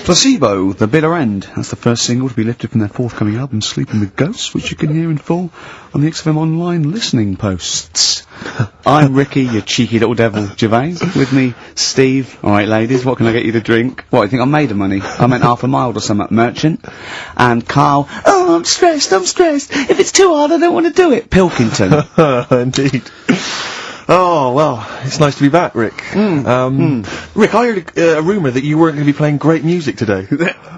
Placebo, The Bitter End. That's the first single to be lifted from their forthcoming album, Sleeping with Ghosts, which you can hear in full on the XFM online listening posts. I'm Ricky, you cheeky little devil, Gervais. With me, Steve. Alright, ladies, what can I get you to drink? What, you think I'm made of money? I meant half a mile or something, merchant. And Karl, oh, I'm stressed. If it's too hard, I don't want to do it. Pilkington. Indeed. Oh, well, it's nice to be back, Rick. Rick, I heard a rumour that you weren't going to be playing great music today.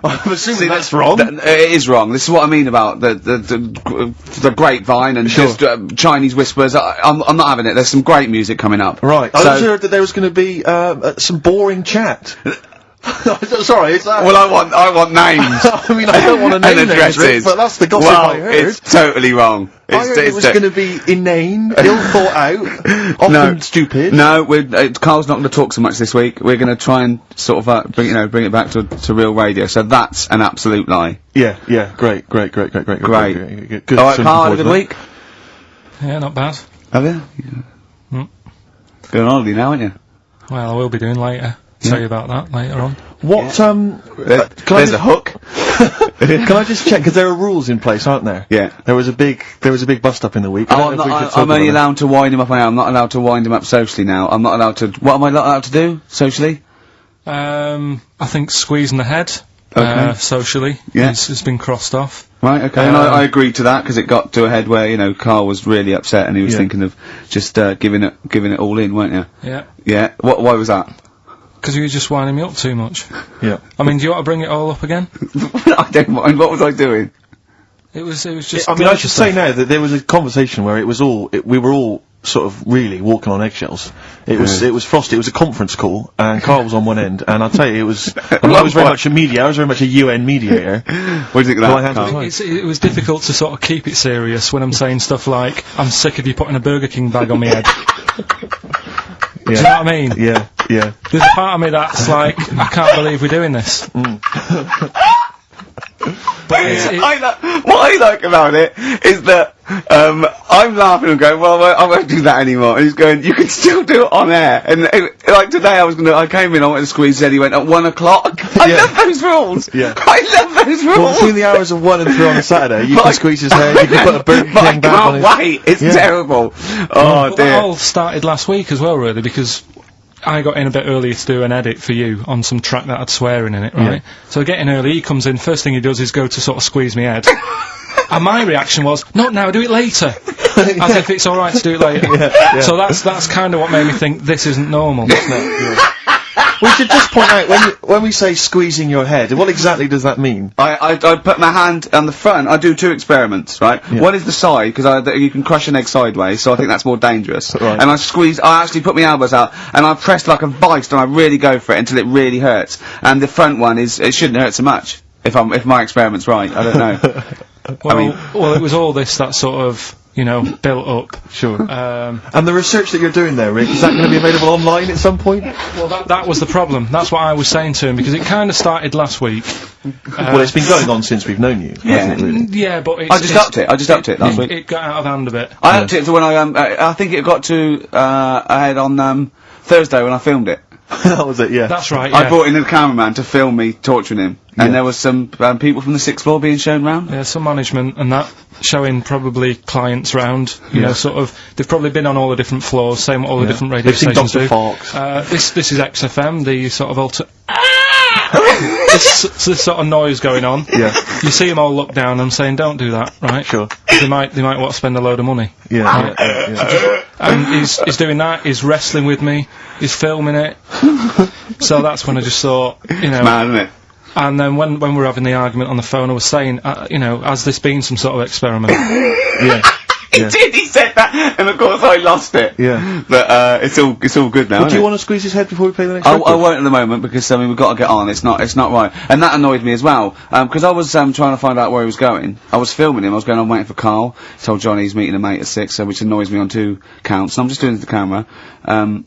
I'm assuming that's wrong. It is wrong. This is what I mean about the grapevine and just Chinese whispers. I'm not having it. There's some great music coming up. Right. I was heard that there was going to be some boring chat. Sorry, it's that. Well, I want names. I mean, I don't want to name names, Rick, but that's the gossip I heard. It's totally wrong. I heard it was going to be inane, ill thought out, often stupid. No, Carl's not going to talk so much this week. We're going to try and sort of bring it back to real radio. So that's an absolute lie. Yeah, great. Good. All right, Carl, had a good week. Yeah, not bad. Have you? Going on holiday now, aren't you? Well, I will be doing later. Tell you about that later on. What, there's a hook. Can I just check, because there are rules in place, aren't there? Yeah. There was a big bust up in the week. I'm only allowed to wind him up. I'm not allowed to wind him up socially now. I'm not allowed to. What am I not allowed to do socially? I think squeezing the head. Socially. Yeah. It's been crossed off. Right. Okay. And I agreed to that because it got to a head where Carl was really upset and he was thinking of just giving it all in, weren't you? Yeah. Yeah. Why was that? Because you were just winding me up too much. Yeah. I mean, do you want to bring it all up again? I don't mind. What was I doing? It was just. I mean, I should say now that there was a conversation where we were all sort of really walking on eggshells. It was frosty. It was a conference call, and Carl was on one end, and I'll tell you, it was. I was very much a mediator. I was very much a UN mediator. What do you think of that? It was difficult to sort of keep it serious when I'm saying stuff like, "I'm sick of you putting a Burger King bag on my head." Do you know what I mean? Yeah. There's a part of me that's like, I can't believe we're doing this. But what I like about it is that I'm laughing and going, well, I won't do that anymore. And he's going, you can still do it on air. And like today, I came in, I went to squeeze it, he went at 1 o'clock. I love those rules. Yeah. I love those rules. Well, between the hours of 1 and 3 on a Saturday, you can squeeze his head, you can put a Burger King back on it. I can't wait. It's terrible. Oh, dear. That all started last week as well, really, because I got in a bit earlier to do an edit for you on some track that had swearing in it, right? So I get in early, he comes in, first thing he does is go to sort of squeeze me head. And my reaction was, not now, do it later. As if it's alright to do it later. So that's kind of what made me think this isn't normal. We should just point out, when we say squeezing your head, what exactly does that mean? I put my hand on the front. I do two experiments, right? Yeah. One is the side, because you can crush an egg sideways, so I think that's more dangerous. Right. And I actually put my elbows out, and I press like a vice, and I really go for it until it really hurts. And the front one it shouldn't hurt so much, if my experiment's right. I don't know. Well, it was all this that sort of, built up. Sure. And the research that you're doing there, Rick, is that going to be available online at some point? Well, that was the problem. That's what I was saying to him, because it kind of started last week. Well, it's been going on since we've known you, hasn't it, really? Yeah, but I just upped it last week. It got out of hand a bit. I upped it to when I think it got to, ahead on, Thursday when I filmed it. That was it, yeah. That's right, yeah. I brought in a cameraman to film me torturing him. And there was some people from the 6th floor being shown round. Yeah, some management and that, showing probably clients round, sort of, they've probably been on all the different floors, same what all the different radio stations do. They've seen Dr. Fox. This is XFM, the sort of this sort of noise going on. Yeah. You see them all look down and saying, don't do that, right? Sure. They might want to spend a load of money. Yeah. And he's doing that, he's wrestling with me, he's filming it. So that's when I just thought, It's mad, isn't it? And then when we were having the argument on the phone, I was saying, has this been some sort of experiment? He did, he said that, and of course I lost it. Yeah. But, it's all good now, do you want to squeeze his head before we play the next record? I won't at the moment, because, we've got to get on, it's not right. And that annoyed me as well, because I was, trying to find out where he was going. I was filming him, I was going on waiting for Karl. He told Johnny he's meeting a mate at 6, which annoys me on 2 counts, and I'm just doing it to the camera. So I'm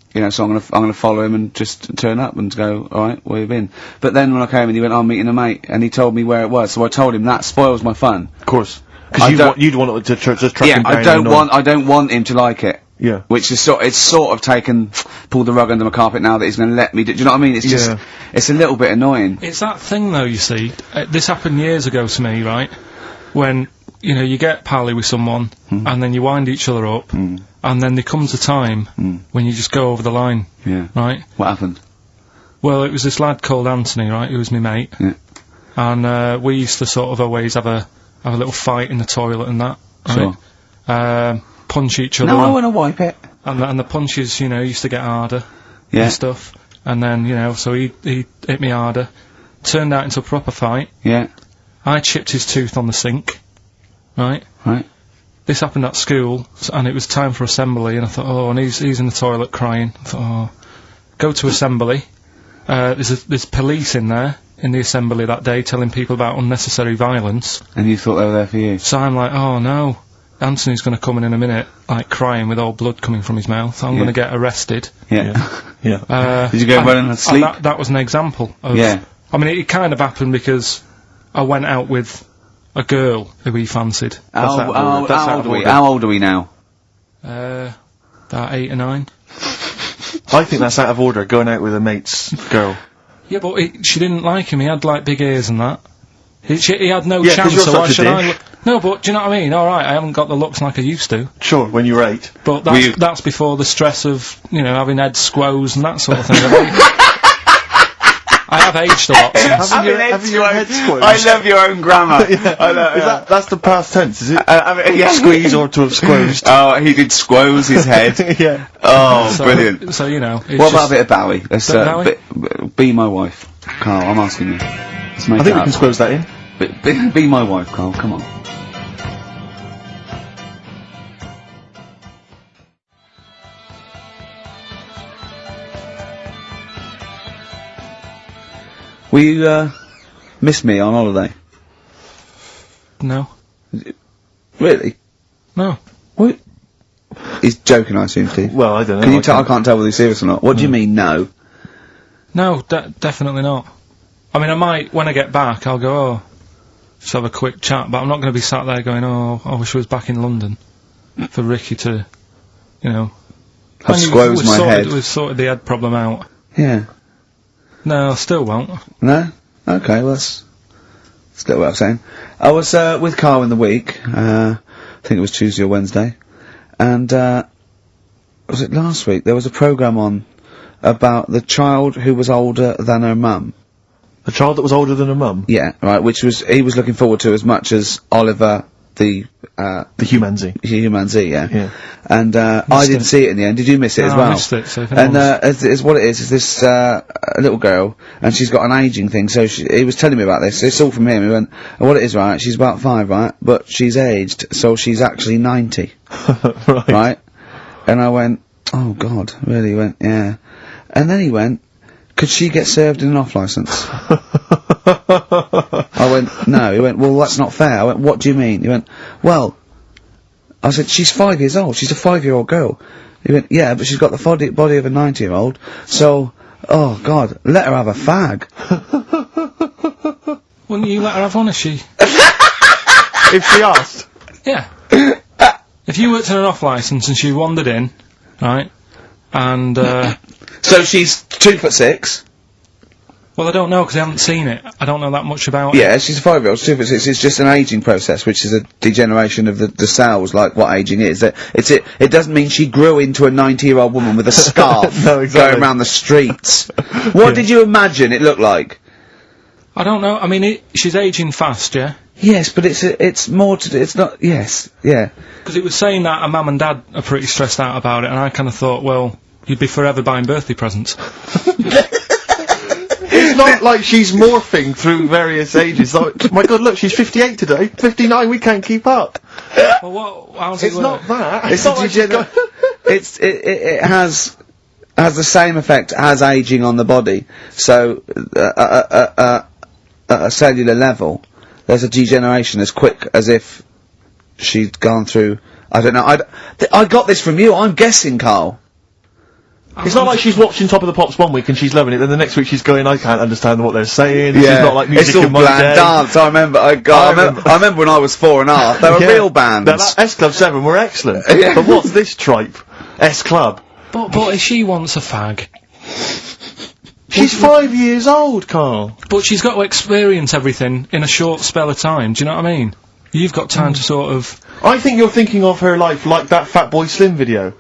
gonna follow him and just turn up and go, alright, where you been? But then when I came in, he went, I'm meeting a mate, and he told me where it was, so I told him that spoils my fun. Of course. Because you'd want it to just track him down. I don't want him to like it. Yeah. Which is it's sort of pulled the rug under my carpet now that he's going to let me do you know what I mean? It's just, it's a little bit annoying. It's that thing though, you see. This happened years ago to me, right? When, you know, you get pally with someone, and then you wind each other up, and then there comes a time when you just go over the line. Yeah. Right? What happened? Well, it was this lad called Anthony, right, who was my mate. Yeah. And, we used to sort of always have a little fight in the toilet and that. Right? Sure. Punch each other. No, I want to wipe it. And the punches, you know, used to get harder. Yeah. And stuff. And then, you know, so he hit me harder. Turned out into a proper fight. Yeah. I chipped his tooth on the sink. Right? Right. This happened at school, and it was time for assembly, and I thought, oh, and he's in the toilet crying. I thought, oh, go to assembly. There's police in there, in the assembly that day, telling people about unnecessary violence. And you thought they were there for you? So I'm like, oh no, Anthony's going to come in a minute, like crying with all blood coming from his mouth. I'm going to get arrested. Yeah. Yeah. Did you go running and sleep? And that was an example of... Yeah. I mean, it kind of happened because I went out with a girl who he fancied. How old are we now? About 8 or 9. I think that's out of order, going out with a mate's girl. Yeah, but she didn't like him. He had, like, big ears and that. He had no Yeah, 'cause chance, you're so such why a should I dick. look... No, but, do you know what I mean? Alright, I haven't got the looks like I used to. Sure, when you were 8. But that's before the stress of, you know, having head squoze and that sort of thing. I have aged a lot since. Having your head squeezed. I love your own grammar. I love, That's the past tense, is it? yeah. Squeeze or to have squozed. Oh, he did squoze his head. Yeah. Oh, So- brilliant. So, you know... What about a bit of Bowie? Let's, Bowie? be my wife. Carl, I'm asking you. Let's make I think it we can up. squoze that in. Be my wife, Carl, come on. Will you, miss me on holiday? No. Really? No. What? He's joking, I assume, Steve. Well, I don't know. Can you tell? I can't tell whether he's serious or not. What do you mean, no? No, definitely not. I mean, I might, when I get back, I'll go, oh, just have a quick chat, but I'm not going to be sat there going, oh, I wish I was back in London for Ricky to, you know... I've squozed my head. We've sorted the head problem out. Yeah. No, I still won't. No? Okay, well, that's still what I'm saying. I was, with Carl in the week, I think it was Tuesday or Wednesday, and, was it last week? There was a programme on about the child who was older than her mum. A child that was older than her mum? Yeah, right, he was looking forward to as much as Oliver, the Humanzee, yeah. Yeah. And, I didn't see it in the end. Did you miss it as well? I missed it, so if And, anyone's- it's what it is this, little girl, and she's got an ageing thing, so he was telling me about this, it's all from him, he went, what it is, right, she's about 5, right, but she's aged, so she's actually 90. Right? And I went, oh god, really? He went, yeah. And then he went, could she get served in an off-licence? I went, no. He went, well, that's not fair. I went, what do you mean? He went, well, I said, she's 5 years old. She's a 5-year-old girl. He went, yeah, but she's got the body of a 90-year-old. So, oh, God, let her have a fag. Wouldn't you let her have one if she... If she asked. Yeah. If you worked in an off-licence and she wandered in, right, and, So she's 2'6". well, I don't know, because I haven't seen it. I don't know that much about it. Yeah, she's a 5-year-old, 2'6". It's just an ageing process, which is a degeneration of the cells, like what ageing is. It doesn't mean she grew into a 90-year-old woman with a scarf No, exactly. going around the streets. What did you imagine it looked like? I don't know. I mean, she's aging fast, yeah? Yes, but it's more to do, it's not, yes, yeah. Because it was saying that her mum and dad are pretty stressed out about it, and I kind of thought, well, you'd be forever buying birthday presents. It's not like she's morphing through various ages. Like, my god, look, she's 58 today. 59, we can't keep up. Well, how's it It's work? not that. It's not like she's got- it has the same effect as aging on the body. So, at a cellular level, there's a degeneration as quick as if she'd gone through, I don't know, I got this from you, I'm guessing, Carl. It's not like she's watching Top of the Pops one week and she's loving it, then the next week she's going, I can't understand what they're saying. This is not like music it's all in my bland day. dance. I remember. I remember when I was 4 and a half. They were Yeah. real bands. Now, that S Club 7 were excellent. Yeah. But what's this tripe? S Club. But if she wants a fag, She's 5 years old, Carl. but she's got to experience everything in a short spell of time. Do you know what I mean? You've got time to sort of. I think you're thinking of her life like that Fatboy Slim video,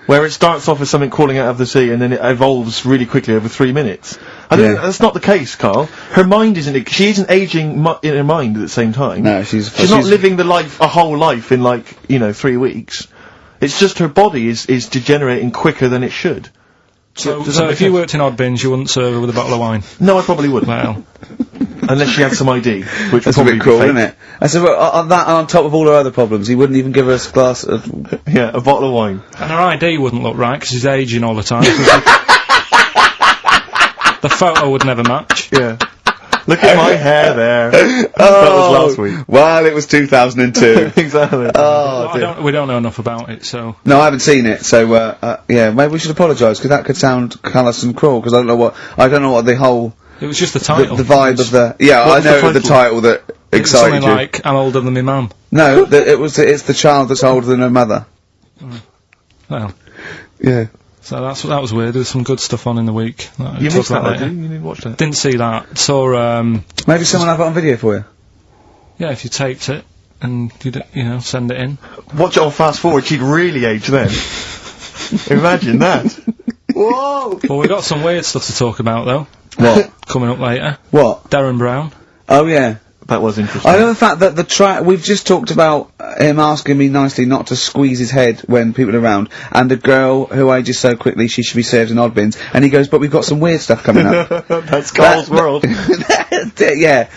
where it starts off as something crawling out of the sea and then it evolves really quickly over 3 minutes. I don't know, that's not the case, Carl. Her mind isn't. She isn't aging in her mind at the same time. No, she's not living a whole life in 3 weeks. It's just her body is degenerating quicker than it should. So if you worked in Odd Bins, you wouldn't serve her with a bottle of wine? No, I probably wouldn't. Well. Unless she had some ID, which That's would a probably bit cruel, be fake. isn't it? And so, on that, and on top of all her other problems, he wouldn't even give her a glass of... Yeah, a bottle of wine. And her ID wouldn't look right, because she's ageing all the time. The photo would never match. Yeah. Look at my hair there. That was last week. Well, it was 2002. Exactly. Well, we don't know enough about it, so... No, I haven't seen it, so, yeah, maybe we should apologise, because that could sound callous and cruel, because I don't know what the whole... It was just the title. The vibe of the... Yeah, I know the title that excited you. Something like, I'm older than my mum. No, it's the child that's older than her mother. Well... Yeah. So that was weird. There was some good stuff on in the week. You missed that, didn't you? You didn't watch that. Didn't see that. Saw, Maybe someone have it on video for you. yeah, if you taped it, and you send it in. Watch it on fast forward, she'd really age then. Imagine that. Whoa! Well, we got some weird stuff to talk about, though. What? Coming up later. What? Darren Brown. Oh, yeah. That was interesting. I know the fact that we've just talked about him asking me nicely not to squeeze his head when people are around, and a girl who ages so quickly she should be served in odd bins, and he goes, but we've got some weird stuff coming up. That's Carl's world. Yeah.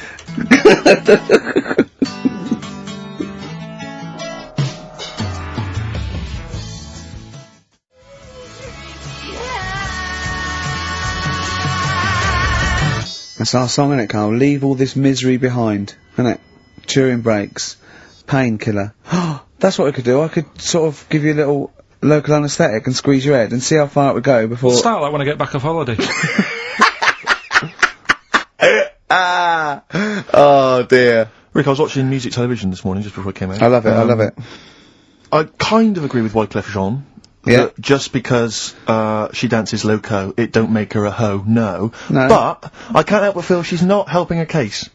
That's our song, innit, Carl? Leave all this misery behind, innit? Turing breaks. Painkiller. That's what I could do. I could sort of give you a little local anaesthetic and squeeze your head and see how far it would go before... Start like when I get back off holiday. Oh, dear. Rick, I was watching music television this morning just before it came out. I love it, I love it. I kind of agree with Wyclef Jean. Yeah. Just because she dances loco, it don't make her a hoe, no. No. But I can't help but feel she's not helping her case.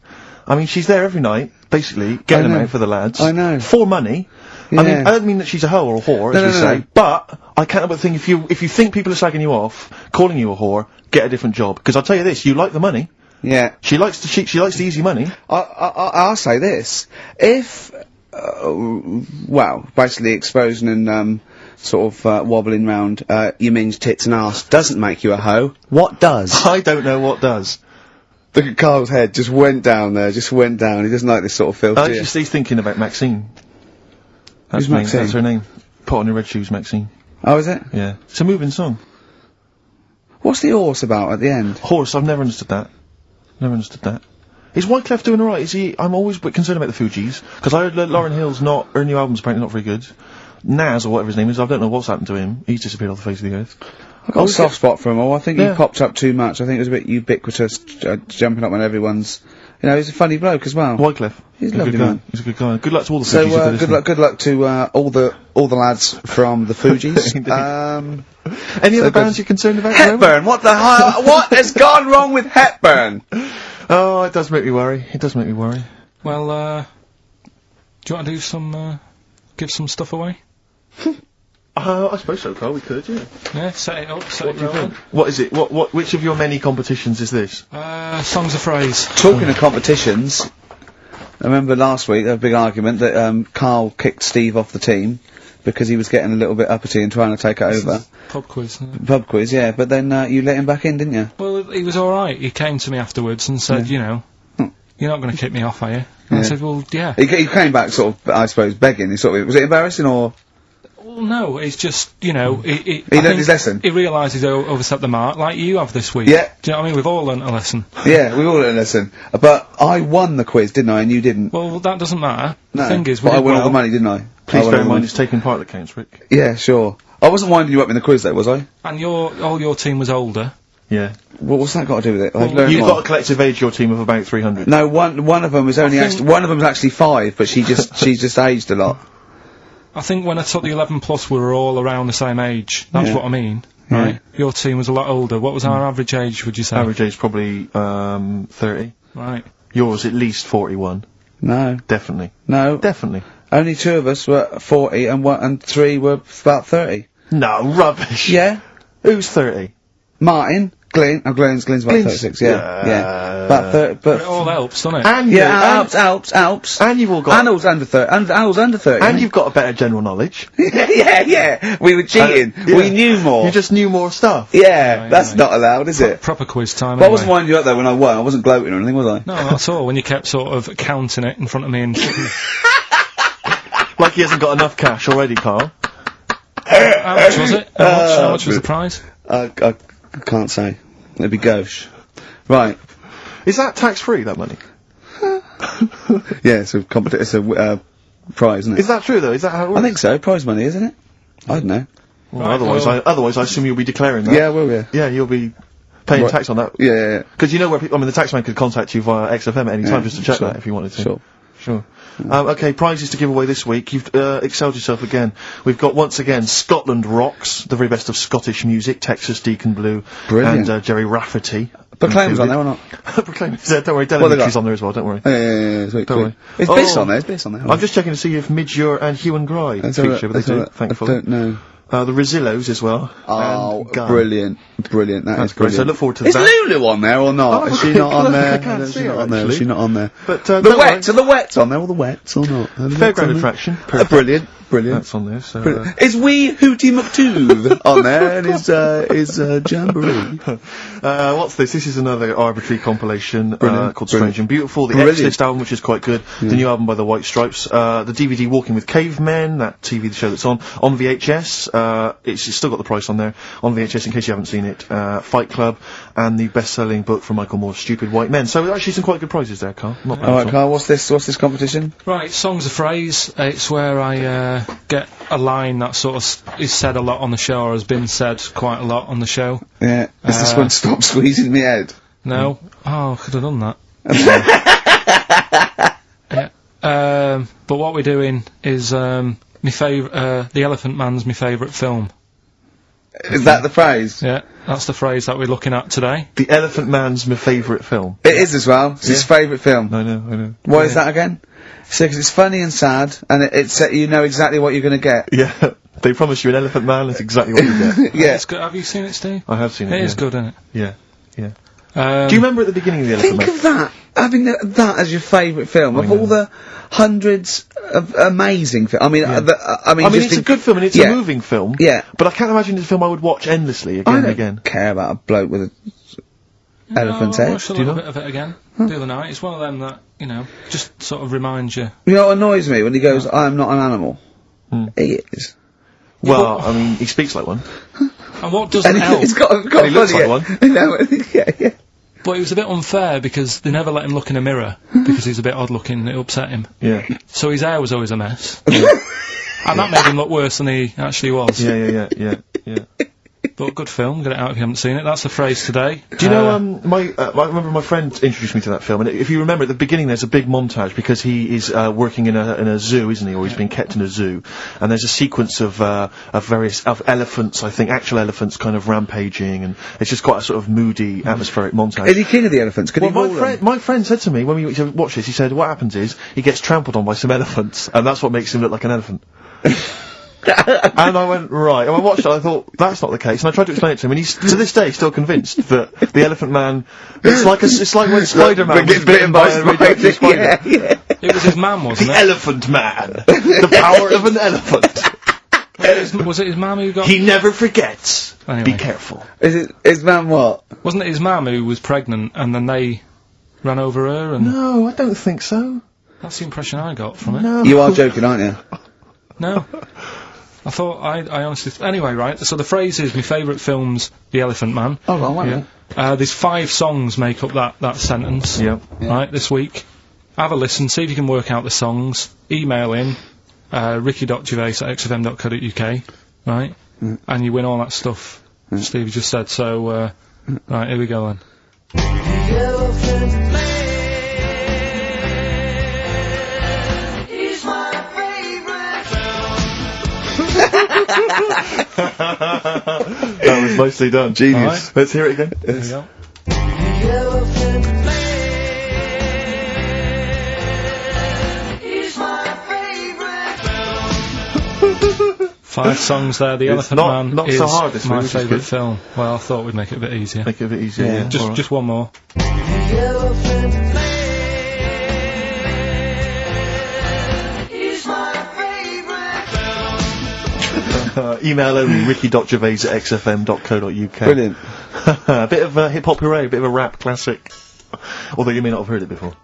I mean, she's there every night, basically, getting them out for the lads. I know. For money. Yeah. I mean, I don't mean that she's a hoe or a whore, as we say, but I can't help but think if you think people are slagging you off, calling you a whore, get a different job. Because I'll tell you this, you like the money. Yeah. She likes the easy money. I'll say this. If, well, basically exposing and, sort of, wobbling round, your minge tits and arse doesn't make you a hoe, what does? I don't know what does. Look at Carl's head, just went down there, just went down. He doesn't like this sort of filth, He's thinking about Maxine. Who's Maxine? That's her name. Put on your red shoes, Maxine. Oh, is it? Yeah. It's a moving song. What's the horse about at the end? Horse, I've never understood that. Never understood that. Is Wyclef doing alright? Is he... I'm always a bit concerned about the Fugees, because I heard Lauryn Hill's her new album's apparently not very good. Naz, or whatever his name is, I don't know what's happened to him. He's disappeared off the face of the earth. I've got a soft spot for him. I think he popped up too much. I think it was a bit ubiquitous, jumping up when everyone's... You know, he's a funny bloke as well. Wyclef. He's a lovely man. He's a good guy. Good luck to all the So, Fugees. good luck to, all the lads from the Fugees. Any other bands you're concerned about? Hepburn! What the hell? What has gone wrong with Hepburn? Oh, it does make me worry. It does make me worry. Well, do you want to do some, give some stuff away? I suppose so, Carl, we could, yeah. Yeah, set it up, set it rolling. What is it? Which of your many competitions is this? Songs of phrase. Talking of competitions, I remember last week there was a big argument that, Carl kicked Steve off the team because he was getting a little bit uppity and trying to take it over. Pub quiz. Pub quiz, yeah, but then, you let him back in, didn't you? Well, he was alright. He came to me afterwards and said, you know, you're not going to kick me off, are you? And I said, well, yeah. He came back sort of, I suppose, begging. He sort of, was it embarrassing or...? Well, no, it's just, you know, he learned his lesson. He realised he's overstepped the mark, like you have this week. Yeah. Do you know what I mean? We've all learnt a lesson. Yeah, we've all learned a lesson. But I won the quiz, didn't I? And you didn't. Well, that doesn't matter. No, the thing is, but I won all the money, didn't I? Please bear in mind it's taking part that counts, Rick. Yeah, sure. I wasn't winding you up in the quiz, though, was I? And all your team was older. Yeah. Well, what's that got to do with it? Well, you've got a collective age, your team, of about 300. No, one of them was only one of them's actually 5, but she just aged a lot. I think when I took the 11 plus, we were all around the same age. That's what I mean, Yeah. right? Your team was a lot older. What was our average age, would you say? Average age probably 30. Right. Yours at least 41. No. Definitely. No. Definitely. Only 2 of us were 40 and 3 were about 30. No, rubbish. Yeah. Who's 30? Martin, Glenn's about Glenn's- 36, yeah. About 30, But but... it all helps, doesn't it? And Yeah, you, Alps. and you've all got... Anil's under 30, Anil's under 30. And you've got a better general knowledge. yeah. We were cheating. Yeah. We knew more. You just knew more stuff. Yeah, Right, that's right. not allowed, is it? Proper quiz time, But I anyway. wasn't winding you up though when I won. I wasn't gloating or anything, was I? No, not at all, when you kept sort of counting it in front of me and... Like he hasn't got enough cash already, Carl. How much was it? How much was the prize? I can't say. It'd be gauche. Right. Is that tax-free, that money? Yeah, it's a prize, isn't it? Is that true, though? Is that how it works? I think so. Prize money, isn't it? I don't know. Well, Right, otherwise I assume you'll be declaring that. Yeah, well, yeah. Yeah, you'll be paying Right. tax on that. Yeah. Because you know where people... I mean, the taxman could contact you via XFM at any time Yeah, just to check sure. that if you wanted to. Sure. Sure. Okay, prizes to give away this week. You've excelled yourself again. We've got, once again, Scotland Rocks, the very best of Scottish music, Texas Deacon Blue, Brilliant. and Jerry Rafferty. Proclaim's on there or not? Proclaim. Don't worry, What Dylan they got? Mitchell's on there as well, don't worry. Yeah, sweet. Don't worry. It's Biss on there, it's Biss on there. I'm just checking to see if Midge and Hugh and Gry That's feature, all right, but that's they all do, right. thankfully. I don't know. The Rosillos as well. Oh, and Gun. brilliant. That That's is great, brilliant. so look forward to is that. Lulu on there or not? Oh, Is she not on there? I can't No, see she's her, not on there. actually. Is she not on there? But, The don't Wets, worry. are the Wets on there? All the Wets or not? Are the Wets Fairground on there? attraction. Perfect. Brilliant. That's on there, so... Brilliant. Is Wee Hootie McTooth on there and is Jamboree? What's this? This is another arbitrary compilation Brilliant. called Brilliant. Strange and Beautiful. The Brilliant. X-List album, which is quite good. The new album by the White Stripes. The DVD Walking with Cavemen, that TV show that's on VHS. It's still got the price on there. On VHS, in case you haven't seen it. Fight Club, and the best-selling book from Michael Moore's Stupid White Men. So actually some quite good prizes there, Carl. Not bad Alright, at all. Carl, what's this competition? Right, song's a phrase. It's where I get a line that sort of is said a lot on the show, or has been said quite a lot on the show. Yeah. Is this one Stop Squeezing Me Head? No? Oh, I could have done that. Yeah. But what we're doing is my favourite. The Elephant Man's my favourite film. Is that the phrase? Yeah, that's the phrase that we're looking at today. The Elephant Man's my favourite film. It is as well. It's his favourite film. I know. Why is that again? So, 'cause it's funny and sad, and it's you know exactly what you're going to get. Yeah. They promise you an Elephant Man, that's exactly what you get. Yeah. It's good. Have you seen it, Steve? I have seen it, It is yeah. good, isn't it? Yeah. Do Do you remember at the beginning of the Elephant Think Man? of that. Having that as your favourite film of know. all the hundreds of amazing films. I mean, Yeah. I mean, just it's a in- good film and it's Yeah. a moving film. Yeah. But I can't imagine it's a film I would watch endlessly I again and don't again. care about a bloke with a elephant's I head. watched a Do you little not? bit of it again the other night. It's one of them that, you know, just sort of reminds you. You know what annoys me when he goes, "I'm not an animal." He is. Well, I mean, he speaks like one. And what doesn't And help, he's got he looks funny like hair. No, yeah. but it was a bit unfair because they never let him look in a mirror because he's a bit odd looking and it upset him. Yeah. So his hair was always a mess. And that made him look worse than he actually was. Yeah. But good film, get it out if you haven't seen it. That's the phrase today. Do you know, I remember my friend introduced me to that film, and if you remember at the beginning there's a big montage because he is working in a zoo, isn't he, or he's being kept in a zoo, and there's a sequence of various elephants, I think, actual elephants kind of rampaging, and it's just quite a sort of moody, atmospheric montage. Is he king of the elephants? Could Well, he rule them? my friend said to me when we went to watch this, he said, what happens is, he gets trampled on by some elephants, and that's what makes him look like an elephant. And I went, right, and I watched it, I thought, that's not the case, and I tried to explain it to him, and he's, to this day, still convinced that the Elephant Man, it's like when Spider-Man gets was bitten by a radioactive spider. Yeah. It was his mum, wasn't The it? Elephant Man! The power of an elephant! Was it his mum who got... He never forgets! Anyway. Be careful. Is man what? Wasn't it his mum who was pregnant and then they ran over her and... No, I don't think so. That's the impression I got from it. No. You are joking, aren't you? No. I thought, I honestly... Anyway, right, so the phrase is, my favourite film's The Elephant Man. Oh, well, wait a minute. There's 5 songs make up that sentence. Yeah. Right, this week. Have a listen, see if you can work out the songs. Email in, ricky.gervais@xfm.co.uk, right? And you win all that stuff Steve just said, so, right, here we go then. The Elephant Man is my favorite film. Nicely done. Genius. All right. Let's hear it again. There you go. The elephant man is my favorite. 5 songs there. The Elephant not- Man not is so hard this week, my which is favourite good. film. Well, I thought we'd make it a bit easier. Make it a bit easier. Yeah. Just, All right. just one more. The elephant man is my favorite. Email only ricky.gervais@xfm.co.uk. Brilliant. A bit of hip hop hooray, a bit of a rap classic. Although you may not have heard it before.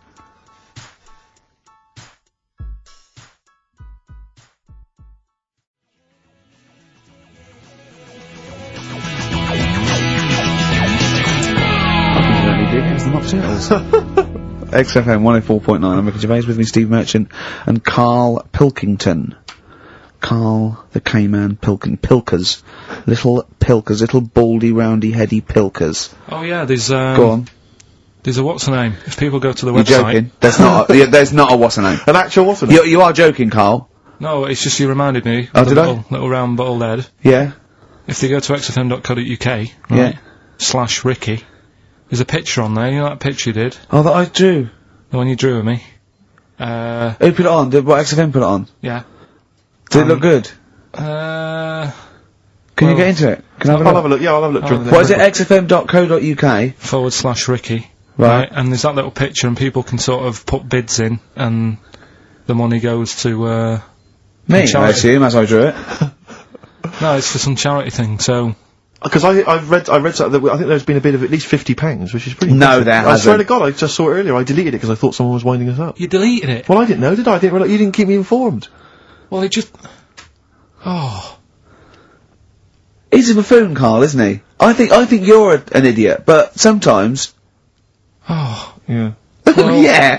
Here's the Mock Turtles. XFM 104.9. I'm Ricky Gervais, with me Steve Merchant and Karl Pilkington. Karl the K-Man Pilkers. Little Pilkers, little baldy, roundy, heady Pilkers. Oh yeah, there's Go on. There's a what's her name? If people go to the You're website. joking. There's not a, yeah, there's not a what's her name. An actual what's it? You are joking, Karl. No, it's just you reminded me. Oh, of the did I? little round bottle head. Yeah? If they go to xfm.co.uk, right, Yeah. /Ricky, there's a picture on there. You know that picture you did? Oh, that I drew. The one you drew of me? Who put it on? Did what XFM put it on? Yeah. Did it look good? Can Can you get into it? Can I have a I'll look? have a look. Yeah, I'll have a look during the What is next it? xfm.co.uk? /Ricky. Right. And there's that little picture, and people can sort of put bids in, and the money goes to, Me, I charity. assume, as I drew it. No, it's for some charity thing, so... Because I read something that I think there's been a bid of at least £50, which is pretty. No, impressive. there I swear to hasn't. God, I just saw it earlier. I deleted it because I thought someone was winding us up. You deleted it? Well, I didn't know, did I? I didn't realize you didn't keep me informed. Well, it just... Oh. He's a buffoon, Karl, isn't he? I think you're an idiot, but sometimes... Oh. Yeah. yeah.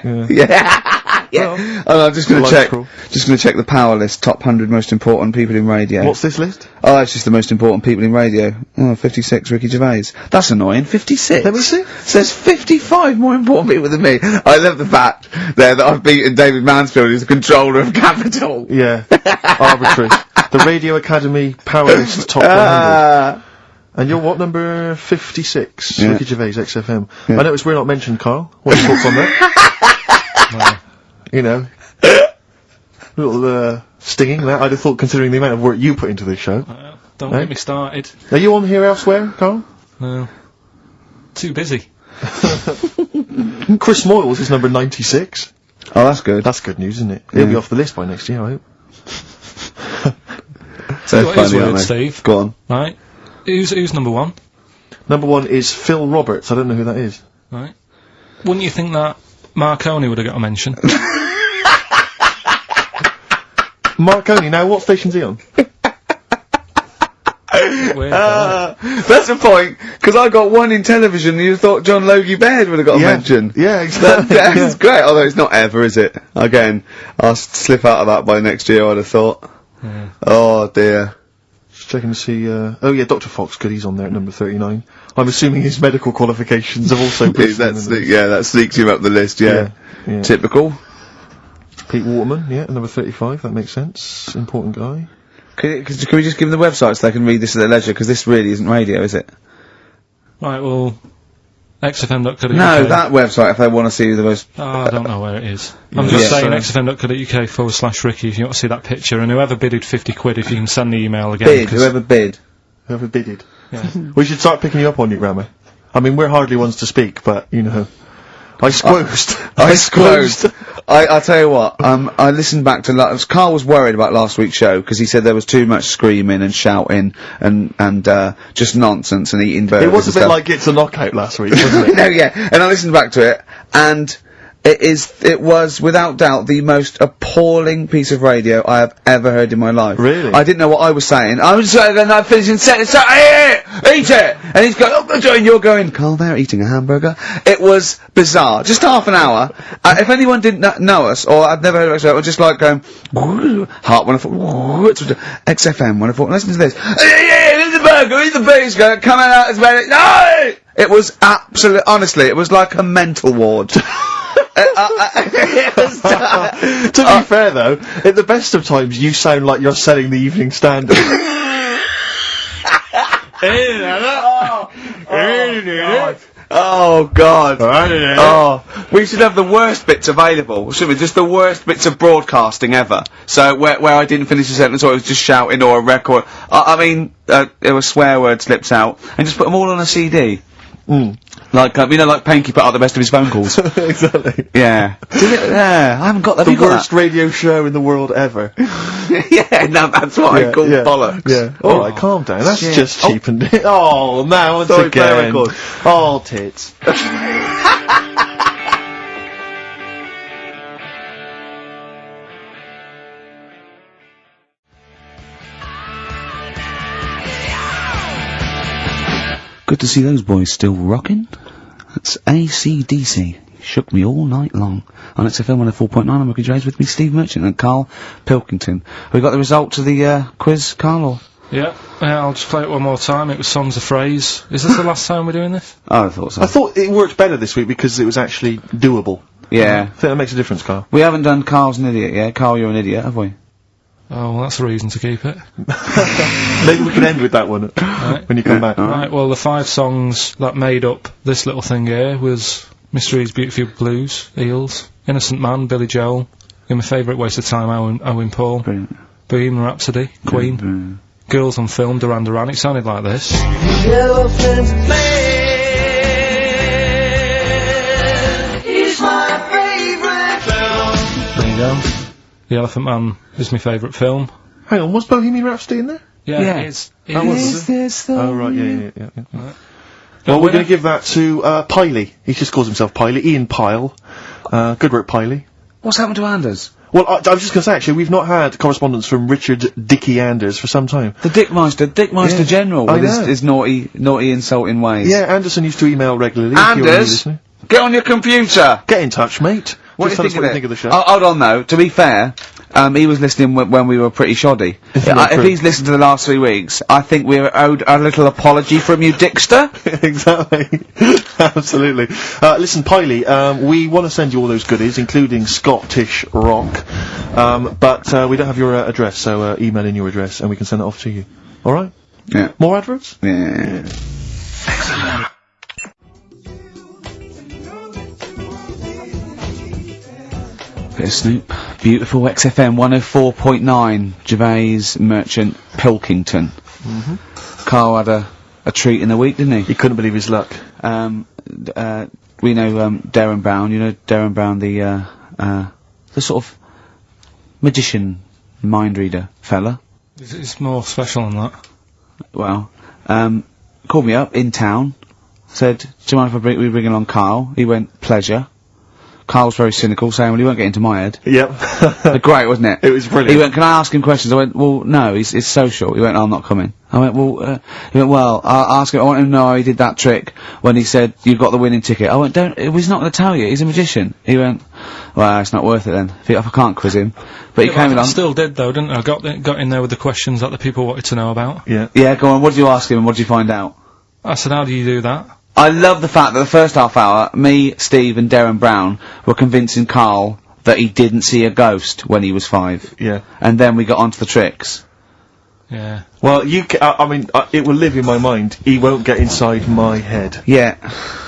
Yeah. And I'm just gonna life's check, cruel. the power list, top 100 most important people in radio. What's this list? Oh, it's just the most important people in radio. Oh, 56, Ricky Gervais. That's annoying. 56. Let me see. Says 55 more important people than me. I love the fact there that I've beaten David Mansfield, who's the controller of Capital. Yeah. Arbitrary. The Radio Academy Power List Top 100. Ah. And you're what, number 56? Yeah. Ricky Gervais, XFM. Yeah. I noticed we're not mentioned, Carl. What's your thoughts on that? Well, You know. Little, stinging that. I'd have thought, considering the amount of work you put into this show. don't Eh? get me started. Are you on here elsewhere, Carl? No. Too busy. Chris Moyles is number 96. Oh, that's good. That's good news, isn't it? He'll be Yeah. off the list by next year, I hope. So What is funny, weird, aren't they? Steve? Go on. Right? Who's number one? Number 1 is Phil Roberts. I don't know who that is. Right? Wouldn't you think that Marconi would have got a mention? Marconi, now what station's he on? Weird, though. That's the point, because I got one in television and you thought John Logie Baird would have got a mention. Yeah, exactly. That's great, although it's not ever, is it? Again, I'll slip out of that by next year, I'd have thought. Yeah. Oh dear. Just checking to see, oh yeah, Dr. Fox, good, he's on there at number 39. I'm assuming his medical qualifications have also pushed him in That sneaks him up the list, yeah. Yeah. Typical. Pete Waterman, yeah, number 35, that makes sense. Important guy. Can we just give them the website so they can read this at their leisure, because this really isn't radio, is it? Right, well, xfm.co.uk. No, that website, if they want to see the most... Oh, I don't know where it is. I'm just Yeah. saying xfm.co.uk /Ricky if you want to see that picture, and whoever bidded 50 quid, if you can send the email again. Bid, 'cause- whoever bid. Whoever bidded. Yeah. We should start picking you up on your grammar. I mean, we're hardly ones to speak, but, you know. I squoosed. I'll tell you what, I listened back to Carl was worried about last week's show, because he said there was too much screaming and shouting and just nonsense and eating burgers. It was a and bit stuff. like It's a Knockout last week, wasn't it? No, yeah, and I listened back to it, and it was without doubt the most appalling piece of radio I have ever heard in my life. Really? I didn't know what I was saying. I was saying, and I finished and said, eat it! And he's going, and you're going, Carl, they're eating a hamburger. It was bizarre. Just half an hour. If anyone didn't know us, or I'd never heard of us, it was just like going, Heart 104, XFM 104, listen to this. Here's the burger, here's the beef, coming out as well. No! It was honestly, it was like a mental ward. To be fair, though, at the best of times, you sound like you're selling the Evening Standard. Oh God! Oh, we should have the worst bits available, shouldn't we? Just the worst bits of broadcasting ever. So where I didn't finish a sentence or I was just shouting or a record. I mean, there were swear word slips out, and just put them all on a CD. Like like Panky put out the best of his phone calls. Exactly. Yeah. Yeah, I haven't got that. The worst radio show in the world ever. Yeah, no, that's what I call bollocks. Yeah. Alright, calm down. That's just cheapened it. Oh, now once Sorry, again. record. Oh, tits. Good to see those boys still rocking. That's AC/DC. Shook me all night long. On XFM 104.9, I'm Ricky Gervais, with me, Steve Merchant and Karl Pilkington. We got the results of the quiz, Karl, or? Yeah, I'll just play it one more time. It was Songs of Phrase. Is this the last time we're doing this? Oh, I thought so. I thought it worked better this week because it was actually doable. Yeah. I think that makes a difference, Karl. We haven't done Karl's an idiot yet. Karl, you're an idiot, have we? Oh, well, that's a reason to keep it. Maybe we can end with that one when you come back. Right, well, the 5 songs that made up this little thing here was Mystery's Beautiful Blues, Eels, Innocent Man, Billy Joel, and my favourite Waste of Time, Owen Paul, Brilliant. Bohemian Rhapsody, Queen, Brilliant. Girls on Film, Duran Duran. It sounded like this. The Elephant Man is my favorite film. There you go. The Elephant Man is my favourite film. Hang on, was Bohemian Rhapsody in there? Yeah. It's Is this the Oh, right, yeah. Right. Well, we're going to give that to, Piley. He just calls himself Piley. Ian Pyle. Good work, Piley. What's happened to Anders? Well, I was just going to say, actually, we've not had correspondence from Richard Dickie Anders for some time. The Dickmeister Yeah. General, I with know. his naughty, insulting ways. Yeah, Anderson used to email regularly. if you're really Anders, listening. get on your computer! Get in touch, mate. What Just do you tell us what you think of the show. Oh, hold on though, to be fair, he was listening when we were pretty shoddy. Yeah, If true. he's listened to the last 3 weeks, I think we're owed a little apology from you, Dickster. Exactly. Absolutely. Listen, Piley, we want to send you all those goodies, including Scottish rock, but we don't have your address, so email in your address and we can send it off to you. Alright? Yeah. More adverts? Yeah. Bit of Snoop. Beautiful XFM 104.9. Gervais, Merchant, Pilkington. Karl had a treat in the week, didn't he? He couldn't believe his luck. We know Darren Brown. You know Darren Brown, the sort of magician, mind reader fella. It's more special than that. Well, called me up in town. Said, "Do you mind if we bring along Karl?" He went, "Pleasure." Karl's very cynical, saying, "Well, he won't get into my head." Yep. Great, wasn't it? It was brilliant. He went, "Can I ask him questions?" I went, "Well, no, it's social." He went, "I'm not coming." I went, "Well," he went, "Well, I'll ask him, I want him to know how he did that trick when he said, you got the winning ticket." I went, he's not going to tell you, he's a magician." He went, "Well, it's not worth it then, if I can't quiz him." But he came I along. still did though, didn't I? Got in there with the questions that the people wanted to know about. Yeah. Yeah, go on, what did you ask him and what did you find out? I said, how do you do that? I love the fact that the first half hour, me, Steve and Darren Brown were convincing Karl that he didn't see a ghost when he was 5. Yeah. And then we got onto the tricks. Yeah. Well, I mean, it will live in my mind. He won't get inside my head. Yeah.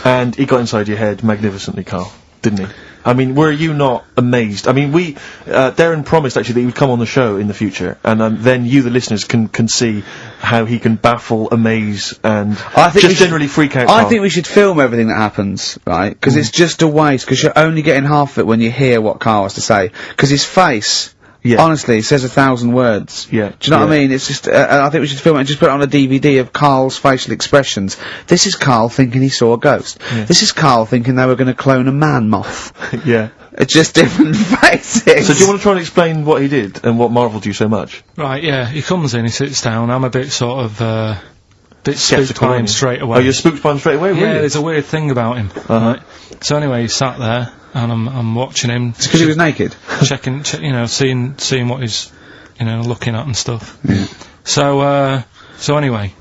And he got inside your head magnificently, Karl, didn't he? I mean, were you not amazed? I mean, Darren promised actually that he would come on the show in the future, and then you, the listeners, can see how he can baffle, amaze, and just generally freak out. I think we should film everything that happens, right? Because it's just a waste, because you're only getting half of it when you hear what Karl has to say. Because his face, honestly, says 1,000 words. Yeah. Do you know what I mean? It's just, I think we should film it and just put it on a DVD of Karl's facial expressions. This is Karl thinking he saw a ghost. Yeah. This is Karl thinking they were going to clone a man moth. Yeah. It's just different faces. So do you want to try and explain what he did and what marvelled you so much? Right, yeah, he comes in, he sits down, I'm a bit sort of, bit spooked Skeptical, by him aren't you? straight away. Oh, you're spooked by him straight away, really? Yeah, there's a weird thing about him. Right? So anyway, he sat there, and I'm watching him. It's because he was naked. Checking, seeing what he's, looking at and stuff. Yeah. So anyway,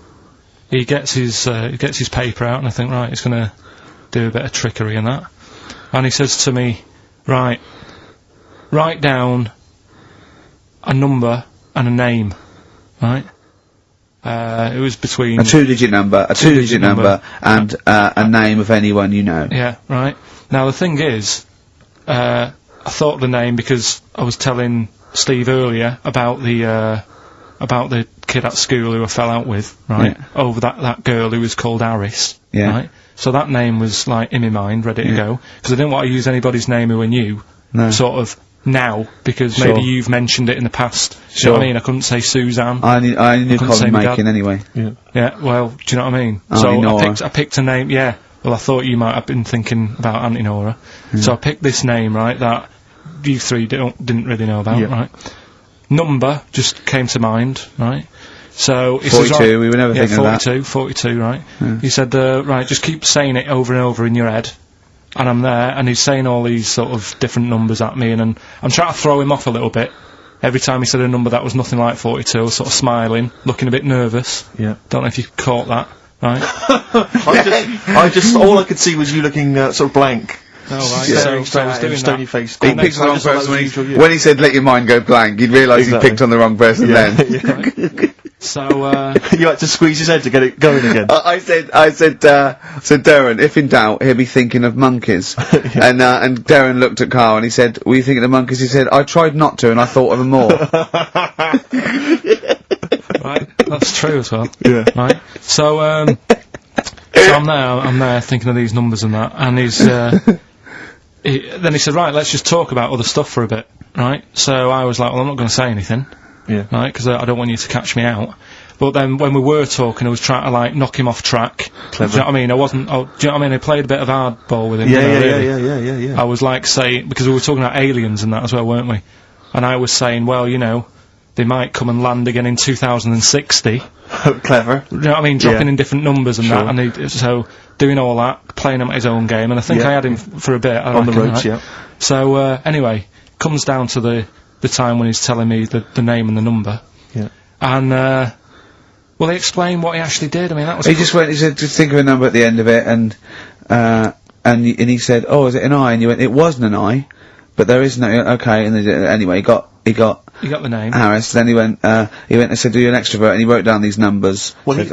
he gets his paper out, and I think, right, he's gonna do a bit of trickery and that. And he says to me, "Right, write down a number and a name," right? It was between... A two-digit number, and a name of anyone you know. Yeah, right. Now, the thing is, I thought of the name because I was telling Steve earlier about the kid at school who I fell out with, right? Yeah. Over that girl who was called Aris, Yeah. right? So that name was, like, in my mind, ready to go. Because I didn't want to use anybody's name who I knew, sort of, now, because maybe you've mentioned it in the past. Do you know what I mean? I couldn't say Suzanne. I knew Colin Makin anyway. Yeah, well, do you know what I mean? Auntie Nora. I picked a name, yeah. Well, I thought you might have been thinking about Auntie Nora. So I picked this name, right, that you three didn't really know about, right? Number just came to mind, right? So he 42, says, right, we were never thinking of that. 42, right? He said, right, just keep saying it over and over in your head. And I'm there, and he's saying all these sort of different numbers at me, and I'm trying to throw him off a little bit. Every time he said a number that was nothing like 42, I was sort of smiling, looking a bit nervous. Yeah. Don't know if you caught that, right? I just, all I could see was you looking sort of blank. Oh, right. Yeah. So I was doing stony that. faced. He picked the wrong person when he said let your mind go blank, he'd realise he picked on the wrong person then. So, you had to squeeze his head to get it going again. I said, Darren, if in doubt, he'll be thinking of monkeys. And Darren looked at Carl and he said, were you thinking of monkeys? He said, I tried not to and I thought of them more. right, that's true as well. Yeah. Right, so I'm there thinking of these numbers and that, and then he said, right, let's just talk about other stuff for a bit, right? So I was like, well, I'm not going to say anything. Yeah. Right, because I don't want you to catch me out. But then when we were talking, I was trying to, like, knock him off track. Clever. Do you know what I mean? I wasn't... do you know what I mean? I played a bit of hardball with him. Yeah. I was, like, saying... Because we were talking about aliens and that as well, weren't we? And I was saying, well, you know, they might come and land again in 2060. Clever. You know what I mean? Dropping in different numbers and Sure. that. And so, doing all that, playing him at his own game. And I think I had him for a bit. On the roads, right? So, anyway, comes down to the time when he's telling me the name and the number. Yeah. And, well, he explained what he actually did. I mean, that was... He said, just think of a number at the end of it, and he said, oh, is it an I? And you went, it wasn't an I, but there is no, okay, and anyway, he got the name. Harris, then he went and said, are you an extrovert? And he wrote down these numbers. Well, he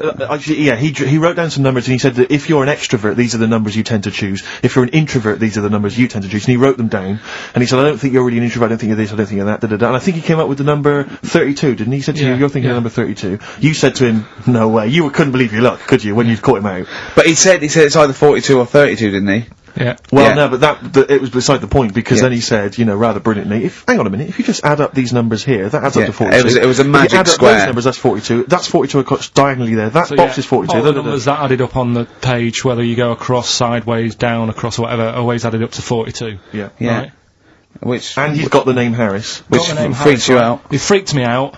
wrote down some numbers and he said that if you're an extrovert, these are the numbers you tend to choose. If you're an introvert, these are the numbers you tend to choose. And he wrote them down. And he said, I don't think you're really an introvert, I don't think you're this, I don't think you're that, da-da-da. And I think he came up with the number 32, didn't he? He said to you, you're thinking of number 32. You said to him, no way. You couldn't believe your luck, could you, when you'd caught him out? But he said it's either 42 or 32, didn't he? Yeah. Well, no, but it was beside the point, because then he said, you know, rather brilliantly, hang on a minute, if you just add up these numbers here, that adds up to 42. It was a magic if you add square. Up those numbers, that's 42. That's 42 across diagonally there. That box is 42. All the numbers that added up on the page, whether you go across, sideways, down, across, whatever, always added up to 42. Yeah. Right? And he's got the name Harris. Which freaks you out. He freaked me out.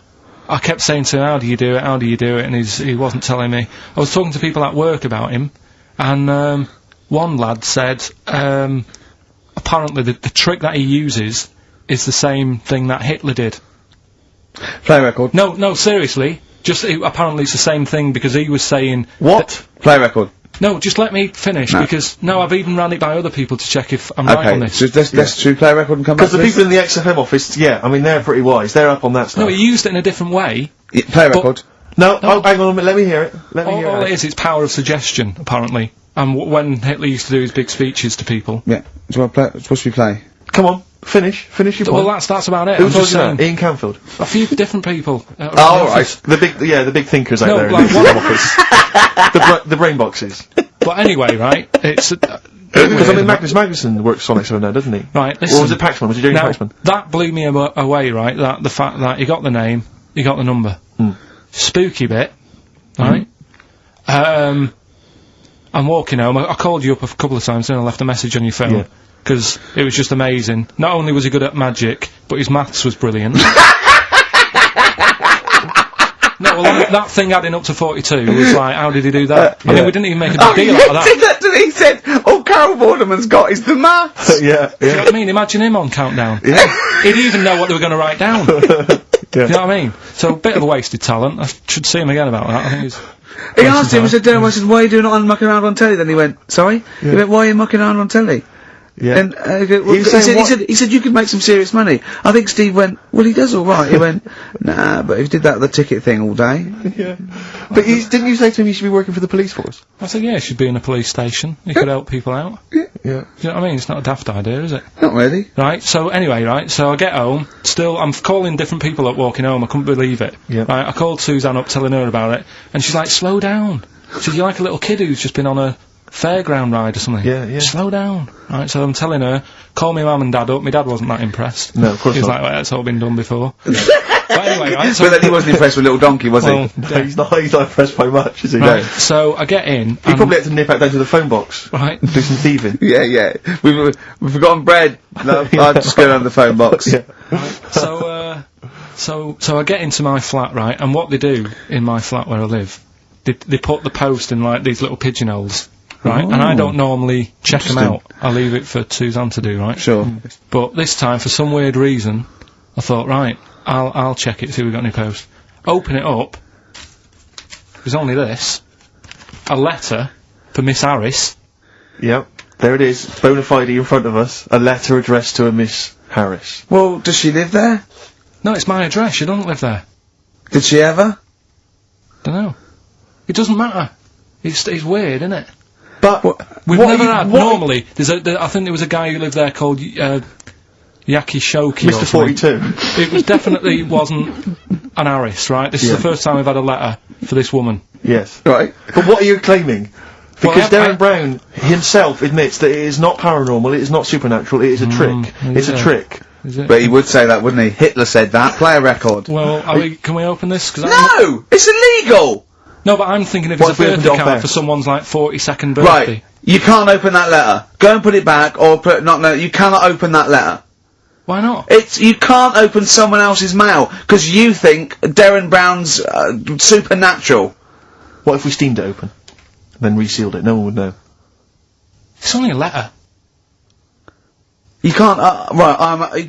I kept saying to him, how do you do it, how do you do it, and he wasn't telling me. I was talking to people at work about him, and, one lad said, apparently the trick that he uses is the same thing that Hitler did. Play record. No, seriously. Apparently it's the same thing, because he was saying... What? Play record. No, just let me finish, because... No, I've even ran it by other people to check if I'm right on this. So let's do play record and come back to Because the people in the XFM office, I mean, they're pretty wise. They're up on that stuff. No, he used it in a different way. Play record. No, hang on a minute, let me hear it. All it is, it's power of suggestion, apparently. And when Hitler used to do his big speeches to people... Yeah. Do you want to play? It's supposed to be play. Come on, finish your point. Well, that's about it. Who told you that? Ian Canfield? A few different people. Oh, right. The big thinkers out there in the XFM office. The brain boxes. But anyway, right, it's... Because, I mean, Magnus Magnuson works on XFM now, doesn't he? Right, listen. Or was it Paxman? Was he doing Paxman? That blew me away, right, that the fact that he got the name, he got the number. Spooky bit, right? I'm walking home. I called you up a couple of times and I left a message on your phone. Because it was just amazing. Not only was he good at magic, but his maths was brilliant. No, well, that thing adding up to 42 was like, how did he do that? I mean, we didn't even make a big deal out of that. Did that to me? He said, all Carol Vorderman's got is the maths. Do you know what I mean? Imagine him on Countdown. He'd even know what they were going to write down. Do you know what I mean? So, a bit of a wasted talent. I should see him again about that. I think he's... He asked him, he said, Darren, I said, why are you doing it on mucking around on telly? Then he went, sorry? He went, why are you mucking around on telly? Yeah. And he said you could make some serious money. I think Steve went, well, he does all right. He went, nah, but he did that the ticket thing all day. Yeah. But didn't you say to him you should be working for the police force? I said, yeah, he should be in a police station. He could help people out. Yeah. Do you know what I mean? It's not a daft idea, is it? Not really. Right, so anyway, right, so I get home, still, I'm calling different people up walking home, I couldn't believe it. Yeah. Right, I called Suzanne up telling her about it, and she's like, slow down. She said, you're like a little kid who's just been on a fairground ride or something. Yeah, yeah. Slow down. Right, so I'm telling her, call me mum and dad up. My dad wasn't that impressed. No, of course He was not. like, well, that's all been done before. But anyway, right, so... But then he wasn't impressed with Little Donkey, was well, he? He's not impressed by much, is he? right, so I get in, He probably had to nip out down to the phone box. right, Do some thieving. Yeah. We've forgotten bread. No, I'll just go down the phone box. Yeah. so I get into my flat, right, and what they do in my flat where I live, they put the post in, like, these little pigeonholes, right, and I don't normally check them out. I leave it for Suzanne to do, right? Sure. But this time, for some weird reason, I thought, right, I'll check it, see if we've got any post. Open it up. There's only this. A letter for Miss Harris. Yep. There it is. Bona fide in front of us. A letter addressed to a Miss Harris. Well, does she live there? No, it's my address. She doesn't live there. Did she ever? Dunno. It doesn't matter. It's weird, isn't it? But We've never had. Normally, I think there was a guy who lived there called Yaki Shoki. Mr. 42. It was definitely wasn't an Harris, right? This is the first time we've had a letter for this woman. Yes. Right. But what are you claiming? Because Well, Darren Brown himself admits that it is not paranormal, it is not supernatural, it is a trick. It's a trick. Is it? But he would say that, wouldn't he? Hitler said that. Play a record. Well, can we open this? 'Cause No! It's illegal! No, but I'm thinking if What it's if a we opened birthday it off card air? for someone's, like, 42nd birthday. Right. You can't open that letter. Go and put it back, or you cannot open that letter. Why not? You can't open someone else's mail, because you think Darren Brown's, supernatural. What if we steamed it open? Then resealed it? No one would know. It's only a letter. You can't,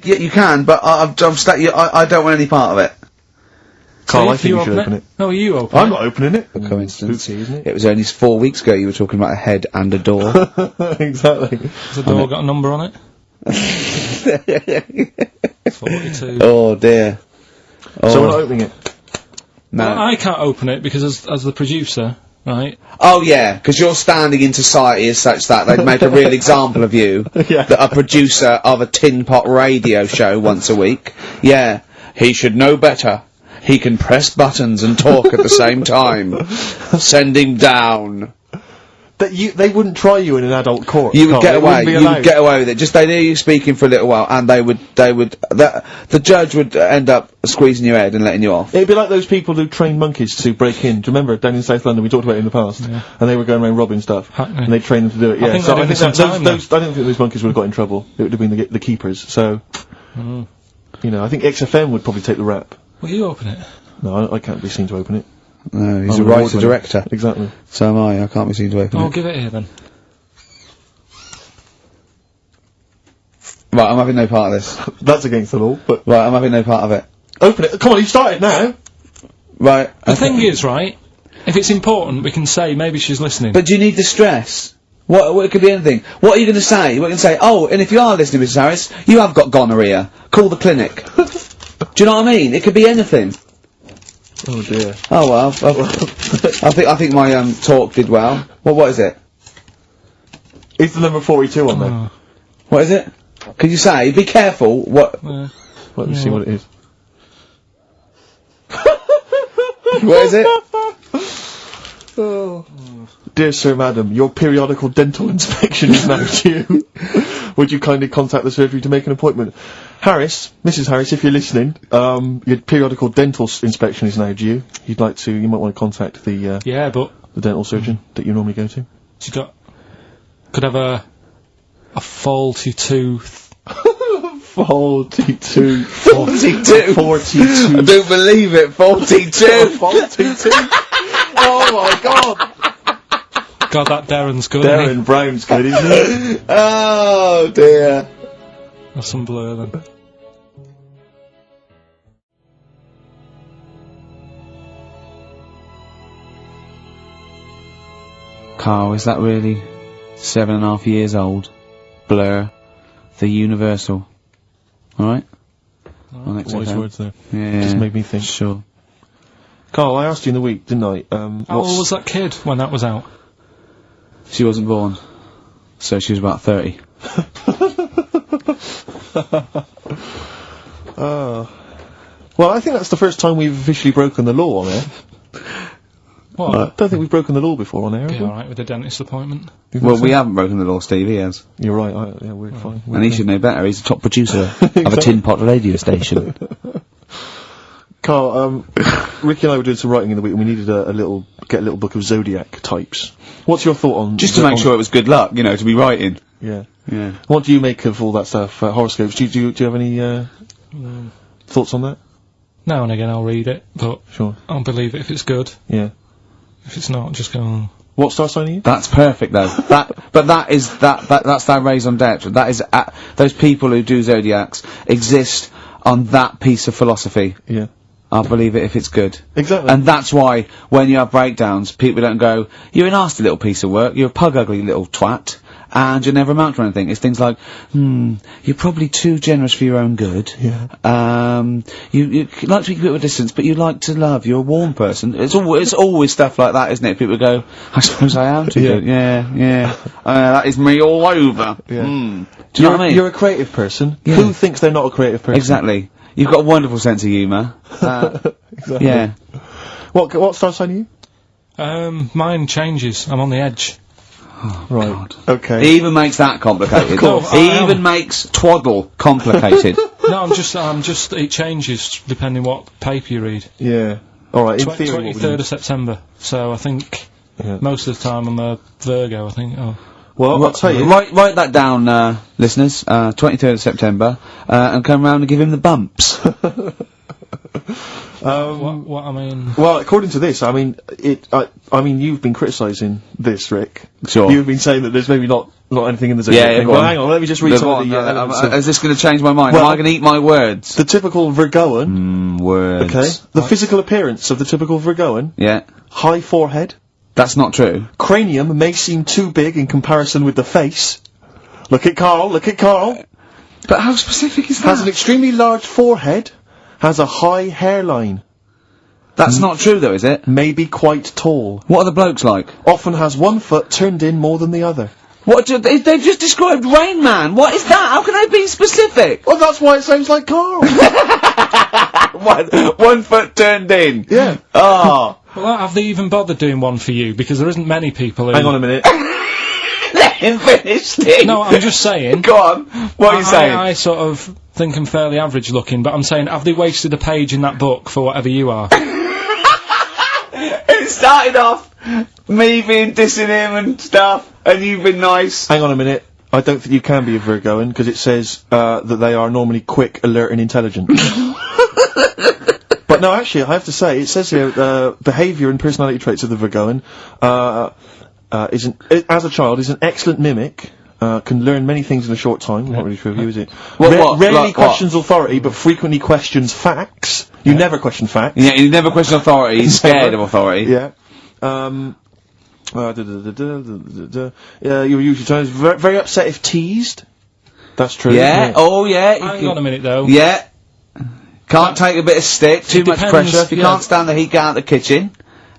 yeah, you can, but I don't want any part of it. Carl, I if think you you should open it. No, you open I'm it. not opening it. A coincidence. Spooky, isn't it? It was only 4 weeks ago you were talking about a head and a door. Exactly. Has the door got a number on it? 42. Oh dear. So we're not opening it. No. Well, I can't open it because as the producer, right? Oh yeah, because your standing in society is such that they'd make a real example of you. Yeah. That a producer of a tin pot radio show once a week. Yeah, he should know better. He can press buttons and talk at the same time. Send him down. They wouldn't try you in an adult court. You would Carl. get It away. wouldn't be You allowed. would get away with it. Just they hear you speaking for a little while, and the judge would end up squeezing your head and letting you off. It'd be like those people who train monkeys to break in. Do you remember down in South London? We talked about it in the past, and they were going around robbing stuff, Hackney. and they trained them to do it. Yeah, think so they I did think some time I don't think those monkeys would have got in trouble. It would have been the keepers. So, you know, I think XFM would probably take the rap. Will you open it? No, I can't be seen to open it. No, he's I'm a an writer award-winner. director. Exactly. So am I. I can't be seen to open Oh, it. give it here then. Right, I'm having no part of this. That's against the law, but Right, I'm having no part of it. open it. Come on, you started now. Right. The thing is, right, if it's important, we can say maybe she's listening. But do you need the stress? What it could be anything. What are you going to say? What are you going to say? Oh, and if you are listening, Mrs. Harris, you have got gonorrhea. Call the clinic. Do you know what I mean? It could be anything. Oh dear. Oh well. I think my talk did well. What is it? Is the number 42 on there? What is it? Could you say? Be careful. What? Let me see what it is. What is it? Dear Sir, Madam, your periodical dental inspection is now due. Would you kindly contact the surgery to make an appointment? Harris, Mrs. Harris, if you're listening, your periodical dental inspection is now due. You might want to contact the yeah, but the dental surgeon that you normally go to. she could have a faulty tooth. 42. 42. 42. I don't believe it. 42. 42. Oh my god. God, that Darren's good. Isn't he? Darren Brown's good, isn't he? Oh dear. That's some blur then. Carl, is that really 7.5 years old? Blur. the universal. Alright? On Wise XFM. words there. Yeah. Just made me think. Sure. Carl, I asked you in the week, didn't I? How old was that kid when that was out? She wasn't born. So she was about 30. Well, I think that's the first time we've officially broken the law on air. What? I don't think we've broken the law before on air. Be have we? alright with a dentist appointment. Well, we haven't broken the law, Steve, he has. You're right. Yeah, we're fine. We're And he fine. should know better, he's the top producer of a tin pot radio station. Carl, Ricky and I were doing some writing in the week, and we needed get a little book of zodiac types. What's your thought on? Just to make sure it was good luck, you know, to be writing. Yeah. Yeah. What do you make of all that stuff? Horoscopes? Do you have any thoughts on that? Now and again I'll read it, but Sure. I'll believe it if it's good. Yeah. If it's not, just go, oh. What star sign are you? That's perfect though. That's their raison d'etre. That is, those people who do zodiacs exist on that piece of philosophy. Yeah. I'll believe it if it's good. Exactly. And that's why, when you have breakdowns, people don't go, you're a nasty little piece of work, you're a pug-ugly little twat, and you never amount to anything. It's things like, you're probably too generous for your own good. Yeah. You like to keep a distance, but you like to love. You're a warm person. It's always stuff like that, isn't it? People go, I suppose I am too good. Yeah. That is me all over. Yeah. Do you know what I mean? You're a creative person. Yeah. Who thinks they're not a creative person? Exactly. You've got a wonderful sense of humour. Exactly. Yeah. What star sign are you? Mine changes. I'm on the edge. Right. God. Okay. He even makes that complicated. Of course. He I am. even makes twaddle complicated. No, I'm just, it changes depending what paper you read. Yeah. Alright, in theory, what would 23rd you- of September. So I think Yeah. most of the time I'm a Virgo, I think. Oh. Well, I'll tell you. Write that down, listeners. 23rd of September, and come round and give him the bumps. What I mean... Well, according to this, I mean, I mean, you've been criticising this, Rick. Sure. You've been saying that there's maybe not anything in the zodiac Yeah, thing. go Well, on. hang on, let me just read some of the elements of- is this going to change my mind? Well- Am I going to eat my words? the typical Virgoan. Words. Okay. The physical appearance of the typical Virgoan. Yeah. High forehead. That's not true. Cranium may seem too big in comparison with the face. Look at Carl. Look at Carl. But how specific is Has an extremely large forehead. Has a high hairline. That's not true though, is it? May be quite tall. What are the blokes like? Often has one foot turned in more than the other. They've just described Rain Man. What is that? How can they be specific? Well, that's why it sounds like Carl. One foot turned in. Yeah. Oh. Well, have they even bothered doing one for you? Because there isn't many people who... Hang on a minute. Let him finish, Steve. No, I'm just saying... Go on. What are you saying? I sort of think I'm fairly average looking, but I'm saying, have they wasted a page in that book for whatever you are? It started off me being dissing him and stuff, and you've been nice. Hang on a minute. I don't think you can be a Virgoan, because it says that they are normally quick, alert, and intelligent. But no, actually, I have to say, it says here, behaviour and personality traits of the Virgoan, as a child, is an excellent mimic, can learn many things in a short time. Not really true of you, is it? What? Rarely Like what? questions authority, but frequently questions facts. You never question facts. Yeah, he never questions authority. He's scared of authority. Yeah. You're usually times very upset if teased. That's true. Yeah. Isn't it? Oh, yeah. Hang on a minute, though. Yeah. Can't take a bit of stick. Too much depends, pressure. If you yeah. can't stand the heat, get out of the kitchen.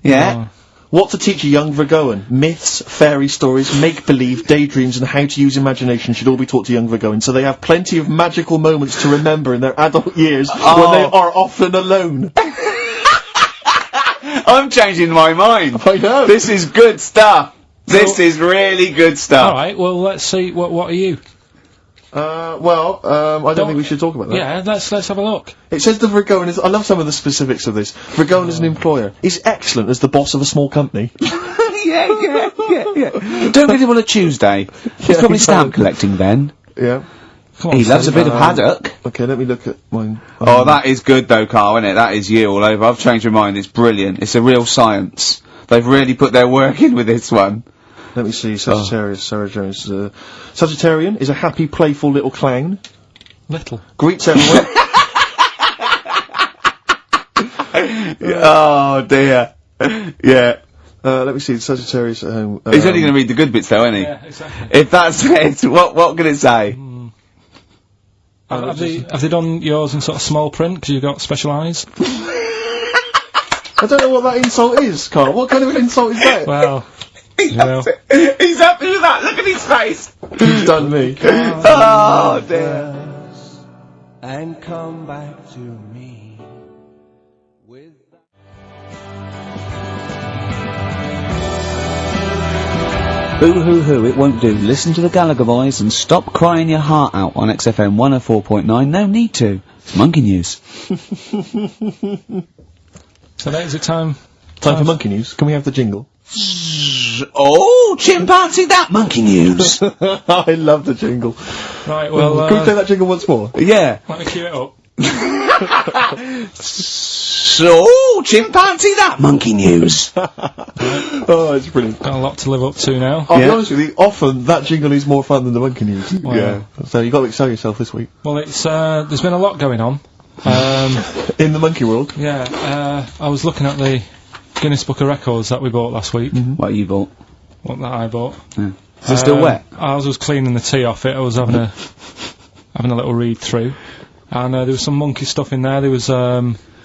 Yeah. What to teach a young Virgoan? Myths, fairy stories, make-believe, daydreams, and how to use imagination should all be taught to young Virgoans, so they have plenty of magical moments to remember in their adult years when they are often alone. I'm changing my mind. I know. This is good stuff. This is really good stuff. Alright, well, let's see, what are you? I don't think we should talk about that. Yeah, let's have a look. It says the Virgoan is... I love some of the specifics of this. Virgoan is an employer. He's excellent as the boss of a small company. yeah. Don't get him on a Tuesday. He's probably stamp collecting then. Yeah. Come on, He loves a bit of haddock. Okay, let me look at mine. Oh, that is good though, Carl, isn't it? That is you all over. I've changed my mind. It's brilliant. It's a real science. They've really put their work in with this one. Let me see, Sagittarius, Sarah Jones. Sagittarian is a happy, playful little clown. Little. Greets everyone. Oh dear. Yeah. Let me see, Sagittarius He's only going to read the good bits though, isn't he? Yeah, exactly. If that's it, what can it say? Have they done yours in sort of small print because you've got special eyes? I don't know what that insult is, Carl. What kind of an insult is that? Well, you know. He's happy with that. Look at his face. He's done me. Oh dear. And come back to me with Boo hoo hoo, it won't do. Listen to the Gallagher Boys and stop crying your heart out on XFM 104.9. No need to. It's Monkey News. So that is it time. Time for Monkey News. Can we have the jingle? Oh, chimpanzee, that Monkey News. I love the jingle. Right, well, Can we play that jingle once more? Yeah. let me cue it up. So, chimpanzee, that Monkey News. Oh, it's brilliant. Got a lot to live up to now. I'll be honest with you, often that jingle is more fun than the Monkey News. Wow. So you've got to excel yourself this week. Well, it's there's been a lot going on. In the monkey world. Yeah, I was looking at the Guinness Book of Records that we bought last week. What you bought? What that I bought. Yeah. Is it still wet? I was cleaning the tea off it. I was having a little read through, and there was some monkey stuff in there. There was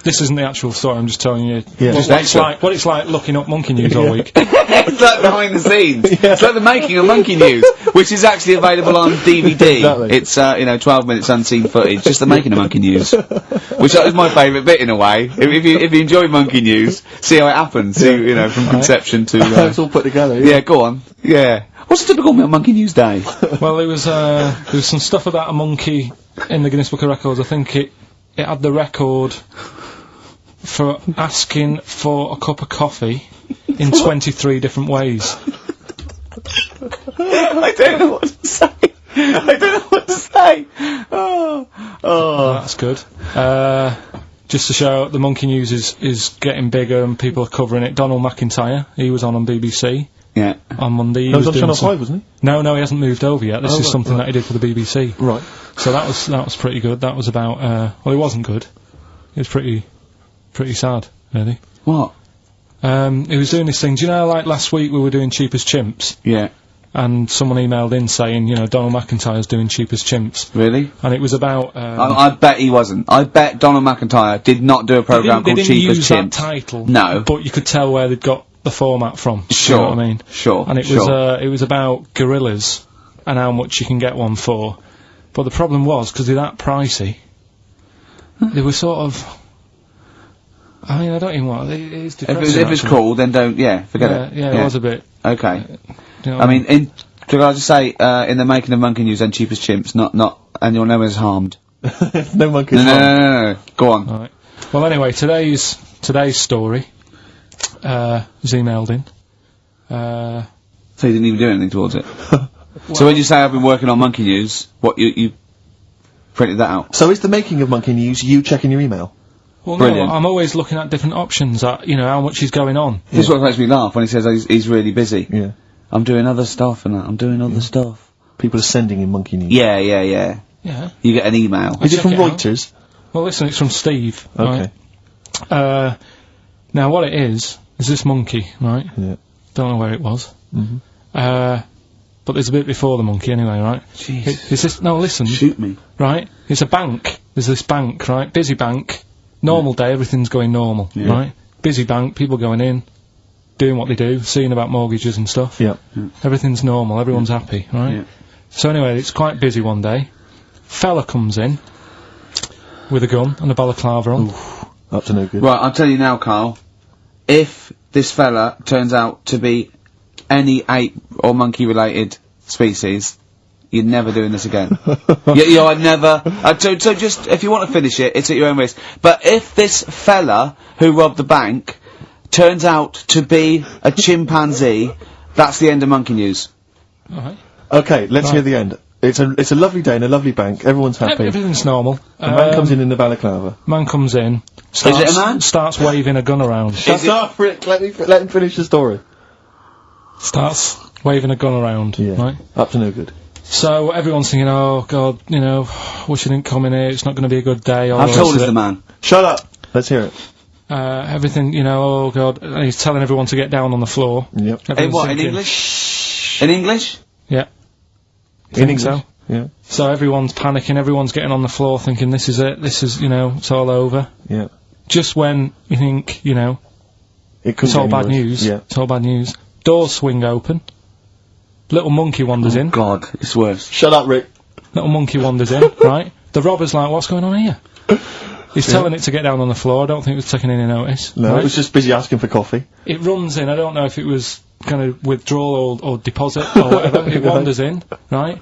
this isn't the actual story. I'm just telling you what it's like looking up Monkey News all week. It's like behind the scenes. It's like the making of Monkey News, which is actually available on DVD. Exactly. It's 12 minutes unseen footage, just the making of Monkey News, which is my favourite bit in a way. If you enjoy Monkey News, see how it happens. See, from conception to. It's all put together. Yeah, go on. Yeah. What's a typical Monkey News day? Well, there was some stuff about a monkey in the Guinness Book of Records. I think it had the record for asking for a cup of coffee in 23 different ways. I don't know what to say. Oh, That's good. Just to show the Monkey News is getting bigger and people are covering it. Donald McIntyre, he was on BBC. Yeah. On Monday. He was on doing Channel 5, wasn't he? No, he hasn't moved over yet. This is something that he did for the BBC. Right. So that was pretty good. That was about well, it wasn't good. It was pretty sad, really. What? He was doing this thing. Do you know, like last week we were doing Cheap as Chimps, Yeah. and someone emailed in saying, Donald McIntyre's doing Cheap as Chimps, Really? and it was about. I bet he wasn't. I bet Donald McIntyre did not do a programme called Cheap as They didn't use that Chimps. title. No. But you could tell where they'd got the format from. Sure. You know what I mean? Sure. And it was about gorillas and how much you can get one for. But the problem was, because they're that pricey, they were sort of. I mean, I don't even want. It is depressing. If it's cool, then don't. Yeah, forget it. Yeah, it was a bit. Okay. You know I mean, could I just say, in the making of Monkey News and Cheap as Chimps, not, and you'll know who's harmed. No monkeys. No. Go on. Alright. Well, anyway, today's story was emailed in. So you didn't even do anything towards it. So when you say I've been working on Monkey News, what you printed that out? So is the making of Monkey News you checking your email? Well, Brilliant. no, I'm always looking at different options. At how much is going on. This is what makes me laugh when he says he's really busy. Yeah. I'm doing other stuff and that. I'm doing other stuff. People are sending in Monkey News. Yeah. Yeah. You get an email. Is it check from it out. Reuters? Well, listen, it's from Steve. Okay. Right? Now, what it is this monkey, right? Yeah. Don't know where it was. Mm-hmm. But there's a bit before the monkey anyway, right? Jeez. No, listen. Shoot me. Right? It's a bank. There's this bank, right? Busy bank. Normal day, everything's going normal, right? Busy bank, people going in, doing what they do, seeing about mortgages and stuff. Yeah. Everything's normal, everyone's happy, right? Yeah. So anyway, it's quite busy one day. Fella comes in with a gun and a balaclava on. Up to no good. Right, I'll tell you now, Carl. If this fella turns out to be any ape or monkey related species, you're never doing this again. You're never. So just if you want to finish it, it's at your own risk. But if this fella who robbed the bank turns out to be a chimpanzee, that's the end of Monkey News. Alright. Okay, let's hear the end. It's a lovely day in a lovely bank. Everyone's happy. Everything's normal. The man comes in the balaclava. Man comes in. Is it a man? Starts waving a gun around. Shut up, Rick. Let him finish the story. Starts waving a gun around. Yeah. Right? Up to no good. So everyone's thinking, oh God, wish I didn't come in here. It's not going to be a good day. How tall is the man? Shut up. Let's hear it. Everything, oh God. And he's telling everyone to get down on the floor. Yep. In Everyone's what? In thinking- English? In English? Yeah. In Think English. so? Yeah. So everyone's panicking, everyone's getting on the floor thinking this is it, it's all over. Yeah. Just when you think, it's all bad news. Yeah. It's all bad news. Doors swing open. Little monkey wanders in. God, it's worse. Shut up, Rick. Little monkey wanders in, right? The robber's like, what's going on here? He's telling it to get down on the floor. I don't think it was taking any notice. No, right? it was just busy asking for coffee. It runs in. I don't know if it was kind of withdrawal or deposit or whatever. It wanders in, right?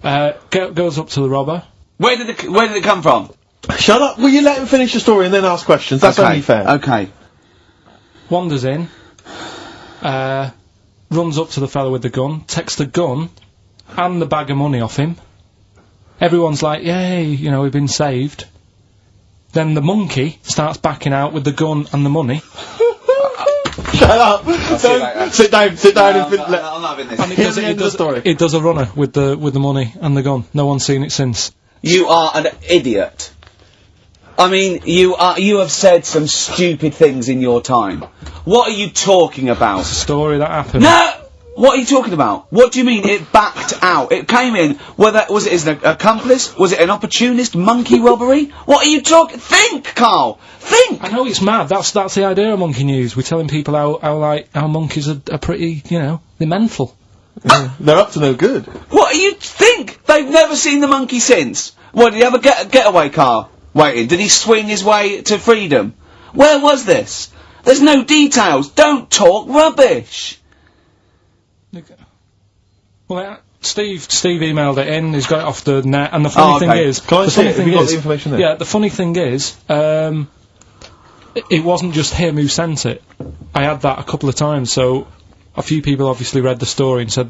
Goes up to the robber. Where did it come from? Shut up! Will you let him finish the story and then ask questions? That's only fair. Okay. Wanders in. Runs up to the fellow with the gun. Takes the gun and the bag of money off him. Everyone's like, yay, we've been saved. Then the monkey starts backing out with the gun and the money. Shut up! Sit down and I'm not having this. And it does a runner with the money and the gun. No one's seen it since. You are an idiot. I mean, you have said some stupid things in your time. What are you talking about? It's a story that happened. No! What are you talking about? What do you mean it backed out? It came in, was it an accomplice? Was it an opportunist monkey robbery? What are you talking? Think, Carl! Think! I know it's mad, that's the idea of Monkey News. We're telling people how monkeys are pretty, they're mental. Yeah. They're up to no good. What do you think? They've never seen the monkey since. What, did he have a getaway car waiting? Did he swing his way to freedom? Where was this? There's no details. Don't talk rubbish. Well, Steve emailed it in, he's got it off the net, and the funny thing is... Can I see it? Have you got the information there? Yeah, the funny thing is, it wasn't just him who sent it. I had that a couple of times, so a few people obviously read the story and said,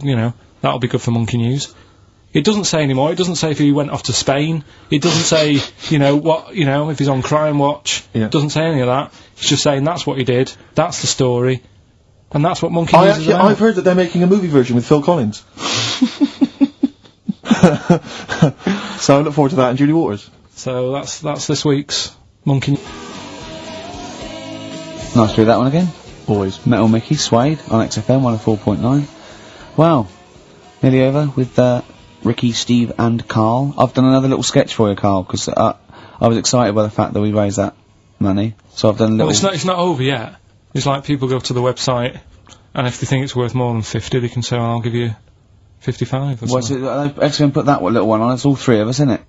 that'll be good for Monkey News. It doesn't say anymore, it doesn't say if he went off to Spain, it doesn't say, if he's on Crime Watch, it doesn't say any of that. It's just saying that's what he did, that's the story, and that's what Monkey News is about. I've heard that they're making a movie version with Phil Collins. So I look forward to that, and Julie Waters. So that's this week's Monkey News. Nice to do that one again. Always. Metal Mickey, Suede, on XFM 104.9. Wow. Nearly over with, Ricky, Steve and Carl. I've done another little sketch for you, Carl, because I was excited by the fact that we raised that money. So I've done a little... Well, it's not over yet. It's like people go to the website, and if they think it's worth more than 50, they can say, I'll give you 55 or something. XFM put that little one on, it's all three of us, isn't it?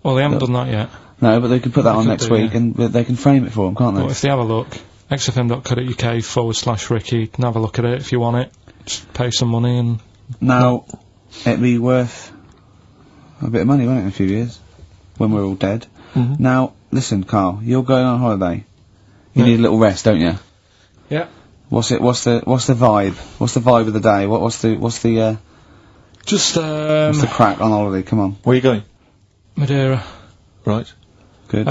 Well, they haven't done that yet. No, but they can put that on next week, and they can frame it for them, can't they? Well, if they have a look, xfm.co.uk/Ricky, you can have a look at it if you want it. Just pay some money and... Now, it'd be worth a bit of money, won't it, in a few years? When we're all dead. Mm-hmm. Now, listen, Carl, you're going on holiday. You need a little rest, don't you? Yeah. What's the vibe? What's the vibe of the day? What's the crack on holiday? Come on. Where are you going? Madeira. Right. Good.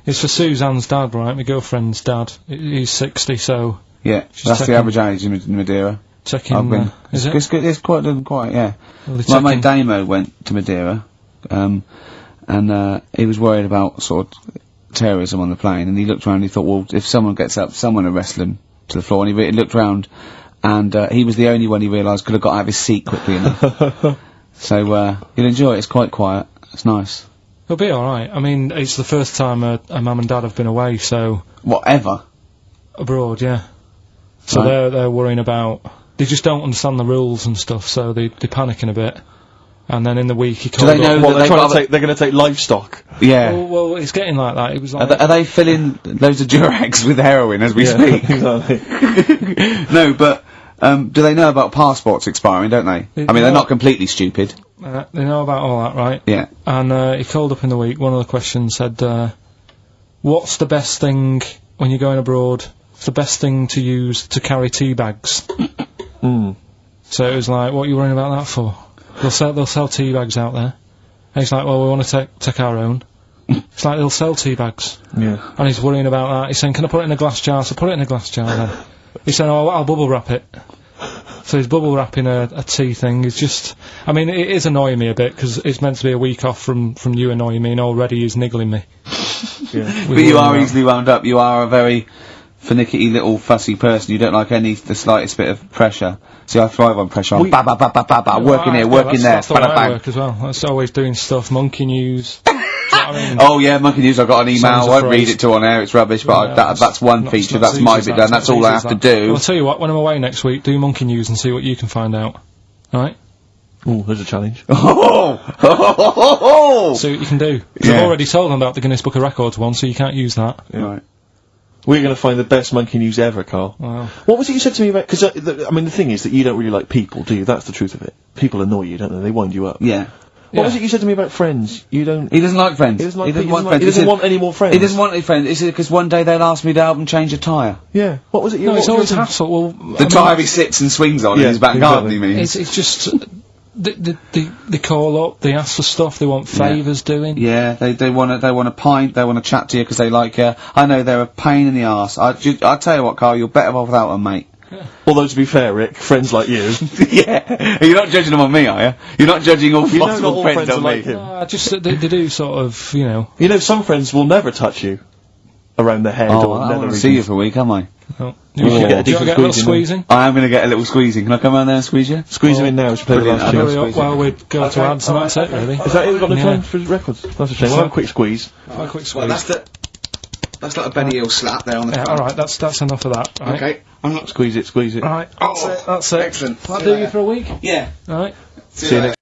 It's for Suzanne's dad, right? My girlfriend's dad. He's 60, so... Yeah, that's the average age in Madeira. Checking, I've been. is it? It's quite, yeah. Well, My mate Damo went to Madeira, and he was worried about sort of terrorism on the plane, and he looked around and he thought, well, if someone gets up, someone will wrestle him to the floor, and he looked around, and he was the only one he realised could have got out of his seat quickly enough. So, you'll enjoy it, it's quite quiet, it's nice. It'll be alright. I mean, it's the first time a mum and dad have been away, so... Whatever? Abroad, yeah. So Right. they're worrying about... They just don't understand the rules and stuff, so they're panicking a bit. And then in the week he called they know up... that They're going to take livestock. Yeah. Well, it's getting like that. It was like... Are they filling loads of Durags with heroin as we speak? Exactly. No, but, do they know about passports expiring, don't they? I mean, they're not completely stupid. They know about all that, right? Yeah. And he called up in the week, one of the questions said, what's the best thing, when you're going abroad, what's the best thing to use to carry tea bags? So it was like, what are you worrying about that for? They'll sell tea bags out there. And he's like, well, we want to take our own. It's like, they'll sell tea bags. Yeah. And he's worrying about that. He's saying, can I put it in a glass jar? So put it in a glass jar then. He's saying, oh, I'll bubble wrap it. So he's bubble wrapping a tea thing. It's just, I mean, it is annoying me a bit, because it's meant to be a week off from you annoying me, and already he's niggling me. Yeah. But you are easily wound up. You are a very finicky little fussy person. You don't like the slightest bit of pressure. See, I thrive on pressure. I'm working here, working there. That's the way I work as well. That's always doing stuff. Monkey news. Do you know what I mean? Oh yeah, Monkey News. I got an email. Songs I of won't read phrase. it to on air. It's rubbish. But that's one feature. That's my bit done. That's all I have to do. Well, I'll tell you what. When I'm away next week, do Monkey News and see what you can find out. All right. Oh, there's a challenge. Oh! See what you can do. 'Cause Yeah. I've already told them about the Guinness Book of Records one, so you can't use that. Right. We're going to find the best Monkey News ever, Carl. Wow. What was it you said to me about? Because I mean, the thing is that you don't really like people, do you? That's the truth of it. People annoy you, don't they? They wind you up. Yeah. What was it you said to me about friends? You don't. He doesn't like friends. He doesn't like. He doesn't he want doesn't, friends. he doesn't want any more friends. He doesn't want any friends. Is it because one day they'll ask me to help them change a tyre? Yeah. What was it? No, what it's was always your- hassle. Well, The tyre he sits and swings on in Yeah, his back garden, exactly. he means. It's just they call up, they ask for stuff, they want favours doing. Yeah, they want a pint, they want to chat to you because they like you. I know they're a pain in the arse. I tell you what, Carl, you're better off without them, mate. Although to be fair, Rick, friends like you. Yeah. You're not judging them on me, are you? You're not judging all You know not possible all friends friends on are me. like him. Just they do sort of, you know. You know, some friends will never touch you around the head Oh, or I never want to even- see you for a week, am I? Oh. You You should want get a to decent get a little squeeze squeezing? I am going to get a little squeezing. Can I come around there and squeeze you? Squeeze him in now. We should play the Brilliant. last I'll tune. do it. Well, we'd go to ads and that's it, really. Is that it? We've got no Yeah. time for records. That's a shame. We'll have a quick squeeze. A quick Well, squeeze. that's like a Benny Hill slap there on the Yeah, front. alright, that's enough of that. Right. Okay. I'm not... Squeeze it. Squeeze it. Alright, Oh, that's it. excellent. That'll do you for a week? Yeah. Alright. See you next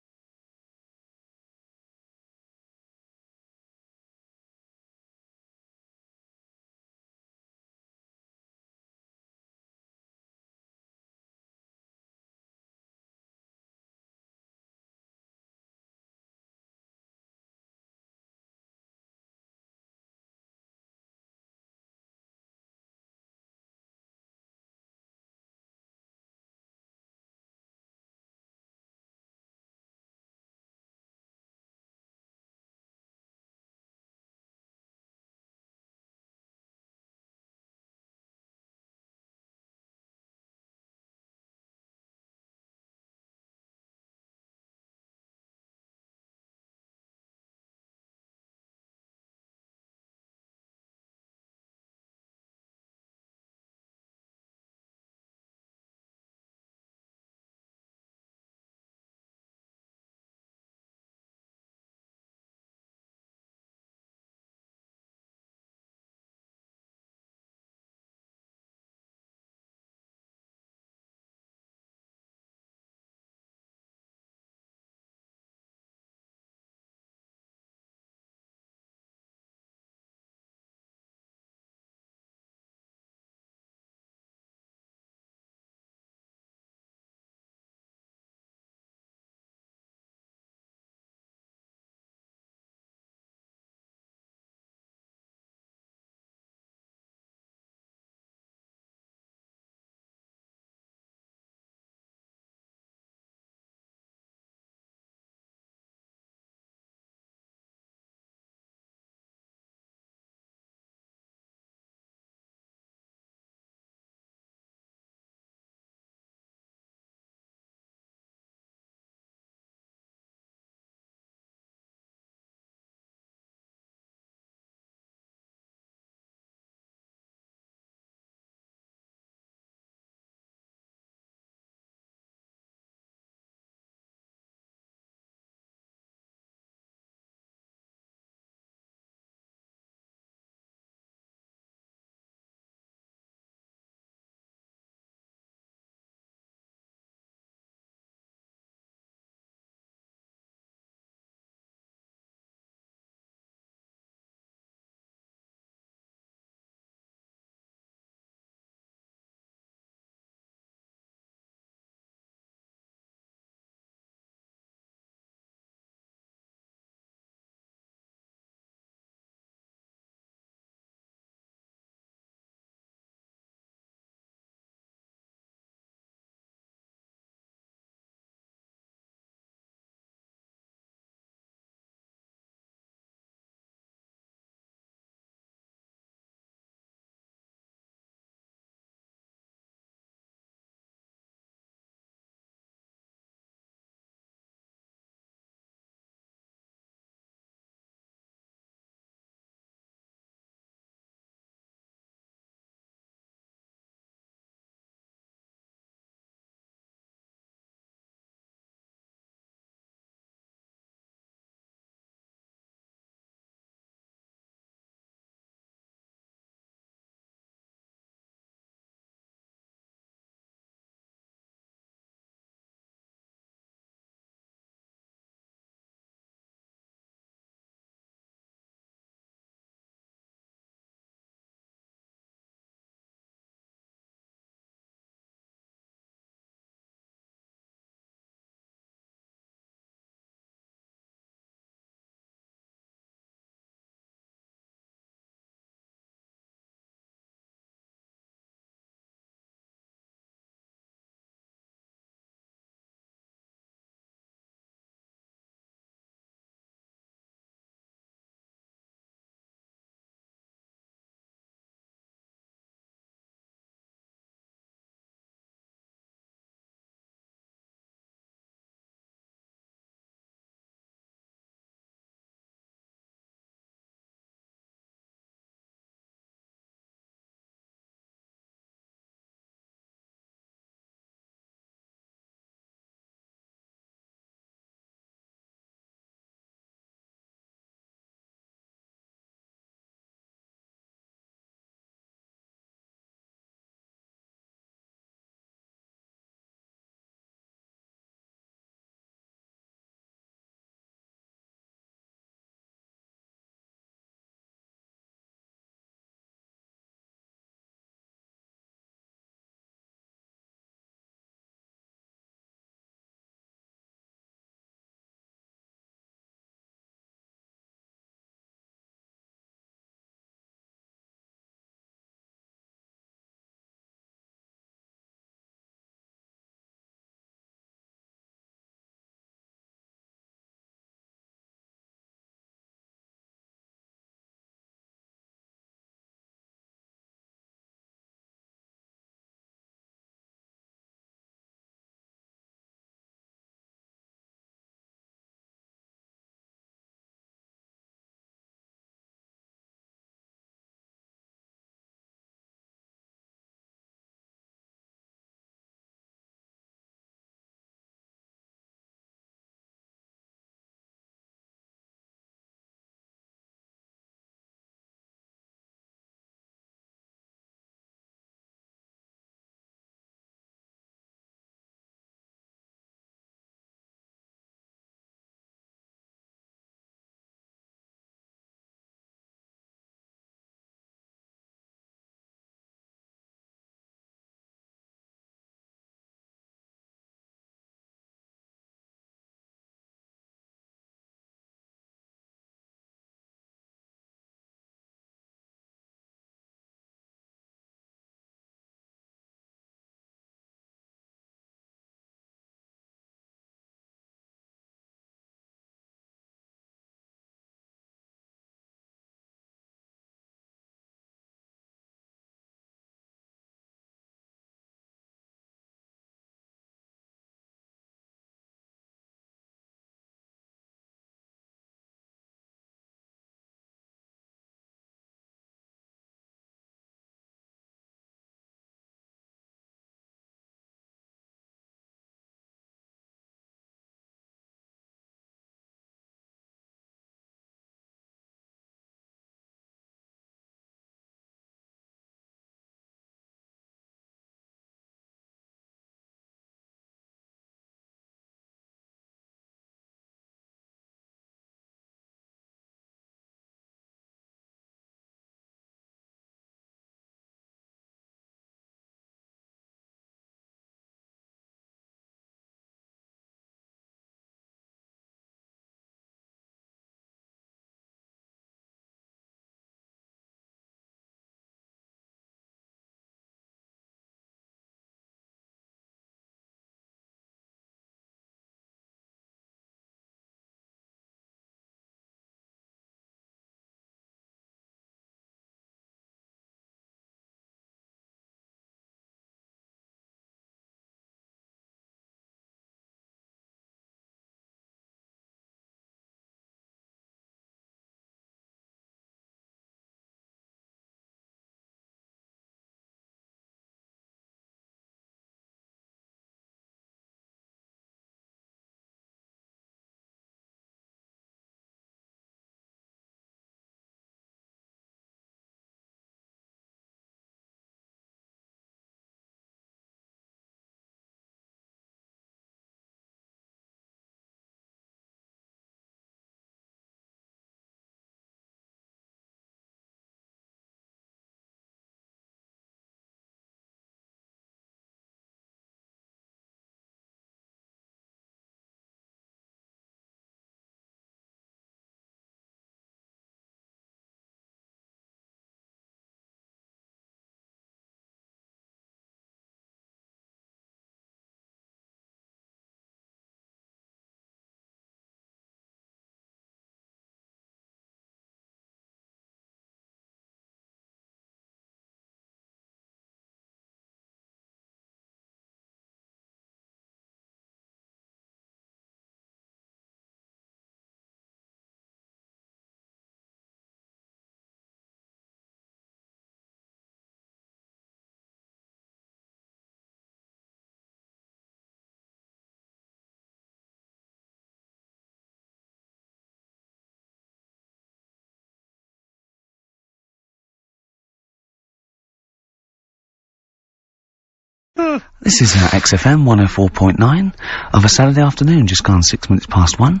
This is XFM 104.9 of a Saturday afternoon, just gone 6 minutes past 1.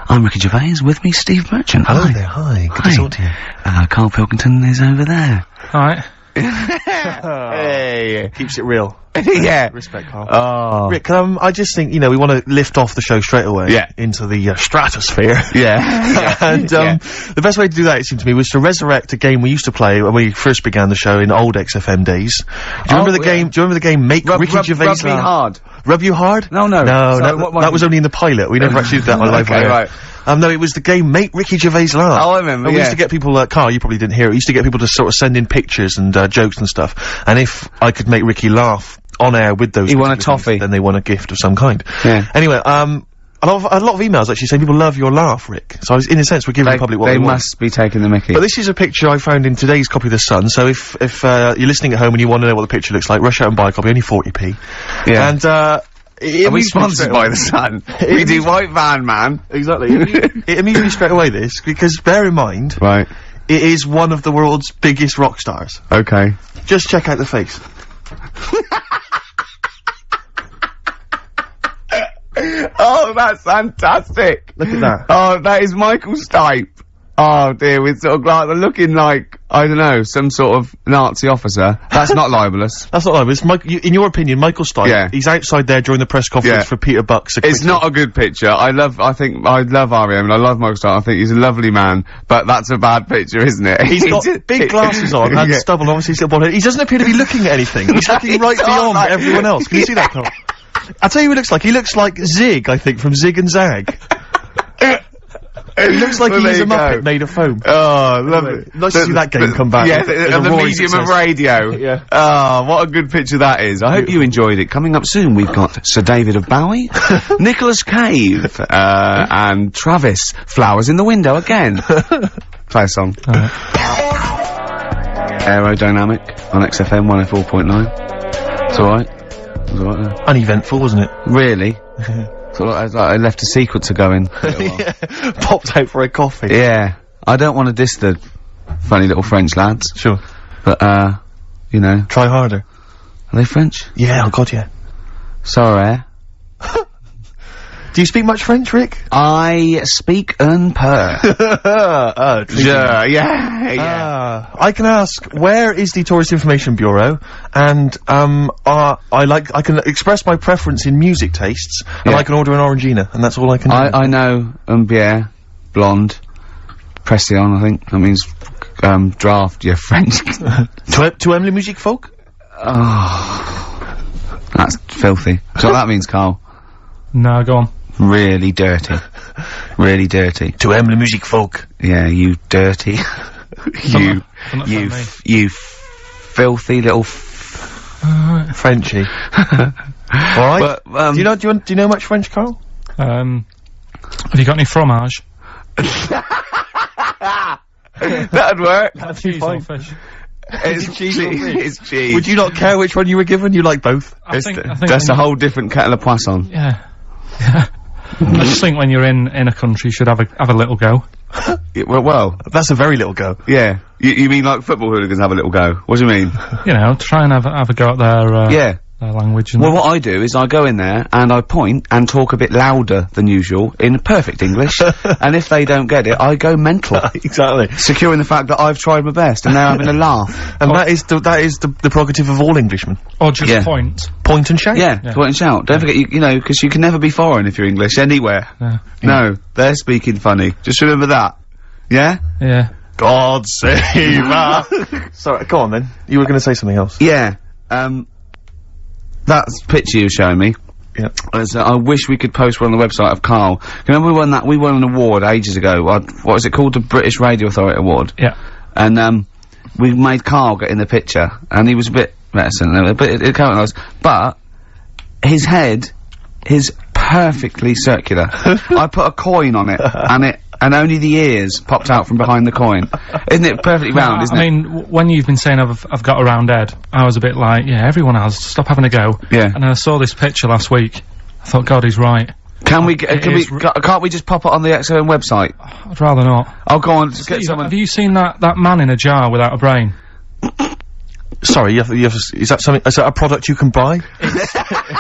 I'm Ricky Gervais, with me Steve Merchant. Hello there, hi. Good to talk to you. Karl Pilkington is over there. Alright. Hey! Keeps it real. Yeah. Respect, Karl. Oh. Rick, I just think, we want to lift off the show straight away. Yeah. Into the, stratosphere. Yeah. And, the best way to do that, it seemed to me, was to resurrect a game we used to play when we first began the show in old XFM days. Do you remember the game? Do you remember the game Make Ricky Gervais Rub me hard. Rub you hard? No. No, that was only in the pilot. We never actually did that on live Okay, wire. right. No, it was the game Make Ricky Gervais Laugh. Oh, I remember, And we yeah. used to get people, Carl, you probably didn't hear it, we used to get people to sort of send in pictures and, jokes and stuff. And if I could make Ricky laugh on air with those He won a particular things, toffee. then they won a gift of some kind. Yeah. Anyway, a lot of emails actually saying people love your laugh, Rick. So in a sense, we're giving the public what They they want. must be taking the mickey. But this is a picture I found in today's copy of The Sun, so if you're listening at home and you want to know what the picture looks like, rush out and buy a copy, only 40p. Yeah. And, Are we amused me sponsored straight by away. The Sun? We do White Van Man. Exactly. It amused me straight away, this, because bear in mind, Right. it is one of the world's biggest rock stars. Okay. Just check out the face. Oh, that's fantastic. Look at that. Oh, that is Michael Stipe. Oh dear, with sort of like looking like, I don't know, some sort of Nazi officer. That's not libelous. That's not like it's in your opinion, Michael Stipe. Yeah. He's outside there during the press conference Yeah. for Peter Buck's. It's not a good picture. I love R.E.M. and I love Michael Stipe. I think he's a lovely man, but that's a bad picture, isn't it? He's got big glasses on and Yeah. stubble, obviously he's got bald head. He doesn't appear to be looking at anything. He's looking right He's beyond not like- everyone else. Can you see that, Carl? I'll tell you who he looks like. He looks like Zig, I think, from Zig and Zag. He looks like Well, he's there a you Muppet go. made of foam. Oh, lovely. Nice to see that game come back. Yeah, It's a the roaring medium of success. radio. Yeah. Oh, what a good picture that is. I hope you enjoyed it. Coming up soon, we've got Sir David of Bowie, Nicholas Cave, and Travis. Flowers in the window again. Play a song. Aerodynamic on XFM 104.9. It's alright. It's alright there. Uneventful, wasn't it? Really? Sort of like I left a sequencer going. Yeah. Popped out for a coffee. Yeah. I don't want to diss the funny little French lads, Sure. but, you know. Try harder. Are they French? Yeah, oh god, yeah. Sorry. Do you speak much French, Rick? I speak un peu. Yeah. I can ask, where is the Tourist Information Bureau? And, I can express my preference in music tastes, and Yeah. I can order an Orangina, and that's all I can do. I know un bière, blonde, pression, I think. That means, draft, yeah, French. Tu aimes la musique folk? Oh. That's filthy. So what that means, Carl? No, go on. Really dirty. Really dirty. Tu aimes la musique folk? Yeah, you dirty. you me. filthy little Frenchy. Alright. But, do you know much French, Carl? Have you got any fromage? that'd work. Cheese or fish? It's cheese. It's cheese. Would you not care which one you were given? You like both? I think That's a when whole different kettle of poisson. Yeah. I just think when you're in a country, you should have a little go. Yeah, well, That's a very little go. yeah. You mean like football hooligans have a little go? What do you mean? You know, try and have a go at their Yeah. their language. And Well, what I do is I go in there and I point and talk a bit louder than usual in perfect English, and if they don't get it, I go mental, Exactly. securing the fact that I've tried my best and they're having a laugh. And that is the prerogative of all Englishmen. or just Yeah. point. Point and shout. Yeah, point and shout. Don't forget, you know, because you can never be foreign if you're English anywhere. Yeah. No, they're speaking funny. Just remember that. Yeah? Yeah. God save us. Sorry, go on then. You were going to say something else. Yeah. That picture you were showing me. Yeah. I wish we could post one on the website of Carl. Remember we won an award ages ago. What was it called? The British Radio Authority Award. Yeah. And, we made Carl get in the picture, and he was a bit reticent, but it came nice. But, his head is perfectly circular. I put a coin on it, and only the ears popped out from behind the coin. Isn't it perfectly round, isn't I it? mean, when you've been saying I've got a round head, I was a bit like, yeah, everyone has. Stop having a go. Yeah. And then I saw this picture last week. I thought, God, he's right. Can't we is just pop it on the XFM website? I'd rather not. Oh, go on, just get Steve, someone. have you seen that man in a jar without a brain? Sorry, is that something? Is that a product you can buy?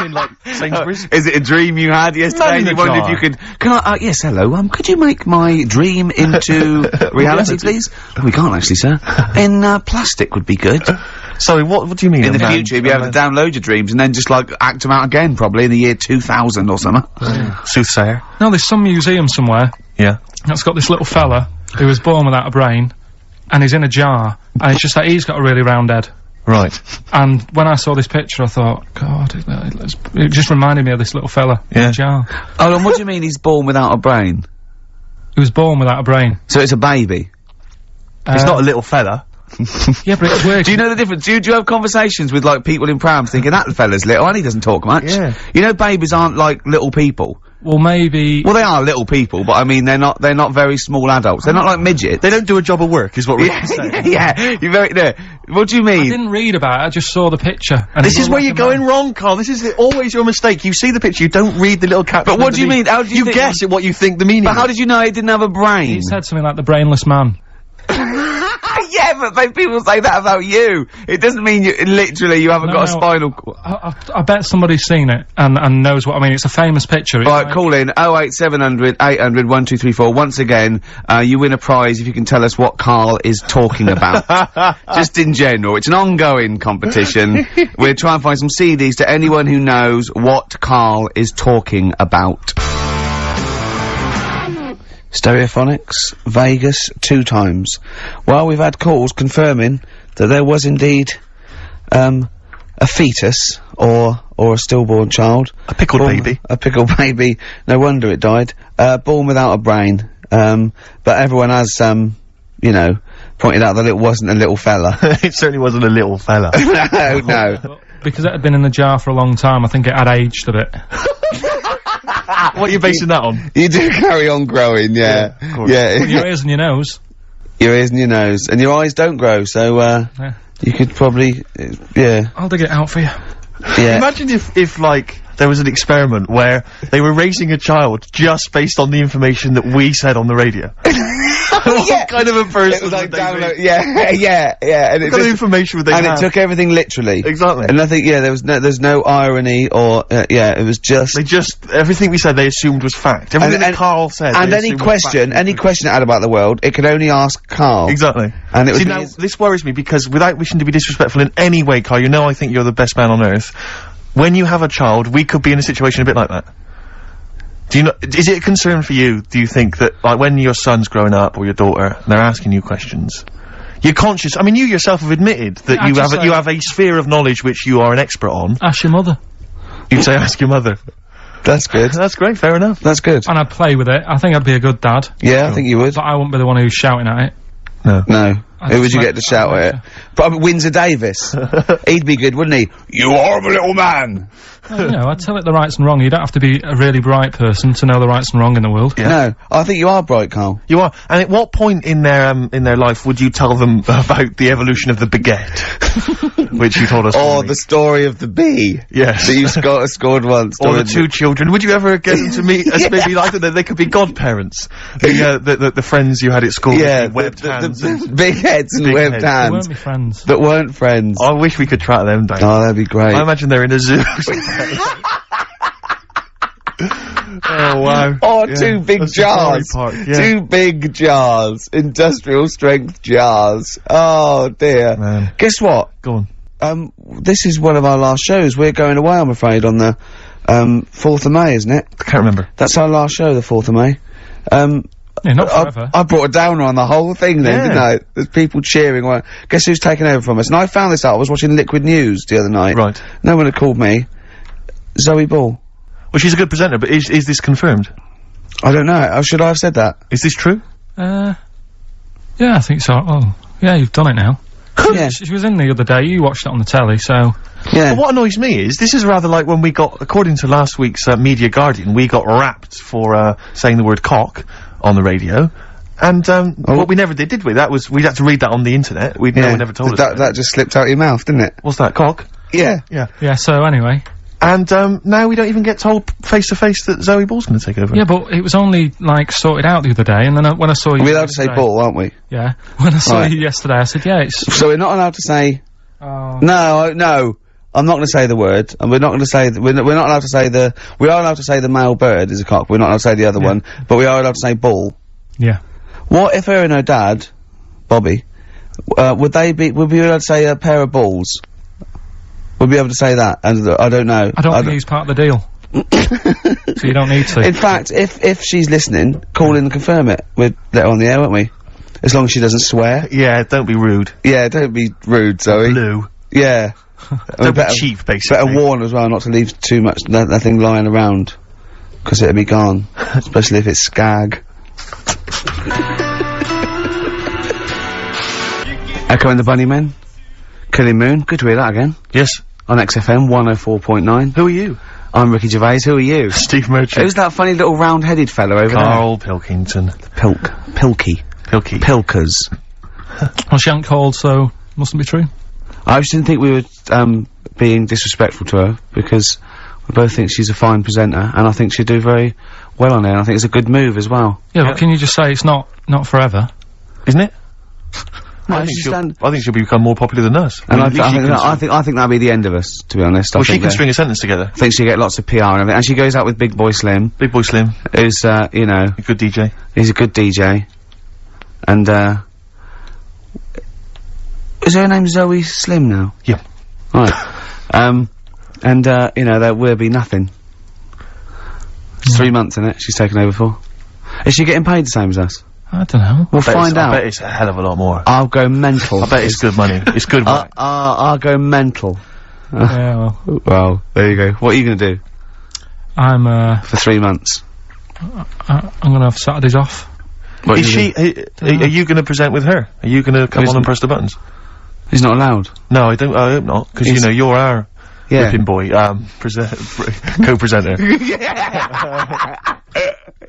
In like Sainsbury's? Is it a dream you had yesterday? in You a wondered jar. if you could. Can I? Yes, hello. Could you make my dream into reality, please? Oh, we can't actually, sir. In plastic would be good. Sorry, what do you mean? In the future, you'll be able to download your dreams and then just like act them out again, probably in the year 2000 or something. Soothsayer. No, there's some museum somewhere Yeah. that's got this little fella who was born without a brain, and he's in a jar, and it's just that he's got a really round head. Right. And when I saw this picture, I thought, God, it just reminded me of this little fella in Yeah. a jar. Oh, and what do you mean he's born without a brain? He was born without a brain. So it's a baby? He's not a little fella. Yeah, but it's weird. Do you know the difference? Do you have conversations with like people in prams thinking that fella's little and he doesn't talk much? Yeah. You know babies aren't like little people. Well, maybe... Well, they are little people, but I mean they're not very small adults. They're not like midgets. They don't do a job of work, is what we're saying. Yeah, you're very there. What do you I mean? didn't read about it, I just saw the picture. And This it is looked where like you're a going man. wrong, Carl. This is always your mistake. You see the picture, you don't read the little caption. But what do you mean? How do you think- guess at what you think the meaning But how is. did you know it didn't have a brain? He said something like the brainless man. Yeah, but people say that about you. It doesn't mean you literally you haven't No, got a no. spinal cord. I bet somebody's seen it and knows what I mean. It's a famous picture. It's Right, like- call in 08700 800 1234. Once again, you win a prize if you can tell us what Karl is talking about. Just in general. It's an ongoing competition. We're trying to find some CDs to anyone who knows what Karl is talking about. Stereophonics, Vegas, 2 times. Well, we've had calls confirming that there was indeed, a fetus, or a stillborn child. A pickled baby. A pickled baby. No wonder it died. Born without a brain. But everyone has, you know, pointed out that it wasn't a little fella. It certainly wasn't a little fella. No. Because it had been in the jar for a long time, I think it had aged a bit. What are you basing that on? You do carry on growing, yeah. Yeah, of course. Yeah. Well, your ears and your nose. Your ears and your nose. And your eyes don't grow, so, Yeah. you could probably, yeah. I'll dig it out for you. Yeah. Imagine if like, there was an experiment where they were raising a child just based on the information that we said on the radio. What kind of a person It was like would they download, be? yeah. And it What kind of just, information would they and have? it took everything literally. Exactly. And I think, yeah, there's no irony or, yeah, it was just. They just, everything we said they assumed was fact. Everything that Carl said. And they any assumed was fact. question it had about the world, it could only ask Karl. Exactly. And it would See, be now, his- this worries me because without wishing to be disrespectful in any way, Carl, you know I think you're the best man on earth. When you have a child, we could be in a situation a bit like that. Do you know, is it a concern for you, do you think, that, like, when your son's growing up, or your daughter, and they're asking you questions, you're conscious, I mean, you yourself have admitted that Yeah, you have a sphere of knowledge which you are an expert on. Ask your mother. You'd say ask your mother. That's good. That's great, fair enough. That's good. And I'd play with it. I think I'd be a good dad. Yeah, I think you would. But I wouldn't be the one who's shouting at it. No. No. Who would just you like- get to shout I'd at? like Probably Windsor Davis. He'd be good, wouldn't he? You horrible little man! Well, you know, I'd tell it the rights and wrong. You don't have to be a really bright person to know the rights and wrong in the world. Yeah. No. I think you are bright, Karl. You are. And at what point in their life would you tell them about the evolution of the baguette? Which you told us. Or one the story of the bee. Yes. That you scored once. or the 2 children. Would you ever get them to meet as maybe like that? They could be godparents. The friends you had at school. Yeah, with the webbed hands. the big heads and Big webbed heads. They hands. weren't my friends. That weren't friends. I wish we could track them down. Oh, that'd be great. I imagine they're in a zoo. Oh wow. Oh, Yeah. 2 big That's Safari jars. Park, yeah. 2 big jars. Industrial strength jars. Oh, dear. Man. Guess what? Go on. This is one of our last shows. We're going away, I'm afraid, on the, 4th of May, isn't it? I can't remember. That's our last show, the 4th of May. Yeah, not forever. I brought a downer on the whole thing then, Yeah. didn't I? There's people cheering. Well, guess who's taken over from us? And I found this out. I was watching Liquid News the other night. Right. No one had called me. Zoe Ball. Well, she's a good presenter, but is this confirmed? I don't know. How should I have said that? Is this true? Yeah, I think so. Oh, yeah, you've done it now. Yeah. She was in the other day. You watched it on the telly, so... Yeah. But what annoys me is, this is rather like when we got, according to last week's Media Guardian, we got rapped for saying the word cock on the radio. And, what we never did we? We had to read that on the internet. No one ever told us That just slipped out your mouth, didn't it? What's that, cock? Yeah. Yeah. Yeah, so anyway. And, now we don't even get told face to face that Zoe Ball's gonna take over. Yeah, but it was only, like, sorted out the other day, and then when I saw you... We're allowed to say yesterday- ball, aren't we? Yeah. When I saw Right. you yesterday, I said, yeah, it's... So we're not allowed to say Oh. No. I'm not going to say the word, and we're not going to say. We're not allowed to say the. We are allowed to say the male bird is a cock. We're not allowed to say the other one, but we are allowed to say bull. Yeah. What if her and her dad, Bobby, would we be able to say a pair of balls? Would we be able to say that? And I don't know. I don't think he's part of the deal. So you don't need to. In fact, if she's listening, call in and confirm it. We'd let her on the air, won't we? As long as she doesn't swear. Yeah, don't be rude. Yeah, don't be rude, Zoe. Blue. Yeah. Don't be cheap, basically. Better warn as well not to leave too much nothing lying around, because it'll be gone. Especially if it's skag. Echo and the Bunnymen. Killing Moon. Good to hear that again. Yes. On XFM 104.9. Who are you? I'm Ricky Gervais. Who are you? Steve Merchant. Who's that funny little round-headed fella over Karl Pilkington. there? Pilky. Pilkers. Well, she ain't called, so mustn't be true. I just didn't think we were, being disrespectful to her, because we both think she's a fine presenter, and I think she'd do very well on there, and I think it's a good move as well. Yeah, but can you just say it's not forever? Isn't it? No, I think she'll become more popular than us. And I think that'll be the end of us, to be honest. Well, she can string a sentence together. I think she'll get lots of PR and everything, and she goes out with Big Boy Slim. Big Boy Slim. Who's, you know... A good DJ. He's a good DJ. And, is her name Zoe Slim now? Yeah. Right. And, you know, there will be nothing. It's 3 months, innit, she's taken over for. Is she getting paid the same as us? I don't know. We'll find out. I bet it's a hell of a lot more. I'll go mental. I bet it's good money. It's good money. I'll go mental. Yeah, well. Well, there you go. What are you gonna do? I'm, for 3 months. I'm gonna have Saturdays off. What Is she, are you gonna present with her? Are you gonna come on and press the buttons? He's not allowed. No, I hope not, because, you know, you're our whipping boy, co-presenter.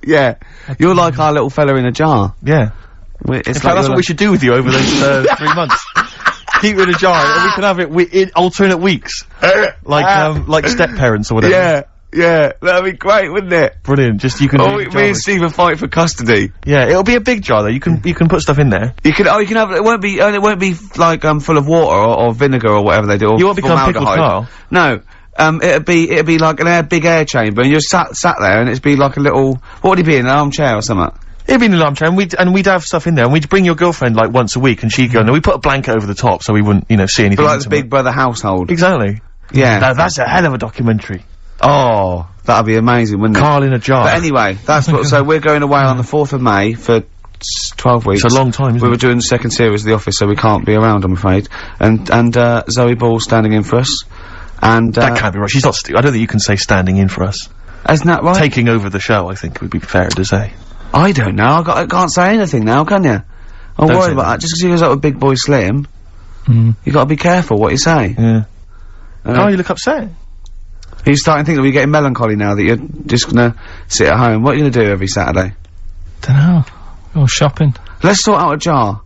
Yeah. You're like our little fella in a jar. Yeah. It's In fact, that's what we should do with you over those 3 months. Keep it in a jar, and we can have it in alternate weeks. Like step-parents or whatever. Yeah, that'd be great, wouldn't it? Brilliant, just you can me and Steve will fight for custody. Yeah, it'll be a big jar though, you can put stuff in there. You can have, it won't be like, full of water or vinegar or whatever they do, or You won't become Pickled formaldehyde. Carl. No. It'd be like big air chamber, and you're sat there, and it'd be like a little, what would it be, an armchair or something? It'd be in an armchair, and we'd have stuff in there, and we'd bring your girlfriend, like, once a week, and she'd go, and we put a blanket over the top, so we wouldn't, you know, see anything. But like the Big Brother household. Exactly. Yeah. Now, that's a hell of a documentary. Oh, that'd be amazing, wouldn't it? Carl in a jar. But anyway, that's what, so we're going away on the 4th of May for 12 weeks. It's a long time, isn't We were doing the second series of The Office, so we can't be around, I'm afraid. And Zoe Ball's standing in for us. And, that can't be right. She's not I don't think you can say standing in for us. Isn't that right? Taking over the show, I think, would be fair to say. I don't know, I can't say anything now, can you? I'm Don't worried say about that. Just 'cause he goes out with Big Boy Slim, Mm. you gotta be careful what you say. Yeah. Oh, you look upset. Are you starting to think that we're getting melancholy now, that you're just gonna sit at home? What are you gonna do every Saturday? Dunno. Go shopping. Let's sort out a jar.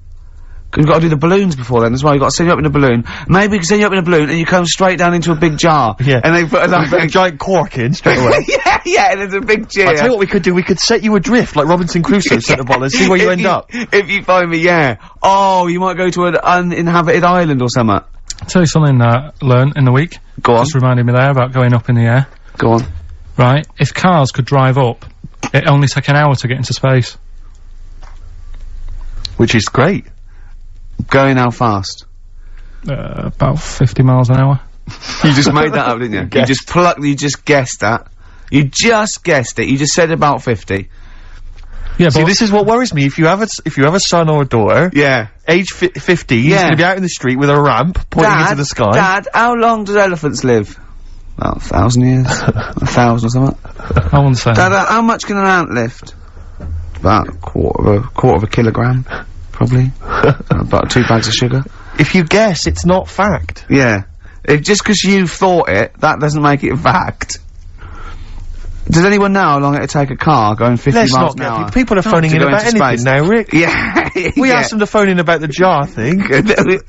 'Cause we've got to do the balloons before then as well. You've got to send you up in a balloon. Maybe we can send you up in a balloon and you come straight down into a big jar. Yeah. And they put a giant cork in straight away. yeah, and there's a big cheer. I'll tell you what we could do, we could set you adrift like Robinson Crusoe set the ball and see where you end up. If you find me, yeah. Oh, you might go to an uninhabited island or something. I'll tell you something I learned in the week. Go on. Just reminded me there about going up in the air. Go on. Right, if cars could drive up, it'd only take an hour to get into space. Which is great. Going how fast? About 50 miles an hour. You just made that up, didn't you? You just guessed that. You just guessed it. You just said about 50. Yeah, See, but this is what worries me. If you have a son or a daughter, Yeah. age 50, he's Yeah. gonna be out in the street with a ramp pointing into the sky. Dad, how long do elephants live? About 1,000 years. 1,000 or something. I wouldn't say Dad, how much can an ant lift? About a quarter of a kilogram, probably. About 2 bags of sugar. If you guess, it's not fact. Yeah. Just 'cause you thought it, that doesn't make it fact. Does anyone know how long it'd take a car going 50 Let's miles not an hour? get people are phoning to in go about into anything space? now, Rick. Yeah. We asked them to phone in about the jar thing.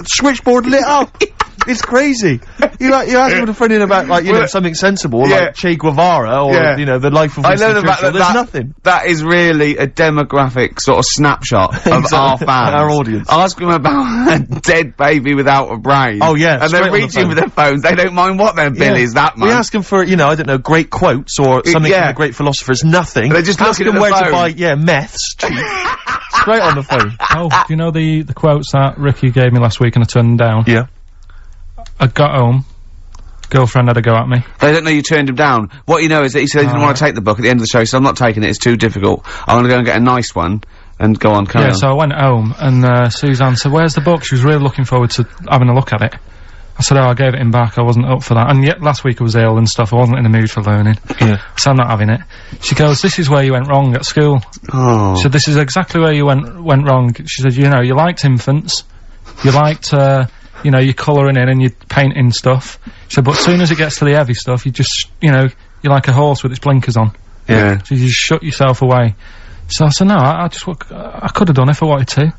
Switchboard lit up. It's crazy. You ask him to phone in about, like, you know, something sensible, like Che Guevara, or, you know, the life of Winston Churchill. There's nothing. That is really a demographic sort of snapshot of our fans. Our audience. Ask them about a dead baby without a brain. Oh, yeah. And they're reaching for their phones. They don't mind what their bill is that much. We ask them for, you know, I don't know, great quotes or something from the great philosophers. Nothing. They're just ask looking them at the where phone. to buy, meths cheap. Straight on the phone. Oh, do you know the quotes that Ricky gave me last week and I turned them down? Yeah. I got home, girlfriend had a go at me. They don't know you turned him down. What you know is that he said he didn't want to take the book at the end of the show, so I'm not taking it, it's too difficult. I'm gonna go and get a nice one, and go on, carry on. So I went home, and Suzanne said, where's the book? She was really looking forward to having a look at it. I said, I gave it him back, I wasn't up for that. And yet, last week I was ill and stuff, I wasn't in the mood for learning. Yeah. So I'm not having it. She goes, this is where you went wrong at school. Oh. She said, this is exactly where you went wrong. She said, you know, you liked infants, you liked, you know, you're colouring in and you're painting stuff. She said, but as soon as it gets to the heavy stuff, you just, you know, you're like a horse with its blinkers on. Yeah. So you just shut yourself away. So I said, no, I could have done if I wanted to.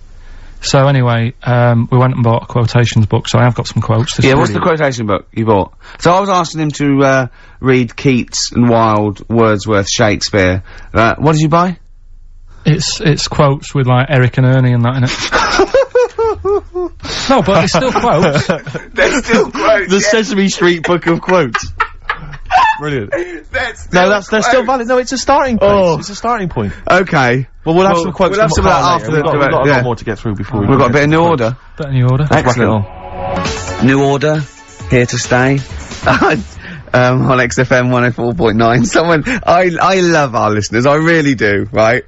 So anyway, we went and bought a quotations book, so I have got some quotes. What's the quotation book you bought? So I was asking him to, read Keats and Wilde, Wordsworth, Shakespeare. What did you buy? It's quotes with, like, Eric and Ernie and that in it. No, but it's still quotes. They're still quotes. The Sesame Street book of quotes. Brilliant. They're still valid. No, it's a starting place. Oh. It's a starting point. Okay. Well, we'll have some quotes. We'll have some of that after We've got a lot more to get through before We've got a bit of New Order. Bit of New Order. Excellent. New Order, here to stay. On XFM 104.9. Someone, I love our listeners, I really do, right?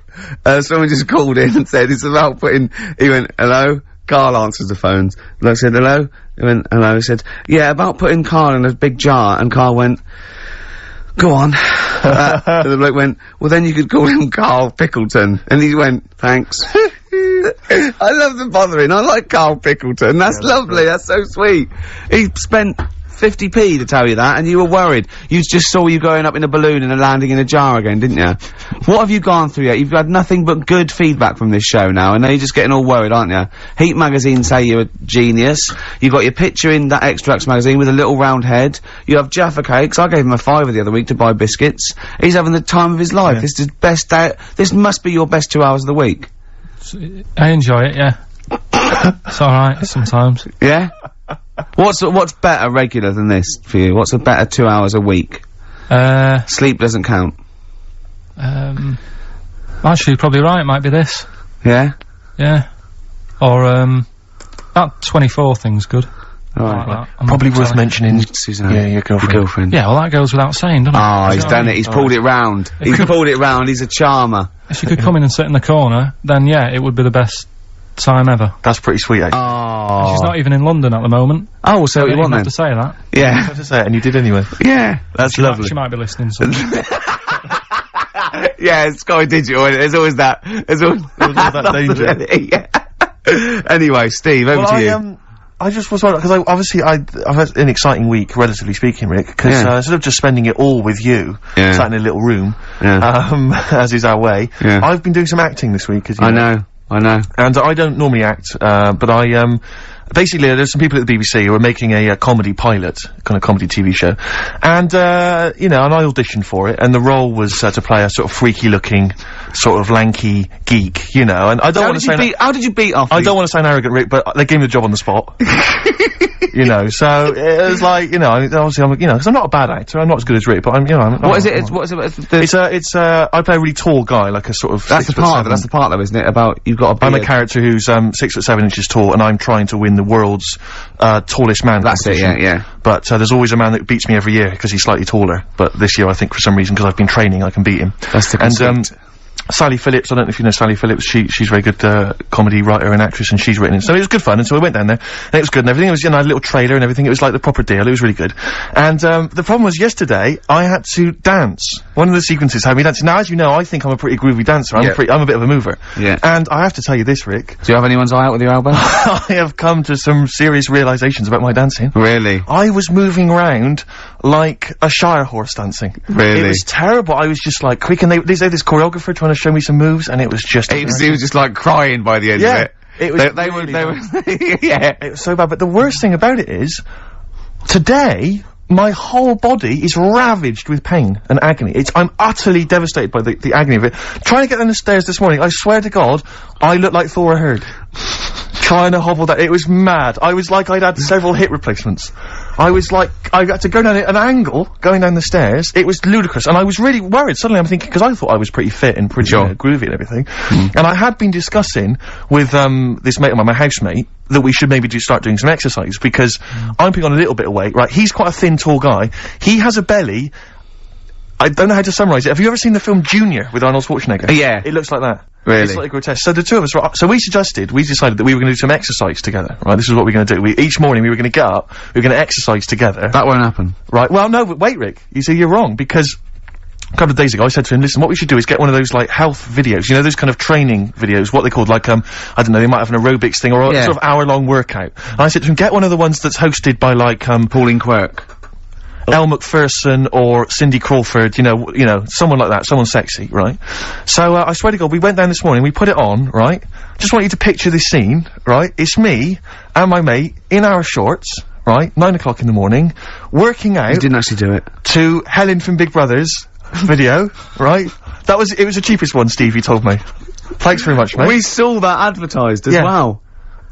Someone just called in and said it's about he went, hello? Carl answers the phones. Bloke said, hello? He went, hello? He said, yeah, about putting Carl in a big jar, and Carl went, go on. And the bloke went, well then you could call him Karl Pilkington. And he went, thanks. I love the bothering, I like Karl Pilkington, that's lovely, that's so sweet. He spent 50p to tell you that, and you were worried. You just saw you going up in a balloon and landing in a jar again, didn't you? What have you gone through yet? You've had nothing but good feedback from this show now, and now you're just getting all worried, aren't you? Heat magazine say you're a genius. You got your picture in that Extracts magazine with a little round head. You have Jaffa cakes. I gave him a £5 the other week to buy biscuits. He's having the time of his life. Yeah. This is best day. This must be your best 2 hours of the week. I enjoy it, yeah. It's alright sometimes. Yeah? What's better regular than this for you? What's a better 2 hours a week? Sleep doesn't count. Actually, you're probably right, it might be this. Yeah? Yeah. Or, that 24 thing's good. Alright. Like that. Probably worth mentioning. Suzanne. Yeah, your girlfriend. Yeah, well that goes without saying, doesn't it? Oh, he's done it. He's pulled it round. He's pulled it round. He's a charmer. If she could come in and sit in the corner, then yeah, it would be the best time ever. That's pretty sweet, actually. Oh. She's not even in London at the moment. Oh, well, so I you didn't want even then? have to say that. Yeah. I have to say it, and you did anyway. Yeah. That's lovely. She might be listening, so. Yeah, it's Sky Digital, isn't it? There's always that. There's always that danger. Yeah. Anyway, Steve, over to you. I just was wondering, because I've had an exciting week, relatively speaking, Rick, because instead of just spending it all with you, sat in a little room, as is our way, I've been doing some acting this week, as you know. I know. And I don't normally act, but I, basically, there's some people at the BBC who are making a comedy pilot, kind of comedy TV show, and you know, and I auditioned for it, and the role was to play a sort of freaky-looking, sort of lanky geek, you know. And I don't want to say how did you beat off? I don't want to sound arrogant, Rick, but they gave me the job on the spot. You know, so it was like, you know, obviously I'm, you know, because I'm not a bad actor, I'm not as good as Rick, but I'm, you know, what is it? I play a really tall guy, like a sort of. That's the part though, isn't it? About you've got a beard. I'm a character who's 6'7" tall, and I'm trying to win the world's tallest man. That's it, yeah. But there's always a man that beats me every year because he's slightly taller. But this year, I think for some reason, because I've been training, I can beat him. That's the conceit. And Sally Phillips, I don't know if you know Sally Phillips, she's a very good comedy writer and actress, and she's written it. So it was good fun, and so we went down there, and it was good and everything. It was, you know, a little trailer and everything. It was like the proper deal. It was really good. And the problem was yesterday, I had to dance. One of the sequences had me dancing. Now, as you know, I think I'm a pretty groovy dancer. I'm a bit of a mover. Yeah. And I have to tell you this, Rick. Do you have anyone's eye out with your elbow? I have come to some serious realizations about my dancing. Really? I was moving around like a shire horse dancing. Really? It was terrible. I was just like quick, and they had this choreographer trying to show me some moves, and it was just. He was just like crying by the end of it. It was. They were. Yeah. It was so bad. But the worst thing about it is, Today, my whole body is ravaged with pain and agony. I'm utterly devastated by the agony of it. Trying to get down the stairs this morning, I swear to God, I look like Thor Herd. Trying to hobble that, it was mad. I was like I'd had several hip replacements. I was like, I had to go down at an angle, going down the stairs. It was ludicrous, and I was really worried. Suddenly I'm thinking, because I thought I was pretty fit and pretty groovy and everything. And I had been discussing with, this mate of mine, my housemate, that we should maybe start doing some exercise, because I'm putting on a little bit of weight, right? He's quite a thin, tall guy. He has a belly. I don't know how to summarise it. Have you ever seen the film Junior with Arnold Schwarzenegger? Yeah. It looks like that. Really? It's like grotesque. So the two of us, so we decided that we were going to do some exercise together, right? This is what we're going to do. Each morning we were going to get up, we were going to exercise together. That won't happen. Right, well, no, but wait, Rick. You see, you're wrong, because a couple of days ago I said to him, listen, what we should do is get one of those, like, health videos, you know, those kind of training videos, what they called, like, I don't know, they might have an aerobics thing, or a sort of hour-long workout. And I said to him, get one of the ones that's hosted by, like, Pauline Quirk. Elle Macpherson or Cindy Crawford, you know, someone like that, someone sexy, right? So, I swear to God, we went down this morning, we put it on, right? Just want you to picture this scene, right? It's me and my mate in our shorts, right? 9 o'clock in the morning, working out. You didn't actually do it. To Helen from Big Brother's video, right? It was the cheapest one, Steve, you told me. Thanks very much, mate. We saw that advertised as well.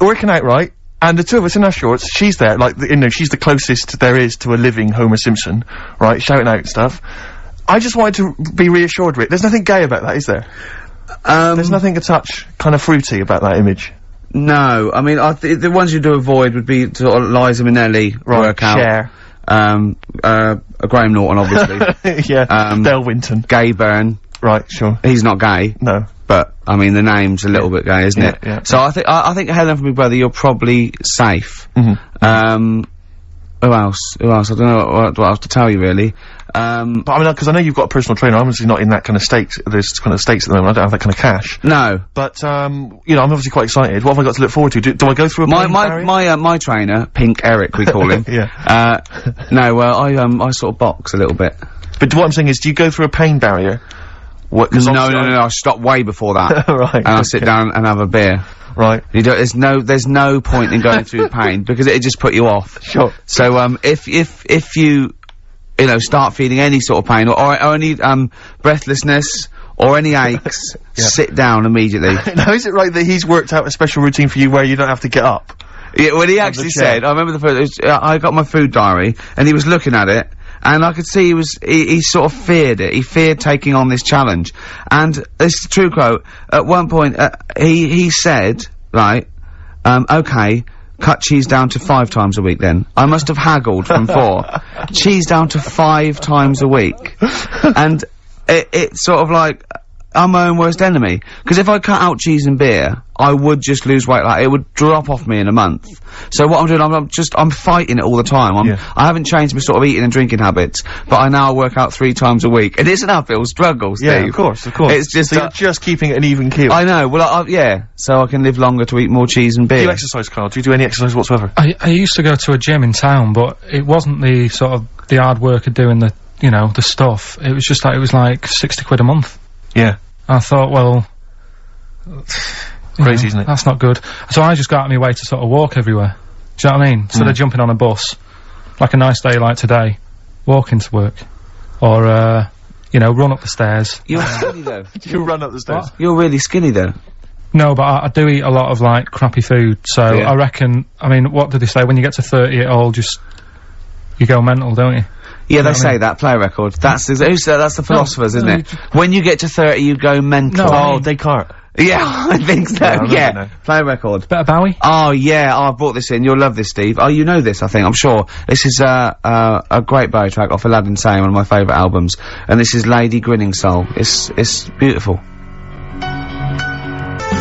Working out, right? And the two of us in our shorts, she's there, like, you know, she's the closest there is to a living Homer Simpson, right, shouting out stuff. I just wanted to be reassured, Rick. There's nothing gay about that, is there? There's nothing a touch kind of fruity about that image. No, I mean, the ones you do avoid would be sort of Liza Minnelli workout. Cher. Graham Norton, obviously. Yeah. Dale Winton. Gay Byrne. Right, sure. He's not gay. No. But, I mean, the name's a little bit gay, isn't it? Yeah. So I think Helen from Big Brother, you're probably safe. Who else? I don't know what else to tell you, really. But I mean, because I know you've got a personal trainer, I'm obviously not in that kind of state, there's kind of states at the moment, I don't have that kind of cash. No. But, you know, I'm obviously quite excited. What have I got to look forward to? Do I go through a my trainer, Pink Eric, we call him. Yeah. I sort of box a little bit. But what I'm saying is, do you go through a pain barrier? No, I stopped way before that. Right. And I sit down and have a beer. Right. There's no point in going through pain, because it'd just put you off. Sure. So, if you start feeling any sort of pain, or any, breathlessness, or any aches, sit down immediately. Now, is it right that he's worked out a special routine for you where you don't have to get up? Yeah, well, he actually said, I remember the first, I got my food diary, and he was looking at it, and I could see he sort of feared it. He feared taking on this challenge. And this is a true quote. At one point, he said, right, okay, cut cheese down to 5 times a week then. I must have haggled from 4. Cheese down to 5 times a week. And it's sort of like, I'm my own worst enemy. Because if I cut out cheese and beer, I would just lose weight. Like, it would drop off me in a month. So what I'm doing, I'm fighting it all the time. I haven't changed my sort of eating and drinking habits, but I now work out 3 times a week. It is an uphill struggle, Steve. Yeah, of course. It's just, so you're just keeping it an even keel. I know, well, yeah. So I can live longer to eat more cheese and beer. Do you exercise, Carl? Do you do any exercise whatsoever? I used to go to a gym in town, but it wasn't the sort of, the hard work of doing the, the stuff. It was just like, it was like 60 quid a month. Yeah. I thought, well, crazy, isn't it? That's not good. So I just got out of my way to sort of walk everywhere. Do you know what I mean? Instead of jumping on a bus, like a nice day like today, walk into work. Or, run up the stairs. You're skinny though. You run up the stairs. What? You're really skinny though. No, but I do eat a lot of, like, crappy food, so I reckon, I mean, what do they say, when you get to 30 it all just, you go mental, don't you? Yeah, they say that, play a record. That's the philosophers, isn't it? When you get to 30, you go mental. No, oh, Descartes. Yeah, I think so, yeah. Play a record. Better Bowie? Oh, yeah, I brought this in. You'll love this, Steve. Oh, you know this, I think, I'm sure. This is, a great Bowie track off Aladdin Sane, one of my favourite albums. And this is Lady Grinning Soul. It's beautiful.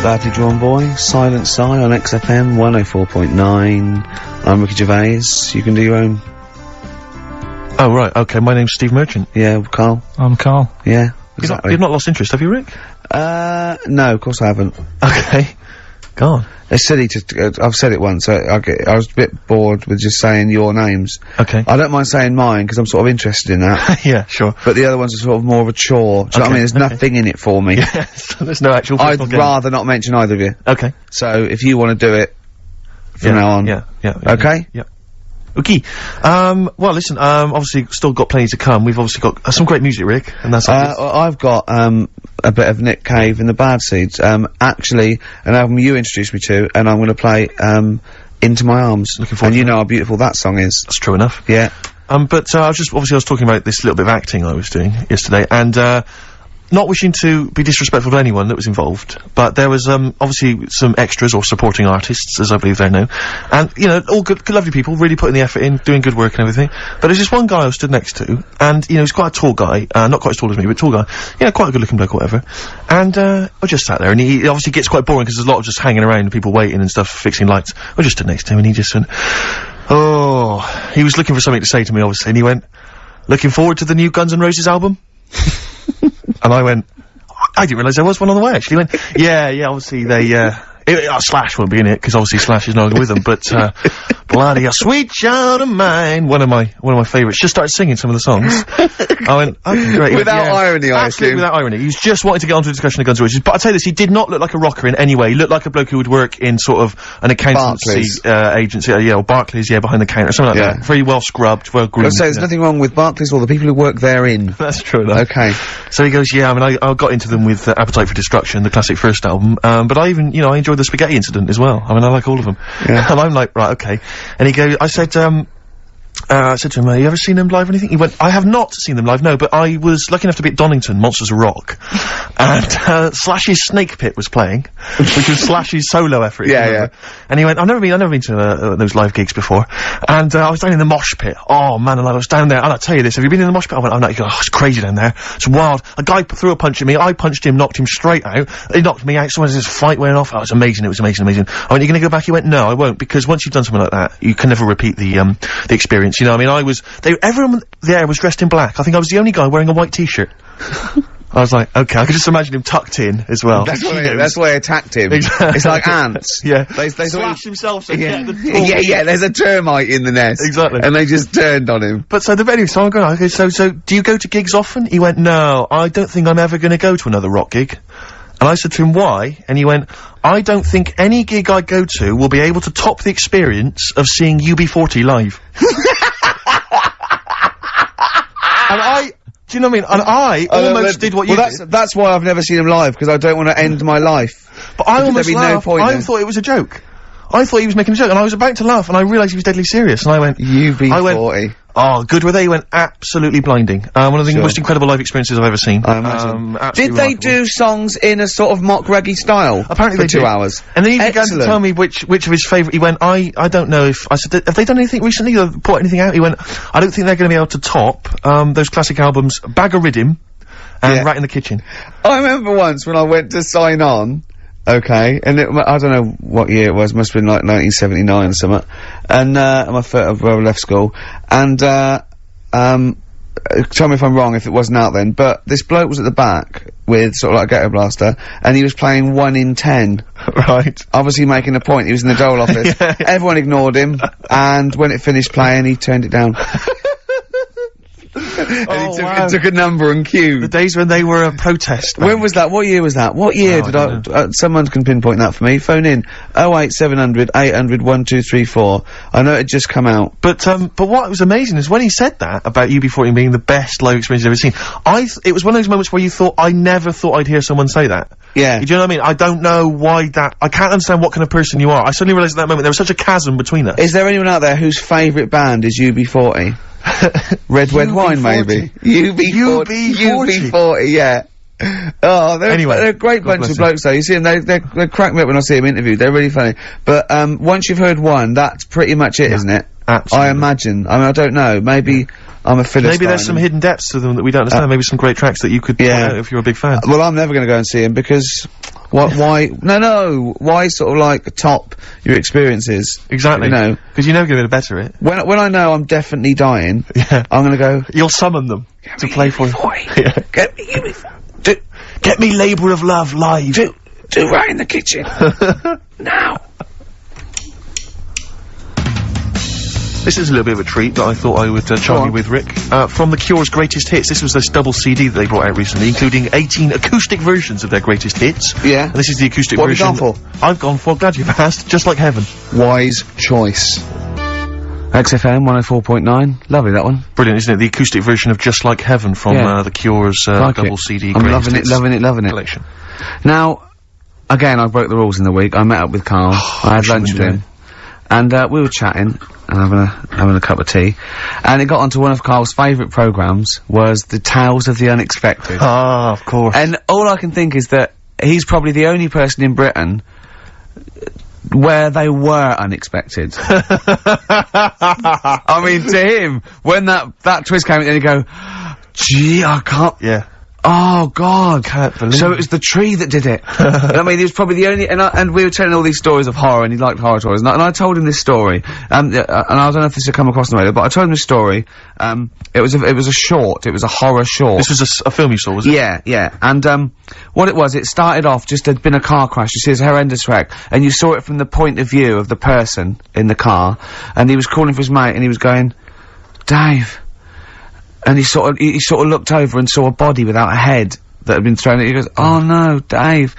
Badly Drawn Boy, Silent Sigh on XFM 104.9. I'm Ricky Gervais. You can do your own. Oh, right, okay, my name's Steve Merchant. Yeah, Carl. I'm Carl. Yeah, exactly. You've not lost interest, have you, Rick? No, of course I haven't. Okay. Go on. It's silly to, I've said it once, I was a bit bored with just saying your names. Okay. I don't mind saying mine, because I'm sort of interested in that. Yeah, sure. But the other ones are sort of more of a chore. Do you know what I mean? There's nothing in it for me. Yes, there's no actual I'd rather not mention either of you. Okay. So, if you want to do it, from now on. Yeah. Okay? Yeah. Okay. Well, listen, obviously still got plenty to come. We've obviously got some great music, Rick, and that's I've got, a bit of Nick Cave and the Bad Seeds. Actually, an album you introduced me to, and I'm gonna play, Into My Arms. Looking forward and to you it. know how beautiful that song is. That's true enough. Yeah. But I was talking about this little bit of acting I was doing yesterday, and, not wishing to be disrespectful to anyone that was involved, but there was, obviously some extras or supporting artists, as I believe they're known, and, you know, all good, lovely people, really putting the effort in, doing good work and everything, but there's this one guy I was stood next to, and, you know, he's quite a tall guy, not quite as tall as me, but tall guy, you know, quite a good looking bloke or whatever, and, I just sat there, and he obviously gets quite boring because there's a lot of just hanging around and people waiting and stuff, fixing lights. I just stood next to him and he just went, oh, he was looking for something to say to me, obviously, and he went, looking forward to the new Guns N' Roses album? And I went, I didn't realise there was one on the way, actually. He went, yeah, obviously they, Slash won't be in it, because obviously Slash is no longer with them, but, bloody a sweet child of mine, one of my favourites, just started singing some of the songs. I went, okay, great. Without irony, I absolutely assume. without irony. He was just wanting to get onto a discussion of Guns N' Roses, but I'll tell you this, he did not look like a rocker in any way. He looked like a bloke who would work in sort of an accountancy, agency, or Barclays, behind the counter, something like that. Very well scrubbed, well groomed. I'd say there's nothing wrong with Barclays or the people who work therein. That's true enough. Okay. So he goes, yeah, I mean, I got into them with Appetite for Destruction, the classic first album, but I even, you know, I enjoyed the Spaghetti Incident as well. I mean, I like all of them. Yeah. And I'm like, right, okay. And he goes, I said to him, you ever seen them live or anything? He went, I have not seen them live, no, but I was lucky enough to be at Donington, Monsters of Rock, and, Slash's Snake Pit was playing, which was Slash's solo effort. Yeah. And he went, I've never been to, those live gigs before, and, I was down in the mosh pit. Oh, man, and I was down there, and I'll tell you this, have you been in the mosh pit? I went, I'm like, oh, it's crazy down there. It's wild. A guy threw a punch at me, I punched him, knocked him straight out, he knocked me out, so there's this fight went off. Oh, it was amazing, I went, you're gonna go back? He went, no, I won't, because once you've done something like that, you can never repeat the experience, you know what I mean? Everyone there was dressed in black. I think I was the only guy wearing a white t-shirt. I was like, okay, I could just imagine him tucked in as well. That's why I attacked him. Exactly. It's like ants. Yeah. They Slash himself, so yeah. yeah, There's a termite in the nest. Exactly. And they just turned on him. But so anyway, so I'm going, okay, so do you go to gigs often? He went, no, I don't think I'm ever gonna go to another rock gig. And I said to him, why? And he went, I don't think any gig I go to will be able to top the experience of seeing UB40 live. And do you know what I mean? And I almost did what you did. That's why I've never seen him live, because I don't want to end my life. But I almost there'd be laughed. no point I there. thought it was a joke. I thought he was making a joke, and I was about to laugh, and I realised he was deadly serious, and I went, UB40. Oh, good were they? He went, absolutely blinding. One of the most incredible live experiences I've ever seen. I imagine. Did Absolutely they remarkable. do songs in a sort of mock reggae style? Apparently for they 2 did. hours. And then he began to tell me which of his favourite, he went, I don't know if, I said, have they done anything recently or put anything out? He went, I don't think they're gonna be able to top, those classic albums, Bag of Riddim, and Rat in the Kitchen. I remember once when I went to sign on, okay, and I don't know what year it was, must have been like 1979 or something, and, I left school, and, tell me if I'm wrong if it wasn't out then, but this bloke was at the back with sort of like a ghetto blaster, and he was playing 1 in 10. Right. Obviously making a point, he was in the dole office. Yeah. Everyone ignored him, and when it finished playing, he turned it down. And he took a number and queued. The days when they were a protest. When was that? What year was that? What year did someone can pinpoint that for me. Phone in. 08700 800 1234. I know it had just come out. But what was amazing is when he said that about UB40 being the best live experience you've ever seen, it was one of those moments where you thought, I never thought I'd hear someone say that. Yeah. Do you know what I mean? I don't know why I can't understand what kind of person you are. I suddenly realised at that moment there was such a chasm between us. Is there anyone out there whose favourite band is UB40? Red Wine, maybe. UB40, yeah. Oh, they're a great bunch of blokes though. You see them, they crack me up when I see them interviewed. They're really funny. But, once you've heard one, that's pretty much it, isn't it? Absolutely. I imagine. I mean, I don't know. Maybe I'm a Philistine. Maybe there's some hidden depths to them that we don't understand. Maybe some great tracks that you could point out if you're a big fan. Well, I'm never gonna go and see him because why sort of like top your experiences? Exactly. You know. Because you're never gonna better it. When I know I'm definitely dying, I'm gonna go. You'll summon them to play for you. Yeah. Get me UB40. Get me Labour of Love live. Do Right in the Kitchen. Now. This is a little bit of a treat that I thought I would charm you with, Rick. From The Cure's Greatest Hits. This was this double CD that they brought out recently, including 18 acoustic versions of their greatest hits. Yeah. And this is the acoustic What version. have you gone for? I've gone for, glad you've asked, Just Like Heaven. Wise choice. XFM 104.9. Lovely, that one. Brilliant, isn't it? The acoustic version of Just Like Heaven from The Cure's Like double it. CD I'm greatest loving it, hits loving it. collection. Now, again, I broke the rules in the week. I met up with Karl. I had lunch with him. And, we were chatting, and having a cup of tea. And it got onto one of Karl's favourite programmes, was the Tales of the Unexpected. Ah, of course. And all I can think is that he's probably the only person in Britain where they were unexpected. I mean, to him, when that twist came in, and you go, gee, I can't... Yeah. Oh, God. Can't believe So it was the tree that did it. I mean, he was probably the only... And we were telling all these stories of horror, and he liked horror stories. And I told him this story. And I don't know if this had come across on the radio, but I told him this story. It was a short. It was a horror short. This was a film you saw, was it? Yeah, yeah. And, what it was, it started off, just there'd been a car crash. You see this horrendous wreck. And you saw it from the point of view of the person in the car. And he was calling for his mate, and he was going, Dave... And he sort of looked over and saw a body without a head that had been thrown at. He goes, oh no, Dave.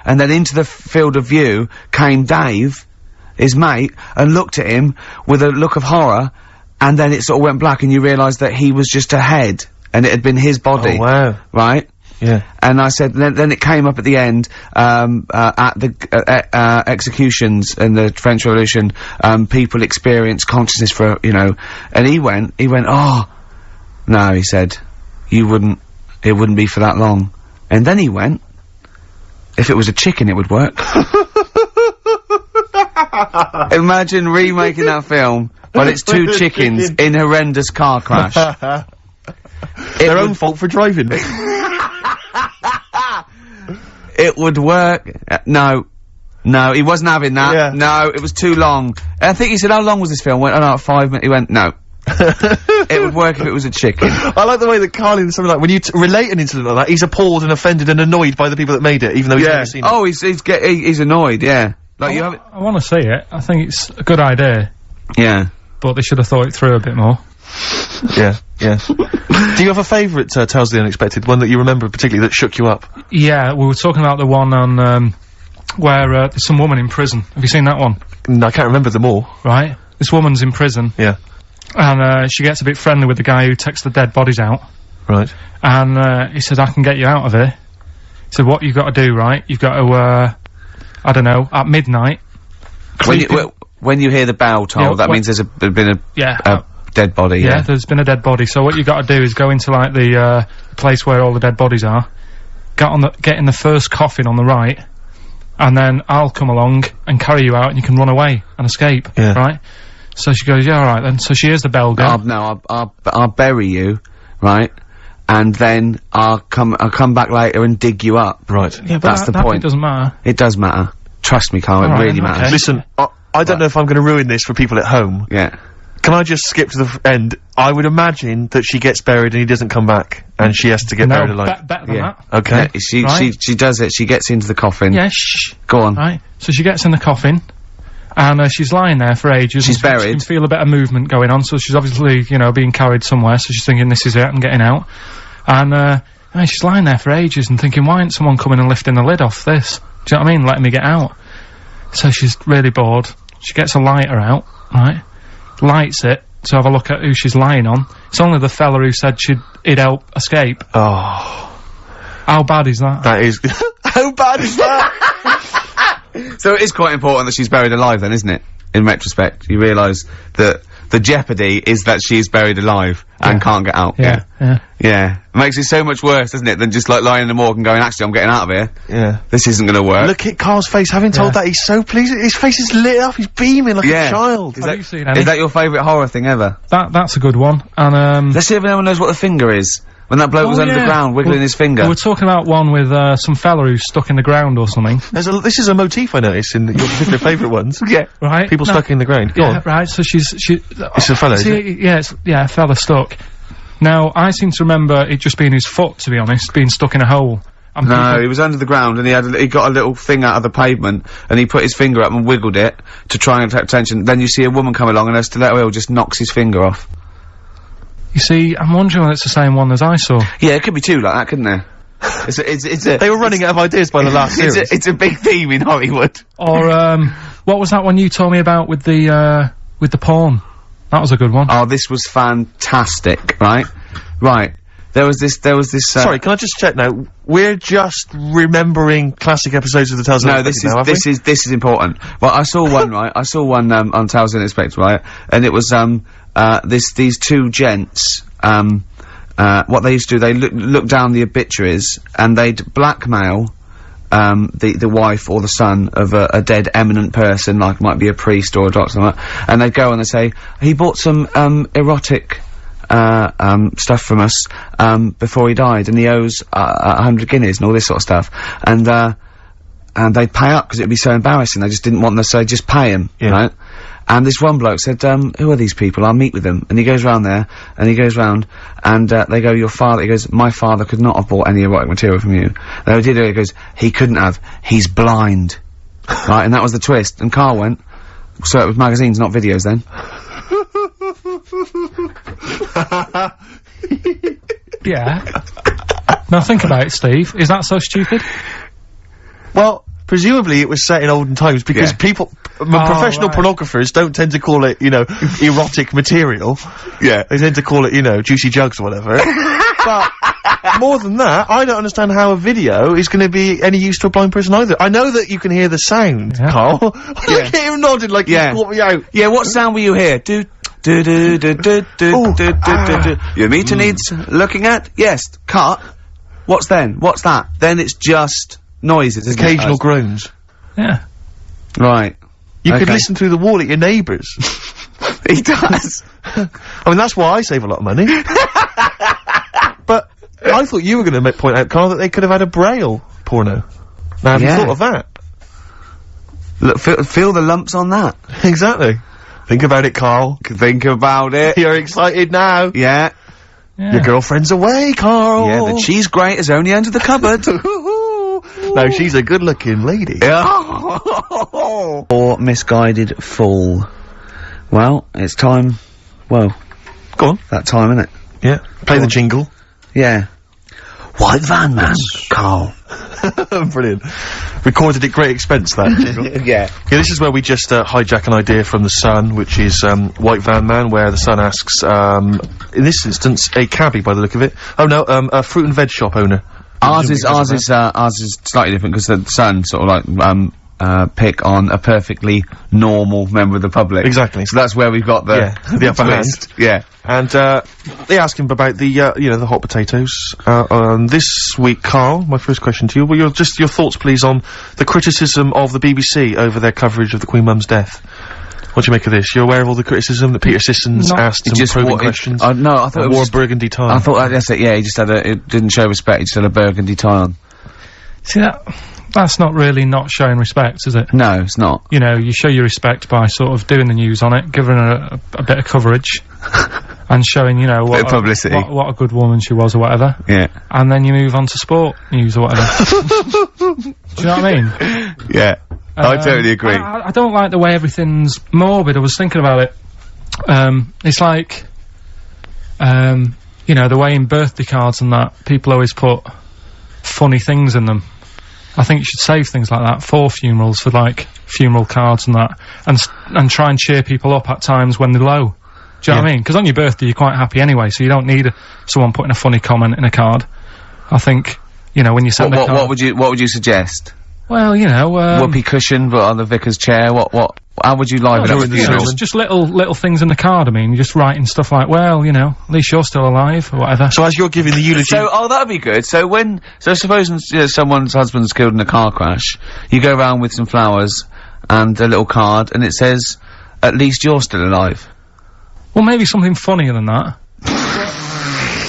And then into the field of view came Dave, his mate, and looked at him with a look of horror, and then it sort of went black and you realised that he was just a head, and it had been his body. Oh, wow. Right? Yeah. And I said, then it came up at the end, at the, executions in the French Revolution, people experience consciousness for, and he went, oh, no, he said, it wouldn't be for that long. And then he went, if it was a chicken, it would work. Imagine remaking that film, but it's two chickens in horrendous car crash. Their own fault for driving. It would work. No, he wasn't having that. Yeah. No, it was too long. I think he said, how long was this film? Went, oh no, 5 minutes. He went, no. It would work if it was a chicken. I like the way that Karl in something like, when you relate an incident like that, he's appalled and offended and annoyed by the people that made it, even though he's never seen it. Oh, he's annoyed, yeah. Like, you have it. I want to see it. I think it's a good idea. Yeah. But they should have thought it through a bit more. Yeah. Do you have a favourite, Tales of the Unexpected, one that you remember particularly that shook you up? Yeah, we were talking about the one on, where, there's some woman in prison. Have you seen that one? No, I can't remember them all. Right. This woman's in prison. Yeah. And, she gets a bit friendly with the guy who takes the dead bodies out. Right. And, he said, I can get you out of here. He said, what you've got to do, right? You've got to, I don't know, at midnight. When you hear the bell toll, that means there's been a dead body, yeah, there's been a dead body. So what you got to do is go into, like, the, place where all the dead bodies are, get in the first coffin on the right, and then I'll come along and carry you out and you can run away and escape, right? So she goes, yeah, alright then. So she hears the bell go. I'll bury you, right? And then I'll come back later and dig you up. Right. Yeah, but that's the point. It doesn't matter. It does matter. Trust me, Karl, it really matters. Okay. Listen, I don't know if I'm gonna ruin this for people at home. Yeah. Can I just skip to the end? I would imagine that she gets buried and he doesn't come back, and she has to get buried alive. Better than that. Okay. Yeah, she does it, she gets into the coffin. Yeah, shh. Go on. Right. So she gets in the coffin, and, she's lying there for ages. She's buried. She can feel a bit of movement going on, so she's obviously, being carried somewhere, so she's thinking, this is it, I'm getting out. And, she's lying there for ages and thinking, why isn't someone coming and lifting the lid off this? Do you know what I mean? Letting me get out. So she's really bored. She gets a lighter out, right? Lights it to have a look at who she's lying on. It's only the fella who said he'd help escape. Oh. How bad is that? That is... How bad is that? So it is quite important that she's buried alive then, isn't it? In retrospect, you realise that the jeopardy is that she is buried alive and can't get out. Yeah. Makes it so much worse, doesn't it, than just like lying in the morgue and going, actually, I'm getting out of here. Yeah. This isn't gonna work. Look at Karl's face, having told that, he's so pleased. His face is lit up, he's beaming like a child. Have you seen any? Is that your favourite horror thing ever? That's a good one. And, let's see if anyone knows what the finger is. When that bloke was under the ground, wiggling his finger. We were talking about one with, some fella who's stuck in the ground or something. This is a motif I noticed in your particular favourite ones. Yeah. Right. People stuck in the ground. Go on. Right, so It's a fella, is it? Yeah, a fella stuck. Now, I seem to remember it just being his foot, to be honest, being stuck in a hole. No, he was under the ground and he got a little thing out of the pavement and he put his finger up and wiggled it to try and attract attention. Then you see a woman come along and her stiletto heel just knocks his finger off. You see, I'm wondering whether it's the same one as I saw. Yeah, it could be two like that, couldn't there? They were running out of ideas by the last series. It's a big theme in Hollywood. Or, what was that one you told me about with the porn? That was a good one. Oh, this was fantastic, right? Right. There was this, Sorry, can I just check now? We're just remembering classic episodes of the Tales No, Unexpected this is important. Well, I saw one, right? I saw one, on Tales Unexpected, right? And it was, these two gents, what they used to do, they look down the obituaries, and they'd blackmail, the wife or the son of a dead eminent person, like might be a priest or a doctor, or something, and they'd go and they'd say, he bought some, erotic, stuff from us, before he died, and he owes, 100 guineas and all this sort of stuff. And they'd pay up because it'd be so embarrassing. They just didn't want them, so they'd just pay him, right? And this one bloke said, who are these people? I'll meet with them. And he goes round there, and he goes round, and, they go, your father, he goes, my father could not have bought any erotic material from you. They did it, he goes, he couldn't have, he's blind. Right, and that was the twist. And Carl went, so it was magazines, not videos then. Yeah. Now think about it, Steve. Is that so stupid? Well, presumably it was set in olden times because people, professional pornographers don't tend to call it, you know, erotic material. Yeah. They tend to call it, you know, juicy jugs or whatever. But more than that, I don't understand how a video is going to be any use to a blind person either. I know that you can hear the sound, Carl. Look at him nodding like he caught me out. Yeah, what sound will you hear? Do. Your meter needs looking at? Yes. Cut. What's then? What's that? Then it's just noises, isn't Occasional groans. Yeah. Right. You could listen through the wall at your neighbours. He does. I mean, that's why I save a lot of money. But I thought you were going to point out, Carl, that they could have had a Braille porno. Now, have you thought of that? Look, feel the lumps on that. Exactly. Think about it, Carl. Think about it. You're excited now. Yeah. Yeah. Your girlfriend's away, Carl. Yeah, the cheese grate is only under the cupboard. No, she's a good-looking lady. Or misguided fool. Well, it's time. Well, go on. That time, innit? Yeah. Play the jingle. Yeah. White van man, Carl. Brilliant. Recorded at great expense, that jingle. Yeah. Yeah, this is where we just hijack an idea from The Sun, which is White Van Man, where The Sun asks, in this instance, a cabbie by the look of it. Oh no, a fruit and veg shop owner. Ours is slightly different because the Sun sort of like pick on a perfectly normal member of the public. Exactly. So that's where we've got the the upper hand. Yeah. And they ask him about the you know, the hot potatoes. This week, Carl, my first question to you, well, your thoughts please on the criticism of the BBC over their coverage of the Queen Mum's death. What do you make of this? You're aware of all the criticism that Peter Sissons asked some probing questions? No, I thought it wore was a burgundy tie. I thought that's it, yeah, he just had it didn't show respect, he just had a burgundy tie on. See, that's not really not showing respect, is it? No, it's not. You know, you show your respect by sort of doing the news on it, giving her a bit of coverage, and showing, you know, what publicity. What a good woman she was or whatever. Yeah. And then you move on to sport news or whatever. Do you know what I mean? Yeah. I totally agree. I don't like the way everything's morbid. I was thinking about it. It's like, you know, the way in birthday cards and that, people always put funny things in them. I think you should save things like that for funerals, for like funeral cards and that, and try and cheer people up at times when they're low. Do you know what I mean? Because on your birthday you're quite happy anyway, so you don't need someone putting a funny comment in a card. I think, you know, when you send a card. What would you suggest? Well, you know, whoopee cushion, but on the vicar's chair. How would you liven up the funeral? Just little things in the card. I mean, you're just writing stuff like, well, you know, at least you're still alive, or whatever. So as you're giving the eulogy... that'd be good. So suppose someone's husband's killed in a car crash, you go around with some flowers and a little card, and it says, at least you're still alive. Well, maybe something funnier than that.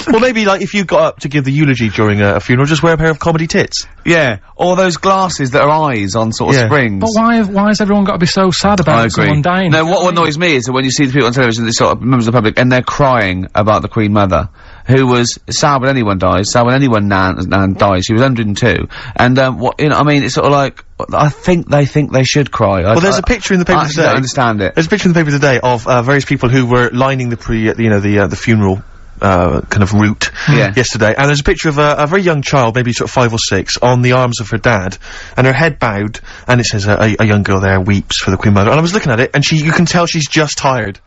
Well, maybe, like, if you got up to give the eulogy during a funeral, just wear a pair of comedy tits. Yeah. Or those glasses that are eyes on sort of springs. But why has everyone got to be so sad about someone dying? No, what annoys me is that when you see the people on television, these sort of members of the public, and they're crying about the Queen Mother, who was sad when anyone dies, sad when anyone nan dies. She was 102. And, you know, I mean, it's sort of like, I think they should cry. Well, there's a picture in the paper today. I don't understand it. There's a picture in the paper today of, various people who were lining the the funeral kind of route yesterday, and there's a picture of a very young child, maybe sort of 5 or 6, on the arms of her dad, and her head bowed, and it says a young girl there weeps for the Queen Mother. And I was looking at it, and you can tell she's just tired.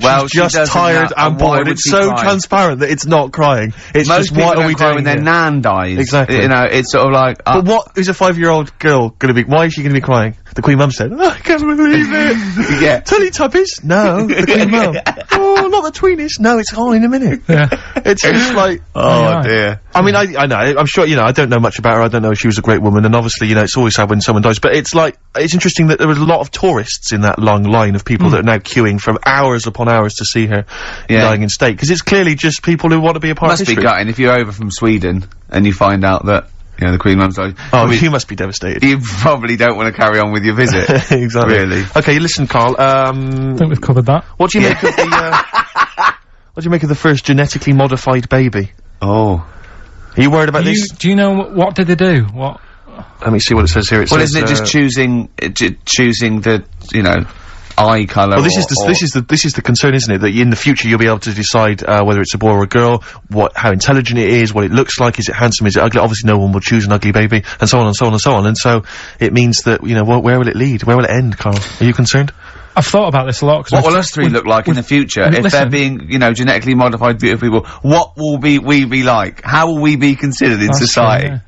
Well, she's just tired and bored. It's so transparent that it's not crying. It's Most just, what are we doing when their nan dies. Exactly. You know, it's sort of like... But what is a 5-year-old girl gonna be, why is she gonna be crying? The Queen Mum said, I can't believe it. Yeah. Teletubbies? No. The Queen Mum. Oh, not the Tweenies. No, it's all in a minute. Yeah. It's just like... Oh, dear. I mean, I know, I'm sure, you know, I don't know much about her, I don't know if she was a great woman, and obviously, you know, it's always sad when someone dies, but it's like, it's interesting that there was a lot of tourists in that long line of people that are now queuing for hours upon hours to see her dying in state, because it's clearly just people who want to be a part of history. Must be gutting if you're over from Sweden, and you find out that, you know, the Queen Mum's died. Oh, you must be devastated. You probably don't want to carry on with your visit. Exactly. Really. Okay, listen, Carl, I think we've covered that. what do you make of the, what do you make of the first genetically modified baby? Oh. Are you worried about this? Do you know what did they do? What? Let me see what it says here. It Well, says, isn't it just choosing the, you know, eye colour? well, this is the concern, isn't it? That in the future you'll be able to decide whether it's a boy or a girl, how intelligent it is, what it looks like, is it handsome, is it ugly? Obviously, no one will choose an ugly baby, and so on and so on and so on. And so it means that, you know, where will it lead? Where will it end, Carl? Are you concerned? I've thought about this a lot. What will us three look like in the future? If they're being, you know, genetically modified beautiful people, what will we be like? How will we be considered in society? True, yeah.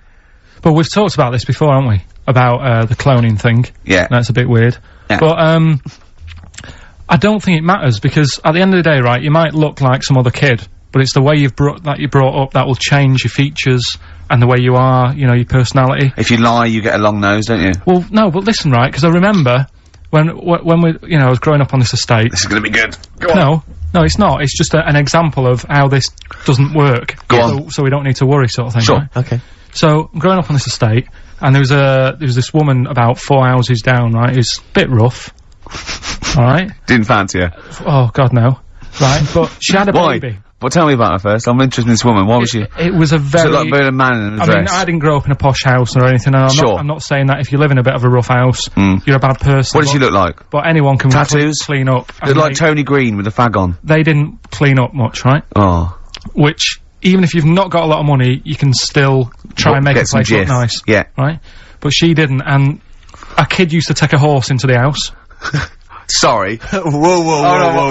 But we've talked about this before, haven't we? About, the cloning thing. Yeah. That's a bit weird. Yeah. But, I don't think it matters, because at the end of the day, right, you might look like some other kid, but it's the way you're brought up that will change your features and the way you are, you know, your personality. If you lie, you get a long nose, don't you? Well, no, but listen, right, because I remember when we, you know, I was growing up on this estate. This is gonna be good. Go on. No, it's not. It's just an example of how this doesn't work. Go on. So we don't need to worry, sort of thing. Sure. Right? Okay. So, I'm growing up on this estate, and there was this woman about 4 houses down, right, who's a bit rough. Alright? Didn't fancy her. Oh, God, no. Right, but she had a Why? baby. Well, tell me about her first. I'm interested in this woman. Why was she? It was a very... So like being a man in a I dress. mean, I didn't grow up in a posh house or anything, and I'm not saying that if you live in a bit of a rough house, you're a bad person. What did she look like? But anyone can Tattoos? clean up. Looked like Tony Green with a fag on. They didn't clean up much, right? Oh. Which, even if you've not got a lot of money, you can still try and make a place look nice. Yeah. Right? But she didn't, and a kid used to take a horse into the house. Sorry. Whoa,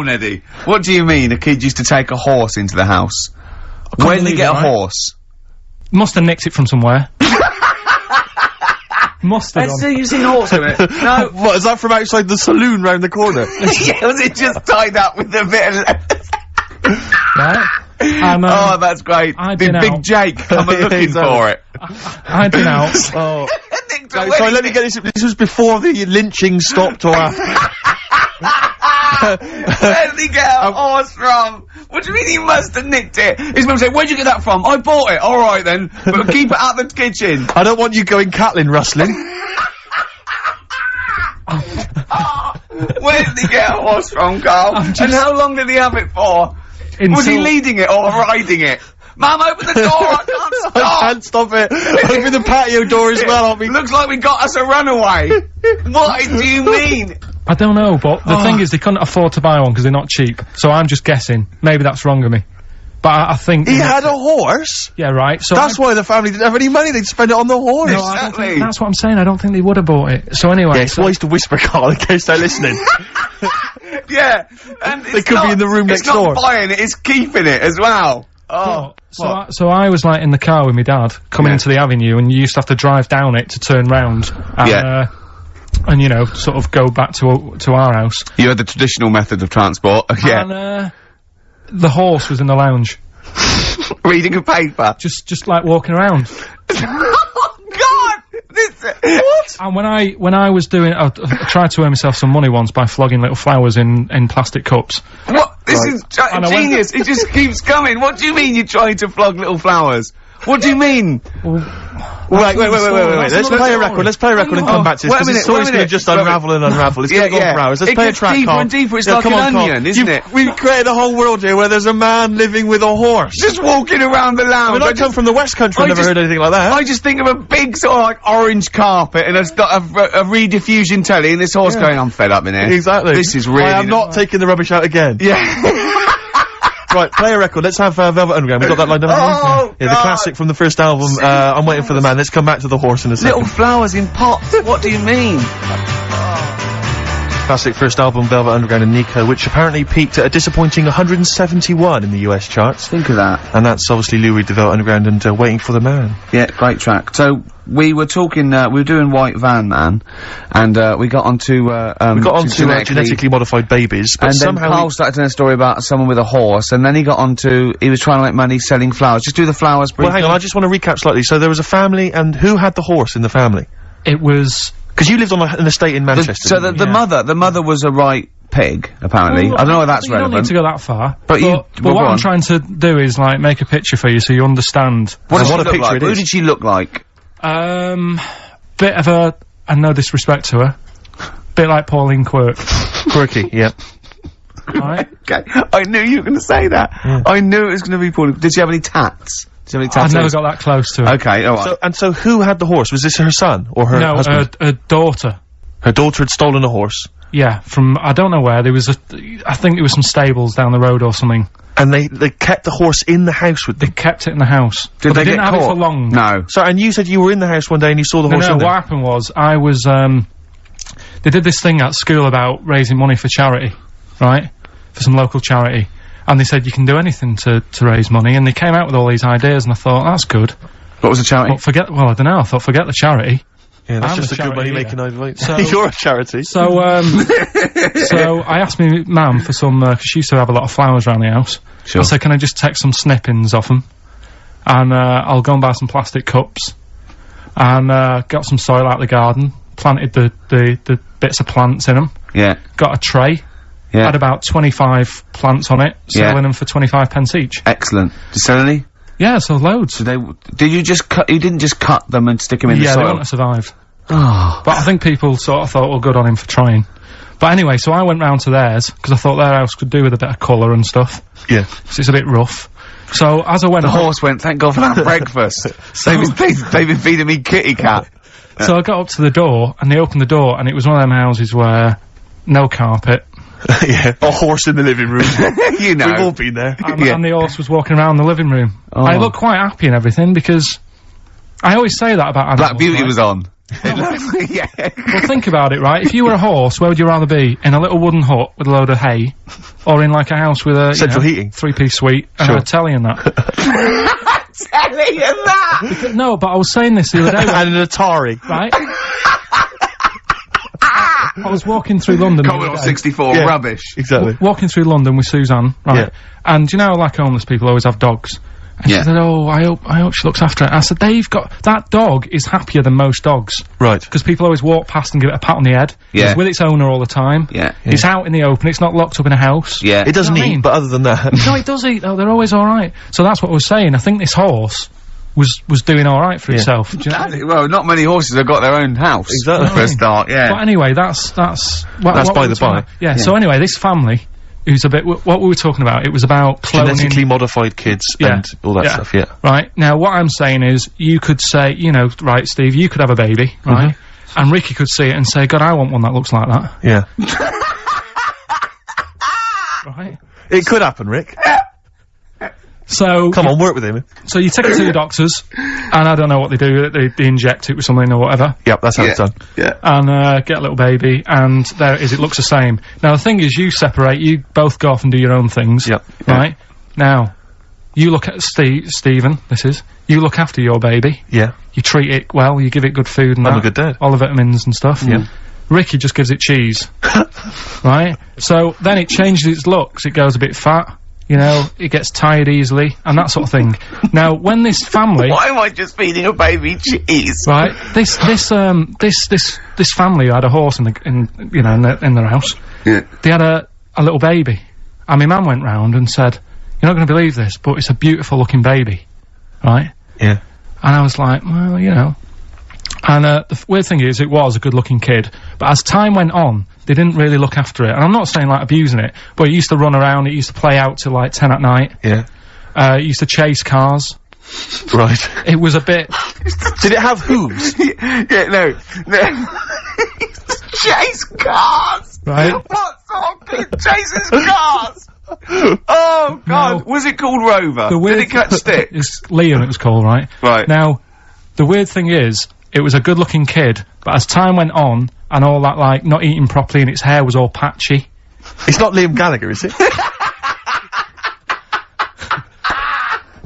Neddy. What do you mean a kid used to take a horse into the house? Where did he get a horse? Must have nicked it from somewhere. Must have done. You've seen a horse with it? No. What, is that from outside the saloon round the corner? Yeah, was it just tied up with a bit of... Right? Oh, that's great. I'd Big been out. Jake coming looking for it. I'd been out. Oh. Sorry, let me get this. This was before the lynching stopped or after. Where did he get a horse from? What do you mean he must have nicked it? His mum said, where'd you get that from? I bought it. Alright then. But keep it out the kitchen. I don't want you going Catlin rustling. Where did he get a horse from, Carl? And how long did he have it for? Was he leading it or riding it? Mum, open the door, I can't stop! I can't stop it. Open the patio door as well, I'll be... Looks like we got us a runaway. What do you mean? I don't know, but the thing is, they couldn't afford to buy one because they're not cheap. So I'm just guessing. Maybe that's wrong of me. But I think... He had a horse? Yeah, right. So that's why the family didn't have any money, they'd spend it on the horse. No, I don't think, that's what I'm saying, I don't think they would have bought it. So anyway... Yeah, it's wise to whisper, Carl, in case they're listening. Yeah, and they could be in the room next door. It's not buying it, it's keeping it as well. Oh. So I was like in the car with my dad, coming into the avenue, and you used to have to drive down it to turn round. And, and you know, sort of go back to our house. You had the traditional method of transport, And, the horse was in the lounge. Reading a paper? Just like walking around. Oh, God! What? And when I was doing, I tried to earn myself some money once by flogging little flowers in plastic cups. What? This is genius! It just keeps coming. What do you mean you're trying to flog little flowers? What do you mean? Wait. Let's play a record. Let's play a record and come back to this. This story's gonna just unravel and unravel. It's gonna go for hours. Let's play a track, deeper Carl. and deeper. It's like an onion, isn't it? We've created a whole world here where there's a man living with a horse. Just walking around the lounge. I come from the West Country. I've never heard anything like that. I just think of a big sort of like orange carpet and a rediffusion telly and this horse going, I'm fed up in here. Exactly. This is really... I am not taking the rubbish out again. Yeah. Right, play a record. Let's have Velvet Underground. We've got that lined up. Oh, yeah, the classic from the first album. I'm Waiting for the Man. Let's come back to the horse in a second. Little flowers in pots. What do you mean? Classic first album, Velvet Underground and Nico, which apparently peaked at a disappointing 171 in the US charts. Think of that. And that's obviously Lou Reed, the Velvet Underground, and Waiting for the Man. Yeah, great track. So, we were talking, we were doing White Van Man, and, we got onto, genetically modified babies, but and then somehow Carl started telling a story about someone with a horse, and then he got onto, he was trying to make money selling flowers. Just do the flowers briefly. Well, hang on, I just want to recap slightly. So there was a family, and who had the horse in the family? It was... Because you lived on an estate in Manchester. So the mother was a right pig, apparently. Well, I don't know whether that's you don't relevant. need to go that far. But what I'm trying to do is, like, make a picture for you so you understand. What a a picture like? it Who is. did she look like? Bit of a, and no disrespect to her, bit like Pauline Quirk, Quirky, yeah. right? Okay, I knew you were going to say that. Yeah. I knew it was going to be Pauline. Did she have any tats? Did she have any tattoos? I've never got that close to her. Okay, alright. So who had the horse? Was this her son or her No, husband? her daughter. Her daughter had stolen a horse. Yeah, from, I don't know where, there was I think there was some stables down the road or something. And they kept the horse in the house with They them. kept it in the house. Did But they didn't get have caught? it for long. No. So, and you said you were in the house one day and you saw the horse No, in there. what happened was, I was, they did this thing at school about raising money for charity, right? For some local charity. And they said you can do anything to raise money, and they came out with all these ideas, and I thought, that's good. What was the charity? But I don't know, I thought, forget the charity. Yeah, that's I'm just a a good charity money-making leader. idea. So- You're a charity. So, so I asked me mum for some, 'cause she used to have a lot of flowers around the house. Sure. I said, can I just take some snippings off them? And, I'll go and buy some plastic cups. And, got some soil out of the garden, planted the bits of plants in them, Yeah. got a tray, Yeah. had about 25 plants on it, selling them for 25 pence each. Excellent. Did you sell any? Yeah, so loads. Did you just cut, you didn't just cut them and stick them in the Yeah, they soil? want to survive. Oh. But I think people sort of thought, well, good on him for trying. But anyway, so I went round to theirs, because I thought their house could do with a bit of colour and stuff. Yeah. 'Cause it's a bit rough. So, as I went The home- horse went, thank God for that breakfast. They've been feeding me kitty cat. So I got up to the door, and they opened the door, and it was one of them houses where no carpet, Yeah. A horse in the living room. You know. We've all been there. and the horse was walking around the living room. Oh. I looked quite happy and everything, because I always say that about animals. Black Beauty right? was on. Yeah. Well, think about it, right? If you were a horse, where would you rather be? In a little wooden hut with a load of hay, or in like a house with a Central heating. 3-piece suite and Sure. a telly and that? Telling you that! No, but I was saying this the other day, And an Atari. right? I was walking through London. the other Commodore day. 64, Yeah. rubbish. Exactly. Walking through London with Suzanne, right? Yeah. And you know, like homeless people always have dogs. And Yeah. she said, oh, I hope she looks after it. I said, that dog is happier than most dogs. Right. Because people always walk past and give it a pat on the head. Yeah. It's with its owner all the time. Yeah. It's out in the open, it's not locked up in a house. Yeah. It doesn't You know what I eat, mean? but other than that. No, it does eat though, they're always alright. So that's what I was saying, I think this horse was doing alright for itself. Do you know? Well, not many horses have got their own house. Exactly. For a start, yeah. But anyway, that's That's what by we the were talking by. about. Yeah, so anyway, this family, who's a bit, what we were talking about, it was about cloning. Genetically modified kids Yeah. and all that stuff, yeah. Right, now what I'm saying is, you could say, you know, right, Steve, you could have a baby, right? And Ricky could see it and say, God, I want one that looks like that, Yeah. right? It could happen, Rick. So, Come on, work with him. so you take it to the doctors, and I don't know what they do, they inject it with something or whatever, Yep, that's how it's done. Yeah. and, get a little baby, and there it is, it looks the same. Now the thing is, you separate, you both go off and do your own things, Yep. right? Now, you look at Stephen, you look after your baby, Yeah. you treat it well, you give it good food and I'm that. a good dad. All the vitamins and stuff. Yeah. Ricky just gives it cheese. Right? So, then it changes its looks, it goes a bit fat, you know, it gets tired easily, and that sort of thing. Now, when this family... Why am I just feeding a baby cheese? Right? This family who had a horse in their house, Yeah. they had a little baby. And my mum went round and said, you're not going to believe this, but it's a beautiful looking baby. Right? Yeah. And I was like, well, you know. And the weird thing is, it was a good-looking kid, but as time went on, they didn't really look after it. And I'm not saying, like, abusing it, but it used to run around, it used to play out till, like, 10 at night. Yeah. It used to chase cars. Right. It was a bit... Did it have hooves? Yeah, no. Chase cars! Right? What sort of kid chases cars? Oh, God. No. Was it called Rover? The weird Did it catch stick? It's Liam, it was called, right? Right. Now, the weird thing is, it was a good-looking kid, but as time went on, and all that, like, not eating properly and its hair was all patchy. It's not Liam Gallagher, is it?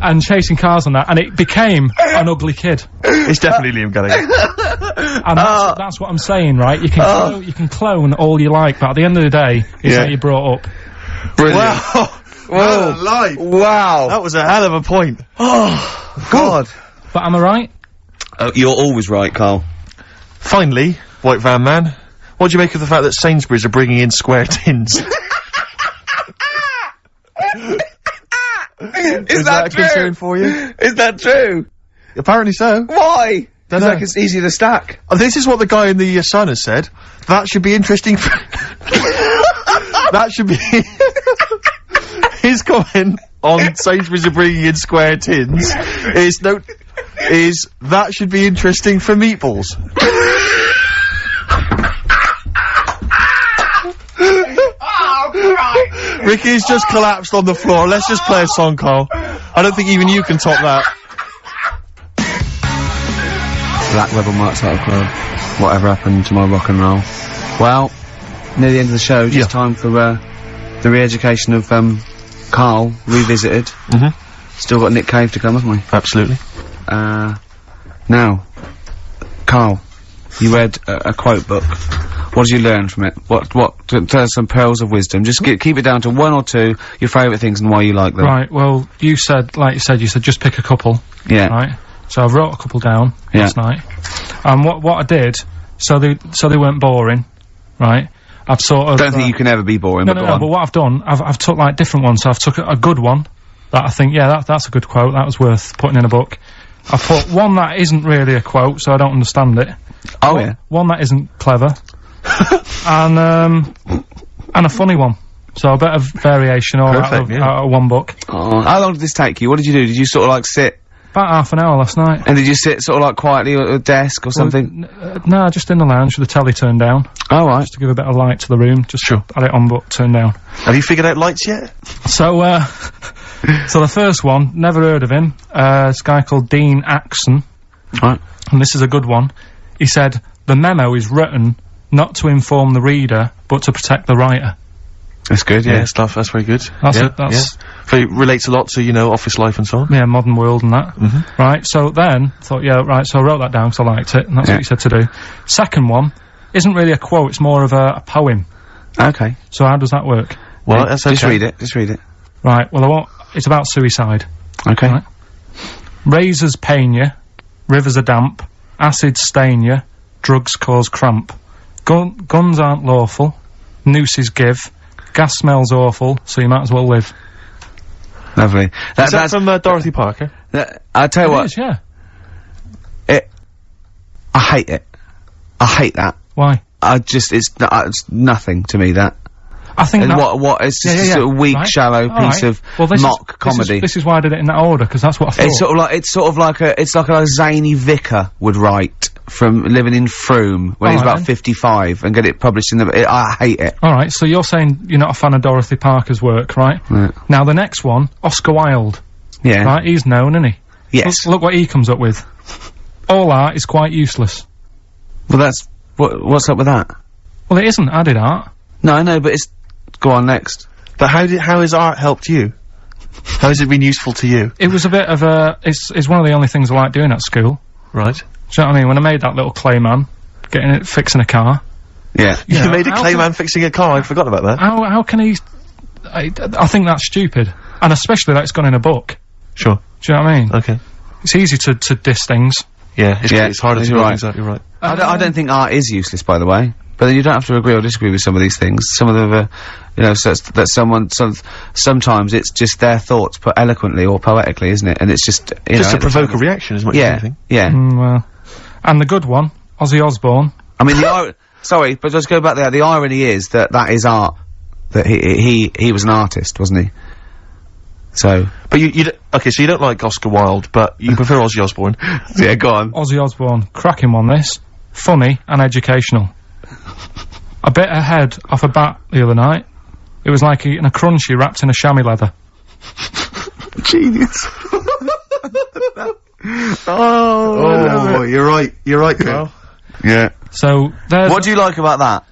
And chasing cars on that, and it became an ugly kid. It's definitely Liam Gallagher. And that's what I'm saying, right? You can clone all you like, but at the end of the day, it's how you brought up. Brilliant. Wow. Whoa. Wow. That was a hell of a point. Oh, God. But am I right? You're always right, Carl. Finally, White Van Man, what do you make of the fact that Sainsbury's are bringing in square tins? Is that a true? concern for you? Is that true? Apparently so. Why? Don't It's know. like it's easy to stack. This is what the guy in the Sun has said. That should be interesting for... That should be... His comment on Sainsbury's are bringing in square tins is that should be interesting for meatballs. Ricky's just collapsed on the floor. Let's just play a song, Carl. I don't think even you can top that. Black Rebel Motorcycle Club. Whatever happened to my rock and roll? Well, near the end of the show, just time for the re-education of Carl revisited. Still got Nick Cave to come, haven't we? Absolutely. Now, Carl, you read a quote book. What did you learn from it? Tell us some pearls of wisdom. Just keep it down to one or two, your favourite things and why you like them. Right, well, you said just pick a couple. Yeah. Right? So I wrote a couple down last night. And what I did, so they weren't boring, right? I've sort of... Don't think you can ever be boring, No, but no, go on. but what I've done, I've took like different ones. So I've took a good one that I think, that's a good quote, that was worth putting in a book. I put one that isn't really a quote, so I don't understand it. Oh, yeah. One that isn't clever. and a funny one. So a bit of variation all out of one book. Oh, how long did this take you? What did you do? Did you sort of like sit? About half an hour last night. And did you sit sort of like quietly at a desk or something? No, just in the lounge with the telly turned down. Oh, right. Just to give a bit of light to the room. Just had it on but turned down. Have you figured out lights yet? So, so the first one, never heard of him. This guy called Dean Axon. Right. And this is a good one. He said, the memo is written not to inform the reader, but to protect the writer. That's good, yeah. Stuff, that's very good. That's It relates a lot to, office life and so on. Yeah, modern world and that. Right, so then, thought, so I wrote that down because I liked it, and that's what he said to do. Second one, isn't really a quote, it's more of a poem. Okay. So how does that work? Well, that's okay. Just read it, just read it. Right, well it's about suicide. Okay. Right. Razors pain you, rivers are damp, acids stain you, drugs cause cramp. Guns aren't lawful, nooses give, gas smells awful, so you might as well live. Lovely. That's from Dorothy Parker. I'll tell you what. It is, yeah. I hate it. I hate that. Why? It's nothing to me, that. I think And that... it's just a sort of weak, shallow piece of mock comedy. This is why I did it in that order, because that's what I thought. It's sort of like a zany vicar would write from living in Frome when he's about 55 and get it published in the... I hate it. Alright, so you're saying you're not a fan of Dorothy Parker's work, right? Right. Now the next one, Oscar Wilde. Yeah. Right, he's known, isn't he? Yes. Look what he comes up with. All art is quite useless. Well, that's... What's up with that? Well, it isn't added art. No, I know, but it's... Go on, next. But how has art helped you? How has it been useful to you? It was a bit of a... It's one of the only things I like doing at school. Right. Do you know what I mean? When I made that little clay man, fixing a car. Yeah. You made a clay man fixing a car, I forgot about that. How can he... I think that's stupid. And especially that it's gone in a book. Sure. Do you know what I mean? Okay. It's easy to diss things. Yeah, it's harder to right. things out, you're right. I don't think art is useless, by the way. But then you don't have to agree or disagree with some of these things. Some of them are, sometimes it's just their thoughts put eloquently or poetically, isn't it? And it's just, Just to provoke a reaction as much as anything. Yeah. Well. And the good one, Ozzy Osbourne. I mean, sorry, but just go back there. The irony is that is art. That he was an artist, wasn't he? So. But okay, so you don't like Oscar Wilde, but you prefer Ozzy Osbourne. Yeah, go on. Ozzy Osbourne, cracking one this. Funny and educational. I bit a head off a bat the other night. It was like eating a crunchy wrapped in a chamois leather. Genius. Oh, you're right, Carl. yeah. So there's. What do you like about that?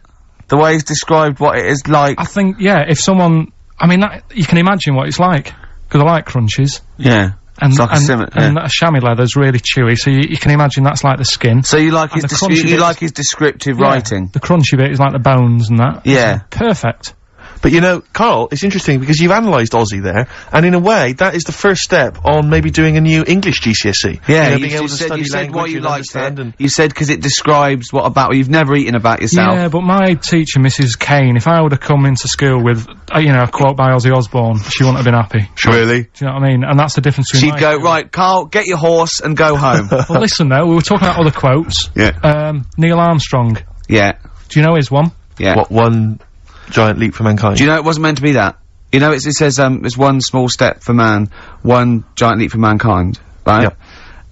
The way he's described what it is like. I think, yeah, if someone, I mean, that, you can imagine what it's like, because I like crunches. Yeah. And, It's like a and a chamois leather's really chewy, so you can imagine that's like the skin. So you like And his the crunchy you bit like is- his descriptive Yeah, writing. The crunchy bit is like the bones and that. Yeah. Perfect. But you know, Carl, it's interesting because you've analysed Aussie there, and in a way, that is the first step on maybe doing a new English GCSE. Yeah, you know, you being able to just said, study you said language why you and liked understand it. and You said because it describes what about you've never eaten about yourself. Yeah, but my teacher, Mrs. Kane, if I would have come into school with, you know, a quote by Ozzy Osbourne, she wouldn't have been happy. Really? Do you know what I mean? And that's the difference between She'd go, right, Carl, get your horse and go home. Well, listen though, we were talking about other quotes. Yeah. Neil Armstrong. Yeah. Do you know his one? Yeah. what one giant leap for mankind. Do you know it wasn't meant to be that? You know, it says, it's one small step for man, one giant leap for mankind, right? Yep.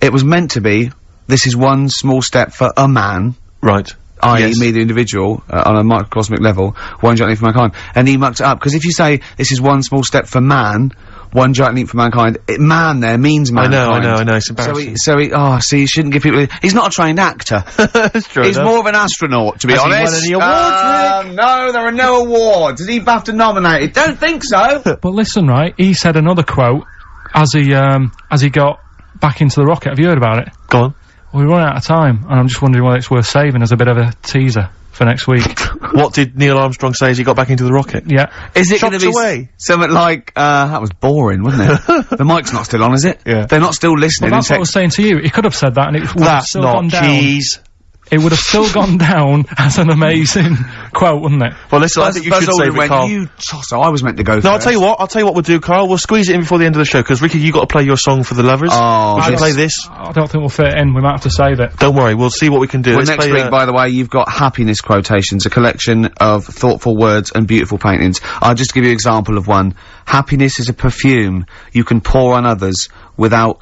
It was meant to be, this is one small step for a man, Right. i.e. Yes. me, the individual, on a microcosmic level, one giant leap for mankind. And he mucked it up, because if you say, this is one small step for man, one giant leap for mankind, man there means I mankind. know, it's So embarrassing. see, you shouldn't give people, he's not a trained actor. That's true He's enough. more of an astronaut, to be Has he honest. won any awards, No, there are no awards. Is he BAFTA nominated? Don't think so. But listen, right, he said another quote as he got back into the rocket. Have you heard about it? Go on. We're running out of time, and I'm just wondering whether it's worth saving as a bit of a teaser for next week. What did Neil Armstrong say as he got back into the rocket? Yeah. Is it going to Chopped be away. something like, that was boring, wasn't it? The mic's not still on, is it? Yeah. They're not still Well, listening. that's what I was saying to you. He could have said that, and it would have That's still not gone down. cheese. It would have still gone down as an amazing quote, wouldn't it? Well, listen, I think you should save it, Carl. You tosser, I was meant to go No, I'll tell you what we'll do, Carl. We'll squeeze it in before the end of the show, because Ricky, you got to play your song for the lovers. Oh, we should this- play this. I don't think we'll fit it in. We might have to save it. Don't worry, we'll see what we can do. Well, Let's next play, week, by the way, you've got happiness quotations, a collection of thoughtful words and beautiful paintings. I'll just give you an example of one. Happiness is a perfume you can pour on others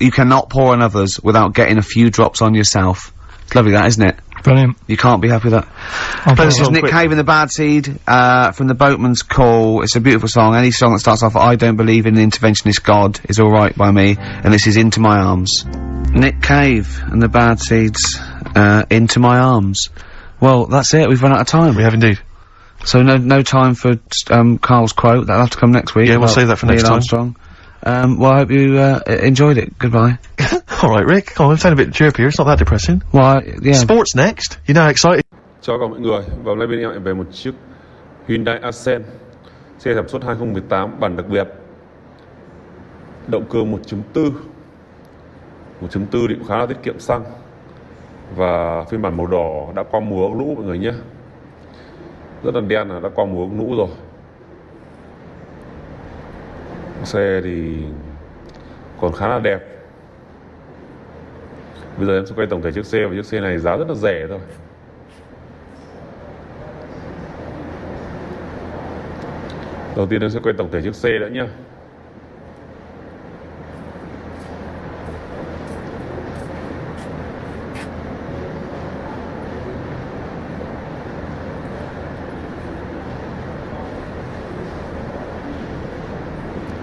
you cannot pour on others without getting a few drops on yourself. It's lovely that, isn't it? Brilliant. You can't be happy with that. I'll Play do this it. song Nick quick. Cave and the Bad Seed, from the Boatman's Call. It's a beautiful song. Any song that starts off, I don't believe in an interventionist God is alright by me, and this is Into My Arms. Nick Cave and the Bad Seeds, Into My Arms. Well, that's it, we've run out of time. We have indeed. So no time for, Carl's quote, that'll have to come next week. Yeah, we'll save that for next Neil time. Armstrong. Well, I hope you, enjoyed it. Goodbye. Alright, Rick, come on, sound a bit chirpier. It's not that depressing. Well, yeah. Sports next. You know how excited. Chào các mọi người, và hôm nay bên em về một chiếc Hyundai Accent, xe sản xuất 2018 bản đặc biệt, động cơ 1.4 thì cũng khá là tiết kiệm xăng, và phiên bản màu đỏ đã qua mùa ống lũ mọi người nhé, rất là đen là đã qua mùa ống lũ rồi. Xe thì còn khá là đẹp. Bây giờ em sẽ quay tổng thể chiếc xe, và chiếc xe này giá rất là rẻ thôi. Đầu tiên em sẽ quay tổng thể chiếc xe đã nhá.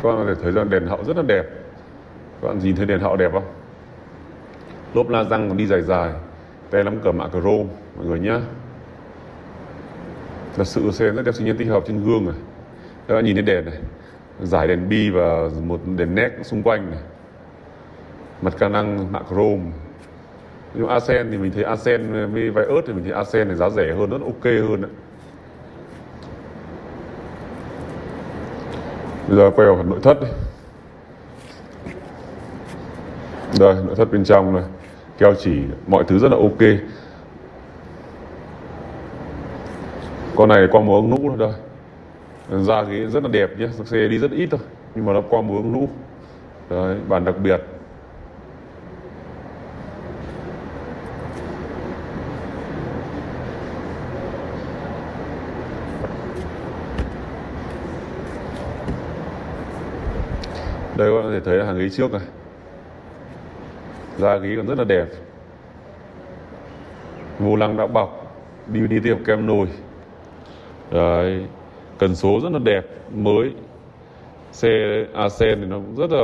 Các bạn có thể thấy rằng đèn hậu rất là đẹp. Các bạn nhìn thấy đèn hậu đẹp không? Lốp la răng còn đi dài dài, tay nắm cờ mạ chrome mọi người nhá. Thật sự xe rất đẹp, sinh nhiên tích hợp trên gương này. Các bạn nhìn thấy đèn này, giải đèn bi và một đèn nét xung quanh này. Mặt ca năng mạ chrome. Nhưng Accent thì mình thấy Accent với vài ớt thì mình thấy Accent này giá rẻ hơn, rất ok hơn đấy. Bây giờ quay vào phần nội thất đi. Đây, nội thất bên trong này, keo chỉ, mọi thứ rất là ok. Con này qua mùa ống lũ rồi đây. Da ghế rất là đẹp nhé, xe đi rất ít thôi, nhưng mà nó qua mùa ống lũ. Đấy, bản đặc biệt. Đây các bạn có thể thấy là hàng ghế trước này, da ghế còn rất là đẹp, vô lăng đã bọc, DVD tiếp kem nồi. Đấy, cần số rất là đẹp, mới. Xe Accent thì nó cũng rất là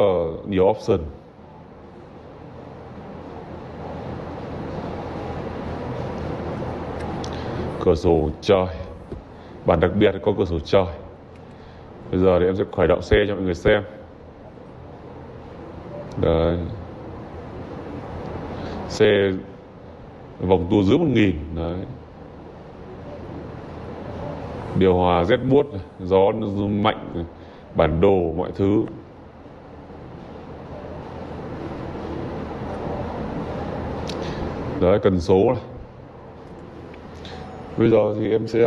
nhiều option. cửa sổ trời. Bản đặc biệt là có cửa sổ trời. Bây giờ thì em sẽ khởi động xe cho mọi người xem. Đấy. Xe vòng tua dưới 1.000. Đấy. Điều hòa rét buốt, gió mạnh, bản đồ mọi thứ. Đấy, cần số này. Bây giờ thì em sẽ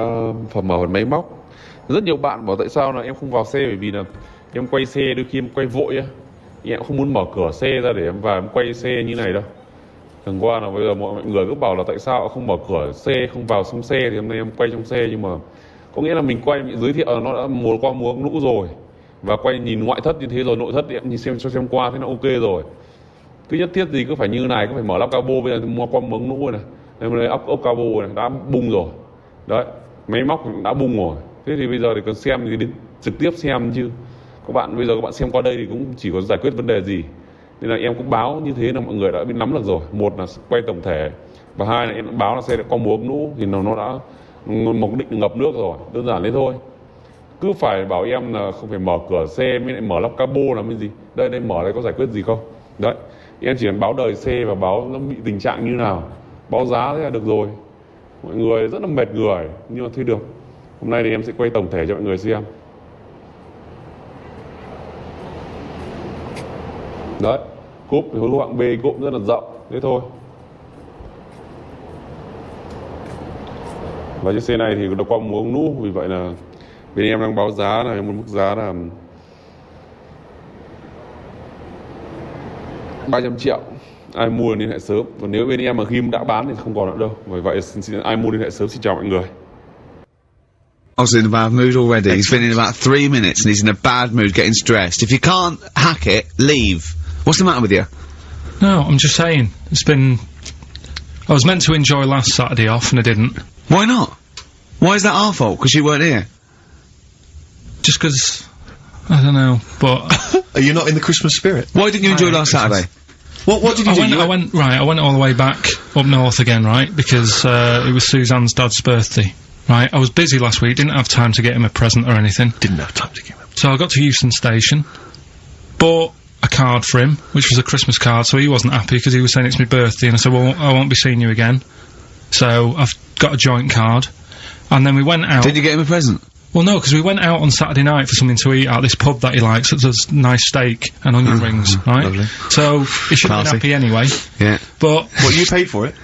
mở máy móc. Rất nhiều bạn bảo tại sao là em không vào xe, bởi vì là em quay xe đôi khi em quay vội á, em không muốn mở cửa xe ra để em vào em quay xe như này đâu. Chẳng qua là bây giờ mọi người cứ bảo là tại sao không mở cửa xe, không vào trong xe, thì hôm nay em quay trong xe, nhưng mà có nghĩa là mình quay bị giới thiệu là nó đã qua múa lũ rồi, và quay nhìn ngoại thất như thế rồi, nội thất thì em nhìn xem qua thế nó ok rồi. Cứ nhất thiết gì cứ phải như này, cứ phải mở lắp cabo. Bây giờ mua qua mớng lũ này, đây ốc cabo này đã bung rồi, đấy, máy móc đã bung rồi. Thế thì bây giờ thì cần xem thì đến trực tiếp xem chứ. Các bạn bây giờ các bạn xem qua đây thì cũng chỉ có giải quyết vấn đề gì. Nên là em cũng báo như thế là mọi người đã biết nắm được rồi. Một là quay tổng thể, và hai là em báo là xe đã có múa lũ thì nó đã mục đích ngập nước rồi, đơn giản thế thôi. Cứ phải bảo em là không phải mở cửa xe mới lại mở lắp cabo làm cái gì. Đây mở đây có giải quyết gì không? Đấy, em chỉ cần báo đời xe và báo nó bị tình trạng như nào, báo giá thế là được rồi. Mọi người rất là mệt người, nhưng mà thôi được. Hôm nay thì em sẽ quay tổng thể cho mọi người xem. Đấy, cốp thì hố hạng B, cốp rất là rộng, thế thôi. Và chiếc xe này thì nó qua múa lũ, vì vậy là bên em đang báo giá là một mức giá là 300 triệu. Ai mua liên hệ sớm. Còn nếu bên em mà ghim đã bán thì không còn nữa đâu. Bởi vậy ai mua liên hệ sớm. Xin chào mọi người. I was in a bad mood already. He's been in about 3 minutes and he's in a bad mood, getting stressed. If you can't hack it, leave. What's the matter with you? No, I'm just saying. I was meant to enjoy last Saturday off and I didn't. Why not? Why is that our fault? Because you weren't here? Just because... I don't know, but... Are you not in the Christmas spirit? Why didn't you enjoy last Saturday? What did you do? I went all the way back up north again, right? Because it was Suzanne's dad's birthday, right? I was busy last week, didn't have time to get him a present or anything. Didn't have time to get him. So I got to Euston Station, bought a card for him, which was a Christmas card, so he wasn't happy because he was saying it's my birthday, and I said, well, I won't be seeing you again. So I've got a joint card, and then we went out. Did you get him a present? Well, no, because we went out on Saturday night for something to eat at this pub that he likes. It does nice steak and onion rings, right? Lovely. So he should have been happy anyway. Yeah. But What, you paid for it?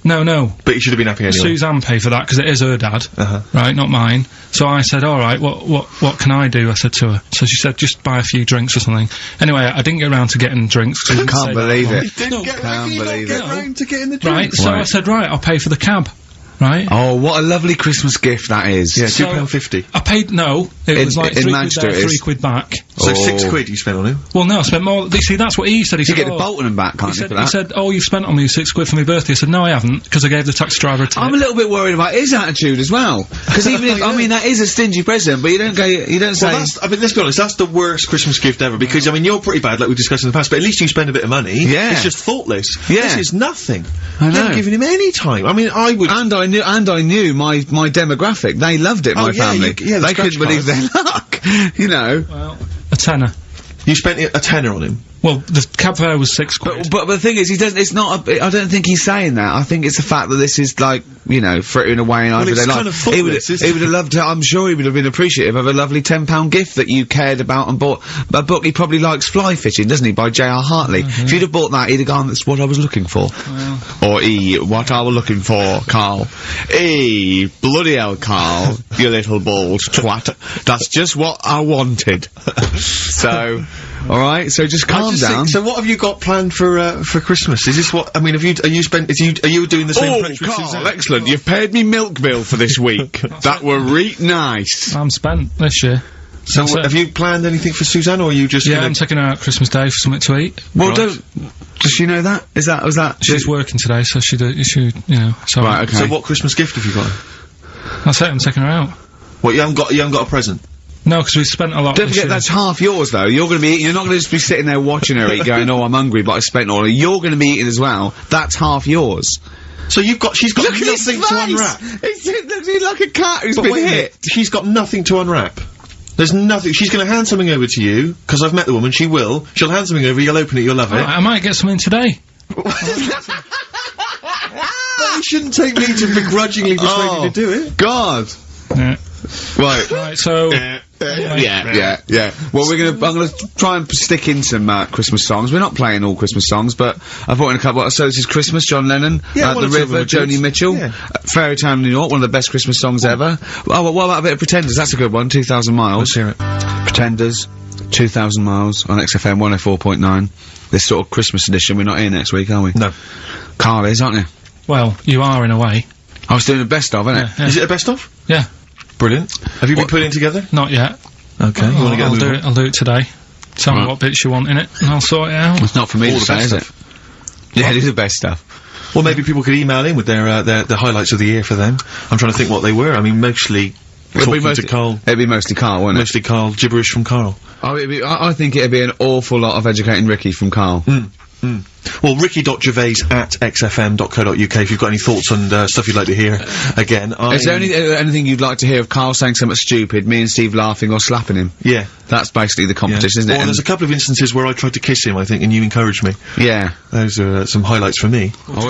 No. But you should have been happy anyway. Suzanne paid for that because it is her dad, right, not mine. So I said, all right, what can I do? I said to her. So she said, just buy a few drinks or something. Anyway, I didn't get around to getting drinks. I can't believe it. Didn't get round to getting the drink. Right, so I said, right, I'll pay for the cab. Right? Oh, what a lovely Christmas gift that is. Yeah, So, £2.50. I paid, no, it was like in £3 Manchester there, it is. £3 back. So Oh. £6 you spent on him? Well, no, I spent more. You see, that's what he said. He You said, get the Bolton and back, can't you, for that? He said, oh, you've spent on me £6 for my birthday. I said, no, I haven't, because I gave the taxi driver a tip. I'm a little bit worried about his attitude as well. Because even if, I mean, that is a stingy present, but you don't say... Well, I mean, let's be honest, that's the worst Christmas gift ever, because, I mean, you're pretty bad, like we discussed in the past, but at least you spend a bit of money. Yeah. It's just thoughtless. Yeah. This is nothing. I You know. haven't given him any time. I mean, I would... And I knew my demographic. They loved it, my yeah, family. the They scratch couldn't believe their luck. You know. Well, a tenner. You spent a tenner on him. Well, the cab fare was £6. But the thing is, he doesn't. It's not. I don't think he's saying that. I think it's the fact that this is like, you know, frittering away in Well, everyday it's life. kind of thoughtless, isn't He would have loved to. I'm sure he would have been appreciative of a lovely £10 gift that you cared about and bought. A book he probably likes, Fly Fishing, doesn't he, by J.R. Hartley? If you'd have bought that, he'd have gone, "That's what I was looking for." Or what I was looking for, Carl. Bloody hell, Carl, you little bald twat. That's just what I wanted. So. All right, so just calm down. So what have you got planned for Christmas? Is this what, I mean, are you doing the same approach with Suzanne? Carl, excellent. You've paid me milk bill for this week. That were nice. I'm spent this year. So That's it. have you planned anything for Suzanne, or are you just Yeah, gonna... I'm taking her out Christmas Day for something to eat. Well, Right. does she know that? Was that? She's working today, so she, you know, so... Right, okay. So what Christmas gift have you got? That's it, I'm taking her out. What, you haven't got a present? No, because we spent a lot Don't this forget, year. that's half yours, though. You're going to be eating. You're not going to just be sitting there watching her eat, going, "Oh, I'm hungry, but I spent all." You're going to be eating as well. That's half yours. So she's got nothing to unwrap. It looks like a cat who's But been wait a hit. minute, she's got nothing to unwrap. There's nothing. She's going to hand something over to you, because I've met the woman, she will. She'll hand something over, you'll open it, you'll love it. I might get something today. You shouldn't take me to begrudgingly persuade you to do it. God. Yeah. Right. Right, so... Yeah. Well, I'm gonna try and stick in some Christmas songs. We're not playing all Christmas songs, but I've brought in a couple. So this is Christmas, John Lennon, Yeah, one The or two of River, them are good. Joni Mitchell, Yeah. Fairy Tale in New York, one of the best Christmas songs ever. Oh, well, what about a bit of Pretenders? That's a good one. 2,000 Miles. Let's hear it. Pretenders, 2,000 Miles on XFM 104.9. This sort of Christmas edition. We're not here next week, are we? No. Carl is, aren't you? Well, you are in a way. I was doing the best of, innit? Yeah. Is it a best of? Yeah. Brilliant. Have you been putting it together? Not yet. Okay. You want to get a move on? I'll do it today. Tell me Right. what bits you want in it, and I'll sort it out. It's not for me All to the say, best is it? Yeah, it is the best stuff. Well, maybe people could email in with their highlights of the year for them. I'm trying to think what they were. I mean, mostly talking to Carl. It'd be mostly Carl, wouldn't it? Mostly Carl. Gibberish from Carl. Oh, I think it'd be an awful lot of educating Ricky from Carl. Well, ricky.gervais@xfm.co.uk if you've got any thoughts on stuff you'd like to hear. Again, Is there anything you'd like to hear of Carl saying something stupid, me and Steve laughing or slapping him? Yeah. That's basically the competition, isn't Well, it? there's a couple of instances where I tried to kiss him, I think, and you encouraged me. Yeah. Those are some highlights for me. I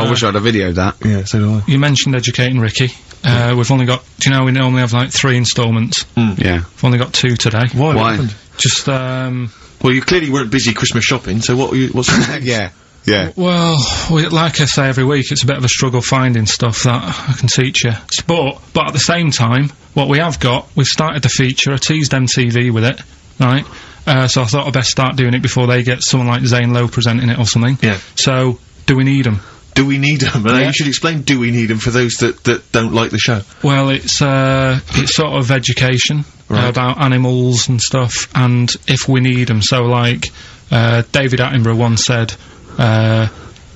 wish I'd have videoed that. Yeah, so do I. You mentioned educating Ricky. We've only got... Do you know we normally have, like, 3 installments? Yeah. We've only got 2 today. Why? Why? What happened? Just, Well, you clearly weren't busy Christmas shopping, so what's Yeah. Yeah. well, like I say every week, it's a bit of a struggle finding stuff that I can teach you. But at the same time, what we have got, we've started the feature, I teased MTV with it, right? So I thought I'd best start doing it before they get someone like Zane Lowe presenting it or something. Yeah. So, do we need them? Do we need them? Yeah. You should explain do we need them for those that don't like the show. Well, it's sort of education Right. about animals and stuff, and if we need them. So, like, David Attenborough once said,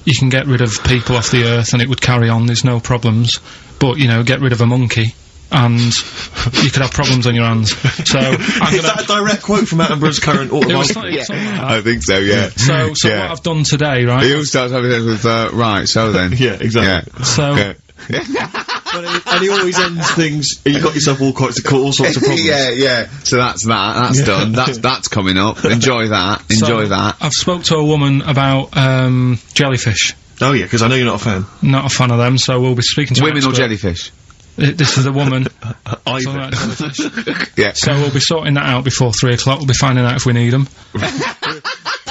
you can get rid of people off the earth and it would carry on, there's no problems, but, you know, get rid of a monkey and you could have problems on your hands. So, I'm Is gonna... that a direct quote from Attenborough's current It was autobiography? something like that. I think so, yeah. So Yeah. what I've done today, right? He always starts having with, right, so then. Yeah, exactly. So, Yeah. And he always ends things, you got yourself all sorts of problems. yeah. So that's done. That's coming up. Enjoy that. Enjoy so that. I've spoke to a woman about, jellyfish. Oh yeah, because I know you're not a fan. Not a fan of them, so we'll be speaking to an Women or expert. jellyfish? This is a woman. Either. Something like jellyfish. Yeah. So we'll be sorting that out before 3 o'clock. We'll be finding out if we need them.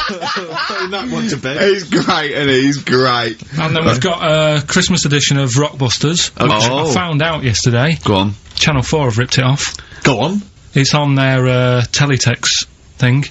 Putting that one to bed. He's great, and he's great. And then we've got a Christmas edition of Rockbusters, which Oh. I found out yesterday. Go on. Channel 4 have ripped it off. Go on. It's on their teletext thing.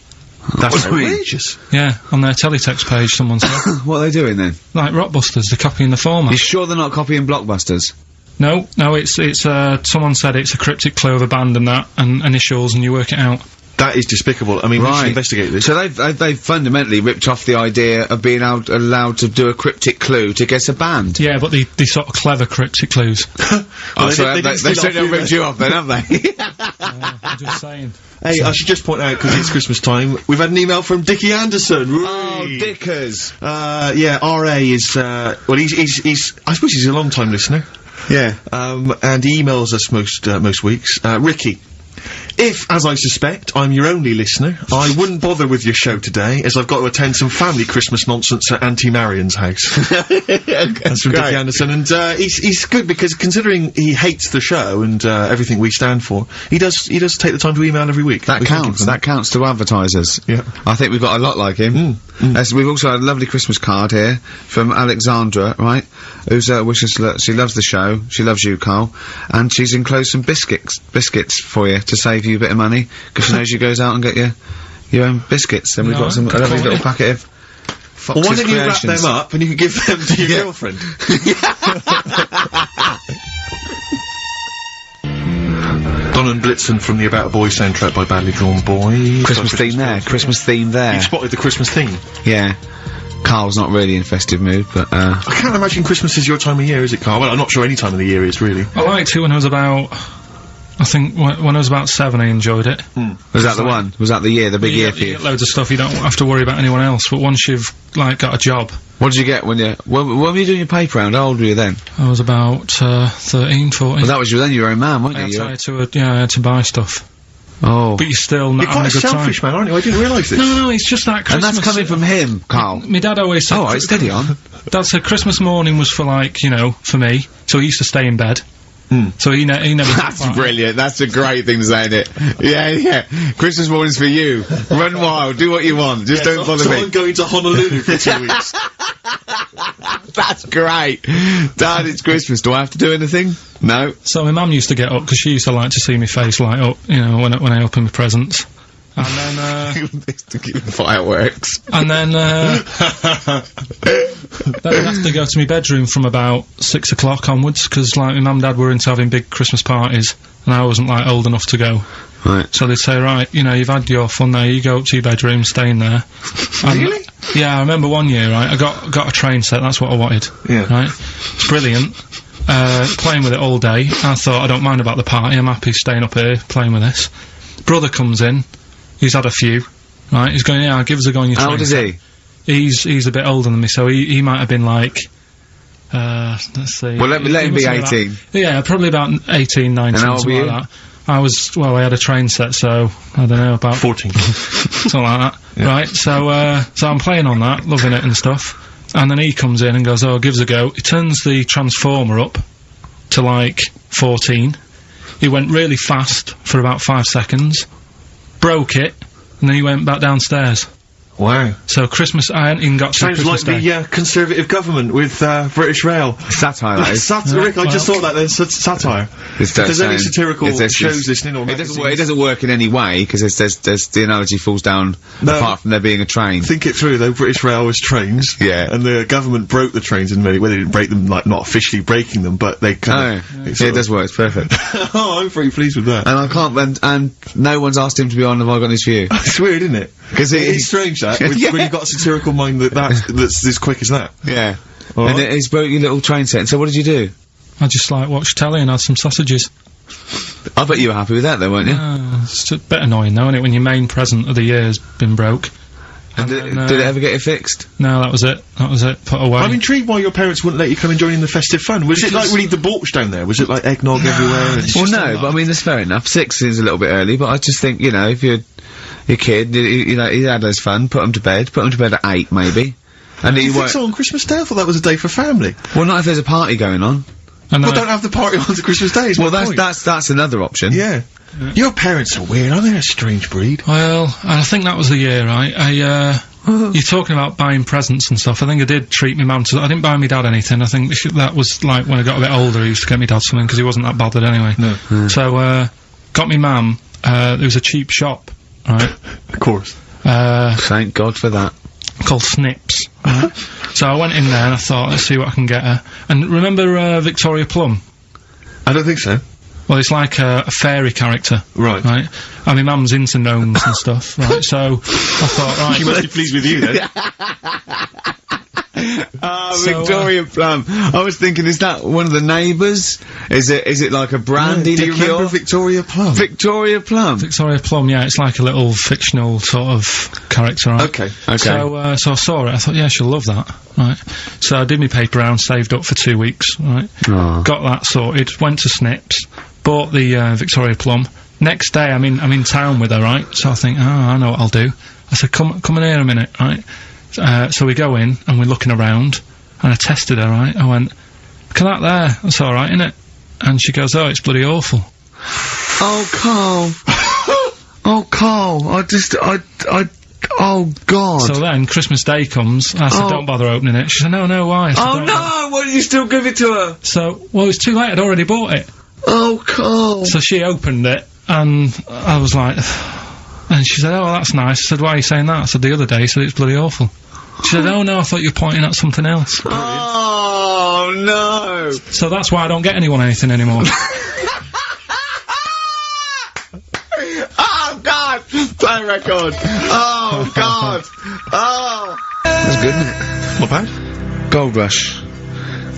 That's What do you mean? outrageous. Yeah, on their teletext page, someone said. What are they doing then? Like Rockbusters, they're copying the format. You sure they're not copying Blockbusters? No, it's someone said it's a cryptic clue of a band and that, and initials, and you work it out. That is despicable. I mean, we should investigate this. So they've fundamentally ripped off the idea of being allowed to do a cryptic clue to guess a band. Yeah, but the sort of clever cryptic clues. Oh, so they they didn't steal certainly off you, ripped you off then, have they? I'm just saying. Hey, I should just point out, because it's Christmas time, we've had an email from Dickie Anderson. Oh, Dickers. Yeah, RA is, well, he's, I suppose he's a long-time listener. Yeah. And he emails us most weeks. Ricky, if, as I suspect, I'm your only listener, I wouldn't bother with your show today, as I've got to attend some family Christmas nonsense at Auntie Marion's house. That's from Dickie Anderson, and he's good because considering he hates the show and everything we stand for, he does take the time to email every week. That counts. That counts to advertisers. Yeah. I think we've got a lot like him. We've also had a lovely Christmas card here from Alexandra, right? Who's wishes she loves the show. She loves you, Carl, and she's enclosed some biscuits for you to save you a bit of money because she knows you goes out and get your own biscuits. And we've got a lovely little packet of Fox's Well, why don't you wrap Creations. them up and you can give them to your girlfriend? Don and Blitzen from the About a Boy soundtrack by Badly Drawn Boy. Christmas theme there. Christmas theme there. You've spotted the Christmas theme. Yeah. Carl's not really in festive mood, but I can't imagine Christmas is your time of year, is it, Carl? Well, I'm not sure any time of the year is, really. I liked it when I was about I think when I was about 7, I enjoyed it. Was that the one? Was that the year, the big year for You you? get loads of stuff, you don't have to worry about anyone else, but once you've, like, got a job. What did you get when when were you doing your paper round? How old were you then? I was about, 13, 14. Well, that was then your own man, weren't I you? had to buy stuff. Oh. But you're still not You're quite having a a good selfish time. man, aren't you? I didn't realise this. No, it's just that And Christmas. that's coming from him, Carl. My dad always said... Oh, right, steady on. Dad said Christmas morning was for, like, you know, for me, so he used to stay in bed. So he never... That's brilliant. That's a great thing to say, isn't it? Yeah. Christmas morning's for you. Run wild. Do what you want. Just don't bother me. I'm going to Honolulu for 2 weeks. That's great. Dad, it's Christmas. Do I have to do anything? No. So my mum used to get up, because she used to like to see my face light up, you know, when I open my presents. And then, Fireworks. and then I'd have to go to my bedroom from about 6 o'clock onwards, because, like, my mum and dad were into having big Christmas parties, and I wasn't, like, old enough to go. Right. So they'd say, right, you know, you've had your fun there, you go up to your bedroom, stay in there. Really? Yeah, I remember one year, right, I got a train set, that's what I wanted. Yeah. Right? It's brilliant. Playing with it all day. I thought, I don't mind about the party, I'm happy staying up here, playing with this. Brother comes in, he's had a few, right, he's going, yeah, give us a go on your train. How old is set. he? He's a bit older than me, so he might have been like, let's see. Well, let him be 18. Yeah, probably about 18, 19, And how old something were like you? that. I had a train set, so, I don't know, about 14. something like that. Right, so I'm playing on that, loving it and stuff, and then he comes in and goes, oh, give us a go. He turns the transformer up to, like, 14. He went really fast for about 5 seconds, broke it, and then he went back downstairs. Wow. So Christmas, I hadn't even got to Sounds Christmas like Day. the Conservative government with British Rail. Satire, that is. Rick, I just thought that there's satire. If there's any satirical shows listening or it doesn't work in any way, because there's the analogy falls down apart from there being a train. Think it through, though. British Rail was trains. Yeah. And the government broke the trains in many, well, they didn't break them, like, not officially breaking them, but they kind of... Yeah, it does work, it's perfect. Oh, I'm pretty pleased with that. And I can't, and no one's asked him to be on Have I Got News For You? It's weird, isn't it? Because It's strange, that, when you've got a satirical mind that's as quick as that. Yeah. All And right. he's broke your little train set. So what did you do? I just, like, watched telly and had some sausages. I bet you were happy with that, though, weren't you? It's a bit annoying, though, isn't it, when your main present of the year has been broke. And did it ever get it fixed? No, that was it. Put away. I'm intrigued why your parents wouldn't let you come and join in the festive fun. Was it like really debauched down there? Was it like eggnog everywhere? And Well, no, but I mean, that's fair enough. 6 is a little bit early, but I just think, you know, if you're your kid, you know, he had his fun, put him to bed at 8, maybe. And he you think won't. so on Christmas Day? I thought that was a day for family. Well, not if there's a party going on. And, Well, don't have the party on Christmas Day. Is Well, my point. that's another option. Yeah. Your parents are weird, aren't they? A strange breed. Well, and I think that was the year, right? You're talking about buying presents and stuff. I think I did treat my mum to... I didn't buy my dad anything. I think that was, like, when I got a bit older, I used to get my dad something, because he wasn't that bothered anyway. No. So, got me mum, there was a cheap shop, right? Of course. Thank God for that. Called Snips. Right? So I went in there and I thought, let's see what I can get her. And remember Victoria Plum? I don't think so. Well, it's like a fairy character. Right. Right? And my mum's into gnomes and stuff, right? So I thought, right. She must be pleased with you, then. Victoria Plum. I was thinking, is that one of the neighbours? Is it like a brandy Do you liqueur? remember Victoria Plum? Victoria Plum. Victoria Plum, yeah, it's like a little fictional sort of character, right? Okay. So I saw it, I thought, yeah, she'll love that, right? So I did my paper round, saved up for 2 weeks, right? Aw. Got that sorted, went to Snips, bought the Victoria Plum. Next day, I'm in town with her, right? So I think, oh, I know what I'll do. I said, come in here a minute, right? So we go in, and we're looking around, and I tested her, right? I went, look at that there, that's alright, innit? And she goes, oh, it's bloody awful. Oh, Carl. Oh, Carl. Oh, God. So then, Christmas Day comes, I said, Oh. don't bother opening it. She said, no, why? I said, Oh, "Don't no! Why did you still give it to her? So, well, it's too late, I'd already bought it. Oh, Carl. So she opened it, and I was like, and she said, oh, that's nice. I said, why are you saying that? I said, the other day, you said it's bloody awful. She said, oh no, I thought you were pointing at something else. Oh, no. So that's why I don't get anyone anything anymore. Oh, God. Play record. Oh, God. Oh. That's good, isn't it? Not bad. Gold Rush.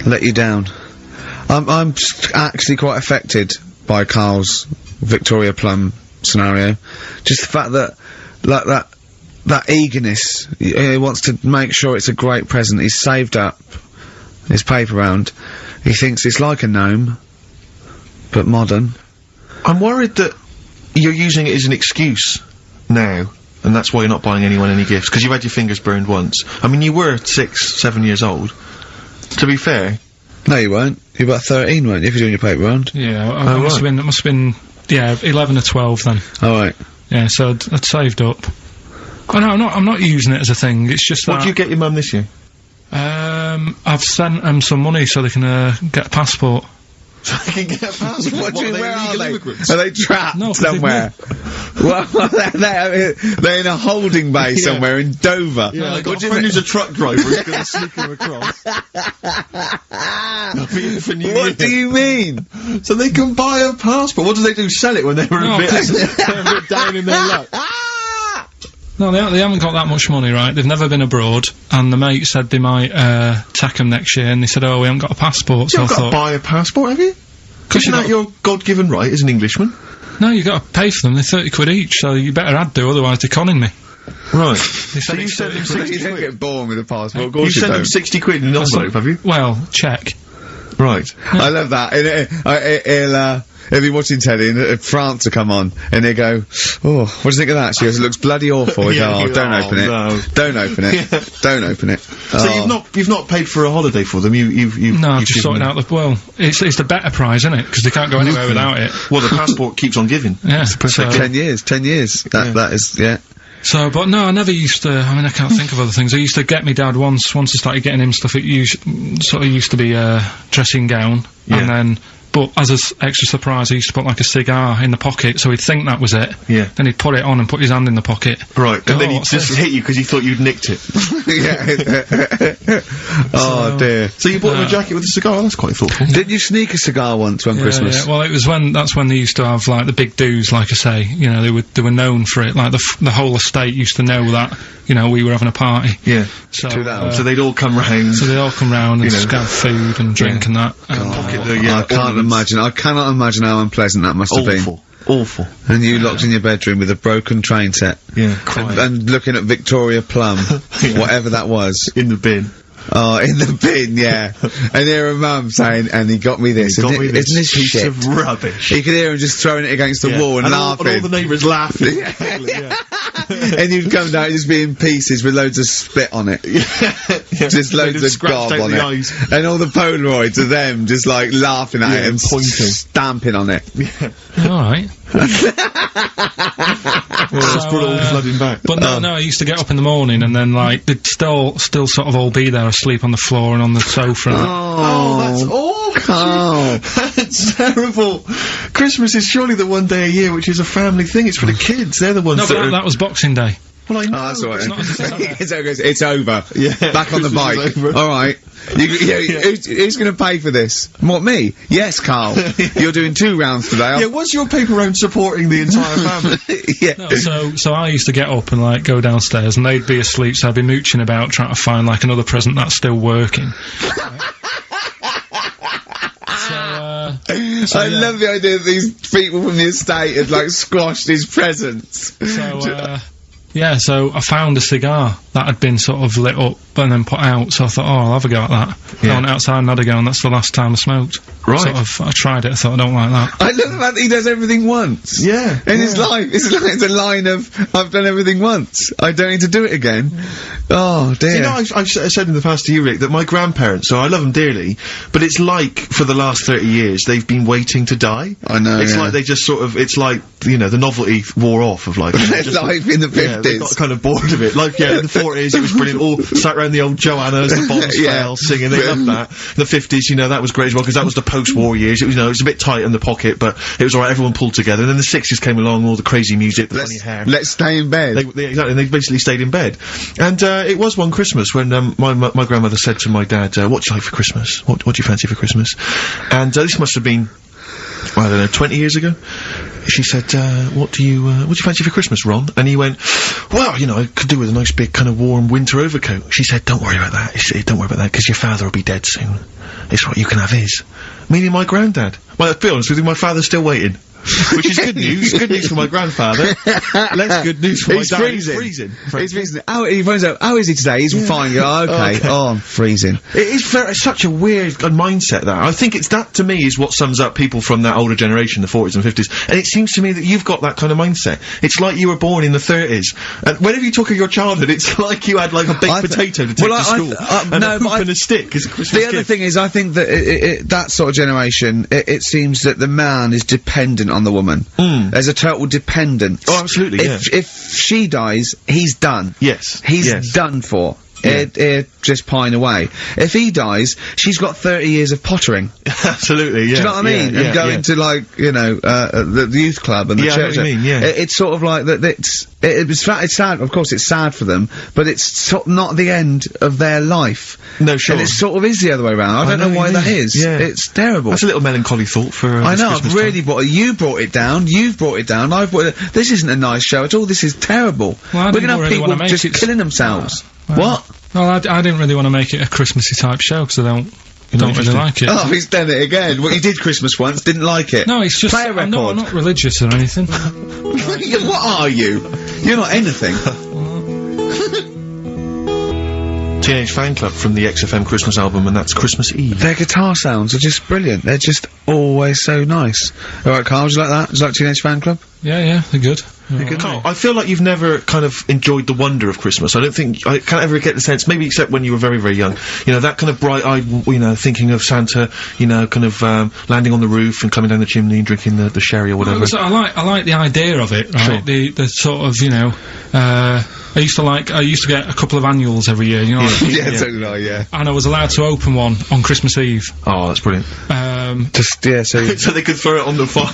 Let you down. I'm actually quite affected by Carl's Victoria Plum scenario. Just the fact that, like, that eagerness, he wants to make sure it's a great present. He's saved up his paper round. He thinks it's like a gnome, but modern. I'm worried that you're using it as an excuse now, and that's why you're not buying anyone any gifts, because you've had your fingers burned once. I mean, you were 6, 7 years old. To be fair. No, you weren't. You were about 13, weren't you, if you're doing your paper round? Yeah, it must have been, yeah, 11 or 12 then. Alright. Yeah, so I'd saved up. Oh no, I'm not using it as a thing, it's just that... What do you get your mum this year? I've sent them some money so they can, get a passport. So they can get a passport? What do you mean, where are they? Immigrants? Are they trapped No, somewhere? Well, they're in a holding bay somewhere in Dover. Yeah, I got a friend who's a truck driver who's gonna sneak them across. What do you mean? So they can buy a passport. What do they do? Sell it when they're a bit down in their luck? No, they haven't got that much money, right? They've never been abroad, and the mate said they might, take them next year, and they said, oh, we haven't got a passport, so I You've got thought... to buy a passport, have you? Isn't that your God-given right as an Englishman? No, you got to pay for them, they're 30 quid each, so you better had to, otherwise they're conning me. Right. So you sent them 60 You don't quid? get born with a passport, of You course you sent don't. them 60 quid in an envelope, have you? Well, check. Right. I love that. He'll be watching telly and France will come on and he'll go, oh, what do you think of that? She goes, it looks bloody awful. He goes, don't open it. no. Don't open it. Don't open it. So you've not paid for a holiday for them, you've No, I've you've just given sorted them- out the... Well, it's the better prize, isn't it? Because they can't go anywhere without it. Well, the passport keeps on giving. Yeah, so... 10 years. That is, yeah. So, but no, I never used to, I mean, I can't think of other things. I used to get me dad once I started getting him stuff, it sort of used to be a dressing gown, and then, but as an extra surprise, I used to put like a cigar in the pocket, so he'd think that was it. Yeah. Then he'd put it on and put his hand in the pocket. Right, and then he what's just this? hit you because he thought you'd nicked it. Oh dear. So you bought him a jacket with a cigar? That's quite thoughtful. Did you sneak a cigar once one Christmas? Yeah, well, it was that's when they used to have, like, the big do's, like I say, you know, they were known for it, like, the whole estate used to know that, you know, we were having a party. Yeah. So, So they'd all come round. so they'd all come round and You know. have food and drink and that. I cannot imagine how unpleasant that must have been. Awful. And you locked in your bedroom with a broken train set. Yeah. And looking at Victoria Plum, whatever that was. In the bin. Oh, in the bin, yeah. And hear a mum saying, and he got me this. Got me this Isn't this piece shit? of rubbish. You could hear him just throwing it against the wall and laughing. And all the neighbours laughing. And you'd come down and just be in pieces with loads of spit on it. Just loads of gob on it. Eyes. And all the Polaroids of them just like laughing at it and pointing. stamping on it. Alright. Just brought it all flooding back. But no, I used to get up in the morning and then, like, they'd still sort of all be there asleep on the floor and on the sofa. And Oh, that's awful. Carl. That's terrible. Christmas is surely the one day a year which is a family thing. It's for the kids. They're the ones no, that but are... that was Boxing Day. Well, I know. Oh, that's all right. It's not It's over. Yeah. Back on the bike. Christmas is over. All right. Who's going to pay for this? What, me? Yes, Carl. You're doing 2 rounds today. Yeah, was your paper round supporting the entire family? Yeah. No, so I used to get up and, like, go downstairs and they'd be asleep, so I'd be mooching about trying to find, like, another present that's still working. I love the idea that these people from the estate had, like, squashed his presents. Yeah, so I found a cigar that had been sort of lit up and then put out, so I thought, oh, I'll have a go at that. Yeah. I went outside and had a go, and that's the last time I smoked. Right. Sort of, I tried it, I thought, I don't like that. I love the fact that he does everything once. Yeah. In his life. It's a line of, I've done everything once. I don't need to do it again. Oh, dear. You know, I've said in the past to you, Rick, that my grandparents, so I love them dearly, but it's like, for the last 30 years, they've been waiting to die. I know, It's yeah. like they just sort of, it's like, you know, the novelty wore off of, like... Life in the 50s. Yeah, they got kind of bored of it. Like, yeah, in the 40s, it was brilliant. All sat around the old Joannas, the bombs Yeah. fell, singing. They loved that. The 50s, you know, that was great as well, because that was the post-war years. It was, you know, it was a bit tight in the pocket, but it was alright, everyone pulled together. And then the 60s came along, all the crazy music, the funny hair. Let's stay in bed. Exactly, they basically stayed in bed. And, it was one Christmas when, my grandmother said to my dad, what do you like for Christmas? What do you fancy for Christmas? And, this must have been, I don't know, 20 years ago. She said, what do you fancy for Christmas, Ron? And he went, well, you know, I could do with a nice big kind of warm winter overcoat. She said, don't worry about that. She said, don't worry about that, because your father will be dead soon. It's right, you can have his. Meaning my granddad. Well, to be honest with you, my father's still waiting. which is good news. Good news for my grandfather. Less good news for my dad. Freezing. He's freezing. He phones out, how is he today? He's fine. Oh, okay. Oh, I'm freezing. It is it's such a weird mindset, that. I think that, to me, is what sums up people from that older generation, the 40s and 50s. And it seems to me that you've got that kind of mindset. It's like you were born in the 30s. And whenever you talk of your childhood, it's like you had, like, a baked potato to take to school. And a hoop and a stick as a Christmas gift. The other thing is, I think that that sort of generation, it seems that the man is dependent on the woman. There's a total dependence. Oh, absolutely, If she dies, he's done. Yes. He's done for. Just pine away. If he dies, she's got 30 years of pottering. Absolutely, yeah. Do you know what I mean? And going to, like, you know, the youth club and the church. I know what you mean, yeah. It's sort of like that. It's sad. Of course, it's sad for them, but it's not the end of their life. No, sure. And it sort of is the other way around. I don't know why that is. Yeah. It's terrible. That's a little melancholy thought for. I know. Christmas I've really you brought it down. You've brought it down. I've brought it. This isn't a nice show at all. This is terrible. Well, we're gonna have people just killing themselves. What? Well, I didn't really want to make it a Christmassy type show because I don't really like it. Oh, he's done it again. Well, he did Christmas once, didn't like it. No, it's just Play a record. I'm not religious or anything. What are you? You're not anything. Teenage Fan Club from the XFM Christmas album, and that's Christmas Eve. Their guitar sounds are just brilliant. They're just always so nice. Alright, Carl, would you like that? Would you like Teenage Fan Club? Yeah, they're good. Carl, I feel like you've never kind of enjoyed the wonder of Christmas. I can't ever get the sense, maybe except when you were very, very young, you know, that kind of bright-eyed, you know, thinking of Santa, you know, kind of, landing on the roof and coming down the chimney and drinking the sherry or whatever. Well, I like the idea of it, right? Sure. The sort of, you know, I used to get a couple of annuals every year, you know. So did I, yeah. And I was allowed to open one on Christmas Eve. Oh, that's brilliant. So they could throw it on the fire.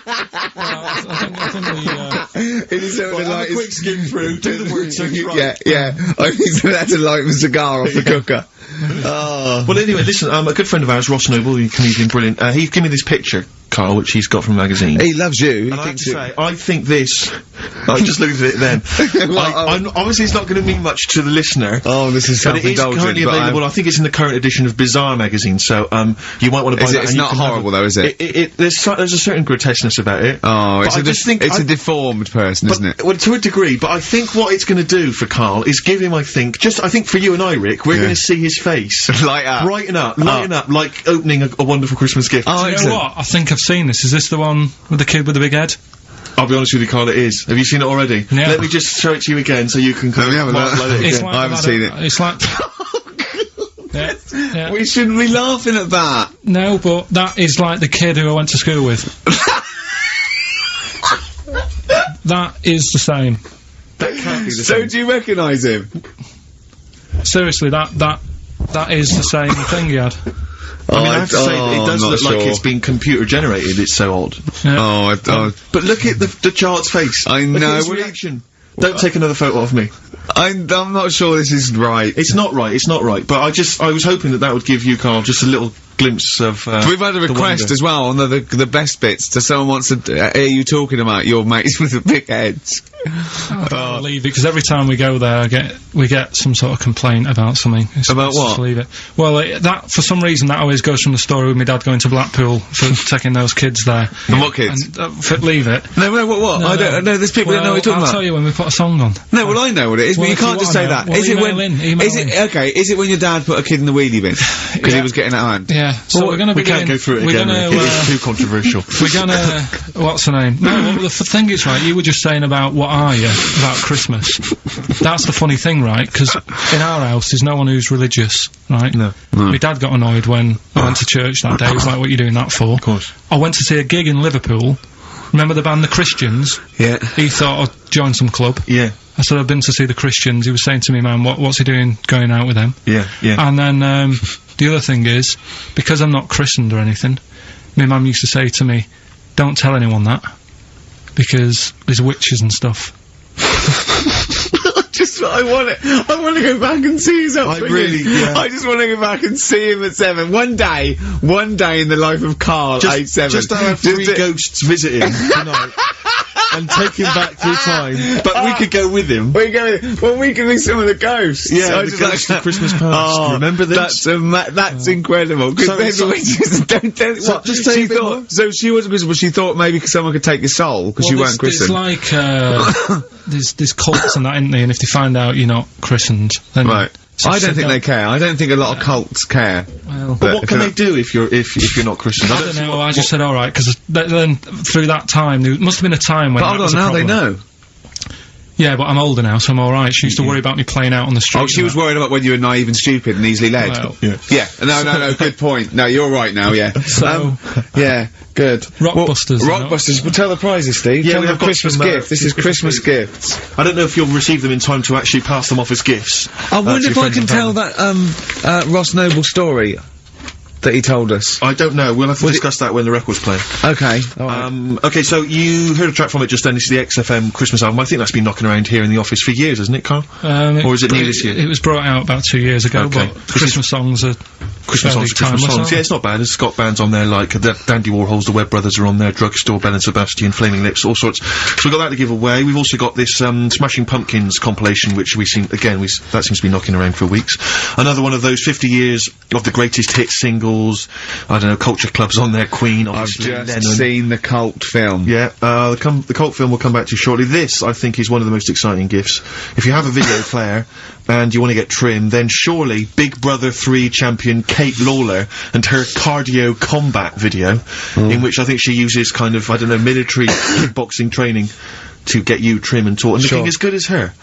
I think it is sort of like quick skim through, do the words right. Yeah. I think they had to light the cigar off the cooker. Oh. Well, anyway, listen, a good friend of ours, Ross Noble, a comedian, brilliant, he gave me this picture, Carl, which he's got from a magazine. He loves you. And I have to say, I think this, I just looked at it then, obviously it's not going to mean much to the listener. Oh, this is self-indulgent. But it is currently available, I think it's in the current edition of Bizarre magazine, so, you might want to buy that. It's not horrible though, is it? There's a certain grotesqueness about it. Oh, it's a deformed person, isn't it? Well, to a degree, but I think what it's going to do for Carl is give him, I think for you and I, Rick, we're going to see his face. Lighten up, like opening a wonderful Christmas gift. Oh, you know what? I think I've seen this. Is this the one with the kid with the big head? I'll be honest with you, Carl, it is. Have you seen it already? Yeah. Let me just show it to you again so you can Let me have a look. It's like I haven't seen it. It's like... yeah. We shouldn't be laughing at that. No, but that is like the kid who I went to school with. That is the same. That can't be the So same. do you recognise him? Seriously, that is the same thing he had. I mean, I have to say, that it does look like sure. it's been computer generated, it's so odd. Yeah. But look at the child's face. I Look know. at his reaction. Don't take another photo of me. I'm not sure this is right. It's not right, but I was hoping that would give you, Carl, just a little glimpse of, We've had a request as well on the best bits, so someone wants to hear you talking about your mates with the big heads. I can't leave it, because every time we go there, we get some sort of complaint about something. About what? Just leave it. Well, that, for some reason, that always goes from the story with my dad going to Blackpool for taking those kids there. And what kids? And, leave it. No, what? No, I don't know, there's people that know what you're talking about. I'll tell you when we put a song on. No, well, I know what it is, Well, but you if can't you just say wanna that. know, Is it email when... in. Is it when your dad put a kid in the wheelie bin? Because he was getting out of hand? Yeah, so we're gonna we can't go through it again, Rick. It's too controversial. We're gonna... What's the name? No, well, the thing is, right, you were just saying about what are you, about Christmas. That's the funny thing, right, because in our house there's no one who's religious, right? No. My dad got annoyed when I went to church that day. He was like, what are you doing that for? Of course. I went to see a gig in Liverpool. Remember the band The Christians? Yeah. He thought I'd join some club. Yeah. I said I've been to see The Christians. He was saying to me, man, what's he doing going out with them? Yeah. And then the other thing is, because I'm not christened or anything, my mum used to say to me, don't tell anyone that, because there's witches and stuff. I want to go back and see his upbringing. I just want to go back and see him at 7. One day in the life of Carl, age 7. Just to have 3 ghosts visiting tonight. and take him back through time. But we could go with him. We can be some of the ghosts. Yeah, the ghosts of Christmas past. Oh, remember this? That's incredible. Because So she wasn't Christmas, but she thought maybe someone could take your soul because you weren't christened. It's like, there's cults and that, isn't there? And if they find out you're not christened, then... Right. So I don't think they care. I don't think a lot of cults care. Well, But what can they do if you're not Christian? I don't know. I just said all right because then through that time there must have been a time when. But that hold was on, a now they problem. know. Yeah, but I'm older now, so I'm all right. She used to worry about me playing out on the street. Oh, she was worried about when you were naive and stupid and easily led. Well, yeah. No, good point. No, you're right now, yeah. So- yeah, good. Rockbusters, you know. Rockbusters, well, tell the prizes, Steve. Yeah, tell we them have got Christmas some, gift. This is Christmas gifts. I don't know if you'll receive them in time to actually pass them off as gifts. I wonder to if your I friends can and tell family. that, Ross Noble story that he told us. I don't know. We'll have to discuss that when the record's playing. Okay. Alright. Okay, so you heard a track from it just then. This is the XFM Christmas album. I think that's been knocking around here in the office for years, hasn't it, Carl? Or is it new this year? It was brought out about 2 years ago, Okay. but Christmas songs are Christmas songs, Christmas songs. aren't Yeah, it's not bad. There's Scott bands on there, like Dandy Warhols, the Webb Brothers are on there, Drugstore, Bell and Sebastian, Flaming Lips, all sorts. So we've got that to give away. We've also got this Smashing Pumpkins compilation, which we seem that seems to be knocking around for weeks. Another one of those 50 years of the greatest hit singles. I don't know, Culture Club's on there, Queen, I've obviously, just Lennon. seen the cult film. Yeah, the cult film we'll come back to shortly. This, I think, is one of the most exciting gifts. If you have a video player and you want to get trim, then surely Big Brother 3 champion Kate Lawler and her cardio combat video, in which I think she uses kind of, I don't know, military kickboxing training to get you trim and taut and looking as good as her.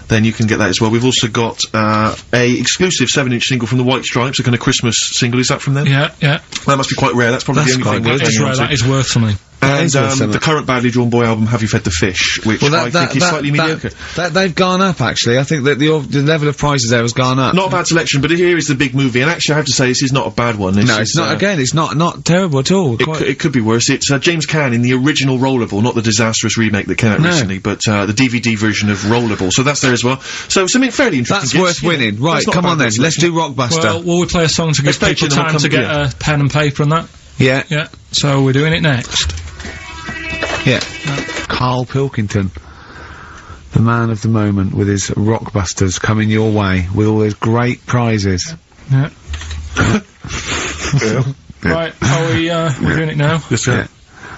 Then you can get that as well. We've also got a exclusive 7-inch single from the White Stripes, a kind of Christmas single. Is that from them? Yeah. That must be quite rare. That's probably the only thing. That is rare. That is worth something. And is worth something. the current Badly Drawn Boy album, Have You Fed the Fish, which I think is slightly mediocre. They've gone up, actually. I think that the level of prices there has gone up. Not a bad selection, but here is the big movie, and actually I have to say this is not a bad one. No, it's not. Again, it's not terrible at all. It could be worse. It's James Caan in the original Rollerball, not the disastrous remake that came out recently, but the DVD version of Rollerball. So that's there as well. So something fairly interesting. That's worth winning. Right, come on then. Let's do Rockbuster. Well, will we play a song to give people time to get a pen and paper and that? Yeah. Yeah. So we're doing it next. Yeah. Karl Pilkington, the man of the moment, with his Rockbusters coming your way with all those great prizes. Yeah. Right, we're doing it now? Yes, sir.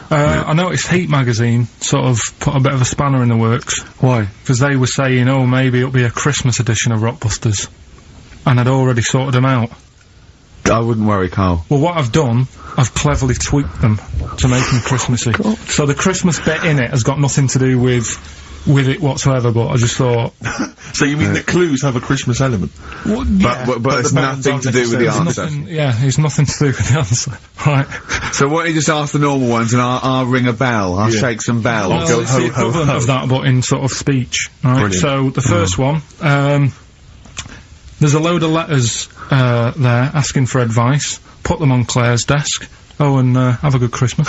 I noticed Heat magazine sort of put a bit of a spanner in the works. Why? Because they were saying, oh, maybe it'll be a Christmas edition of Rockbusters. And I'd already sorted them out. I wouldn't worry, Carl. Well, what I've done, I've cleverly tweaked them to make them Christmassy. So the Christmas bit in it has got nothing to do with it whatsoever, but I just thought... So you mean the clues have a Christmas element? Well, yeah, but it's nothing to do with the answer. It's nothing to do with the answer. Right. So why don't you just ask the normal ones and I'll ring a bell, I'll shake some bells. Well, go it's ho, the ho, equivalent ho. of that, but in sort of speech. Right. Brilliant. So the first one, there's a load of letters there asking for advice. Put them on Claire's desk. Oh, and have a good Christmas.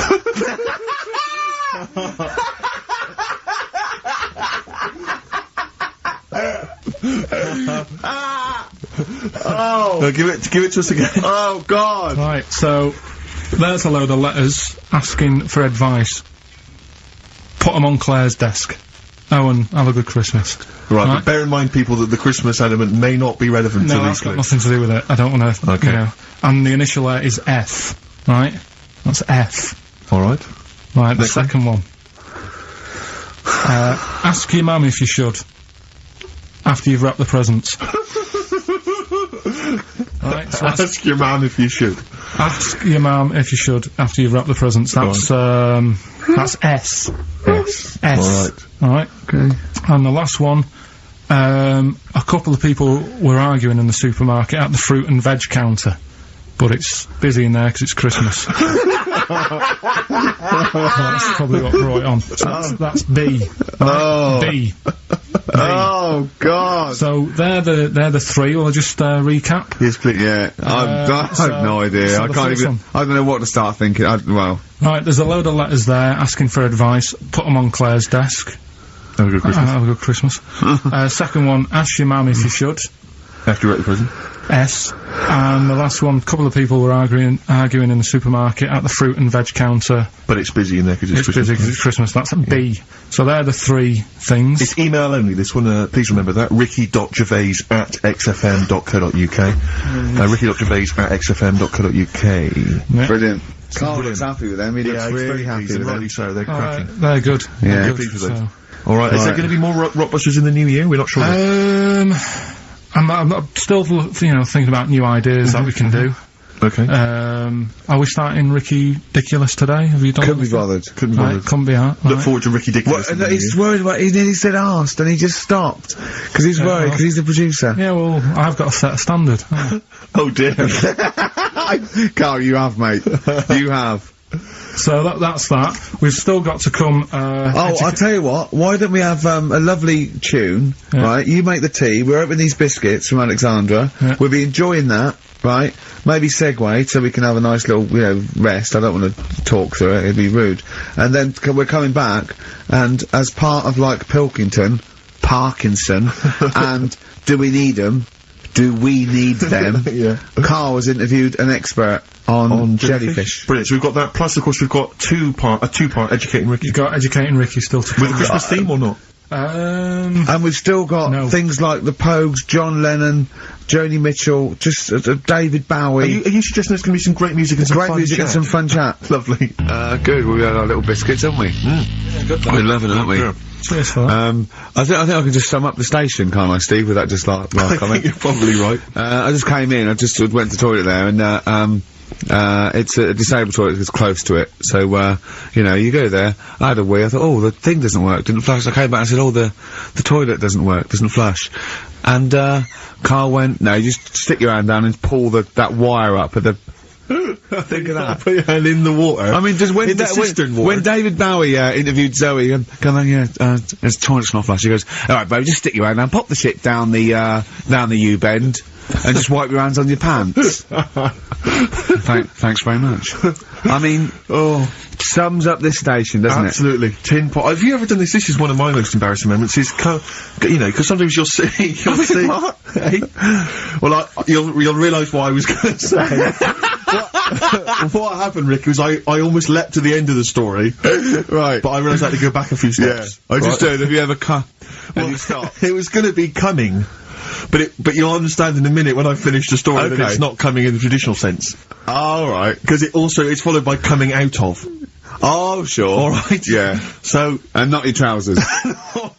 Give it to us again. Oh, God! Right, so there's a load of letters asking for advice. Put them on Claire's desk. Oh, and have a good Christmas. Right, but bear in mind, people, that the Christmas element may not be relevant to No, these that's got clues. nothing to do with it. I don't want to, Okay. you know. And the initial letter is F, right? That's F. Alright. Right, the Next one. second one. Ask your mum if you should. After you've wrapped the presents. Right, so Ask your mum if you should. ask your mum if you should after you've wrapped the presents. That's S. Yes. S. Alright. Alright. Okay. And the last one, a couple of people were arguing in the supermarket at the fruit and veg counter. But it's busy in there because it's Christmas. That's probably what brought it on. So that's B. Oh. B. Oh, God! So they're the three. Will I just recap? Yes, please. Yeah, I have no idea. so I the can't first even. one. I don't know what to start thinking. Well, Right, there's a load of letters there asking for advice. Put them on Claire's desk. Have a good Christmas. Have a good Christmas. Second one, ask your mum if you should. After you were at the prison? S. And the last one, a couple of people were arguing in the supermarket at the fruit and veg counter. But it's busy in there because it's Christmas. Busy because it's Christmas. That's a B. So they're the 3 things. It's email only, this one, please remember that. ricky.gervais@xfm.co.uk. ricky.gervais@xfm.co.uk. Yeah. Brilliant. Carl looks happy with them. He looks really happy with them. Rightly so, they're cracking. They're good. Yeah. They're Pleased with good. those. So. Alright, is there going to be more Rockbusters in the new year? We're not sure. I'm still, thinking about new ideas that we can do. Okay. Are we starting Ricky Ridiculous today? Have you done Couldn't be anything? bothered. Couldn't be bothered. Can't be hard. Look forward to Ricky Dickinson. Well, he's worried about. He nearly said asked, and he just stopped because he's worried because he's the producer. Yeah, well, I've got to set a standard. Oh dear. Carl, you have, mate. You have. So that's that. We've still got to come. I'll tell you what. Why don't we have a lovely tune? Yeah. Right, you make the tea. We're opening these biscuits from Alexandra. Yeah. We'll be enjoying that. Right, maybe segue so we can have a nice little, rest. I don't want to talk through it; it'd be rude. And then we're coming back, and as part of like Pilkington, Parkinson, and Do We Need Them? Do we need them? Yeah. Carl has interviewed an expert on jellyfish. Brilliant. So we've got that. Plus, of course, we've got a two-part Educating Ricky. You've got Educating Ricky still to With a come. Christmas theme or not? And we've still got No. things like the Pogues, John Lennon, Joni Mitchell, just David Bowie. Are you suggesting there's going to be some great music and some Great fun music chat? and some fun chat. Lovely. Good. We had our little biscuits, haven't we? We're loving it, aren't we? Yeah. Cheers for that. I think I can just sum up the station, can't I, Steve, with that just last I think comment. you're probably right. I just came in, I just went to the toilet there, and, it's a disabled toilet that's close to it, so, you go there, I had a wee, I thought, oh, the thing doesn't work, didn't flush, I came back and said, oh, the toilet doesn't work, doesn't flush. And, Carl went, no, you just stick your hand down and pull that wire up at the... Think of that. Put your hand in the water. I mean, just when In the cistern water. when David Bowie interviewed Zoe, come on, there's toilet's not flush. He goes, all right, baby, just stick your hand down, pop the shit down the U-bend, and just wipe your hands on your pants. Thanks very much. I mean, sums up this station, doesn't Absolutely. Tin pot. Have you ever done this? This is one of my most embarrassing moments. Is because sometimes you'll see. Hey? Well, you'll realise what I was going to say. What happened, Rick, was I almost leapt to the end of the story. Right. But I realised I had to go back a few steps. I just Right? did. Have you ever Well, it was going to be coming. But you'll understand in a minute when I finish the story that Okay. it's not coming in the traditional sense. All right. Because it's followed by coming out of. Oh, sure. All right. Yeah. So. And not your trousers.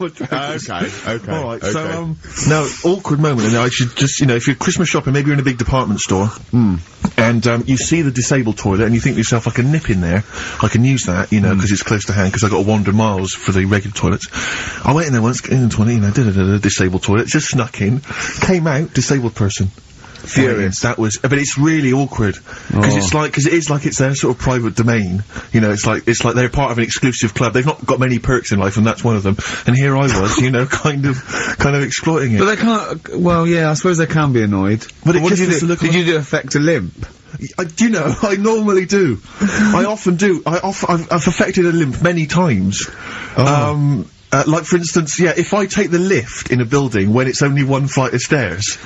Okay. Okay. Alright, so, now, awkward moment, and I should just, if you're Christmas shopping, maybe you're in a big department store, and, you see the disabled toilet, and you think to yourself, I can nip in there, I can use that, because it's close to hand, because I've got to wander miles for the regular toilets. I went in there once, in the toilet, disabled toilet, just snuck in, came out, disabled person. Furious. That was, but it's really awkward because because it is like it's their sort of private domain. It's like they're part of an exclusive club. They've not got many perks in life, and that's one of them. And here I was, kind of exploiting it. But they can't. Well, yeah, I suppose they can be annoyed. But it what just did you has to do? look Did you affect a limp? I normally do. I often do. I've affected a limp many times. Like for instance, if I take the lift in a building when it's only one flight of stairs.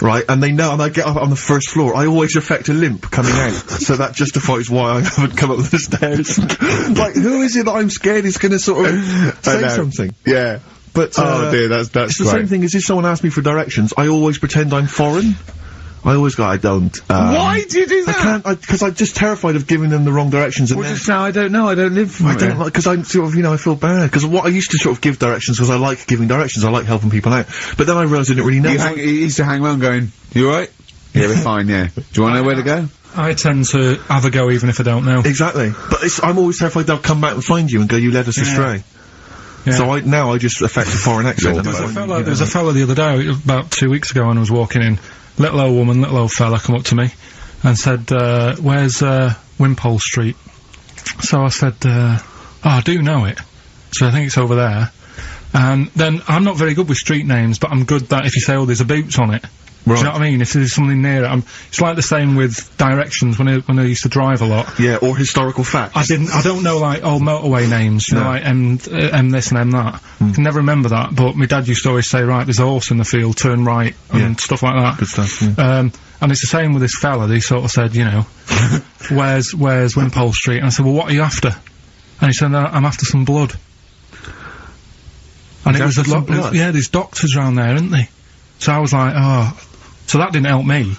Right, and they know, and I get up on the first floor, I always affect a limp coming out, so that justifies why I haven't come up the stairs. Like, who is it that I'm scared is gonna sort of say something? Yeah. But, oh dear, that's it's the same thing as if someone asks me for directions, I always pretend I'm foreign. I always go, I don't. Why do you do that? I can't, because I'm just terrified of giving them the wrong directions. And Well, just now, I don't know, I don't live from I don't like, because I'm sort of, I feel bad. Because what I used to sort of give directions, because I like giving directions, I like helping people out. But then I realised I didn't really know. You used to hang around going, you alright? Yeah, we're fine, yeah. Do you want to know where to go? I tend to have a go even if I don't know. Exactly. But I'm always terrified they'll come back and find you and go, you led us astray. Yeah. So I just affect a foreign accent. There was a fella the other day, about 2 weeks ago, when I was walking in. Little old woman, little old fella come up to me and said, where's, Wimpole Street? So I said, I do know it. So I think it's over there. And then, I'm not very good with street names, but I'm good that if you say, oh, there's a Boots on it, Do you know what I mean? If there's something near it, it's like the same with directions when I used to drive a lot. Yeah, or historical facts. I don't know, like, old motorway names, you know, like M this and M that. I can never remember that, but my dad used to always say, right, there's a horse in the field, turn right, and stuff like that. Good stuff, yeah. And it's the same with this fella. He sort of said, you know, where's Wimpole Street? And I said, well, what are you after? And he said, I'm after some blood. And it was a lot, yeah, there's doctors around there, isn't there? So I was like, oh, so that didn't help me.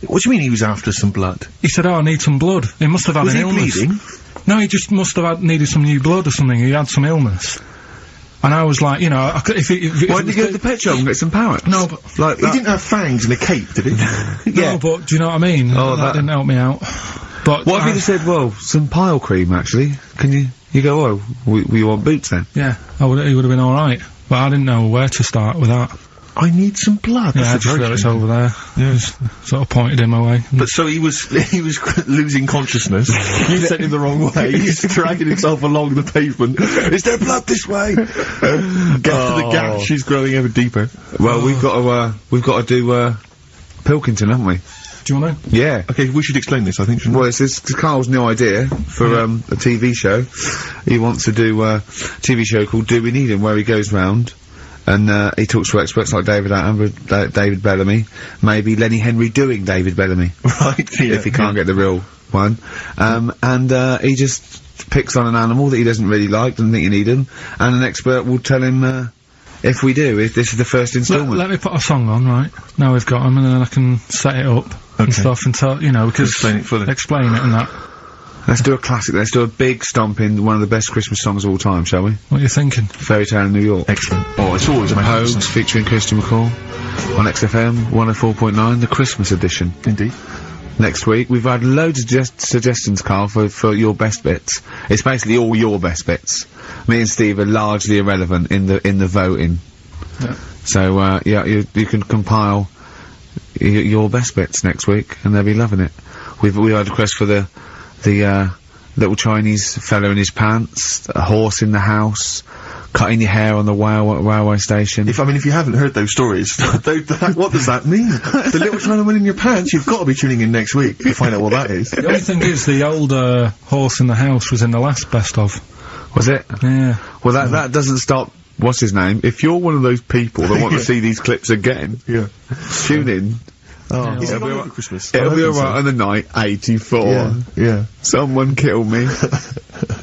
What do you mean he was after some blood? He said, oh, I need some blood. He must have had an illness. Was he bleeding? No, he just must have needed some new blood or something. He had some illness. And I was like, you know, why didn't you go to the pet shop and get some parrots? No, but like he didn't have fangs and a cape, did he? No, but do you know what I mean? Oh, that didn't help me out. But what if you just said, well, some pile cream, actually? Can you go, oh, we want boots then? Yeah, he would have been alright. But I didn't know where to start with that. I need some blood. Yeah, I just feel it's over there. Yeah. Just sort of pointed him away. But so he was losing consciousness. You sent him the wrong way. He's dragging himself along the pavement. Is there blood this way? The gash is growing ever deeper. Well, we've got to do Pilkington, haven't we? Do you want to? Yeah. Okay, we should explain this, I think, shouldn't we? Well, it's Carl's new idea for a TV show. He wants to do a TV show called Do We Need Him, where he goes round and he talks to experts like David Attenborough, David Bellamy, maybe Lenny Henry doing David Bellamy. Right, yeah. If he can't get the real one. And he just picks on an animal that he doesn't really like, doesn't think you need him, and an expert will tell him, if we do, if this is the first instalment. Let me put a song on, right? Now we've got him, and then I can set it up and stuff, and tell, you know, because explain it fully. Explain it and that. Let's do a classic. Let's do a big stomp in one of the best Christmas songs of all time, shall we? What are you thinking? Fairy Tale in New York. Excellent. Oh, it's always amazing. Hoax featuring Christian McCall on XFM 104.9, the Christmas edition. Indeed. Next week, we've had loads of suggestions, Carl, for your best bits. It's basically all your best bits. Me and Steve are largely irrelevant in the voting. Yeah. So, yeah, you can compile your best bits next week, and they'll be loving it. We had a request for the little Chinese fella in his pants, a horse in the house, cutting your hair on the railway station. If you haven't heard those stories, what does that mean? The little Chinaman in your pants, you've got to be tuning in next week to find out what that is. The only thing is, the old horse in the house was in the last best of. Was it? Yeah. Well, that doesn't stop. What's his name? If you're one of those people that want to see these clips again, tune in. Oh, Yeah, is it it'll be over Christmas? It'll be I don't think alright on the night 84. Yeah. Someone kill me.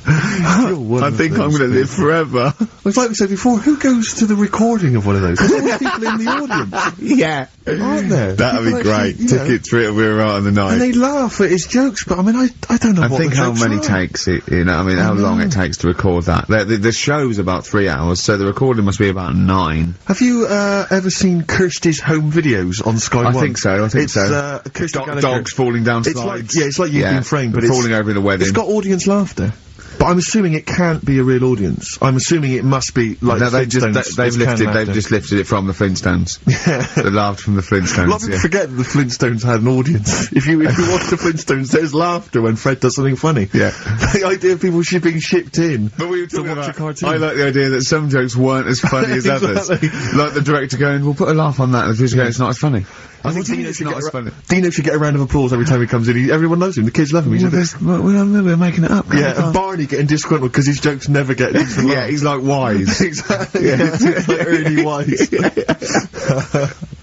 I think I'm gonna live forever. It's like we said before, who goes to the recording of one of those? There's always people in the audience, Yeah. aren't there? That'd be People great. actually, you know, Tickets for it'll be alright on the night. and they laugh at his jokes, but I mean, I don't know I what think the how jokes many are. takes it, you know, I mean, how long it takes to record that. The show's about 3 hours, so the recording must be about 9. Have you ever seen Kirsty's home videos on Sky I One? think so, I think it's, so. Kirsty Gallagher. Dogs falling down It's slides. like you've been framed, but falling over in a wedding. it's got audience laughter. But I'm assuming it can't be a real audience. I'm assuming it must be like No, the they've Flintstones. just lifted it from the Flintstones. Yeah. They laughed from the A lot of Flintstones, people yeah. forget that the Flintstones had an audience. If you watch the Flintstones, there's laughter when Fred does something funny. Yeah. The idea of people being shipped in. But we were to watch a cartoon. I like the idea that some jokes weren't as funny as others. Exactly. Like the director going, we'll put a laugh on that, and the producer going, it's not as funny. I think Dino it's should not get as funny. Dino should get a round of applause every time he comes in. Everyone loves him. The kids love him. He's a bit- We're making it up. yeah, and Barney getting disgruntled because his jokes never get decent Yeah, laughs. he's like wise. Exactly. Yeah, it's like Ernie Wise.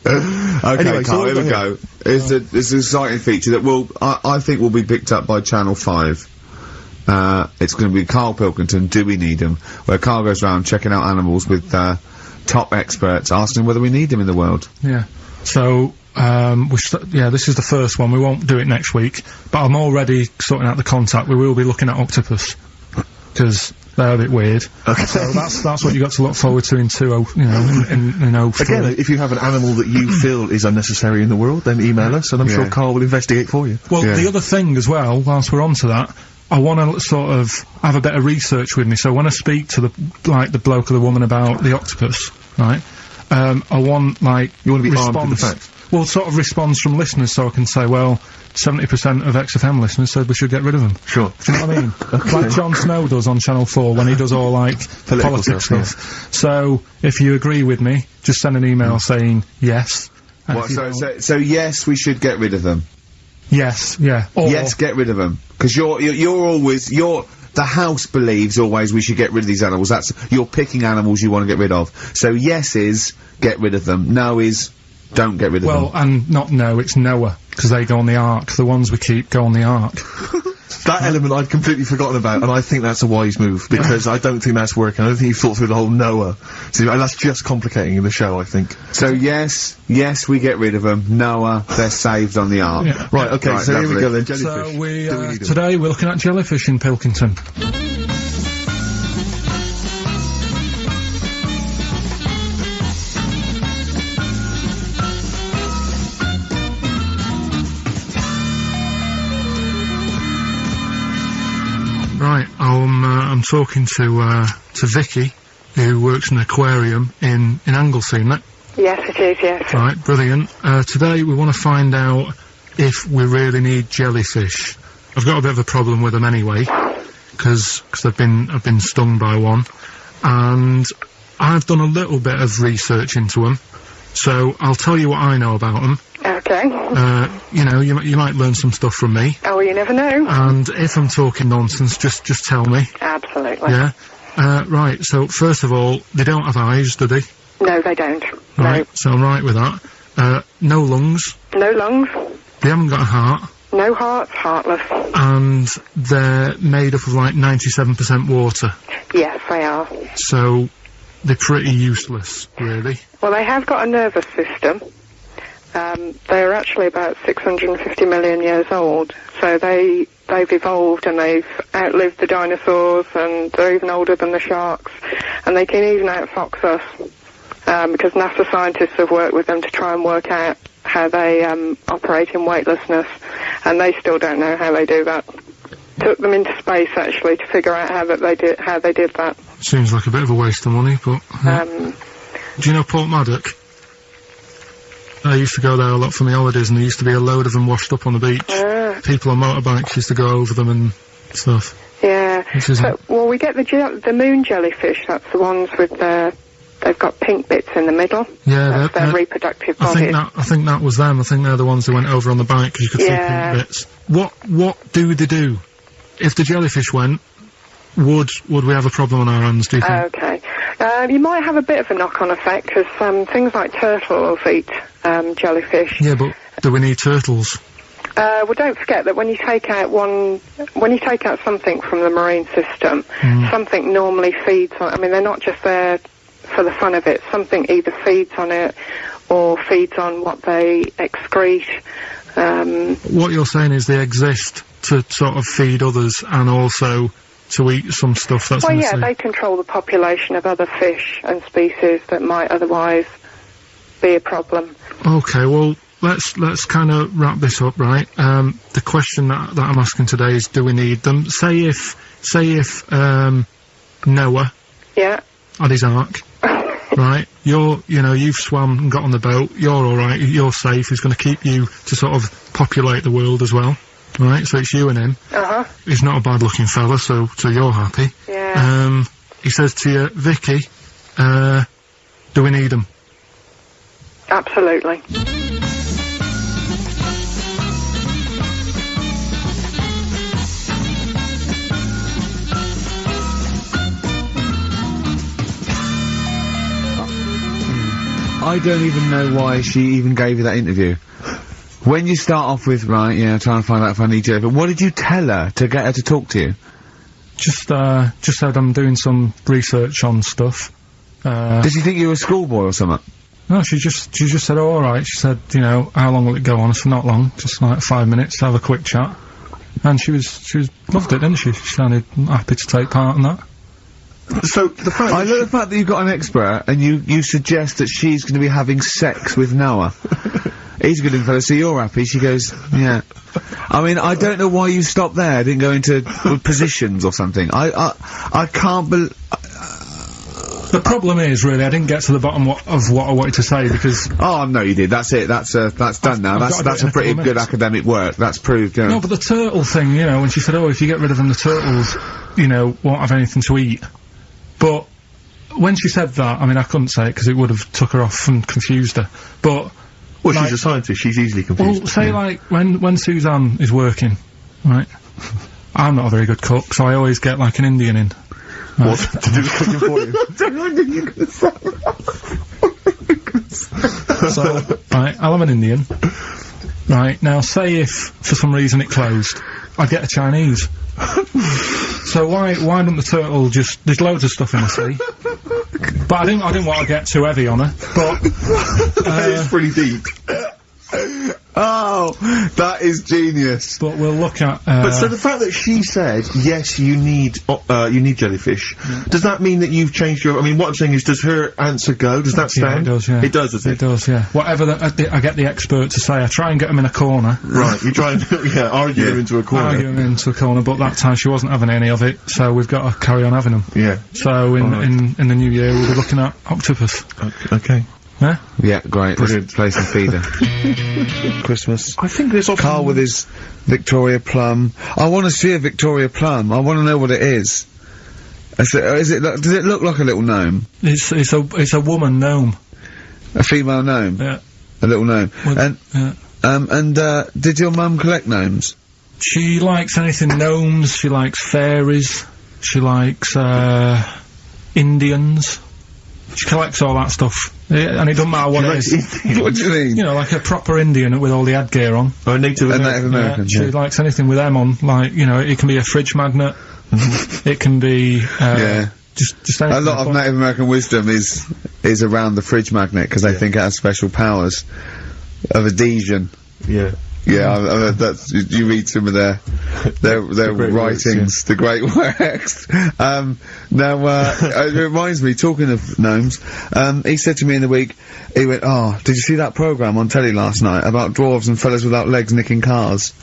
Okay, Anyway, so Carl, what here we we go. It's an exciting feature that I think will be picked up by Channel 5. It's going to be Karl Pilkington, Do We Need Him? Where Karl goes around checking out animals with top experts, asking whether we need them in the world. Yeah. So, this is the first one. We won't do it next week, but I'm already sorting out the contact. We will be looking at octopus, because they're a bit weird. Okay. So that's what you got to look forward to in 03. Again, if you have an animal that you feel is unnecessary in the world, then email us, and I'm sure Carl will investigate for you. Well, Yeah. the other thing as well, whilst we're on to that, I want to sort of have a bit of research with me. So when I speak to the bloke or the woman about the octopus, right? I want You want to be armed with the facts. Well, sort of response from listeners, so I can say, well, 70% of XFM listeners said we should get rid of them. Sure. Do you know what I mean? Like Jon Snow does on Channel 4 when he does all, like, politics stuff, stuff. So, if you agree with me, just send an email saying yes, And What, if you don't- so yes, we should get rid of them. Yes, yeah. Or, Yes, get rid of them. Because you're always, the house believes always we should get rid of these animals. You're picking animals you want to get rid of. So yes is, get rid of them. No is, don't get rid of them. well, and not no, it's Noah, because they go on the ark. The ones we keep go on the ark. That element I'd completely forgotten about, and I think that's a wise move, because I don't think that's working. I don't think you've thought through the whole Noah. So, and that's just complicating the show, I think. So yes, we get rid of them. Noah, they're saved on the ark. Yeah. Right, okay, Right, so here we lovely. go then, jellyfish. So we, Do we need 'em? today we're looking at jellyfish in Pilkington. Right, I'm talking to Vicky, who works in an aquarium in Anglesey, isn't it? Yes, it is, yes. Right, brilliant. Today we want to find out if we really need jellyfish. I've got a bit of a problem with them anyway, because I've been stung by one, and I've done a little bit of research into them. So I'll tell you what I know about them. Okay. You know, you might learn some stuff from me, Oh, well, you never know. and if I'm talking nonsense, just tell me. Absolutely. Yeah. Right. So first of all, they don't have eyes, do they? No, they don't. Right. So I'm right with that. No lungs. No. No lungs. They haven't got a heart. No hearts. Heartless. And they're made up of like 97% water, Yes, they are. so they're pretty useless, really. Well, they have got a nervous system. They're actually about 650 million years old, so they've evolved and they've outlived the dinosaurs, and they're even older than the sharks, and they can even outfox us, because NASA scientists have worked with them to try and work out how they operate in weightlessness, and they still don't know how they do that. Took them into space actually to figure out how they did that. Seems like a bit of a waste of money, but... Do you know Port Maddock? I used to go there a lot for my holidays, and there used to be a load of them washed up on the beach. People on motorbikes used to go over them and stuff. Yeah. Which is Well, we get the moon jellyfish. That's the ones with they've got pink bits in the middle. Yeah, That's their reproductive I bodies. think that was them. I think they're the ones that went over on the bike, because you could Yeah. see pink bits. What do they do? If the jellyfish went, would we have a problem on our hands, do you think? Okay. You might have a bit of a knock-on effect, because things like turtles eat jellyfish. Yeah, but do we need turtles? Well, don't forget that when you take out something from the marine system, something normally feeds on. I mean, they're not just there for the fun of it. Something either feeds on it or feeds on what they excrete. What you're saying is they exist to sort of feed others and also to eat some stuff that's Well, in the yeah, sea. they control the population of other fish and species that might otherwise be a problem. Okay, well, let's kind of wrap this up, right? The question that I'm asking today is, do we need them? Say if Noah Yeah. had his ark, right? You've swum and got on the boat, you're alright, you're safe, he's going to keep you to sort of populate the world as well, right? So it's you and him. Uh-huh. He's not a bad-looking fella, so you're happy. Yeah. He says to you, Vicky, do we need him? Absolutely. I don't even know why she even gave you that interview. When you start off with, right, yeah, trying to find out if I need you, but what did you tell her to get her to talk to you? Just said I'm doing some research on stuff. Did she think you were a schoolboy or something? No, she just said, oh, alright. She said, how long will it go on? I said, not long, just like 5 minutes to have a quick chat. And she loved it, didn't she? She sounded happy to take part in that. So, the fact I love the fact that you've got an expert and you suggest that she's going to be having sex with Noah. He's a good looking fellow, so you're happy. She goes, yeah. I mean, I don't know why you stopped there, didn't go into positions or something. I can't believe... The problem is, really, I didn't get to the bottom of what I wanted to say, because... Oh, no, you did. That's it. That's done now. I've got to do That's it in a pretty a couple of good minutes. academic work. That's proved, yeah. No, but the turtle thing, when she said, oh, if you get rid of them, the turtles, won't have anything to eat. But when she said that, I mean, I couldn't say it because it would have took her off and confused her. But Well, like, she's a scientist. She's easily confused. Well, say like when Suzanne is working, right? I'm not a very good cook, so I always get like an Indian in. What? To do the cooking for you? So, right, I'll have an Indian. Right, now say if, for some reason, it closed, I'd get a Chinese. So why don't the turtle just... There's loads of stuff in the sea. But I didn't want to get too heavy on her, but... It's pretty deep. Oh, that is genius. But we'll look at... But so the fact that she said, yes, you need jellyfish, does that mean that you've changed your... I mean, what I'm saying is, does her answer go? Does that stand? Yeah, it does, yeah. It does, does it? It does, yeah. Whatever I get the expert to say, I try and get them in a corner. Right, you try and, argue them into a corner. Argue them into a corner, but that time she wasn't having any of it, so we've got to carry on having them. Yeah. So in the new year, we'll be looking at octopus. Okay. Yeah? Yeah, great. Let's play some feeder. Christmas. I think there's often... Carl with his Victoria Plum. I want to see a Victoria Plum. I want to know what it is. Does it look like a little gnome? It's a woman gnome. A female gnome? Yeah. A little gnome. Well, and did your mum collect gnomes? She likes anything gnomes, she likes fairies, she likes, Indians. She collects all that stuff. And it doesn't matter what it is. What do you mean? You know, like a proper Indian with all the headgear on. Or a Native American. She likes anything with them on, like, you know, it can be a fridge magnet. It can be, just anything. A lot of Native American wisdom is around the fridge magnet, because they think it has special powers of adhesion. Yeah. Yeah, that's, you read some of their writings, the great works. It reminds me, talking of gnomes, he said to me in the week, he went, "Oh, did you see that programme on telly last night about dwarves and fellas without legs nicking cars?"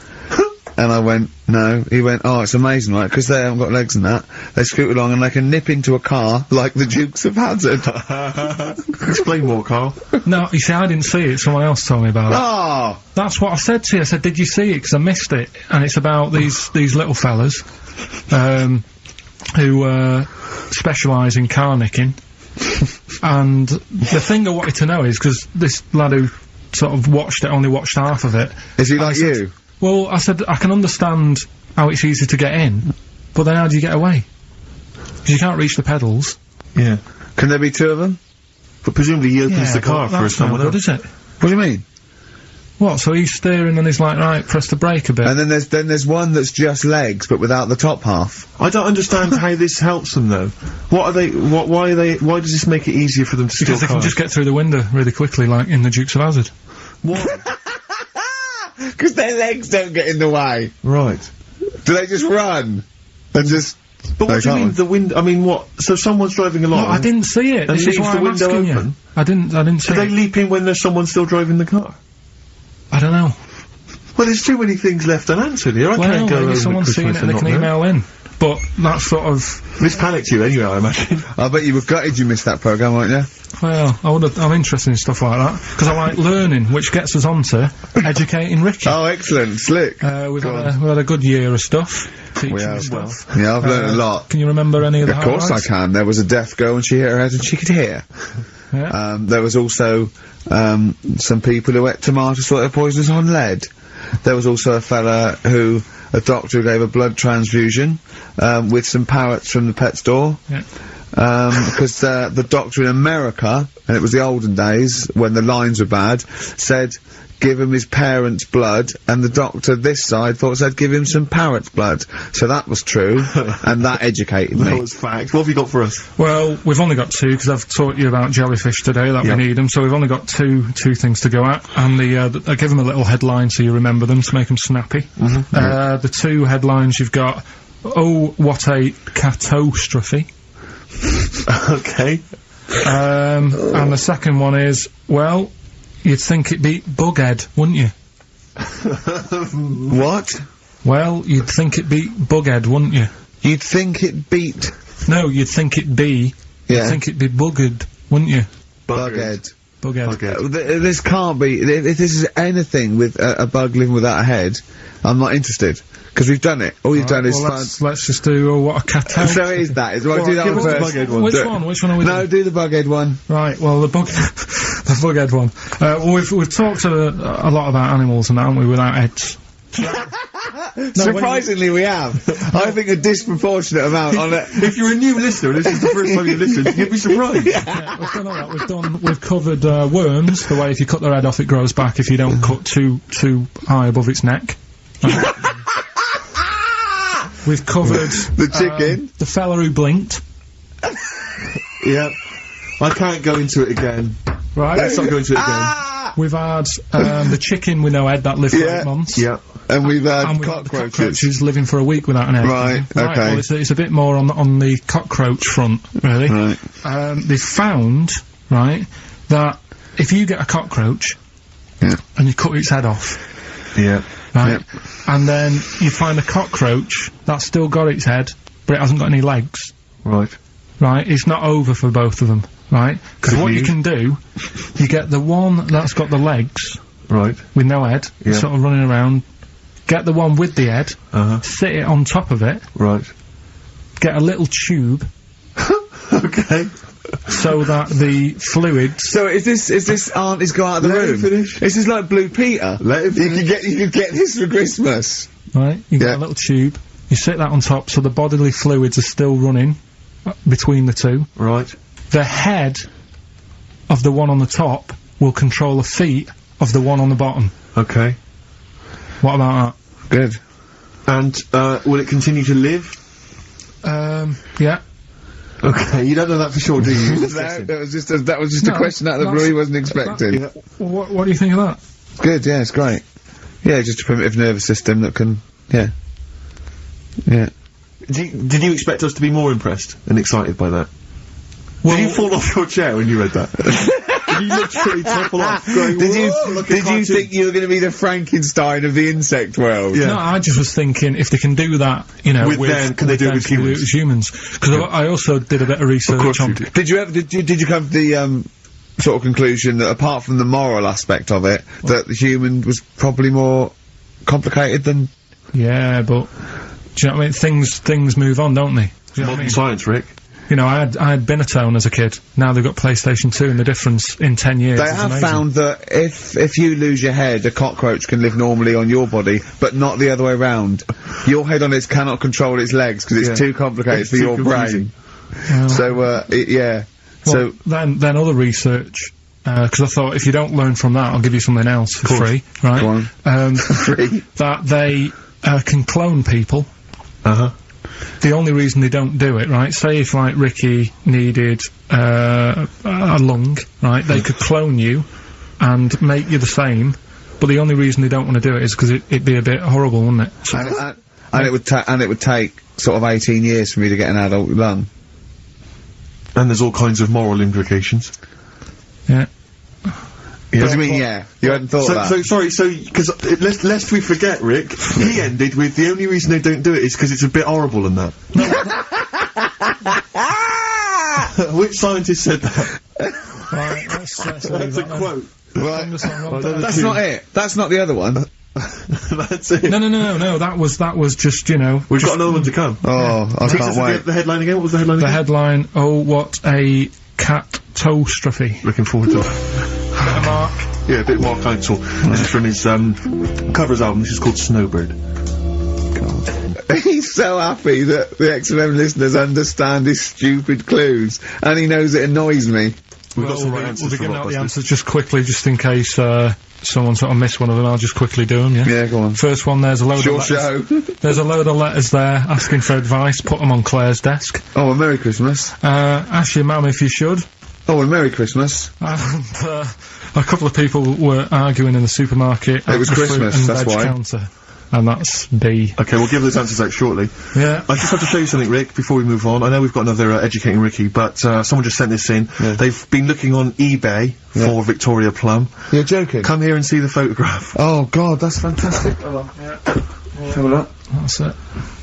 And I went, "No." He went, "Oh, it's amazing, right? Because they haven't got legs and that. They scoot along and they can nip into a car like the Dukes of Hazzard." Explain more, Carl. No, you see, I didn't see it, someone else told me about it. Oh! That's what I said to you. I said, "Did you see it?" Because I missed it. And it's about these little fellas, who, specialise in car nicking. And the thing I wanted to know is, because this lad who sort of only watched half of it. Is he like you? Well, I said, I can understand how it's easy to get in, but then how do you get away? Because you can't reach the pedals. Yeah. Can there be two of them? But presumably he opens the car for someone else. Is it? What do you mean? What, so he's steering and he's like, right, press the brake a bit. And then there's one that's just legs, but without the top half. I don't understand how this helps them, though. Why does this make it easier for them to steal Because they can just get through the window really quickly, like in the Dukes of Hazzard. What? Because their legs don't get in the way. Right. Do they just run? And just... But what do you mean, the window... I mean, what? So someone's driving along... No, I didn't see it. And This leaves is why the I'm window asking open? you. I didn't see Do they it. leap in when there's someone still driving the car? I don't know. Well, there's too many things left unanswered here. I can't go maybe over someone's seen it Christmas and they can not know. email in. But that's sort of... This panicked you anyway, I imagine. I bet you were gutted you missed that programme, weren't you? Well, I'm interested in stuff like that. Because I like learning, which gets us on to educating Ricky. Oh, excellent. Slick. We've had a good year of stuff. We have. Stuff. Yeah, I've learned a lot. Can you remember any of the Of course I highlights? can. There was a deaf girl and she hit her head and she could hear. Yeah. There was also some people who ate tomatoes thought they were poisonous on lead. There was also a doctor who gave a blood transfusion with some parrots from the pet store. Yeah. Because the doctor in America, and it was the olden days when the lines were bad, said give him his parents' blood, and the doctor this side thought said give him some parrot's blood. So that was true, and that educated me. That was fact. What have you got for us? Well, we've only got two, because I've taught you about jellyfish today, that we need them, so we've only got two things to go at, and I give them a little headline so you remember them, to make them snappy. The two headlines you've got, oh, what a catastrophe. Okay. And the second one is, well, you'd think it beat Bughead, wouldn't you? What? Well, you'd think it beat Bughead, wouldn't you? You'd think it beat... No, you'd think it be... Yeah. You'd think it'd be Buggered, wouldn't you? Bughead. Bughead. This can't be... If this is anything with a bug living without a head, I'm not interested. Because we've done it. All you've done is... Well, let's just do, oh, what a catastrophe. So it is that. Right, do that one first. Which one are we doing? No, do the Bughead one. Right, well, the The bug-head one. Well, we've talked a lot about animals and that, haven't we, without heads. Surprisingly, we have. I think a disproportionate amount on it. If you're a new listener, and this is the first time you've listened, you'd be surprised. Yeah, we've done all that. We've covered worms, the way if you cut their head off it grows back if you don't cut too high above its neck. We've covered the chicken. The fella who blinked. Yeah. I can't go into it again. Right. Let's not go into it again. We've had the chicken with no head that lived for 8 months. Yeah. And we've had And we've got the cockroaches living for a week without an head. Right, okay. Well, it's a bit more on the cockroach front, really. Right. They found, right, that if you get a cockroach and you cut its head off, right, and then you find a cockroach that's still got its head, but it hasn't got any legs, Right. right, it's not over for both of them, right? Because what you can do, you get the one that's got the legs, Right. with no head, sort of running around, get the one with the head, sit it on top of it, Right. get a little tube, Okay. so that the fluids... So is this aunties go out of the Let him room? finish. This is like Blue Peter. Let him finish. You could get this for Christmas. Right, you get Yeah. a little tube, you sit that on top so the bodily fluids are still running between the two. Right. The head of the one on the top will control the feet of the one on the bottom. Okay. What about Good. And, will it continue to live? that? Yeah. Okay, you don't know that for sure, do you? That was just a question out of the blue he wasn't expecting. What do you think of that? Good, yeah, it's great. Yeah, just a primitive nervous system that can, yeah. Did you expect us to be more impressed and excited by that? Well, Did you fall off your chair when you read that? Did you literally topple off? Going, Did "Whoa, look at you cartoon." think you were going to be the Frankenstein of the insect world? Yeah. No, I just was thinking if they can do that, you know, With them, can they do it with humans? Because I also did a bit of research course on. you did. Did you come to the sort of conclusion that apart from the moral aspect of it, that the human was probably more complicated than? Yeah, but do you know what I mean? Things move on, don't they? Do you know what I Modern mean? science, Rick. You know, I had Binatone as a kid. Now they've got PlayStation 2, and the difference in 10 years They is have amazing. found that if you lose your head, a cockroach can live normally on your body, but not the other way round. Your head on it cannot control its legs because it's too complicated It's for too your confusing. brain. So, yeah. Well, then other research, because I thought if you don't learn from that, I'll give you something else for free, right? Go on. Free. That they can clone people. The only reason they don't do it, right? Say if like Ricky needed a lung, right? They could clone you and make you the same. But the only reason they don't want to do it is because it'd be a bit horrible, wouldn't it? So and it would take sort of 18 years for me to get an adult lung. And there's all kinds of moral implications. yeah. What do you mean, yeah? You hadn't thought of that? Because lest we forget, Rick, he ended with the only reason they don't do it is because it's a bit horrible and that. Which scientist said that? Right, let's leave That's a that then. quote. Right. Well, That's not it. That's not the other one. That's it. No, that was just, you know... We've got another one to come. Oh, I can't wait. The headline again? What was the headline The again? headline, oh, what a catastrophe. Looking forward to it. Mark. Yeah, a bit more counsel. This is from his covers album. This is called Snowbird. He's so happy that the XFM listeners understand his stupid clues, and he knows it annoys me. We've got some right We'll answers be for giving out the Rockbusters. answers just quickly, just in case someone sort of missed one of them. I'll just quickly do them, yeah? Yeah, go on. First one, there's a load Your of letters. show. There's a load of letters there asking for advice. Put them on Claire's desk. Oh, a Merry Christmas. Ask your mum if you should. Oh, a Merry Christmas. And a couple of people were arguing in the supermarket. It was at the fruit Christmas, and that's veg why. counter. And that's B. Okay, we'll give those answers out shortly. Yeah. I just have to show you something, Rick, before we move on. I know we've got another Educating Ricky, but someone just sent this in. Yeah. They've been looking on eBay for Victoria Plum. You're joking? Come here and see the photograph. Oh, God, that's fantastic. Have a look. That's it.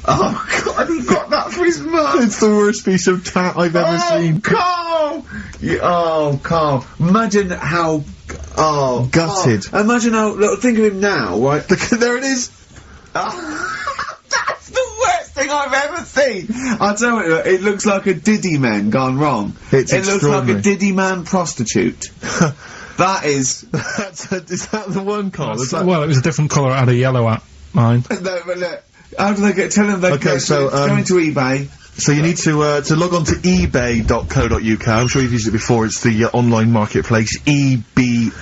Oh, God, he got that for his mum. It's the worst piece of tat I've ever seen. Carl! Carl. Imagine how... Oh, Gutted. Carl. Imagine how... Look, think of him now, right? There it is. That's the worst thing I've ever seen. I'll tell you, it looks like a Diddy man gone wrong. It's It looks like a extraordinary. Diddy man prostitute. That is... Is that the one, Carl? Is that... Well, it was a different colour. I had a yellow at mine. No, but look, how do they get... Tell them they Okay, so, go into eBay. So you need to log on to ebay.co.uk. I'm sure you've used it before. It's the online marketplace, ebay.co.uk.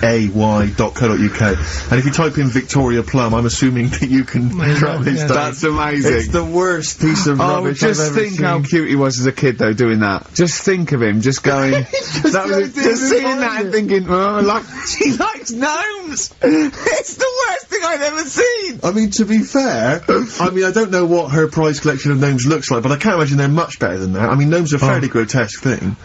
And if you type in Victoria Plum, I'm assuming that you can track this down. That's amazing. It's the worst piece of rubbish I've just ever think seen. how cute he was as a kid, though, doing that. Just think of him, just going... just seeing that and thinking, oh, she likes gnomes! It's the worst thing I've ever seen! I mean, to be fair, I mean, I don't know what her prize collection of gnomes looks like, but I can't imagine they're much better than that. I mean, gnomes are a fairly grotesque thing.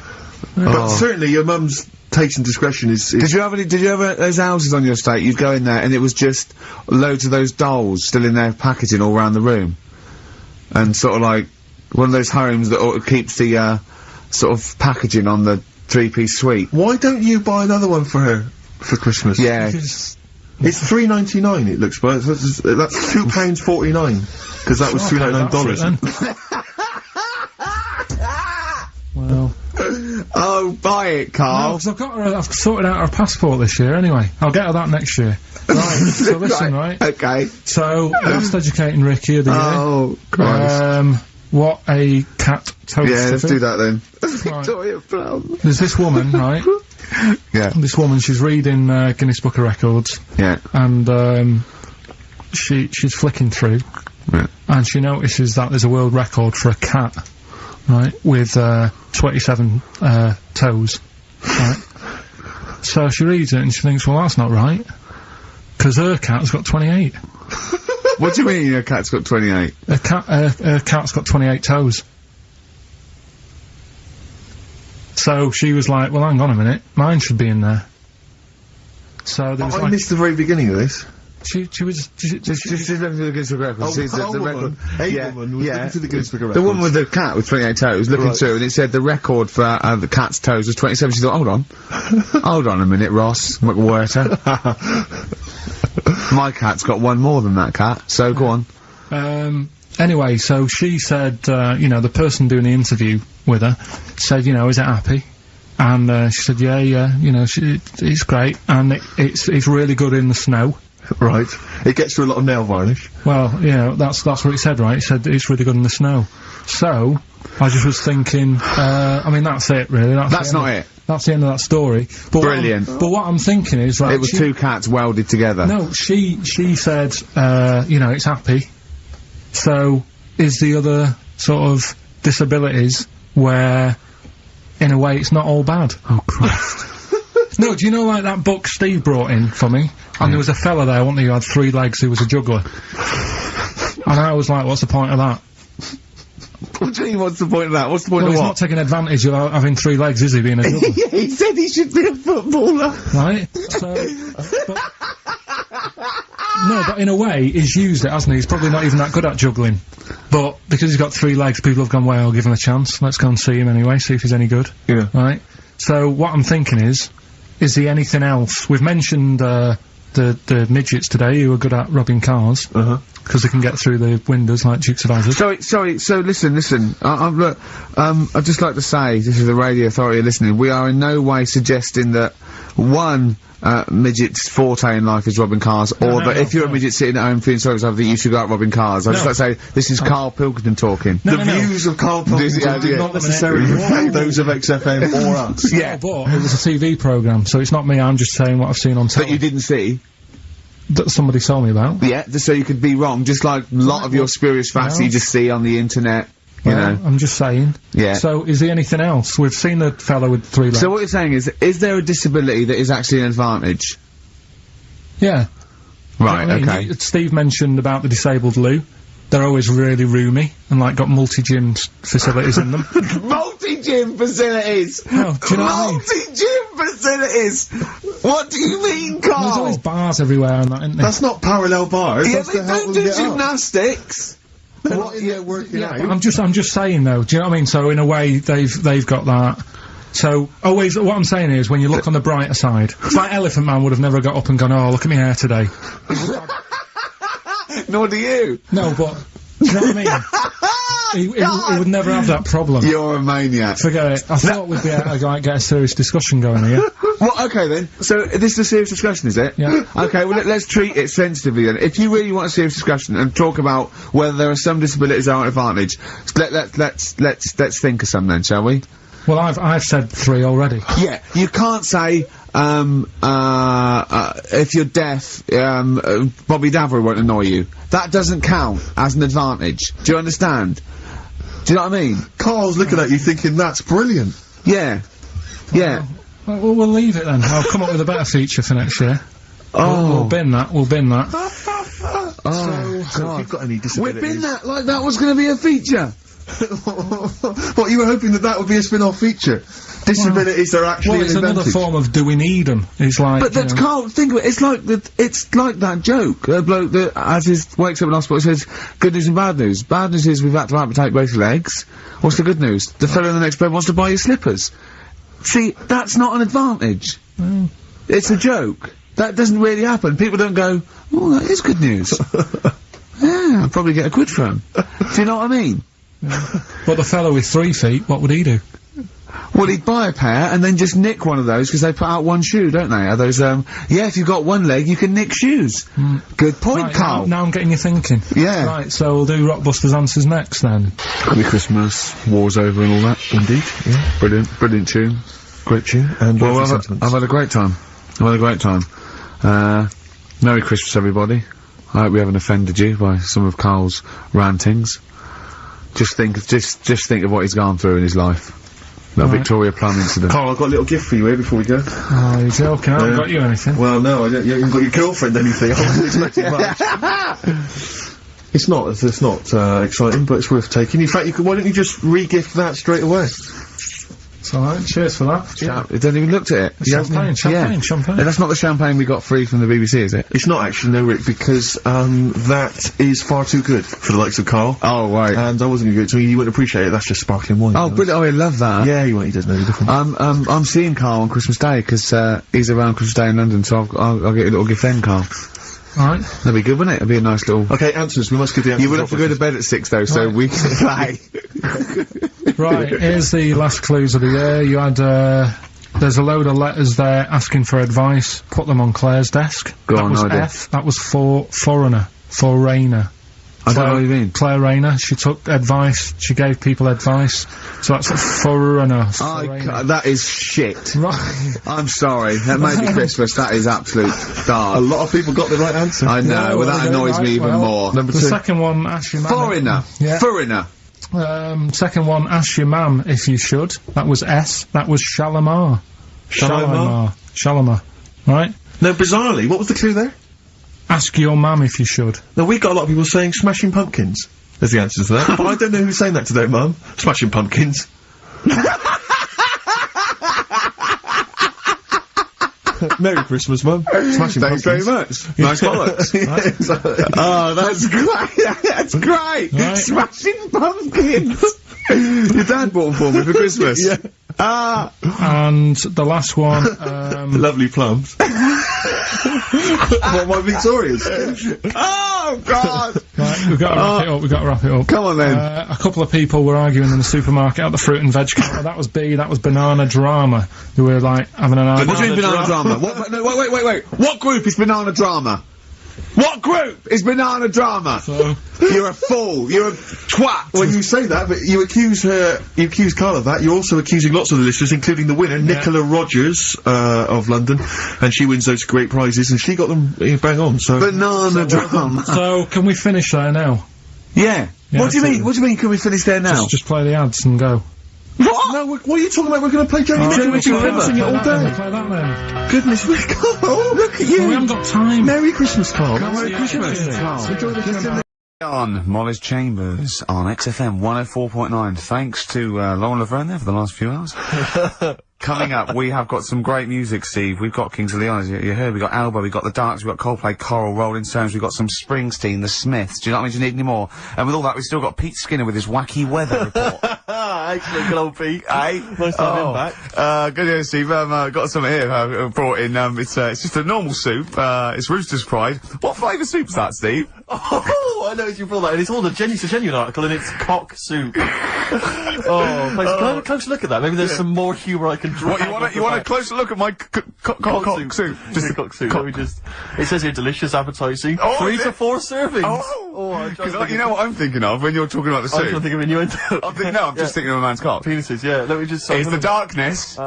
But certainly your mum's taste and discretion is... Did you have those houses on your estate? You'd go in there and it was just loads of those dolls still in their packaging all around the room. And sort of like one of those homes that keeps the, sort of packaging on the three-piece suite. Why don't you buy another one for her for Christmas? Yeah. It's $3.99 it looks, but that's £2.49. Because that was $3.99. Well. Oh, buy it, Carl. No, 'cause I've sorted out her passport this year anyway. I'll get her that next year. Right, so listen, right? Okay. So, last educating Ricky of the year. Oh, Christ. What a cat toast. Yeah, let's do that then. Right. Victoria Plum. There's this woman, right? Yeah. This woman, she's reading Guinness Book of Records. Yeah. And, she's flicking through. Yeah. And she notices that there's a world record for a cat, right, with 27 toes, right? So she reads it and she thinks, well, that's not right, because her cat's got 28. What do you mean your cat's got 28? Her cat's got 28 toes. So she was like, well, hang on a minute, mine should be in there. So there was I missed the very beginning of this. She's looking through the Guinness Book of Records. She's the record. Woman was looking through the Guinness Book of The Records. woman with the cat with 28 toes looking through, and it said the record for the cat's toes was 27. She thought, hold on. Hold on a minute, Ross McWhirter. My cat's got one more than that cat, so go on. Anyway, so she said, you know, the person doing the interview with her said, you know, is it happy? And she said, yeah, you know, it's great, and it's really good in the snow. Right. It gets through a lot of nail varnish. Well, you know, that's what it said, right? It said it's really good in the snow. So, I just was thinking, I mean, that's it, really. That's not it. That's the end of that story. But Brilliant. But what I'm thinking is, right... It was two cats welded together. No, she said, you know, it's happy. So, is the other sort of disabilities where, in a way, it's not all bad? Oh, Christ. No, do you know, like, that book Steve brought in for me? And there was a fella there, wasn't he, who had 3 legs, who was a juggler. And I was like, what's the point of that? What do you mean, what's the point of that? What's the point of he's what? not taking advantage of having 3 legs, is he, being a juggler? Yeah, he said he should be a footballer. Right? So... no, but in a way, he's used it, hasn't he? He's probably not even that good at juggling. But, because he's got 3 legs, people have gone, well, I'll give him a chance. Let's go and see him anyway, see if he's any good. Yeah. Right? So, what I'm thinking is he anything else? We've mentioned, the midgets today who are good at robbing cars. Because they can get through the windows like Dukes of Hazzard. Sorry, so listen, look, I'd just like to say, this is the radio authority listening, we are in no way suggesting that one, midget's forte in life is robbing cars, or that if you're a midget sitting at home feeling sorry for yourself, that you should go out robbing cars. I'd just like to say, this is Karl Pilkington talking. The views of Karl Pilkington do not necessarily reflect those of XFM or us. Yeah, but it was a TV programme, so it's not me, I'm just saying what I've seen on telly. That you didn't see? That somebody told me about. Yeah, just so you could be wrong, just like a lot of your spurious facts you just see on the internet, you know. I'm just saying. Yeah. So, is there anything else? We've seen the fellow with 3 legs. So what you're saying is there a disability that is actually an advantage? Yeah. Right, I mean, okay. Steve mentioned about the disabled loo. They're always really roomy, and like got multi-gym facilities in them. Multi-gym facilities! Oh, do you know what I mean? Multi-gym facilities! What do you mean, Carl? There's always bars everywhere and that, isn't there? That's not parallel bars. Yeah, That's they to help don't them do get up. gymnastics! What are you working out? I'm just saying though, do you know what I mean? So in a way, they've got that. So, always, what I'm saying is, when you look on the brighter side, it's like Elephant Man would have never got up and gone, oh, look at my hair today. Nor do you. No, but, do you know what I mean? He would never have that problem. You're a maniac. Forget it. I thought we'd be able to, like, get a serious discussion going here. Well, okay then. So this is a serious discussion, is it? Yeah. Okay, well let's treat it sensitively then. If you really want a serious discussion and talk about whether there are some disabilities that are an advantage, let's think of some then, shall we? Well, I've said 3 already. Yeah, you can't say, if you're deaf, Bobby Davery won't annoy you. That doesn't count as an advantage. Do you understand? Do you know what I mean? Carl's looking at you thinking that's brilliant. Yeah. Yeah. Well, we'll leave it then. I'll come up with a better feature for next year. We'll bin that. We'll bin that. Oh, So if you've got any disabilities... Whipping that like that was gonna be a feature. What, you were hoping that would be a spin-off feature? Disabilities are actually Well, it's an another advantage. form of do we need them? It's like. But that's Carl, think of it, it's like that joke, a bloke that wakes up in hospital and says, good news and bad news. Bad news is we've had to amputate both legs. What's the good news? The fellow in the next bed wants to buy you slippers. See, that's not an advantage. It's a joke. That doesn't really happen. People don't go, oh, that is good news. Yeah, I'll probably get a quid for him. Do you know what I mean? But the fellow with 3 feet, what would he do? Well, he'd buy a pair and then just nick one of those because they put out one shoe, don't they? Are those, yeah, if you've got one leg, you can nick shoes. Good point, Right, Carl. now I'm getting you thinking. Yeah. Right, so we'll do Rockbusters Answers next then. Happy Christmas, war's over and all that. Indeed, yeah. Brilliant tune. Great tune. And Well, lovely I've sentiments. had a great time. Merry Christmas, everybody. I hope we haven't offended you by some of Carl's rantings. Just think of what he's gone through in his life. That Victoria Plum incident. Carl, I've got a little gift for you here before we go. Oh, you're joking. I haven't got you anything. Well, no, you haven't got your girlfriend anything. I wasn't expecting much. It's not exciting, but it's worth taking. In fact, why don't you just re-gift that straight away? It's alright, cheers for that. Yeah. It hasn't even looked at it. Champagne. That's not the champagne we got free from the BBC, is it? It's not actually, no, Rick, because, that is far too good for the likes of Carl. Oh, right. And I wasn't gonna give it to you, you wouldn't appreciate it, that's just sparkling wine. Oh, brilliant. Oh, I love that. Yeah, he doesn't know the difference. I'm seeing Carl on Christmas Day, 'cause, he's around Christmas Day in London, so I'll get a little gift then, Carl. Alright. That'd be good, wouldn't it? It'd be a nice little... Okay, answers, we must give the answers. You would have to go to bed at 6, though, so we can play. Right, here's the last clues of the year. You had, there's a load of letters there asking for advice. Put them on Claire's desk. Go that on, was no idea. F. That was for foreigner. For Rayner. I don't know what you mean. Claire Rayner. She took advice. She gave people advice. So that's a foreigner. That is shit. Right. I'm sorry. That may be Christmas. That is absolute dark. A lot of people got the right answer. I know. Well, that annoys me even more. Number The 2. second one, ask your mum. Foreigner. Yeah. Foreigner. Second one, ask your mum if you should. That was S. That was Shalimar. Shalimar. Right? No, bizarrely, what was the clue there? Ask your mum if you should. No, we got a lot of people saying Smashing Pumpkins as the answer to that. But I don't know who's saying that today, Mum. Smashing Pumpkins. Merry Christmas, Mum. Smashing Thanks Pumpkins. very much. Nice bollocks. Oh, that's great. That's great. Right. Smashing Pumpkins. Your dad bought them for me for Christmas. Yeah. And the last one, Lovely plums. What, my Victorias? Oh, God. right, we've got to wrap it up. Come on, then. A couple of people were arguing in the supermarket at the fruit and veg counter. That was B, that was Banana Drama. They were, like, having an argument. What do you mean Banana Drama? What, no, wait. What group is Banana Drama? What group is Banana Drama? So, You're a fool. You're a twat. When you say that, but you accuse Carl of that, you're also accusing lots of the listeners, including the winner, Nicola Rogers, of London, and she wins those great prizes, and she got them bang on, so... Banana Drama. so can we finish there now? Yeah. Yeah, What do you absolutely. mean? What do you mean? Can we finish there now? Just play the ads and go. What? No, what are you talking about? We're going to play Jamie Mitchell with you sing it all day. Play that then. Goodness me, Carl, look at you. Well, we haven't got time. Merry Christmas, Carl. Merry Christmas, Carl. Enjoy the champagne. On Molly's Chambers on XFM 104.9. Thanks to Lauren Laverne there for the last few hours. Coming up, we have got some great music, Steve. We've got Kings of Leon, as you heard. We've got Alba, we've got The Darks, we've got Coldplay, Coral, Rolling Stones, we've got some Springsteen, The Smiths. Do you know what I mean? Do you need any more? And with all that, we've still got Pete Skinner with his wacky weather report. Excellent, good old Pete. Hey? Nice to have him back. Good news, Steve. Got some here, brought in, it's just a normal soup, it's Rooster's Pride. What flavour soup's that, Steve? Oh, I noticed you brought that, and it's all it's a genuine article, and it's cock soup. Oh, thanks. Can I have a closer look at that? Maybe there's some more humour I can draw. What, you want a closer look at my cock soup? Just cock soup. Let me just. It says here delicious, appetizing. Oh, 3 to 4 servings. Oh, you know what I'm thinking of when you're talking about the I'm soup? trying to think of innuendo. I'm just thinking of a man's cock. Penises, yeah. Let me just. It's the darkness.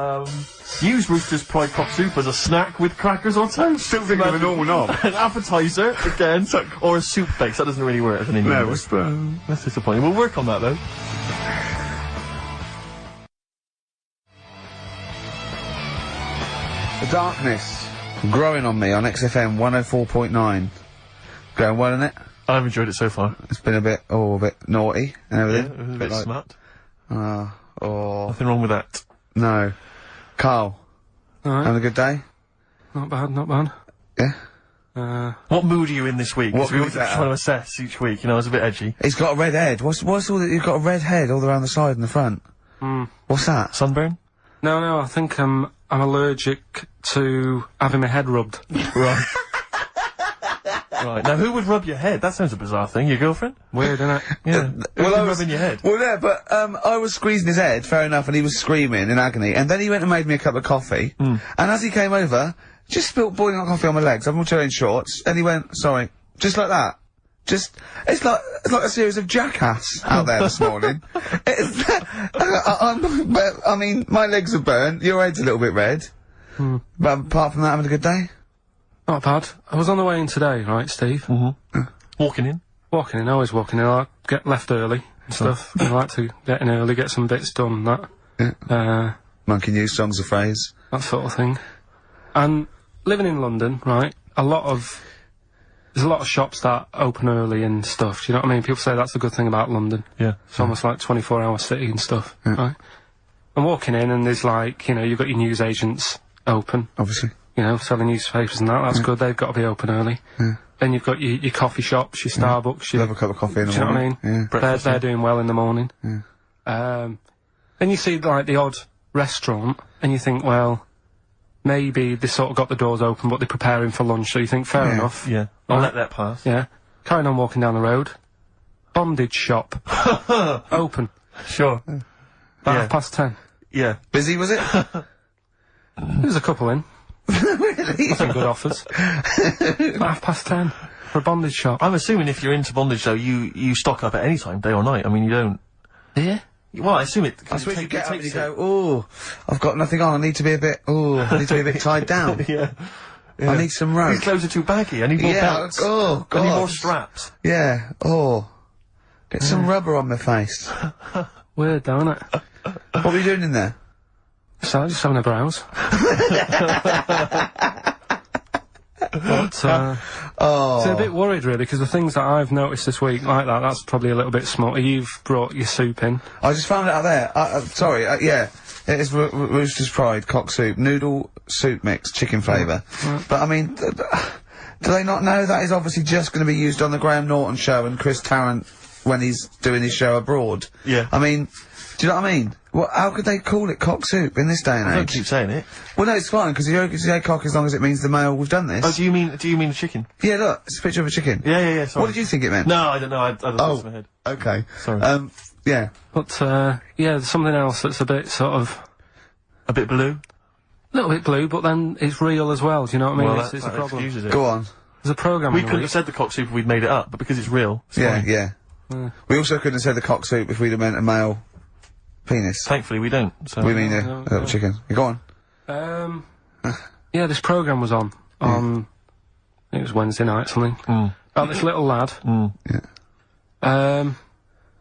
Use Rooster's Pride cock soup as a snack with crackers or toast. Still thinking of a normal knob. An appetizer, again, or a soup base. That doesn't really work as an innuendo. No, that's disappointing. We'll work on that, though. The darkness growing on me on XFM 104.9. Going well, isn't it? I've enjoyed it so far. It's been a bit naughty and everything. Yeah, it was a bit smart. Nothing wrong with that. No. Carl, Alright. having a good day? Not bad. Yeah? What mood are you in this week? What we mood always try to assess each week, you know, it's a bit edgy. He's got a red head. What's all that? You've got a red head all around the side and the front. What's that? Sunburn? No, I think I'm allergic to having my head rubbed. Right. Right. Now, who would rub your head? That sounds a bizarre thing. Your girlfriend? Weird, isn't it? Yeah. Well, rubbing your head? Well, yeah, but, I was squeezing his head, fair enough, and he was screaming in agony, and then he went and made me a cup of coffee, and as he came over, just spilt boiling hot coffee on my legs. I'm wearing shorts, and he went, sorry, just like that. It's like a series of Jackass out there this morning. I mean, my legs are burnt, your head's a little bit red. But apart from that, having a good day? Not bad. I was on the way in today, right, Steve? Walking in? Walking in, always walking in. I get left early and stuff. I like to get in early, get some bits done, that. Yeah. Monkey news, songs of phrase. That sort of thing. And living in London, right, there's a lot of shops that open early and stuff, do you know what I mean? People say that's a good thing about London. Yeah. It's almost like 24-hour city and stuff, right? I'm walking in and there's like, you know, you've got your news agents open. Obviously. You know, selling newspapers and that's good, they've got to be open early. Then you've got your coffee shops, your Starbucks, your... Have a cup of coffee in the do you know what I morning. mean? Yeah. They're doing well in the morning. Then you see, like, the odd restaurant, and you think, well, maybe they sort of got the doors open, but they're preparing for lunch, so you think, fair enough. Yeah. I'll let that pass. Yeah. Carrying on walking down the road. Bondage shop. Open. Sure. About 10:30. Yeah. Busy, was it? There's a couple in. Really? Some good offers. 10:30 for a bondage shop. I'm assuming if you're into bondage, though, you stock up at any time, day or night. I mean, you don't... Yeah? Well, I assume it... I suppose you get up and you go, ooh, I've got nothing on, I need to be a bit tied down. Yeah. I need some rope. These clothes are too baggy, I need more belts. Oh, God. I need more straps. Yeah, get some rubber on my face. Weird, don't it? What were you doing in there? So, just having a browse. But, so a bit worried really, because the things that I've noticed this week like that's probably a little bit small. You've brought your soup in. I just found it out there. Sorry, yeah. It is Rooster's Pride, cock soup, noodle soup mix, chicken flavour. But I mean, do they not know that is obviously just going to be used on the Graham Norton show and Chris Tarrant when he's doing his show abroad? Yeah. I mean, do you know what I mean? How could they call it cock soup in this day and age? Don't keep saying it. Well, no, it's fine, because you can say cock as long as it means the male we've done this. Oh, do you mean the chicken? Yeah, look, it's a picture of a chicken. Yeah, sorry. What did you think it meant? No, I don't know, I don't know, it's in my head. Okay. Sorry. Yeah. But, yeah, there's something else that's a bit sort of... A bit blue? A little bit blue, but then it's real as well, do you know what I mean? Well, it's a problem. excuses it. Go on. There's a programme We couldn't have said the cock soup if we'd made it up, but because it's real, it's fine. Yeah. We also couldn't have said the cock soup if we'd have meant a male penis. Thankfully we don't, so... We mean a little chicken. Go on. Yeah, this programme was on, it was Wednesday night, something. About this little lad.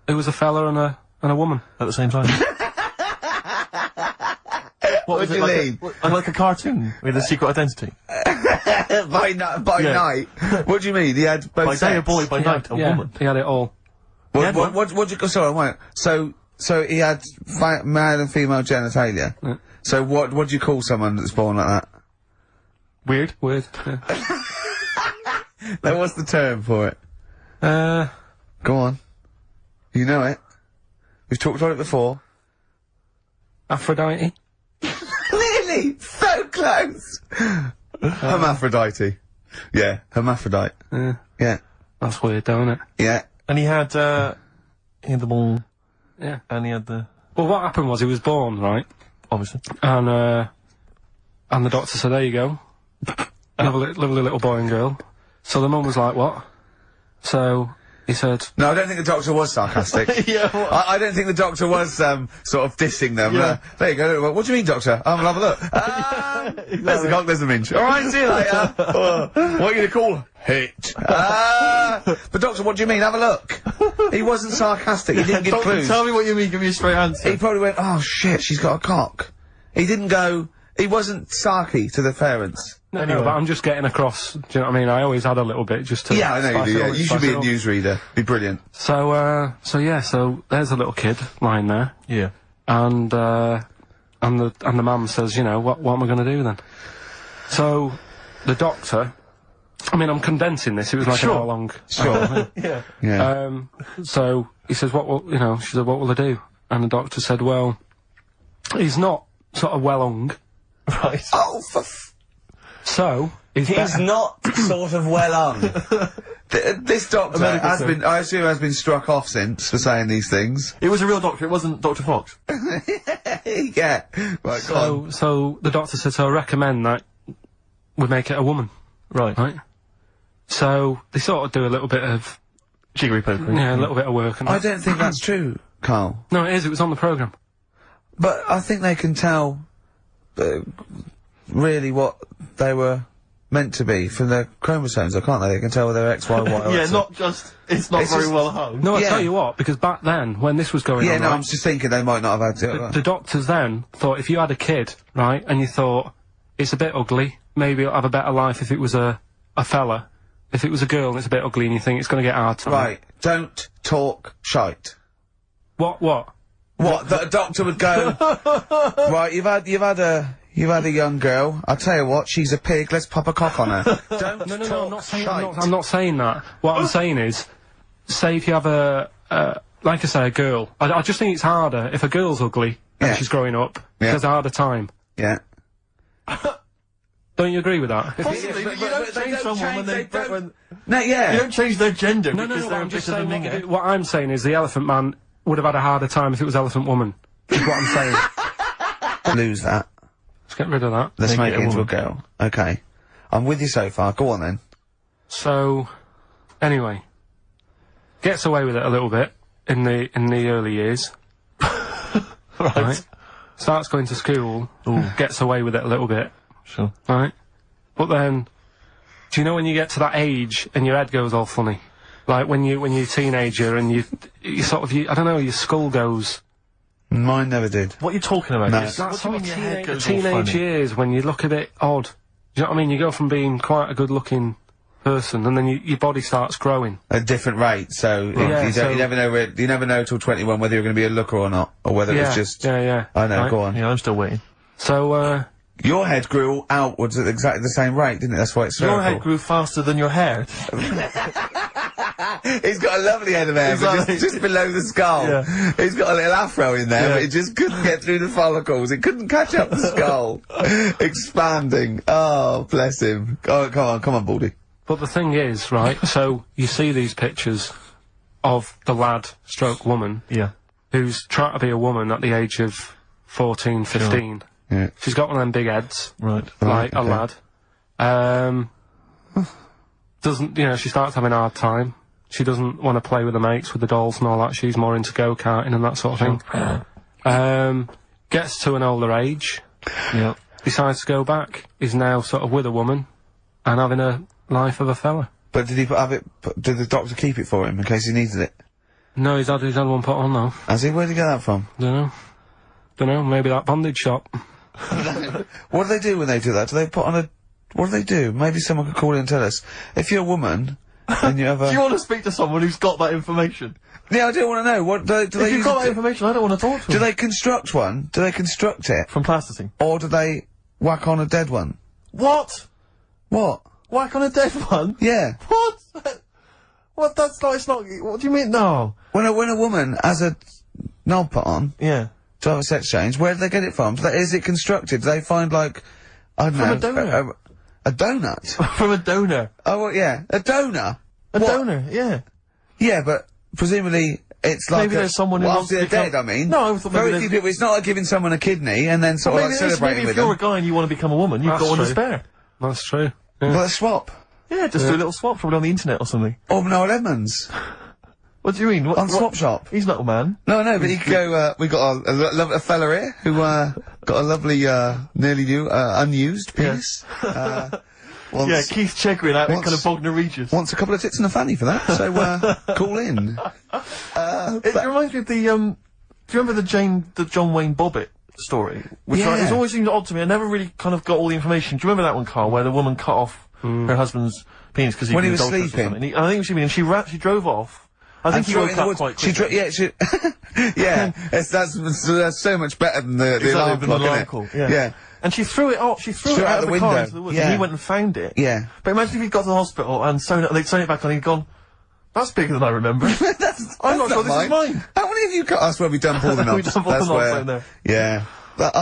Who was a fella and a woman. At the same time. What was it, like a cartoon with a secret identity? By night? What do you mean? He had both by day a boy, by night a woman. He had it all. What'd you go, sorry, wait. So he had male and female genitalia. So what do you call someone that's born like that? Weird, yeah. Now what's the term for it? Go on. You know it. We've talked about it before. Aphrodite? Really? So close! Hermaphrodite. Yeah, hermaphrodite. Yeah. That's weird, don't it? Yeah. And he had the ball. Yeah. And he had the... Well, what happened was he was born, right? Obviously. And the doctor said, there you go. Lovely little boy and girl. So the mum was like, what? So he said... No, I don't think the doctor was sarcastic. Yeah, I don't think the doctor was, sort of dissing them. Yeah. There you go. What do you mean, doctor? I'll have a look. There's the cock, there's the minge. Alright, see you later. What are you gonna call? Hit. But doctor, what do you mean? Have a look. He wasn't sarcastic. He didn't give Don't clues. tell me what you mean, give me a straight answer. He probably went, oh shit, she's got a cock. He didn't go, he wasn't sarky to the parents. No, but I'm just getting across, do you know what I mean? I always had a little bit just to... Yeah, I know you spice do, it yeah. up, You should spice be it a up. newsreader. Be brilliant. So there's a little kid lying there. Yeah. And the mum says, you know, what am I gonna do then? So, the doctor... I mean, I'm condensing this, it was like an hour long. Sure. Yeah. Yeah. So, he says, she said, what will I do? And the doctor said, well, he's not sort of well hung. Right. Oh, So, he's not sort of well on. This doctor I assume has been struck off since for saying these things. It was a real doctor, it wasn't Dr. Fox. Yeah. Right, go on. So the doctor said, so I recommend that we make it a woman. Right. Right? So, they sort of do a little bit of, Jiggery pokery. a little bit of work and I don't think that's true, Carl. No, it was on the programme. But I think they can tell, really what they were meant to be from their chromosomes, can't they? They can tell whether they're X, Y, Y, or Yeah, X. not just, it's not It's very just- well hung. No, I Yeah. tell you what, because back then, when this was going Yeah, on, no, right, I'm just thinking they might not have had it. the doctors then thought if you had a kid, right, and you thought, it's a bit ugly, maybe it'll have a better life if it was a fella. If it was a girl and it's a bit ugly and you think it's gonna get hard time. Right, don't talk shite. What? What? That a doctor would go, right, you've had a young girl, I'll tell you what, she's a pig, let's pop a cock on her. Don't No, talk I'm not saying, shite. I'm not saying that. What I'm saying is, say if you have like I say, a girl. I just think it's harder if a girl's ugly and Yeah. she's growing up, she Yeah. has a harder time. Yeah. Don't you agree with that? Possibly, but you don't change someone when they when No, yeah. you don't change their gender No, because they're I'm a just bit of a saying minger. what I'm saying is the Elephant Man would have had a harder time if it was Elephant Woman. Is what I'm saying. Lose that. Let's get rid of that. Let's make it it a into a woman. girl. Okay. I'm with you so far. Go on then. So, anyway, gets away with it a little bit in the early years. Right. Starts going to school, gets away with it a little bit, Sure. right? But then, do you know when you get to that age and your head goes all funny? Like when you're a teenager and you sort of, I don't know, your skull goes... Mine never did. What are you talking about? No. Yes. That What do sort you of mean your head goes all teenage funny? years when you look a bit odd. Do you know what I mean? You go from being quite a good-looking person and then your body starts growing. At a different rate, so Yeah, you never know you never know till 21 whether you're going to be a looker or not, or whether it's just. Yeah. I know. Right. Go on. Yeah, I'm still waiting. So, Your head grew outwards at exactly the same rate, didn't it? That's why it's Your spherical. head grew faster than your hair. He's got a lovely head of hair, but Exactly. just below the skull. Yeah. He's got a little afro in there, Yeah. but it just couldn't get through the follicles. It couldn't catch up the skull. Expanding. Oh, bless him. Oh, come on, Baldy. but the thing is, right, so you see these pictures of the lad stroke woman Yeah. who's trying to be a woman at the age of 14, 15. Yeah. She's got one of them big heads, Right. like a okay. lad. Doesn't, she starts having a hard time. She doesn't want to play with the mates, with the dolls and all that. She's more into go-karting and that sort of thing. Gets to an older age, Yeah. decides to go back. Is now sort of with a woman and having a life of a fella. But did did the doctor keep it for him in case he needed it? No, he's had one put on though. Has he? Where'd he get that from? Dunno, maybe that bondage shop. What do they do when they do that? Do they put on a... What do they do? Maybe someone could call in and tell us. If you're a woman, and you have a... Do you want to speak to someone who's got that information? Yeah, I do want to know. What do If they you've use got it that information, I don't want to talk to do them. they construct one? Do they construct it? From plasticine. Or do they whack on a dead one? What? What? Whack on a dead one? Yeah. What? What? That's not, it's not, what do you mean? No. When a woman has a knob put on Yeah. to have a sex change, where do they get it from? Is it constructed? Do they find, like, I don't From know... a donor. A donut? From a donor. Oh, well, yeah. A donor? A donor, yeah. Yeah, but presumably it's like Maybe there's someone who well, wants after to they're become- dead, I mean. No, I thought maybe very few people. It's not like giving someone a kidney and then sort of like celebrating maybe with if you're them. a guy and you want to become a woman, you've got one to spare. That's true. Well, a swap. Yeah, just do a little swap, probably on the internet or something. Or Noel Edmonds What do you mean? on Swap Shop. He's not a man. No, but he could go. We got a fella here who got a lovely, nearly new, unused penis. Wants, Yeah, Keith Chegrin out in What's- kind of Bognor Regis. wants a couple of tits and a fanny for that. So call in. It reminds me of the, do you remember the John Wayne Bobbitt story? Which Yeah. it's always seemed odd to me. I never really kind of got all the information. Do you remember that one, Carl, where the woman cut off her husband's penis because When he was was adulterous or sleeping. something? I think she drove off. I think he threw it woke in the up woods. quite She quickly. yeah, that's so much better than the alarm Exactly, than the clock, alarm isn't it? call, yeah. And she threw it off. She threw it out of the car window. into the woods, Yeah. and he went and found it. Yeah. But imagine if he'd got to the hospital and they'd sewn it back on, and he'd gone, "That's bigger than I remember." I'm not sure this is mine. How many of you cut us where we done Paul the We Knobs? done Paul the That's Knobs where. down there. Yeah. That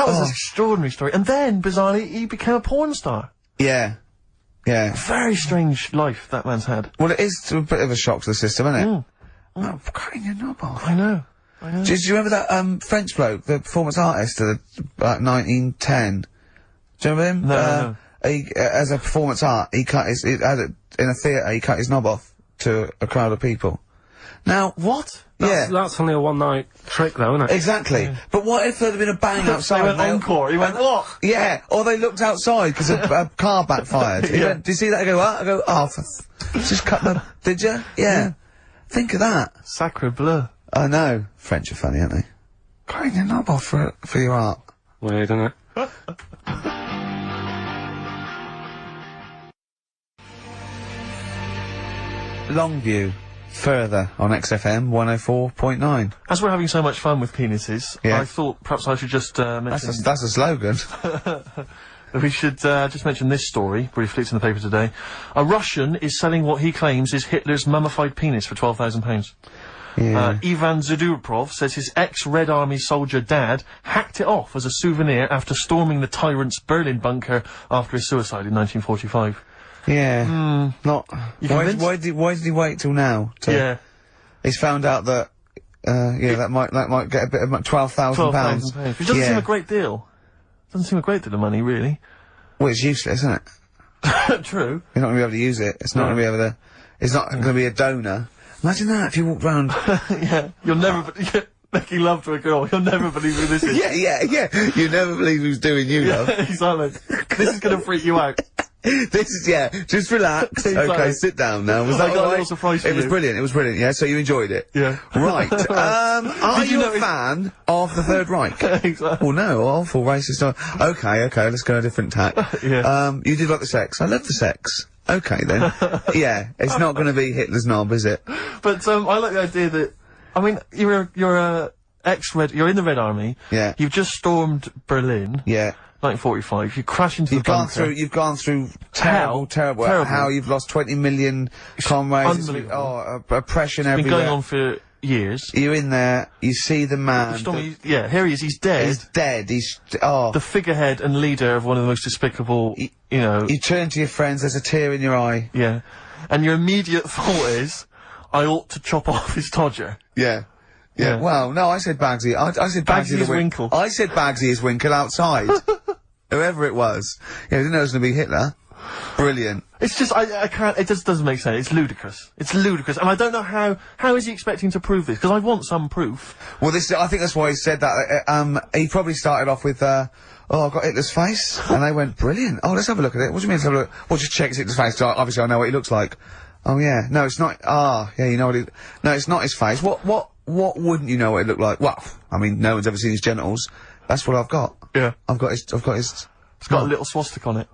was an extraordinary story. And then, bizarrely, he became a porn star. Yeah. Yeah. Very strange life that man's had. Well, it is a bit of a shock to the system, isn't it? Mm. Oh, cutting your knob off. I know. Do you remember that French bloke, the performance artist of about 1910? Do you remember him? No. He, as a performance art, he cut his, in a theatre, he cut his knob off to a crowd of people. Now, What? That's only a one-night trick, though, isn't it? exactly. But what if there'd have been a bang outside? They went and encore. He went, what? Yeah, or they looked outside because a car backfired. He went, "Did you see that?" I go, "What?" I go, "Oh, just cut my..." Did you? Yeah. Think of that. Sacre bleu. I know. French are funny, aren't they? Cutting your knob off for your art. Weird, isn't it? Longview. Further on XFM 104.9. As we're having so much fun with penises, Yeah. I thought perhaps I should just mention... That's a slogan. We should just mention this story, briefly. It's in the paper today. A Russian is selling what he claims is Hitler's mummified penis for £12,000. Yeah. Ivan Zadurprov says his ex-Red Army soldier dad hacked it off as a souvenir after storming the tyrant's Berlin bunker after his suicide in 1945. Yeah. Not. convinced? Why did he wait till now? Yeah. He's found out that. That might get a bit of £12,000. £12,000. Which doesn't seem a great deal. Doesn't seem a great deal of money, really. Well, it's useless, isn't it? True. You're not gonna be able to use it. It's not gonna be able to. It's not gonna be a donor. Imagine that if you walked round. Yeah. You'll never... Making love to a girl, you'll never believe who this is. yeah. You never believe who's doing you, love. Exactly. This is gonna freak you out. This is, just relax. Exactly. Okay, sit down now. Was I that got a all little right? surprise for It was you. brilliant, yeah, so you enjoyed it? Yeah. Right, are Did you you know a fan of the Third Reich? Exactly. Well, no, awful racist. Okay, let's go a different tack. Yeah. You did like the sex. I love the sex. Okay then. Yeah, it's not gonna be Hitler's knob, is it? But, I like the idea that, I mean, you're in the Red Army. Yeah. You've just stormed Berlin. Yeah. 1945. You crash into the bunker. You've gone through Hell. terrible. Terrible. How you've lost 20 million comrades. Unbelievable. Oppression Been everywhere. going on for years. You're in there, you see the man. Here he is, he's dead. He's dead, The figurehead and leader of one of the most despicable, You turn to your friends, there's a tear in your eye. Yeah. And your immediate thought is, I ought to chop off his todger. Yeah. Well, no, I said Bagsy. I said Bagsy the is Winkle. I said Bagsy is Winkle outside. Whoever it was. Yeah, I didn't know it was going to be Hitler. Brilliant. It's just, I can't, it just doesn't make sense. It's ludicrous. It's ludicrous. And I don't know how is he expecting to prove this? Because I want some proof. Well, I think that's why he said that. He probably started off with, I've got Hitler's face. And they went, brilliant. Oh, let's have a look at it. What do you mean, let's have a look? Well, just check Hitler's face. So obviously I know what he looks like. Oh, yeah. No, it's not. You know what no, it's not his face. What wouldn't you know what it looked like? Well, I mean, no one's ever seen his genitals. That's what I've got. Yeah. I've got his. It's got a little swastika on it.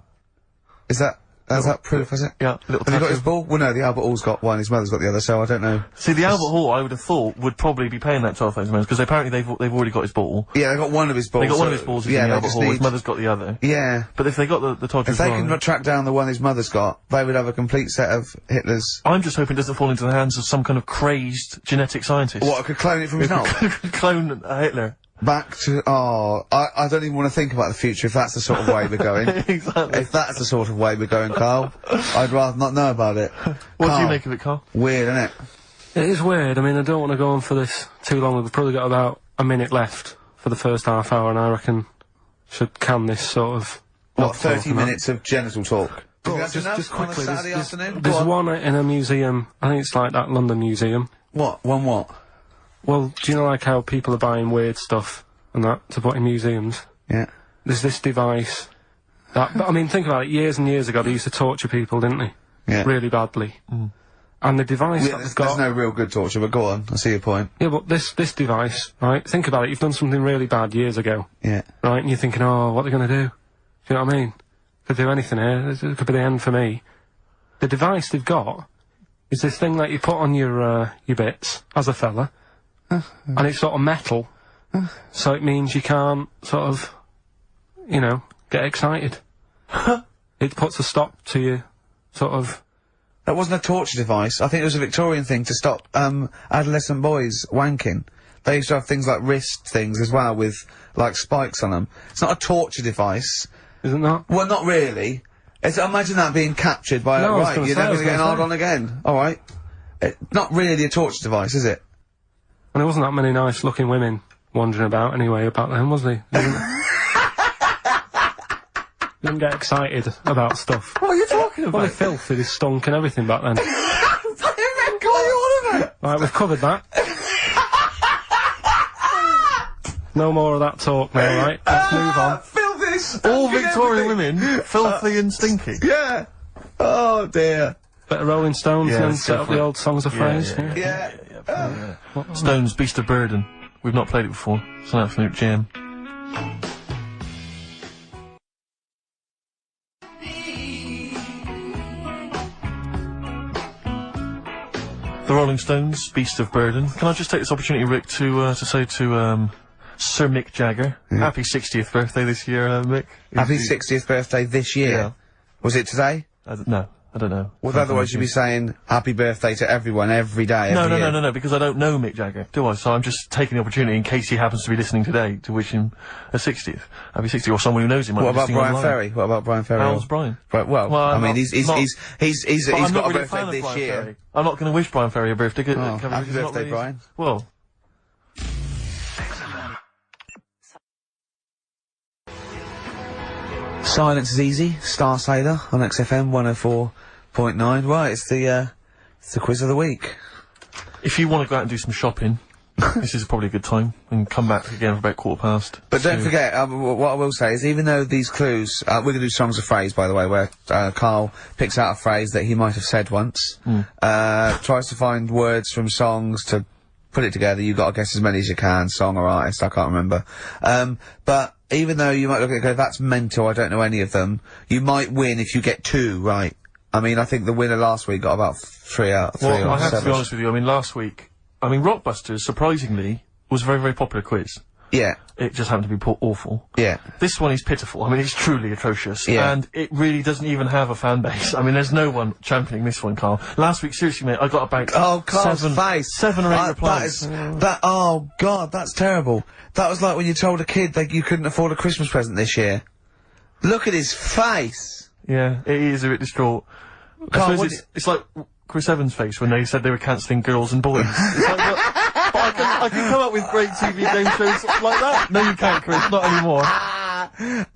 Is that proof, is it? Yeah, little Have you got tattoo. his ball? Well, no, the Albert Hall's got one, his mother's got the other, so I don't know. See, the Albert Hall, I would have thought, would probably be paying that £12,000 because apparently they've already got his ball. Yeah, they got one of his balls. They got one of his balls in the Albert Hall. His mother's got the other. Yeah. But if they got the Todger If they can track down the one his mother's got, they would have a complete set of Hitler's. I'm just hoping it doesn't fall into the hands of some kind of crazy genetic scientist. What, could clone it from his knob? Clone Hitler. Back to, I don't even want to think about the future if that's the sort of way we're going. Exactly. If that's the sort of way we're going, Carl, I'd rather not know about it. What do Carl, you make of it, Carl? Weird, isn't it? It is weird. I mean, I don't want to go on for this too long. We've probably got about a minute left for the first half hour, and I reckon should can this sort of... What, 30 minutes of genital talk? Just quickly, on a Saturday afternoon? there's Go on. one in a museum, I think it's like that London Museum. What? One what? Well, do you know like how people are buying weird stuff and that to put in museums? Yeah. There's this device that, but I mean, think about it, years and years ago they used to torture people, didn't they? Yeah. Really badly. And the device Yeah, that there's, they've got... there's no real good torture, but go on, I see your point. Yeah, but this device, right, think about it, you've done something really bad years ago, Yeah. right, and you're thinking, oh, what are they gonna do? Do you know what I mean? Could do anything here, it could be the end for me. The device they've got is this thing that you put on your bits, as a fella, and it's sort of metal, so it means you can't, sort of, you know, get excited. It puts a stop to you, sort of... That wasn't a torture device. I think it was a Victorian thing to stop, adolescent boys wanking. They used to have things like wrist things as well with, like, spikes on them. It's not a torture device. Isn't that? Well, not really. It's, imagine that being captured by, No, I was right, gonna you're say, never I was gonna get gonna hard say. on again. Alright. Not really a torture device, is it? And there wasn't that many nice looking women wandering about anyway back then, was there? Didn't get excited about stuff. What are you talking about? Well, the filth, it stunk and everything back then. What are you on about? Right, we've covered that. No more of that talk now, right? Let's move on. Filthy, All Victorian women, filthy and stinky. Yeah. Oh dear. Bit of Rolling Stones Yeah, and then let's set go up for the it. old songs of phrase. Yeah. Stones, Beast of Burden. We've not played it before. It's an absolute jam. The Rolling Stones, Beast of Burden. Can I just take this opportunity, Rick, to say to, Sir Mick Jagger, happy 60th birthday this year, Mick. Happy 60th birthday this year. Yeah. Was it today? No, I don't know. Well, otherwise you'd be saying happy birthday to everyone every day. No, every no, year. no, because I don't know Mick Jagger, do I? So I'm just taking the opportunity in case he happens to be listening today to wish him a 60th. Happy 60th, or someone who knows him might What be about listening Brian online. Ferry? What about Brian Ferry? How's Brian? Right, well, I I'm mean, not- he's not- got I'm not a really a fan birthday of this Brian year. Ferry. I'm not going to wish Brian Ferry a birthday. Oh, happy birthday, Brian. Well, Silence is easy. Star Sailor on XFM 104.9. Right, it's the quiz of the week. if you want to go out and do some shopping, this is probably a good time, and come back again for about 15:15. But don't forget, what I will say is, even though these clues, we're going to do songs of phrase, by the way, where Carl picks out a phrase that he might have said once, tries to find words from songs to put it together. You've got to guess as many as you can, song or artist, I can't remember. But even though you might look at it and go, that's mental, I don't know any of them, you might win if you get 2 right. I mean, I think the winner last week got about 3 out of 3 Well, or I have 7. to be honest with you, I mean, last week, Rockbusters, surprisingly, was a very, very popular quiz. Yeah, It just happened to be awful. yeah. This one is pitiful. I mean, it's truly atrocious. Yeah. And it really doesn't even have a fan base. I mean, there's no one championing this one, Carl. Last week, seriously, mate, I got about Oh, Carl's face. 7 or 8 replies. Oh god, that's terrible. That was like when you told a kid that you couldn't afford a Christmas present this year. Look at his face. Yeah, it is a bit distraught. Carl, I suppose it's like Chris Evans' face when they said they were cancelling Girls and Boys. It's like, but I can come up with great TV game shows like that. No, you can't, Chris. Not anymore.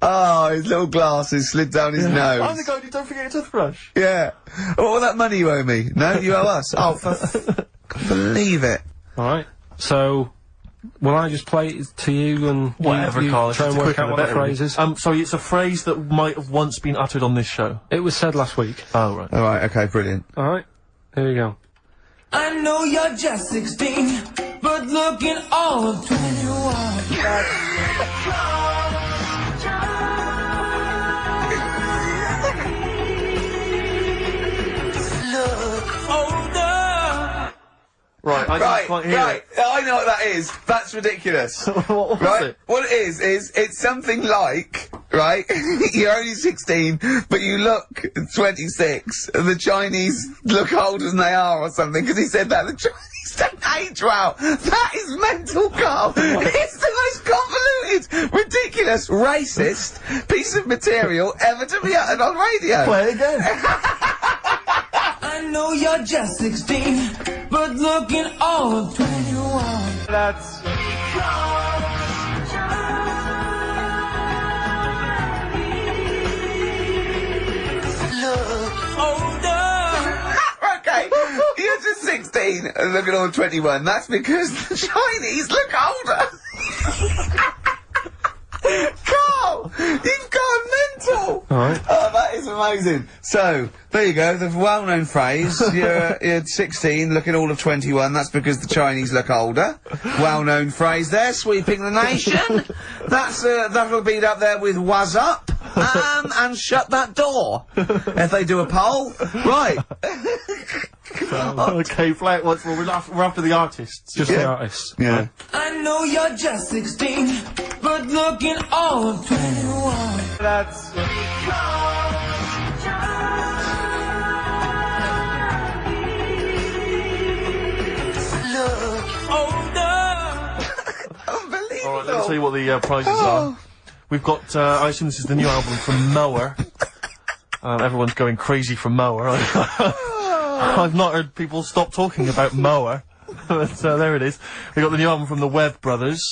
Oh, his little glasses slid down his nose. I'm the guy who don't forget your toothbrush. Yeah. All that money you owe me. No, you owe us. Oh, can't believe it. Alright, so, will I just play it to you and Whatever, you Carl. try and work out what the phrase is? Sorry, it's a phrase that might have once been uttered on this show. It was said last week. Oh, right. Alright, okay, brilliant. Alright, here we go. I know you're just 16, but looking all of 21. Look older. Right, I can't hear Right, it. I know what that is. That's ridiculous. What was Right? it? What it is it's something like, right, you're only 16, but you look 26, and the Chinese look older than they are or something, because he said that, the Chinese Don't age well. That is mental, Carl. It's the most convoluted, ridiculous, racist piece of material ever to be uttered on radio. Play it again. I know you're just 16, but looking all of 21. That's... Okay, you're just 16 and looking all 21. That's because the Chinese look older. Carl, you've gone mental. Alright. Oh, that is amazing. So, there you go, the well-known phrase, you're 16, looking all of 21, that's because the Chinese look older. Well-known phrase there, sweeping the nation. That'll be up there with "was up," and "shut that door." If they do a poll. Right. Okay, play it once more. We're after the artists. Just the artists. Yeah. I know you're just 16, but looking all of 21. That's... Unbelievable. Alright, let me tell you what the prizes are. We've got, I assume this is the new album from Mower. Everyone's going crazy for Mower. I've not heard people stop talking about Mower. But there it is. We got the new album from the Webb Brothers,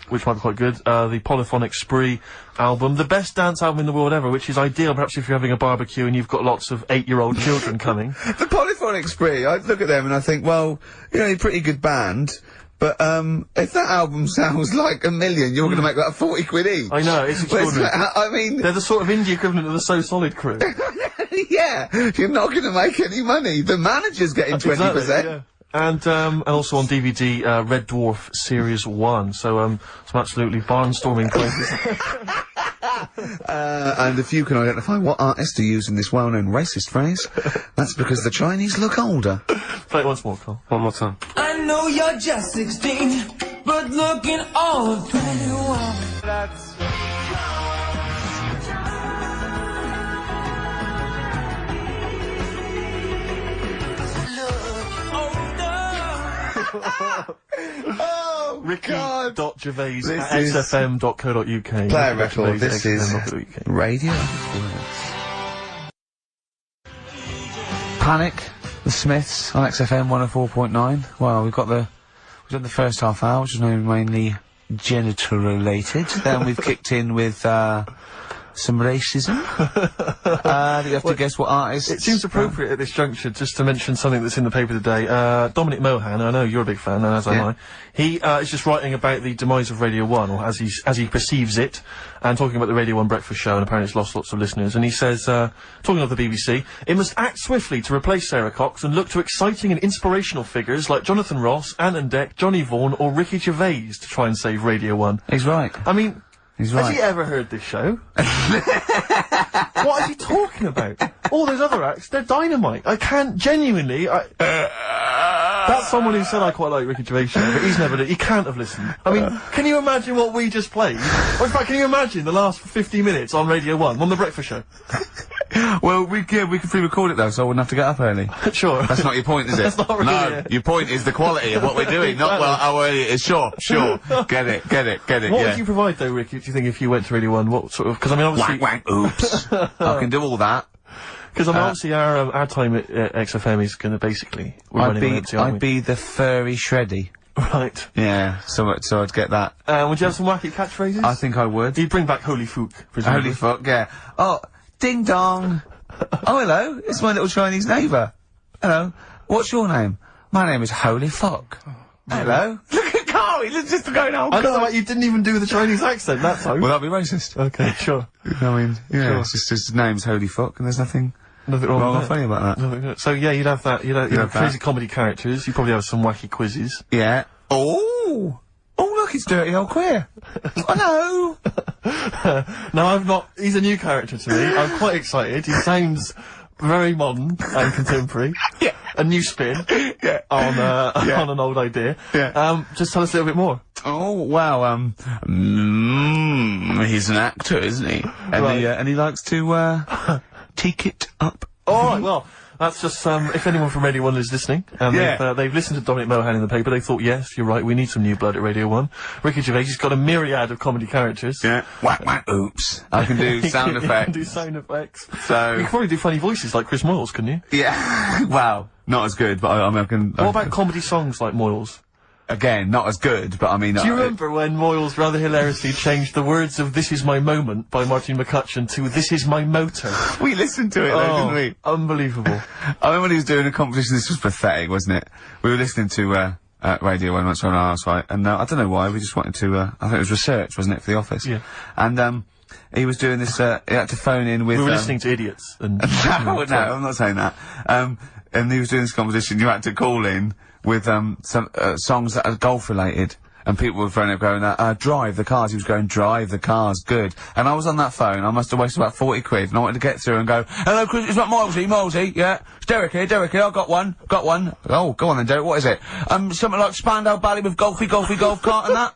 which might be quite good. The Polyphonic Spree album, the best dance album in the world ever, which is ideal perhaps if you're having a barbecue and you've got lots of 8-year-old children coming. The Polyphonic Spree, I look at them and I think, well, you know, you're a pretty good band, but, if that album sounds like $1 million, you're gonna make that 40 quid each. I know, it's extraordinary. I mean... They're the sort of indie equivalent of the So Solid crew. Yeah, you're not gonna make any money. The manager's getting 20%. Exactly, yeah. And also on DVD, Red Dwarf Series 1, so, some absolutely barnstorming places. And if you can identify what artist to use in this well-known racist phrase, that's because the Chinese look older. Play it once more, Carl. One more time. I know you're just 16, but looking all of 21. That's... Oh, God. Ricky.Gervais This at is- xfm.co.uk. Play a record, this is xfm.co.uk. radio. Panic, the Smiths on XFM 104.9. Well, we've done the first half hour, which is mainly genital related. Then we've kicked in with, some racism. You have to guess what artist. It seems appropriate at this juncture just to mention something that's in the paper today. Dominic Mohan, I know you're a big fan, and as am I. He is just writing about the demise of Radio 1, or as he perceives it, and talking about the Radio 1 breakfast show, and apparently it's lost lots of listeners. And he says, talking of the BBC, it must act swiftly to replace Sarah Cox and look to exciting and inspirational figures like Jonathan Ross, Anne and Dec, Johnny Vaughan, or Ricky Gervais to try and save Radio 1. He's right. I mean, He's right. has he ever heard this show? What is he talking about? All those other acts, they're dynamite. I can't genuinely. That's someone who said I quite like Ricky Gervais show, but he's never. He can't have listened. I mean, can you imagine what we just played? Or in fact, can you imagine the last 50 minutes on Radio 1 on the breakfast show? Well, we can pre-record it though, so I wouldn't have to get up early. Sure. That's not your point, is it? That's not really No, it. your point is the quality of what we're doing, not well how early it is. Sure. Get it. What would you provide though, Ricky? Do you think if you went to Radio 1, what sort of? Because I mean, obviously. Wank, oops. I can do all that. Because I mean, obviously our time at XFM is going to basically. I'd be the furry shreddy. Right. Yeah, so I'd get that. Would you have some wacky catchphrase? I think I would. You'd bring back Holy Fook, presumably. Holy fuck, yeah. Oh, ding dong. Oh, hello, it's my little Chinese neighbour. Hello, what's your name? My name is Holy Fuck. Hello. Look at Carl, he's just going, oh, I don't know God. why you didn't even do the Chinese accent that time. Well, that'd be racist. Okay, sure. I mean, yeah, Sure. it's just his name's Holy Fuck, and there's nothing Nothing wrong wrong or with funny about that. that. So yeah, you'd have that. You'd have have that. crazy comedy characters. You'd probably have some wacky quizzes. Yeah. Oh, look, it's Dirty Old Queer. Hello. Now I'm not. He's a new character to me. I'm quite excited. He sounds very modern and contemporary. Yeah. A new spin. Yeah. On an old idea. Yeah. Just tell us a little bit more. Oh, wow, he's an actor, isn't he? And Right. and he likes to, take it up. All right. Well, That's just, if anyone from Radio 1 is listening, and they've listened to Dominic Mohan in the paper, they thought, yes, you're right, we need some new blood at Radio 1. Ricky Gervais, he's got a myriad of comedy characters. Yeah. Whack, whack, oops. I can do sound effects. You can do sound effects. So... You could probably do funny voices like Chris Moyles, couldn't you? Yeah. Wow. Not as good, but I mean, I can... What about comedy songs like Moyles? Again, not as good, but I mean... Do you remember when Moyles rather hilariously changed the words of This Is My Moment by Martin McCutcheon to This Is My Motor? We listened to it though, didn't we? Unbelievable. I remember when he was doing a competition, this was pathetic, wasn't it? We were listening to, Radio 1 once on our house, right? And, I don't know why, we just wanted to, I think it was research, wasn't it, for the office? Yeah. And, he was doing this, he had to phone in with... We were listening to idiots and... no, I'm not saying that. And he was doing this competition, you had to call in with, some, songs that are golf related. And people were phoning up going, drive the cars. He was going, drive the cars, good. And I was on that phone, I must have wasted about 40 quid, and I wanted to get through and go, hello, Chris, it's not Milesy, yeah? It's Derek here, I've got one. Oh, go on then, Derek, what is it? Something like Spandau Ballet with golf cart and that.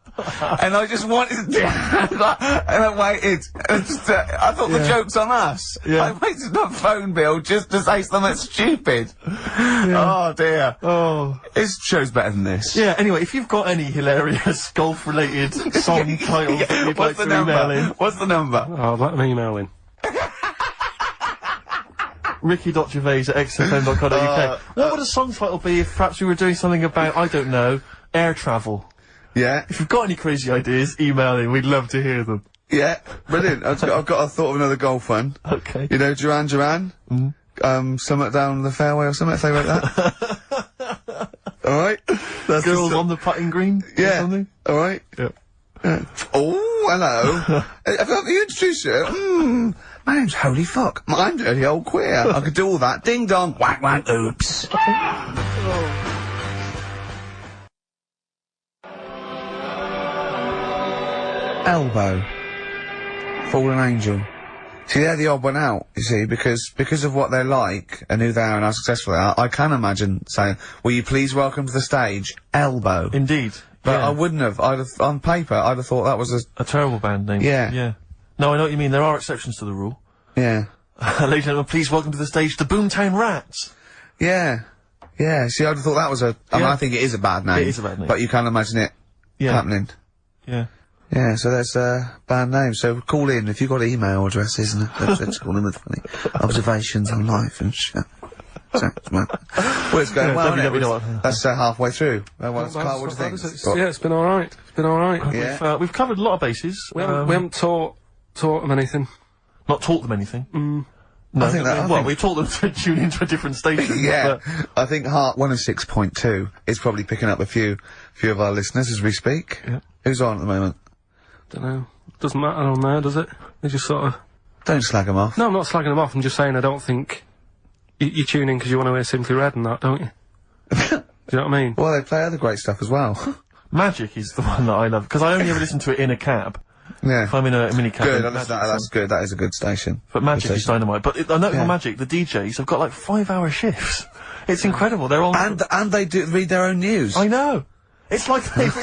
And I just wanted to, and I waited, and just, I thought the joke's on us. Yeah. I waited on phone bill just to say something stupid. Oh dear. Oh. This show's better than this. Yeah, anyway, if you've got any hilarious golf-related song titles that you'd like to email in... What's the number? Oh, let them email in. ricky.gervais@xfm.co.uk. What would a song title be if perhaps we were doing something about, I don't know, air travel? Yeah. If you've got any crazy ideas, email in, we'd love to hear them. Yeah, brilliant. I've got a thought of another golf one. Okay. You know, Duran Duran? Something down the fairway or something, if they wrote that. Alright? Girls on the putting green? Yeah. Or something? Alright? Yeah. Oh, hello. Have you introduced you? My name's Holy Fuck. I'm Dirty Old Queer. I could do all that. Ding dong. Whack whack oops. Elbow. Fallen Angel. See, they're the odd one out, you see, because of what they're like, and who they are and how successful they are, I can imagine saying, will you please welcome to the stage, Elbow. Indeed. But yeah. I wouldn't have, on paper, I'd have thought that was a terrible band name. Yeah. Yeah. No, I know what you mean, there are exceptions to the rule. Yeah. Ladies and gentlemen, please welcome to the stage, the Boomtown Rats. Yeah. Yeah, see, I'd have thought that was I mean, I think it is a bad name. It is a bad name. But you can imagine it happening. Yeah. Yeah, so that's band name. So call in if you've got email addresses and let's call in with funny observations on life and shit. So, well, it's going well, isn't it? That's halfway through. Well, Carl, what do you think? Yeah, it's been alright. It's been alright. Yeah. We've covered a lot of bases. We haven't taught them anything. Not taught them anything? No, I think we taught them to tune into a different station. Yeah. I think Heart 106.2 is probably picking up a few of our listeners as we speak. Yeah. Who's on at the moment? Don't know. Doesn't matter on there, does it? They just sort of... Don't slag them off. No, I'm not slagging them off. I'm just saying I don't think... You tune in because you want to hear Simply Red and that, don't you? Do you know what I mean? Well, they play other great stuff as well. Magic is the one that I love, because I only ever listen to it in a cab. Yeah. If I'm in a mini cab. Good, that's good. That is a good station. But Magic is dynamite. But I know for Magic, the DJs have got like 5-hour shifts. It's incredible. They're on... And they read their own news. I know. It's like they've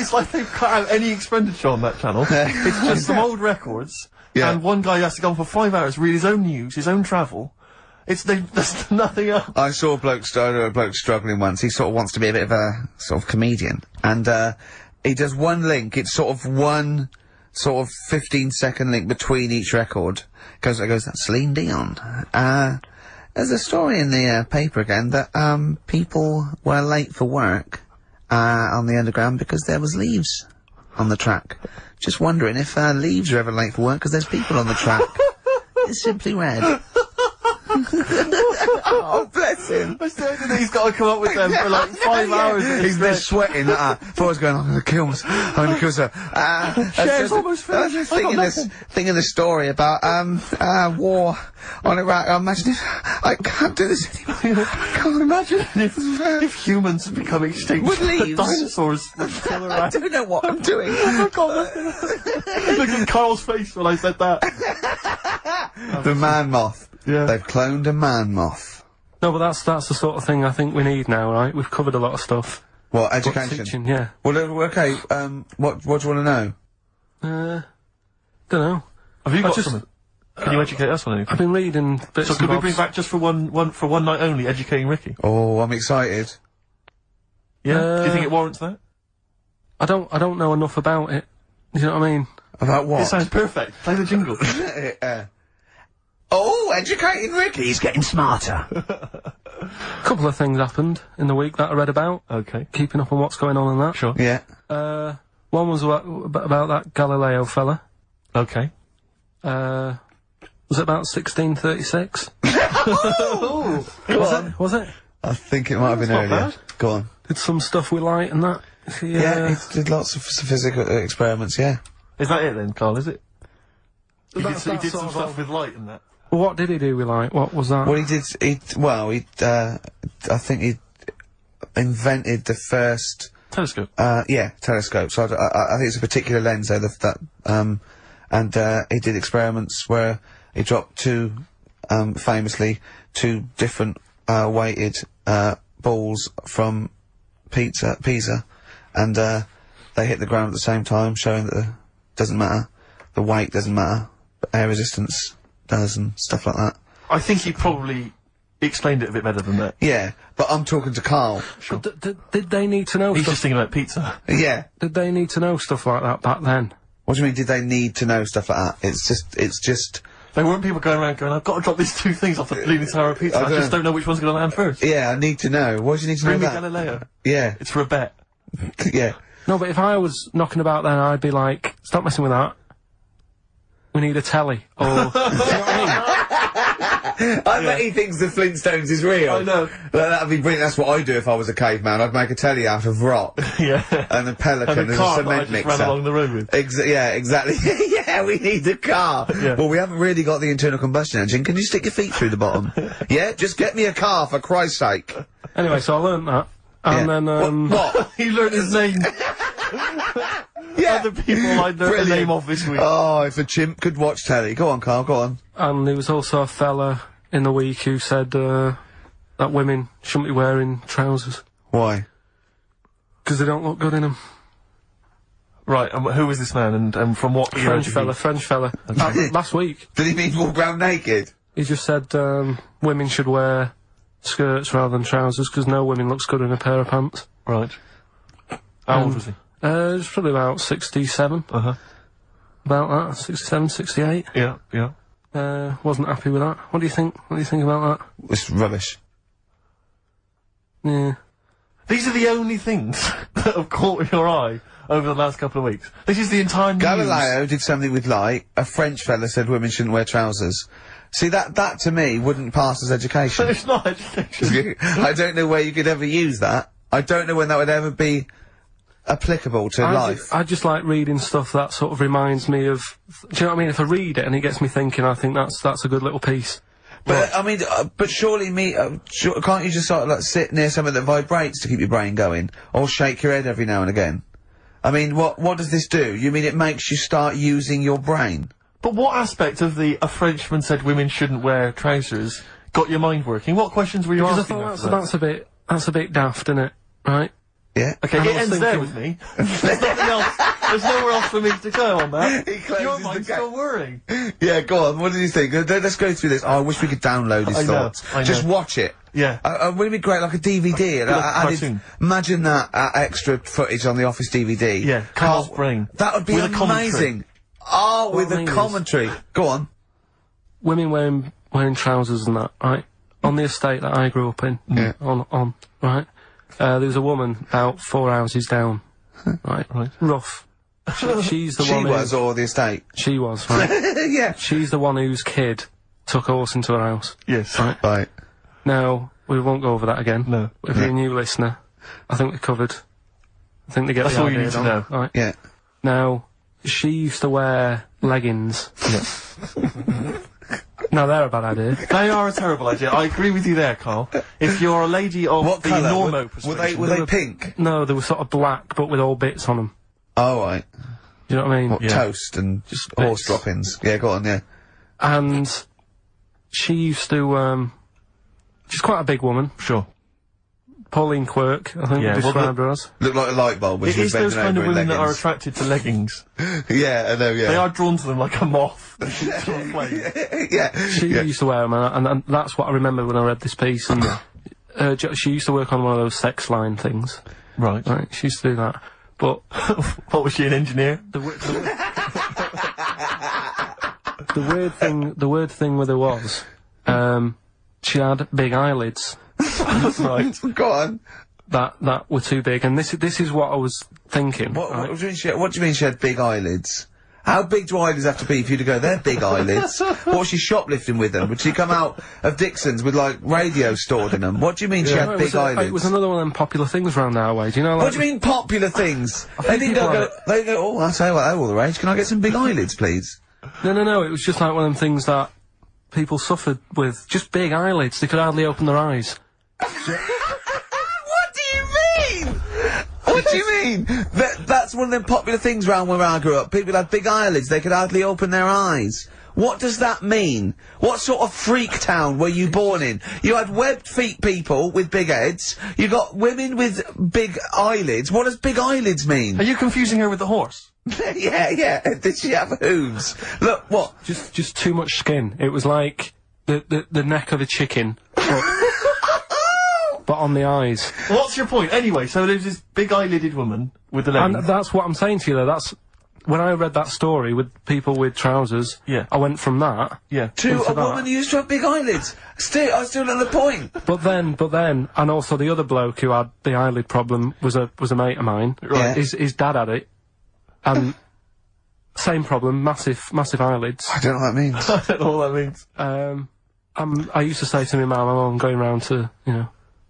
cut out any expenditure on that channel. It's just some old records. Yeah. And one guy has to go on for 5 hours, read his own news, his own travel. There's nothing else. I saw a bloke struggling once. He sort of wants to be a bit of a sort of comedian. And, he does one link. It's sort of one sort of 15-second link between each record. Goes, that's Celine Dion. There's a story in the paper again that, people were late for work, on the Underground because there was leaves on the track. Just wondering if, leaves are ever late for work because there's people on the track. It's Simply Red. Oh, bless him. He's got to come up with them for like 5 hours. He's been sweating. Before I was going, I'm going to kill myself. I'm going to kill myself. Share's almost finished. I was just thinking this story about, war on Iraq. Imagine if I can't do this anymore. I can't imagine if humans become extinct. With leaves. Dinosaurs would kill I don't know what I'm doing. Look at Carl's face when I said that. The man moth. Yeah. They've cloned a man moth. No, but that's the sort of thing I think we need now, right? We've covered a lot of stuff. What, education? Teaching, yeah. Well, okay, what do you want to know? Don't know. Have you got something? Can you educate us on anything? I've been reading bits So and could we bobs. bring back just for one night only, educating Ricky? Oh, I'm excited. Yeah. Do you think it warrants that? I don't know enough about it. You know what I mean? About what? It sounds perfect. Play the jingle. Oh, educating Ricky. He's getting smarter. A couple of things happened in the week that I read about. Okay. Keeping up on what's going on in that. Sure. Yeah. One was about that Galileo fella. Okay. Was it about 1636? Was it? I think it might have been not earlier. bad. Go on. Did some stuff with light and that. Yeah, he did lots of physical experiments, yeah. Is that it then, Carl, is it? He That's did that some sort of stuff with light and that. What did he do with light? What was that? Well, I think he invented the first, Telescope. telescope. So I think it's a particular lens though, and he did experiments where he dropped famously two different, weighted, balls from Pisa, and, they hit the ground at the same time, showing that doesn't matter, the weight doesn't matter, but air resistance does and stuff like that. I think he probably explained it a bit better than that. Yeah, but I'm talking to Karl. Sure. Did they need to know He's stuff? just thinking about pizza. Yeah. Did they need to know stuff like that back then? What do you mean, did they need to know stuff like that? It's just, There weren't people going around going, I've got to drop these two things off the Leaning Tower of Pizza. I just don't know which one's going to land first. yeah, I need to know. Why do you need to Bring know me that? Galileo. Yeah, It's for a bet. yeah. No, but if I was knocking about then, I'd be like, stop messing with that. We need a telly. Or, you know what I mean? I bet he thinks the Flintstones is real. I know. That'd be brilliant. That's what I'd do if I was a caveman. I'd make a telly out of rock. Yeah. And a pelican And a as car a that I cement just ran along mixer. the road with. Yeah, exactly. Yeah, we need a car. Yeah. Well, we haven't really got the internal combustion engine. Can you stick your feet through the bottom? Yeah, just get me a car, for Christ's sake. Anyway, so I learnt that. And Yeah. then, What? He learned his name. Yeah. Other people I learned the Brilliant. name of this week. Oh, if a chimp could watch telly. Go on, Karl, go on. and there was also a fella in the week who said, that women shouldn't be wearing trousers. Why? Because they don't look good in them. Right, and who was this man and from what era did he- French fella. Last week. Did he mean walk around naked? He just said, women should wear skirts rather than trousers, because no women looks good in a pair of pants. Right. How old was he? It was probably about 67. Uh-huh. About that, 67, 68. Yeah, yeah. Wasn't happy with that. What do you think? What do you think about It's rubbish. that? Yeah. These are the only things that have caught your eye over the last couple of weeks. This is the entire news. Galileo did something with light. A French fella said women shouldn't wear trousers. See, that to me wouldn't pass as education. It's not education. I don't know where you could ever use that. I don't know when that would ever be applicable to life. I just like reading stuff that sort of reminds me of. Do you know what I mean? If I read it and it gets me thinking, I think that's a good little piece. But I mean, but surely can't you just sort of like sit near something that vibrates to keep your brain going, or shake your head every now and again? I mean, what does this do? You mean it makes you start using your brain? But what aspect of a Frenchman said women shouldn't wear trousers got your mind working? What questions were you Because I asking? thought after that? that's a bit daft, isn't it? Right? Yeah. Okay, And I it was ends there thinking- with me. There's nothing else. There's nowhere else for me to go on that. He closes Your the mind's gate. still worrying. Yeah, go on. What did you think? Let's go through this. Oh, I wish we could download his I know, thoughts. I know. Just watch it. Yeah. Wouldn't it be great, like a DVD? like a cartoon. Imagine that extra footage on the Office DVD. Yeah, Carl's brain. That would be With a commentary. amazing. Oh, with I a mean is- commentary. Go on. Women wearing trousers and that, right? On the estate that I grew up in. Yeah. On, right? There was a woman about 4 houses down. Right? Right. Rough. She's the She one was, or the estate. She was, right? Yeah. She's the one whose kid took a horse into her house. Yes. Right. Now, we won't go over that again. No. If you're a new listener, I think we're covered. I think they get That's the all you idea need to down. know. Right. Yeah. Now, she used to wear leggings. Now, they're a bad idea. They are a terrible idea. I agree with you there, Carl. If you're a lady of What the colour? normo Were they persuasion, pink? No, they were sort of black, but with all bits on them. Oh, right. Do you know what I mean? What, Yeah. toast and Just horse bits. droppings? Yeah, go on, yeah. And she used to, she's quite a big woman, sure. Pauline Quirk, I think Yeah, we well, described her as. Look like a light bulb when It she was is those bending kind of over in women that are leggings. attracted to leggings. Yeah, I know, yeah. They are drawn to them like a moth. Sort of flame. Yeah. She used to wear them, and that's what I remember when I read this piece. And she used to work on one of those sex line things. Right. Right, she used to do that. But What was she, an engineer? the weird thing with her was, she had big eyelids Right. Go on. that were too big, and this is what I was thinking. What right? do you mean she had big eyelids? How big do eyelids have to be for you to go, they're big eyelids? What was she shoplifting with them? Would she come out of Dixon's with, like, radio stored in them? What do you mean she No, had it big was eyelids? It was another one of them popular things around our way. Do you know? Like, What do you mean popular things? They didn't people go, they go, oh, I'll tell you what, they're all the rage. Can I get some big eyelids, please? No. It was just like one of them things that people suffered with. Just big eyelids. They could hardly open their eyes. What do you mean? What do you mean? That's one of them popular things round where I grew up. People had big eyelids, they could hardly open their eyes. What does that mean? What sort of freak town were you born in? You had webbed feet people with big heads, you got women with big eyelids. What does big eyelids mean? Are you confusing her with the horse? yeah. Did she have hooves? Look, what? Just too much skin. It was like the neck of a chicken, but on the eyes. What's your point? Anyway, so there's this big eyelided woman with the leggings. And that's what I'm saying to you though. That's when I read that story with people with trousers. Yeah. I went from that. Yeah. To into a that. woman who used to have big eyelids. I still at the point. But then, and also the other bloke who had the eyelid problem was a mate of mine. Right. His dad had it, and same problem, massive eyelids. I don't know what that means. I don't know what that means. I used to say to my mum, I'm going round to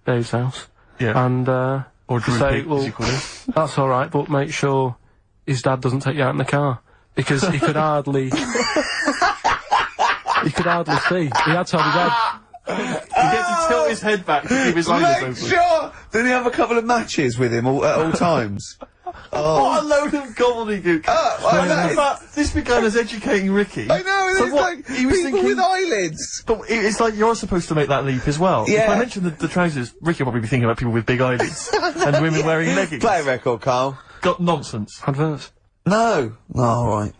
Dave's house, Yeah. and Or to Drew say, Pig, as well, you call it. that's all right, but make sure his dad doesn't take you out in the car because he could hardly. He could hardly see. He had to have his head. He gets to tilt his head back to keep his eyes Make open. sure! Did he have a couple of matches with him at all times? What a load of gobbledygook. I know. This began as educating Ricky. I know, So it's what, like he was people thinking, with eyelids. But it's like you're supposed to make that leap as well. Yeah. If I mentioned the trousers, Ricky will probably be thinking about people with big eyelids and women wearing leggings. Play a record, Carl. Got nonsense. Adverts. No. Oh, all right.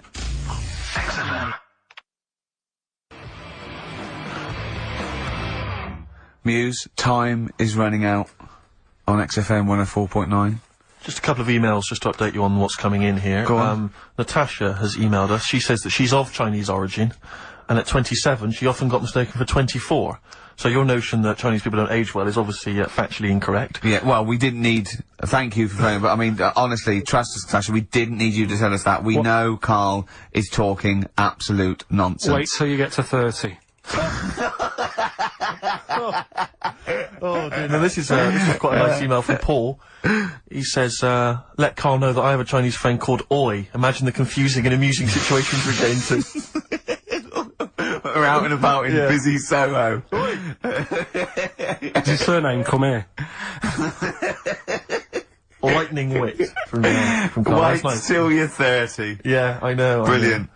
Muse, time is running out on XFM 104.9. Just a couple of emails just to update you on what's coming in here. Go on. Natasha has emailed us. She says that she's of Chinese origin, and at 27 she often got mistaken for 24. So your notion that Chinese people don't age well is obviously factually incorrect. Yeah, well, we didn't need... thank you for phoning, but I mean, honestly, trust us, Natasha, we didn't need you to tell us that. We know Carl is talking absolute nonsense. Wait till you get to 30. Oh dear. Now this is quite a nice email from Paul. He says, let Carl know that I have a Chinese friend called Oi. Imagine the confusing and amusing situations we get into. We're out and about in Yeah. busy Soho. Does his surname come here? Lightning wit from Carl. Wait That's nice. till you're 30. Yeah, I know. Brilliant.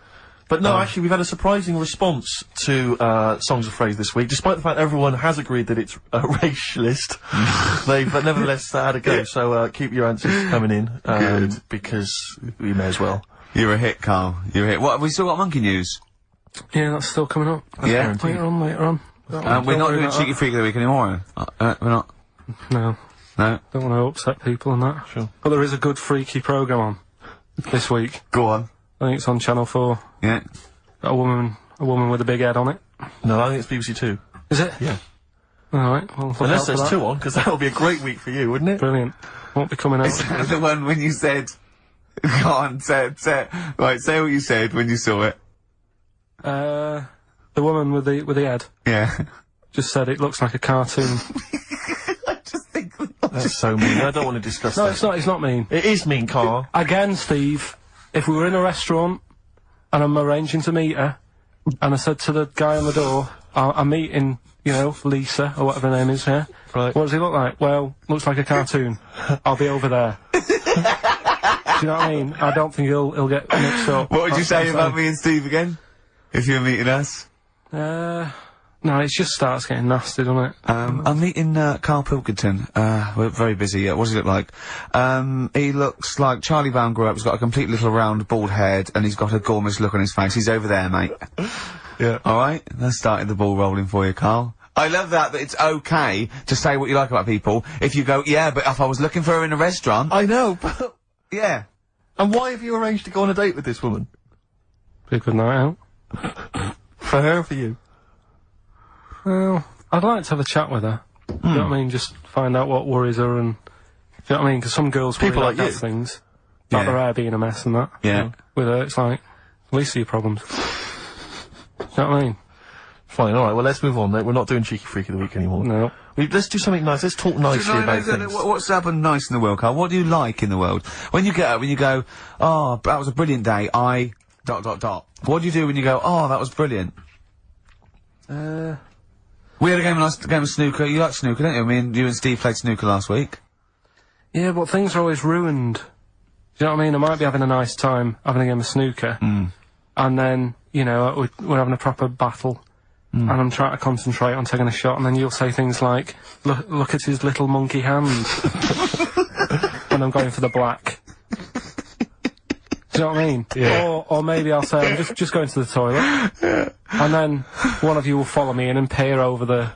But no, actually, we've had a surprising response to Songs of Phrase this week. Despite the fact everyone has agreed that it's a racialist, they've nevertheless had a go. So keep your answers coming in, because we may as well. You're a hit, Carl. You're a hit. What, have we still got monkey news? Yeah, that's still coming up. Yeah. Later on. We're not doing Cheeky Freak of the Week anymore. We're not. No. No. Don't want to upset people and that. Sure. But there is a good freaky programme on this week. Go on. I think it's on Channel 4. Yeah. Got a woman with a big head on it. No, I think it's BBC Two. Is it? Yeah. Alright, well, look Unless out for there's that. two on, because that would be a great week for you, wouldn't it? Brilliant. Won't be coming out. The one when you said... Go on, say what you said when you saw it. The woman with the head Yeah. just said it looks like a cartoon. I just think... That's so mean. I don't want to discuss No, that. it's not mean. It is mean, Carl. Again, Steve, if we were in a restaurant and I'm arranging to meet her, and I said to the guy on the door, I'm meeting, Lisa, or whatever her name is here. Right. What does he look like? Well, looks like a cartoon. I'll be over there. Do you know what I mean? I don't think he'll get mixed up. What would you That's say I'm about saying. me and Steve again? If you were meeting us? No, it just starts getting nasty, doesn't it? I'm meeting, Karl Pilkington. We're very busy. What does he look like? He looks like Charlie Brown grew up. He's got a complete little round, bald head, and he's got a gormless look on his face. He's over there, mate. Yeah. Alright? That's starting the ball rolling for you, Karl. I love that it's okay to say what you like about people if you go, yeah, but if I was looking for her in a restaurant... I know, but... Yeah. And why have you arranged to go on a date with this woman? Be a good night out. For her or for you? Well, I'd like to have a chat with her. You know what I mean? Just find out what worries her and... You know what I mean? Because some girls People worry like about you. things. Yeah. Like their hair being a mess and that. Yeah. With her, it's like, least of your problems. You know what I mean? Fine, alright, well let's move on, mate. We're not doing Cheeky Freak of the Week anymore. No. Let's do something nice. Let's talk nicely about things. What's happened nice in the world, Karl? What do you like in the world? When you get up and you go, oh, that was a brilliant day, What do you do when you go, oh, that was brilliant? We had a nice game of snooker. You like snooker, don't you? You and Steve played snooker last week. Yeah, but things are always ruined. Do you know what I mean? I might be having a nice time having a game of snooker, and then, you know, we're having a proper battle, and I'm trying to concentrate on taking a shot, and then you'll say things like, look at his little monkey hand, when I'm going for the black. Do you know what I mean? Yeah. Or maybe I'll say, I'm just going to the toilet, and then one of you will follow me in and peer over the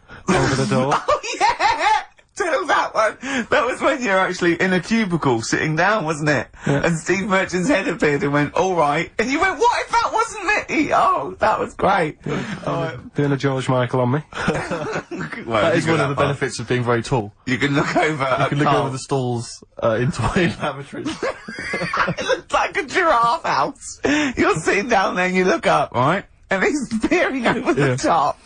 door. Oh, yeah! Tell that one. That was when you're actually in a cubicle sitting down, wasn't it? Yeah. And Steve Merchant's head appeared and went, alright. And you went, what if that wasn't me? Oh, that was great. Doing a George Michael on me. Well, That is you one can of the benefits of being very tall. You can look over You can look over the stalls, into my lavatories. It looks like a giraffe house. You're sitting down there and you look up, right? And he's peering over the top.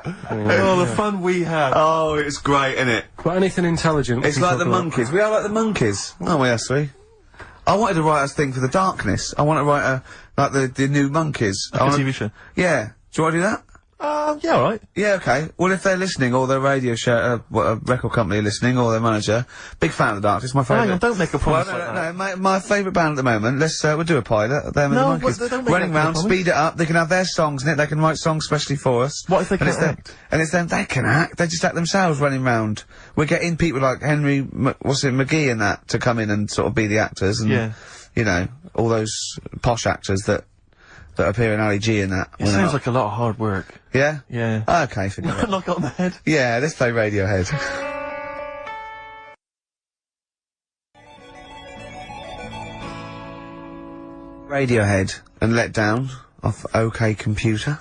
Oh, the fun we had. Oh, it's great, isn't it? But anything intelligent. It's like the monkeys. We are like the monkeys. Aren't we, us three? I wanted to write a thing for the darkness. I want to write like the new monkeys. Like a TV show. Yeah. Do you want to do that? Yeah, alright. Yeah, okay. Well, if they're listening, or their radio show, a record company are listening, or their manager, big fan of the Darkness, my favourite. Hang on, don't make a promise Well, like that. my favourite band at the moment, we'll do a pilot, them and the No, Monkeys. but don't make Running that round, promise. speed it up, they can have their songs in it, they can write songs specially for us. What if they And it's can't them- act? And it's them, they can act, they just act themselves running round. We're getting people like McGee and that to come in and sort of be the actors, and, Yeah. you know, all those posh actors that appear in Ali G and that. It sounds like a lot of hard work. Yeah? Yeah. Okay, forget it. Knock it on the head. Yeah, let's play Radiohead. Radiohead and Let Down off OK Computer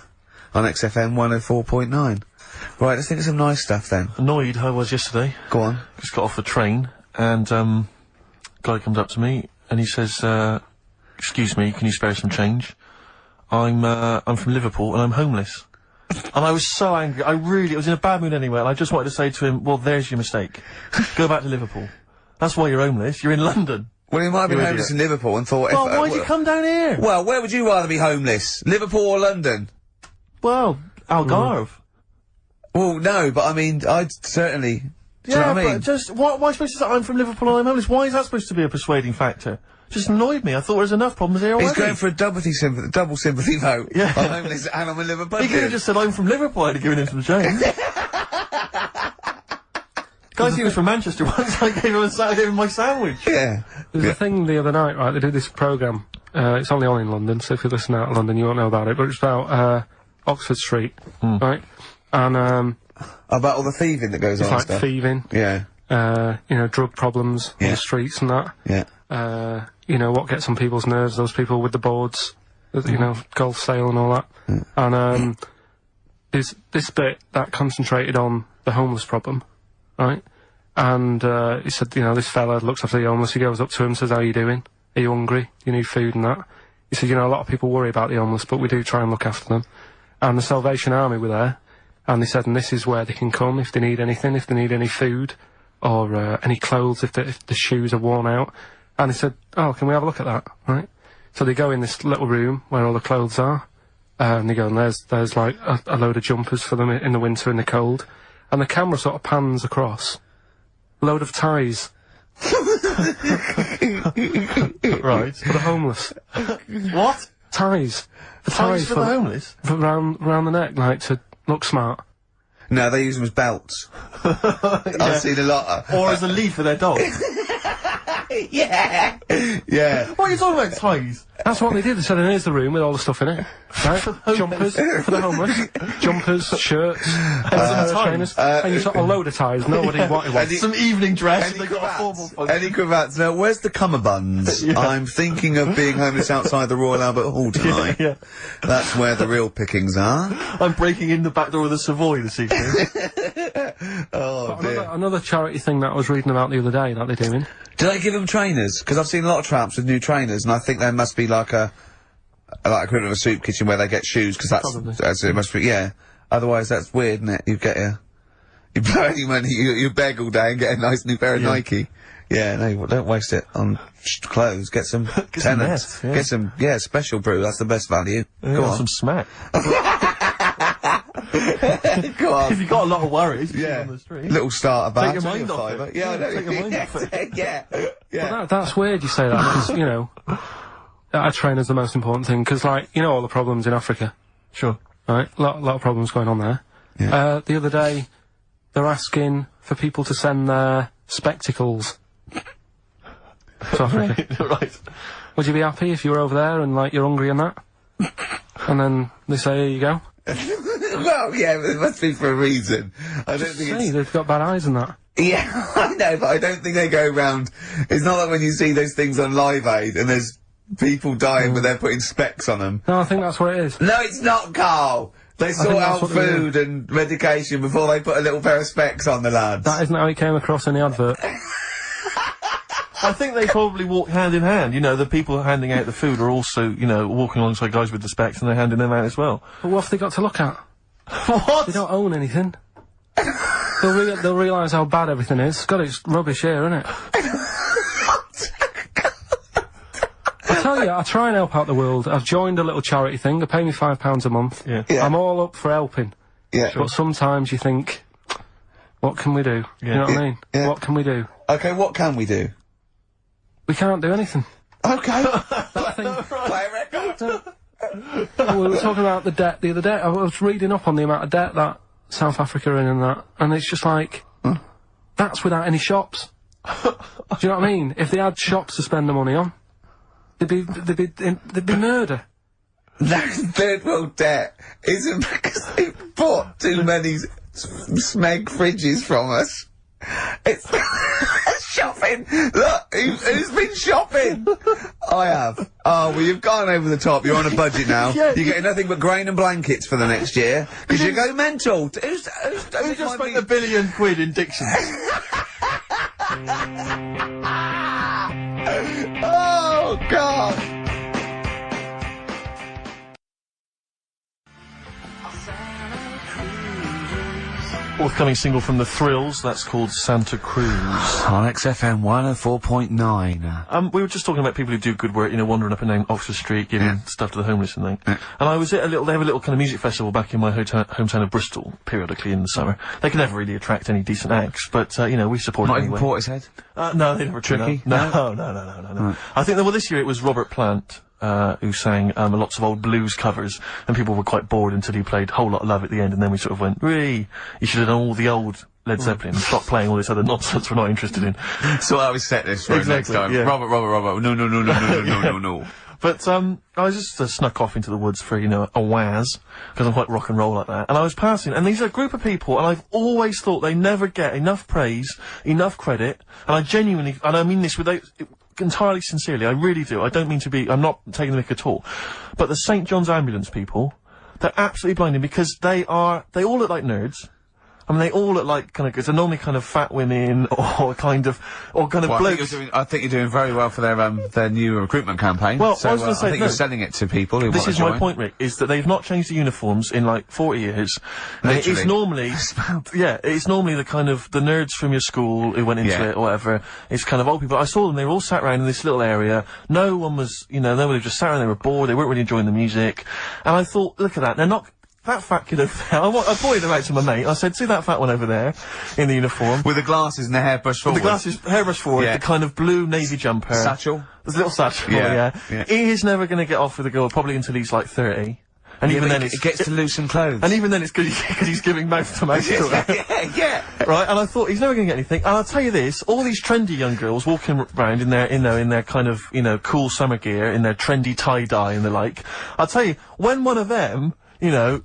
on XFM 104.9. Right, let's think of some nice stuff then. Annoyed I was yesterday. Go on. Just got off the train, and, guy comes up to me, and he says, excuse me, can you spare some change? I'm from Liverpool, and I'm homeless. And I was so angry. I was in a bad mood anyway, and I just wanted to say to him, well, there's your mistake. Go back to Liverpool. That's why you're homeless. You're in London. Well, he might have been You homeless idiot. in Liverpool and thought... Well, why'd you come down here? Well, where would you rather be homeless? Liverpool or London? Well, Algarve. Well, no, but I mean, I'd certainly... Do you know Yeah, what I mean? but just, why am I supposed to say I'm from Liverpool and I'm homeless? Why is that supposed to be a persuading factor? Just annoyed me. I thought there's enough problems here already. He's going for a double sympathy vote. Yeah. I'm homeless and I'm in Liverpool. He could have just said I'm from Liverpool, I'd have given him some change. Guy he was from Manchester once, I gave him my sandwich. Yeah. There's a thing the other night, right, they did this programme, it's only on in London, so if you listen out of London you won't know about it, but it's about, Oxford Street, right? And, About all the thieving that goes it's on and like stuff. thieving, Yeah. you know, drug problems on Yeah. the streets and that. Yeah. You know, what gets on people's nerves, those people with the boards, you know, golf sale and all that. And, there's this bit that concentrated on the homeless problem, right? And, he said, you know, this fella looks after the homeless, he goes up to him, says, how you doing? Are you hungry? Do you need food and that? He said, you know, a lot of people worry about the homeless, but we do try and look after them. And the Salvation Army were there, and they said, and this is where they can come if they need anything, if they need any food, or, any clothes, if the shoes are worn out. And he said, oh, can we have a look at that, right? So they go in this little room where all the clothes are, and they go, and there's like a load of jumpers for them in the winter in the cold. And the camera sort of pans across. Load of ties. Right. For the homeless. What? ties. The Ties for the homeless? Round the neck, like, to look smart. No, they use them as belts. I've seen a lot of... Or as a lead for their dog. Yeah! Yeah. What are you talking about, ties? That's what they did. They said, here's the room with all the stuff in it. Right? Jumpers for the homeless. Jumpers, shirts, trainers. And you got a load of ties. Nobody wanted one. Some evening dress. Any They got a formal cravats? function. Any cravats? Now, where's the cummerbunds? I'm thinking of being homeless outside the Royal Albert Hall tonight. Yeah. That's where the real pickings are. I'm breaking in the back door of the Savoy this evening. Oh, dear. Another charity thing that I was reading about the other day that they're doing. Do they give them trainers? Because I've seen a lot of traps with new trainers, and I think there must be like equivalent of a soup kitchen where they get shoes, because that's it must be, yeah. Otherwise, that's weird, isn't it? You blow any money, you beg all day and get a nice new pair of Nike. Yeah, no, don't waste it on clothes. Get some tenants. Get some, special brew. That's the best value. Go on. Some smack. Go on. If you've got a lot of worries, Yeah. on the street. Little starter bag. Take your mind off £5. it. Yeah, I know. Take your mind off it. Yeah. But that's weird you say that, because, you know, a trainer's the most important thing, because, like, you know all the problems in Africa. Sure. Right? Lot of problems going on there. Yeah. The other day, they're asking for people to send their spectacles to Africa. Right. Would you be happy if you were over there and, like, you're hungry and that? And then they say, here you go. Well, yeah, but it must be for a reason. I don't think Hey, they've got bad eyes and that. Yeah, I know, but I don't think they go round. It's not like when you see those things on Live Aid and there's people dying but they're putting specs on them. No, I think that's what it is. No, it's not, Carl! They sort that's out what they food and medication before they put a little pair of specs on the lads. That isn't how it came across in the advert. I think they probably walk hand in hand. You know, the people handing out the food are also, you know, walking alongside guys with the specs and they're handing them out as well. But what have they got to look at? What? They don't own anything. They'll realise how bad everything is. God, it's rubbish here, isn't it? I tell you, I try and help out the world. I've joined a little charity thing. They pay me £5 a month. Yeah. I'm all up for helping. Yeah. But sometimes you think, what can we do? You know what I mean? Yeah. What can we do? Okay, what can we do? We can't do anything. Okay. Play a record. We were talking about the debt the other day. I was reading up on the amount of debt that South Africa are in and that, and it's just like, that's without any shops. Do you know what I mean? If they had shops to spend the money on, there'd be murder. That third world debt isn't because they bought too many smeg fridges from us. It's shopping. Look, who's been shopping? I have. Oh, well, you've gone over the top. You're on a budget now. Yeah. You're getting nothing but grain and blankets for the next year because you go mental. Who's We just spent £1 billion in dictions. Oh God. Forthcoming single from The Thrills, that's called Santa Cruz. On XFM 104.9. We were just talking about people who do good work, you know, wandering up and down Oxford Street, giving stuff to the homeless and things. And I was at they have a little kind of music festival back in my hometown of Bristol, periodically in the summer. They can never really attract any decent acts, but, you know, we support it Not anyway. even Portishead? No, they never turn up. Tricky? No. Right. I think that, well, this year it was Robert Plant, who sang, lots of old blues covers, and people were quite bored until he played Whole Lot of Love at the end, and then we sort of went, you should have done all the old Led Zeppelin and stop playing all this other nonsense we're not interested in. So I always set this for Exactly, next time. yeah. Robert. No. But, I was just snuck off into the woods for, you know, a waz, because I'm quite rock and roll like that, and I was passing, and these are a group of people, and I've always thought they never get enough praise, enough credit, and I genuinely, and I mean this entirely sincerely, I really do, I don't mean to be, I'm not taking the mick at all, but the St. John's Ambulance people, they're absolutely blinding, because they all look like nerds. I mean, they all look like they're normally kind of fat women, or kind of blokes. I think you're doing very well for their new recruitment campaign. Well, so, I was going to say, I think you're selling it to people who this want to is join. my point, Rick, is that they've not changed the uniforms in like 40 years. And it is normally, it's normally the kind of, the nerds from your school who went into it or whatever. It's kind of old people. I saw them, they were all sat around in this little area. No one was, you know, nobody just sat around, they were bored, they weren't really enjoying the music. And I thought, look at that, that fat kid over there. I pointed him out to my mate. I said, see that fat one over there in the uniform. With the glasses and the hairbrush forward. The glasses, hairbrush forward, Yeah. the kind of blue navy jumper. Satchel. There's a little satchel, Yeah. yeah. He is never gonna get off with a girl, probably until he's like 30. And even then it gets to lose some clothes. And even then it's because he's giving mouth to mouth to her. yeah. Right, and I thought he's never going to get anything. And I'll tell you this: all these trendy young girls walking around in their kind of cool summer gear, in their trendy tie dye and the like. I'll tell you, when one of them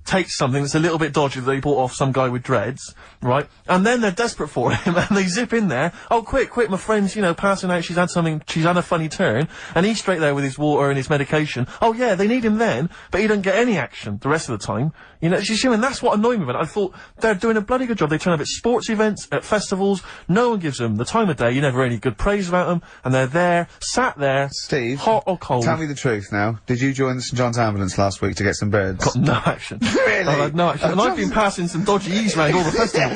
takes something that's a little bit dodgy that they bought off some guy with dreads, right? And then they're desperate for him, and they zip in there. Oh, quick, my friend's passing out. She's had a funny turn, and he's straight there with his water and his medication. Oh yeah, they need him then, but he doesn't get any action the rest of the time. And that's what annoyed me about it. I thought they're doing a bloody good job. They turn up at sports events, at festivals. No one gives them the time of day. You never hear any good praise about them, and they're there, sat there, Steve, hot or cold. Tell me the truth now. Did you join the St John's ambulance last week to get some birds? Got no action. Really? I had no action. And I've been passing some dodgy E's around all the festivals.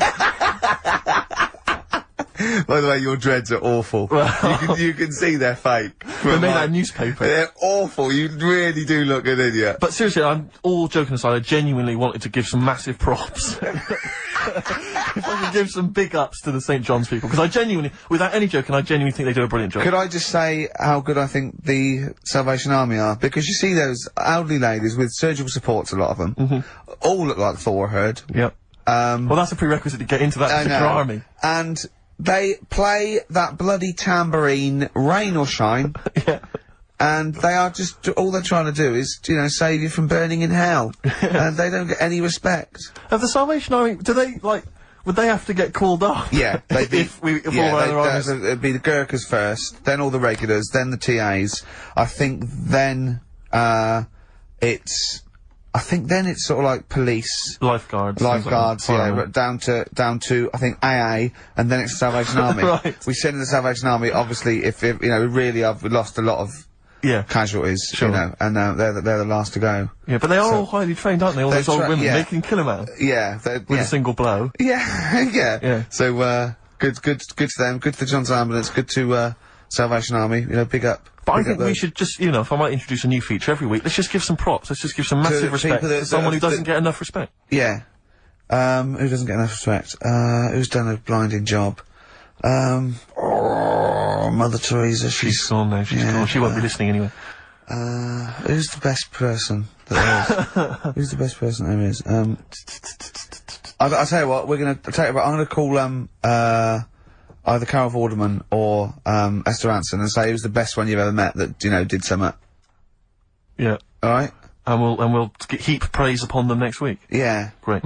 By the way, your dreads are awful. you can see they're fake. They're made out of newspaper. They're awful. You really do look an idiot. But seriously, I'm all joking aside, I genuinely wanted to give some massive props. If I could give some big ups to the St. John's people, because I genuinely, without any joking, I genuinely think they do a brilliant job. Could I just say how good I think the Salvation Army are? Because you see those elderly ladies with surgical supports, a lot of them, all look like Thor herd. Yep. Well, that's a prerequisite to get into that particular army. And they play that bloody tambourine, rain or shine. Yeah. And they are just, all they're trying to do is, save you from burning in hell. And they don't get any respect. Of the Salvation Army, do they, would they have to get called off? Yeah, they'd be, if all our other armies... it'd be the Gurkhas first, then all the regulars, then the TAs. I think then it's sort of like police. Lifeguards, yeah, but down to, I think, AA, and then it's the Salvation Army. Right. We send in the Salvation Army, obviously, if really I've lost a lot of casualties, sure. And they're the last to go. Yeah, but they are all highly trained, aren't they? All those old women, they can kill a man. Yeah. With a single blow. Yeah, yeah. So, good to them, good to the John's Ambulance, good to, Salvation Army, big up. But I think we should just, if I might introduce a new feature every week, let's just give some props, let's just give some massive respect to someone who doesn't get enough respect. Yeah. Who doesn't get enough respect? Who's done a blinding job? Mother Teresa, she's gone now, she's gone. She won't be listening anyway. Who's the best person that there is? Who's the best person there is? I'll tell you what, I'm gonna call, either Carol Vorderman or, Esther Anson and say who's the best one you've ever met that, did something. Yeah. Alright? And we'll heap praise upon them next week. Yeah. Great.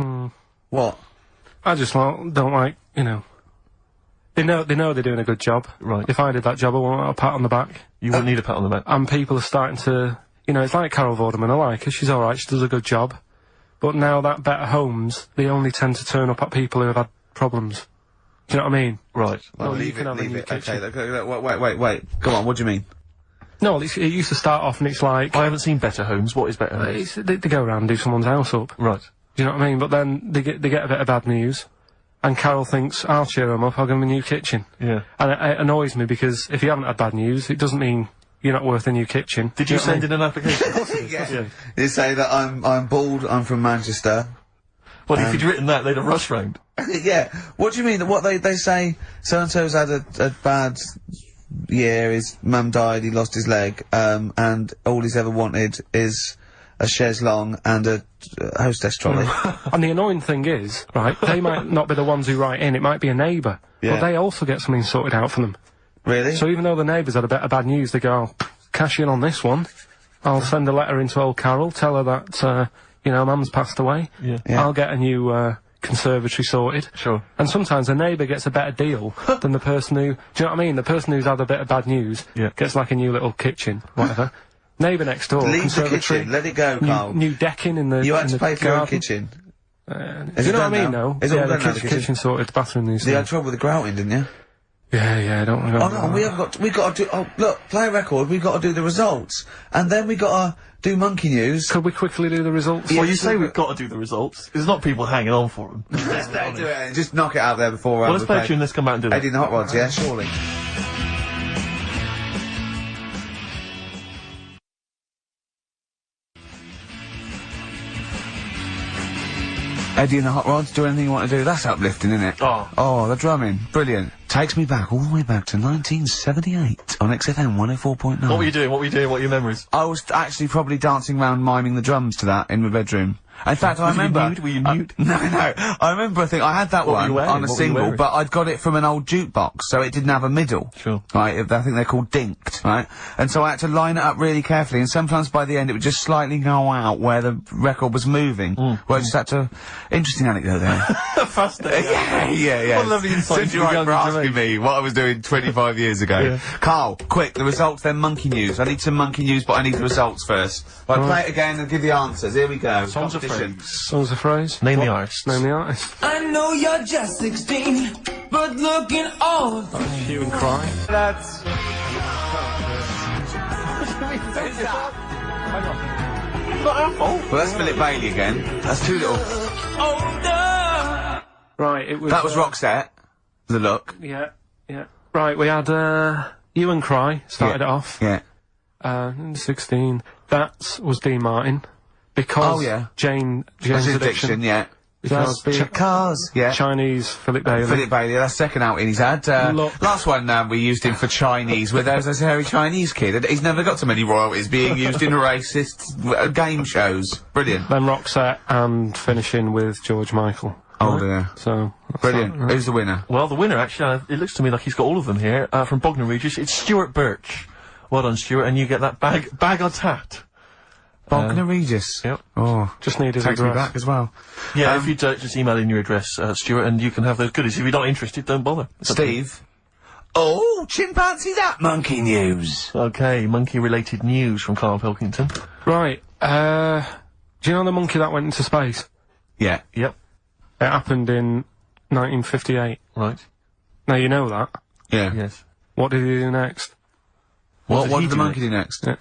What? I just don't like, They know they're doing a good job. Right. If I did that job, I want a pat on the back. You wouldn't need a pat on the back. And people are starting to, it's like Carol Vorderman, I like her, she's alright, she does a good job. But now that Better Homes, they only tend to turn up at people who have had problems. Do you know what I mean? Right. Well, leave it. Okay, wait. Go on, what do you mean? No, it used to start off and it's like... I haven't seen Better Homes. What is Better Homes? They go around and do someone's house up. Right. Do you know what I mean? But then they get a bit of bad news. And Carol thinks, I'll cheer them up, I'll give them a new kitchen. Yeah. And it annoys me because if you haven't had bad news, it doesn't mean you're not worth a new kitchen. Did you send in an application? Yeah. You say that I'm bald, I'm from Manchester. Well, if you'd written that, they'd have rushed round. Yeah. What do you mean? What they say, so-and-so's had a bad year, his mum died, he lost his leg, and all he's ever wanted is a chaise longue and a hostess trolley. And the annoying thing is, right, they might not be the ones who write in, it might be a neighbour, but they also get something sorted out for them. Really? So even though the neighbours had a bit of bad news, they go, oh, cash in on this one, I'll send a letter in to old Carol, tell her that, mum's passed away, I'll get a new, conservatory sorted. Sure. And sometimes a neighbour gets a better deal than the person who, do you know what I mean? The person who's had a bit of bad news gets like a new little kitchen, whatever. Neighbour next door, leave the kitchen, let it go, Carl. New decking in the You had to pay for your own garden. kitchen. Do you know what I mean, though? Is it all the done now, the kitchen sorted, the bathroom news. You had trouble with the grouting, didn't you? Yeah, don't Oh no, we got to do, look, play a record, we got to do the results. And then we got to do monkey news. Could we quickly do the results? Well, you say we've got to do the results. There's not people hanging on for them. Let's do it. Just knock it out there before well, let's play a tune, let's come back and do that. Eddie and the Hot Rods, yeah, surely. Eddie and the Hot Rods, do anything you want to do. That's uplifting, isn't it? Oh, the drumming. Brilliant. Takes me back, all the way back to 1978 on XFM 104.9. What were you doing? What are your memories? I was actually probably dancing around miming the drums to that in my bedroom. In fact, I remember... Were you nude? No. I remember, I think, I had that one on a single, but I'd got it from an old jukebox, so it didn't have a middle. Sure. Right, I think they're called dinked, right? And so I had to line it up really carefully, and sometimes by the end it would just slightly go out where the record was moving. Where I just had to... Interesting anecdote there. Fascinating. Yeah. What a lovely insight. Since you're right for asking me what I was doing 25 years ago. Yeah. Carl, quick, the results, they're monkey news. I need some monkey news, but I need the results first. Right, play it again and give the answers. Here we go. Songs of Competition. Songs of phrase. Name the artist. Name the artist. I know you're just 16, but looking old. Hue and Cry. That's... Well, that's Philip Bailey again. That's too little. Older. Right, it was... That was Roxette. The look. Yeah. Right, we had, Hue and Cry started it off. Yeah. 16. That was Dean Martin. Because Oh, yeah. Jane's That's his Addiction. yeah. Because Because, yeah. Chinese Philip Bailey. Philip Bailey, that's second outing he's had. Look. Last one, we used him for Chinese, where there's a hairy Chinese kid. He's never got so many royalties being used in racist game shows. Brilliant. Then Roxette and finishing with George Michael. Oh dear. So that's Brilliant. that, right? Who's the winner? Well, the winner, actually, it looks to me like he's got all of them here, from Bognor Regis. It's Stuart Birch. Well done, Stuart, and you get that bag of tat. Bognor Regis. Yep. Oh, Just need his takes me address. back as well. Yeah, if you just email in your address, Stuart, and you can have those goodies. If you're not interested, don't bother. Steve. Oh, chimpanzee that monkey news. Okay, monkey-related news from Karl Pilkington. Right, do you know the monkey that went into space? Yeah. Yep. It happened in 1958. Right. Now you know that. Yeah. Yes. What did he do next? What he did the do monkey do next? Yeah.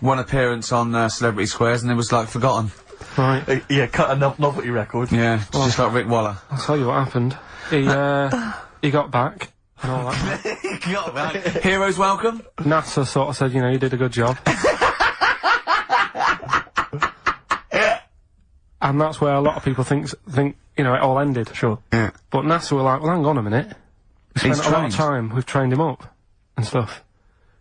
One appearance on Celebrity Squares and it was like forgotten. Right, Yeah, cut a novelty record. Yeah, just like Rick Waller. I'll tell you what happened. He got back and all that. Heroes welcome. NASA sort of said, you know, you did a good job. And that's where a lot of people think, you know, it all ended. Sure. Yeah. But NASA were like, well, hang on a minute. We spent He's a lot of trained. time, we've trained him up and stuff.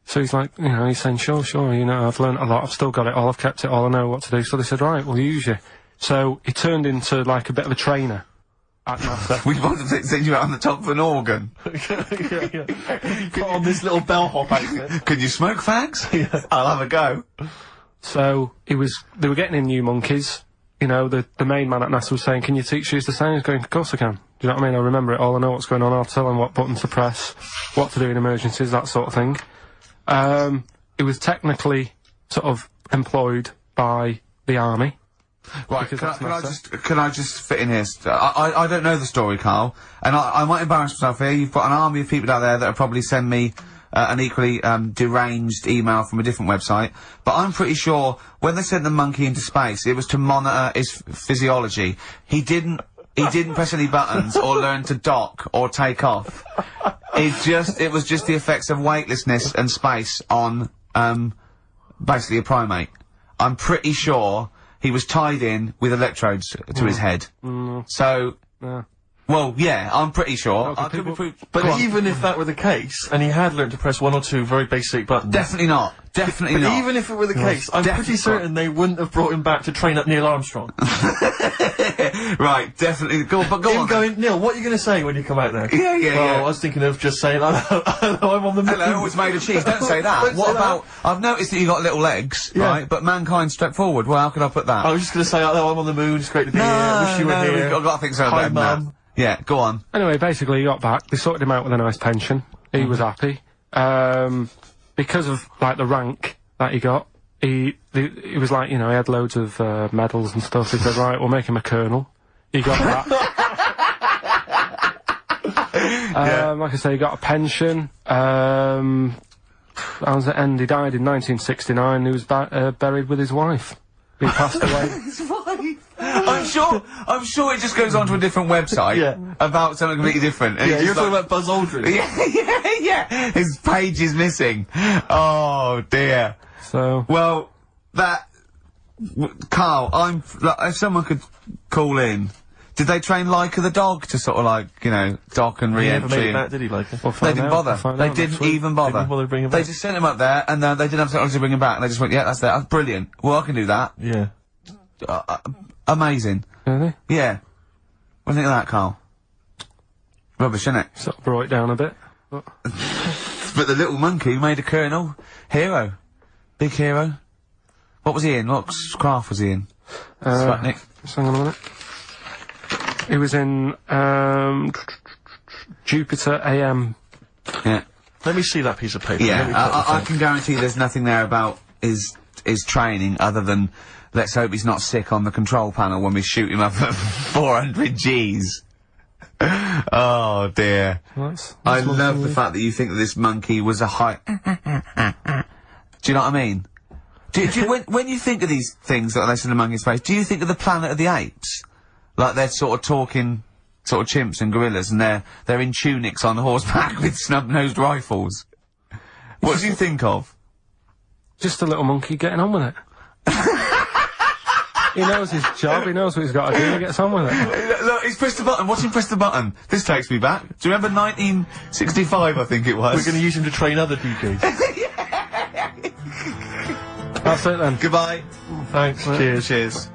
So he's like, you know, he's saying, sure, you know, I've learnt a lot, I've still got it all, I've kept it all, I know what to do. So they said, right, we'll use you. So he turned into, like, a bit of a trainer at NASA. We wanted to send you out on the top of an organ. Put on this little bellhop outfit. Can you smoke fags? Yeah. I'll have a go. So they were getting in new monkeys. You know, the main man at NASA was saying, can you teach these the same? He's going, of course I can. Do you know what I mean? I remember it all, I know what's going on, I'll tell them what buttons to press, what to do in emergencies, that sort of thing. It was technically sort of employed by the army. Right, Because that's can I just fit in here? I don't know the story, Carl, and I might embarrass myself here. You've got an army of people out there that will probably send me an equally deranged email from a different website, but I'm pretty sure when they sent the monkey into space, it was to monitor his physiology. He didn't press any buttons or learn to dock or take off. It was just the effects of weightlessness and space on, basically a primate. I'm pretty sure he was tied in with electrodes to his head. So, Yeah. well, yeah, I'm pretty sure. Okay, I could be people- But even if that were the case, and he had learned to press one or two very basic buttons. Definitely not. Definitely But not. even if it were the case, I'm definitely pretty certain they wouldn't have brought him back to train up Neil Armstrong. Right, definitely. Go Him on. going, Neil, what are you going to say when you come out there? Yeah, Well, yeah. I was thinking of just saying, I'm on the moon. Hello, it's made of cheese. Don't say that. Don't What say about? I've noticed that you got little legs, Yeah. right? But mankind stepped forward. Well, how can I put that? I was just going to say, oh, I'm on the moon, it's great to be here, wish you were here. I've got to think so Hi, better than that. Mum. Yeah, go on. Anyway, basically he got back, they sorted him out with a nice pension. He was happy. Because of, like, the rank that he got, he was like, you know, he had loads of, medals and stuff. He said, right, we'll make him a colonel. He got that. Like I say, he got a pension. How does it end? He died in 1969. He was buried with his wife. He passed away. I'm sure it just goes on to a different website Yeah. about something completely different. And Yeah, it's you're just talking about Buzz Aldrin. yeah. His page is missing. Oh dear. So, Well, Carl, if someone could call in Did they train Leica the dog to sort of like, you know, dock and He never re-entry? made it back, did he, like? They didn't bother. They didn't even bother. Didn't bother to bring him They back. just sent him up there, and they didn't have technology to bring him back. And they just went, yeah, that's brilliant. Well, I can do that. Yeah. Amazing. Really? Yeah. What do you think of that, Carl? Rubbish, isn't it? Sort of brought it down a bit. But But the little monkey made a colonel. Hero. Big hero. What was he in? What craft was he in? Sputnik. just hang on a minute. He was in, Jupiter AM. Yeah. Let me see that piece of paper. Let me Yeah, put the I thing. can guarantee there's nothing there about his training other than let's hope he's not sick on the control panel when we shoot him up at 400 Gs. Oh dear. I love the fact that you think that this monkey was a high. Do you know what I mean? Do you, when you think of these things that they send a monkey's face, do you think of the Planet of the Apes? Like they're sort of talking, sort of chimps and gorillas, and they're in tunics on horseback with snub-nosed rifles. What do you think of? Just a little monkey getting on with it. He knows his job, he knows what he's got to do, he gets on with it. Look, he's pressed the button. Watch him press the button. This takes me back. Do you remember 1965, I think it was? We're going to use him to train other DJs. That's it then. Goodbye. Thanks. Cheers. Cheers.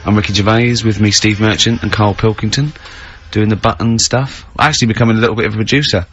I'm Ricky Gervais, with me Steve Merchant and Karl Pilkington, doing the button stuff. Actually becoming a little bit of a producer.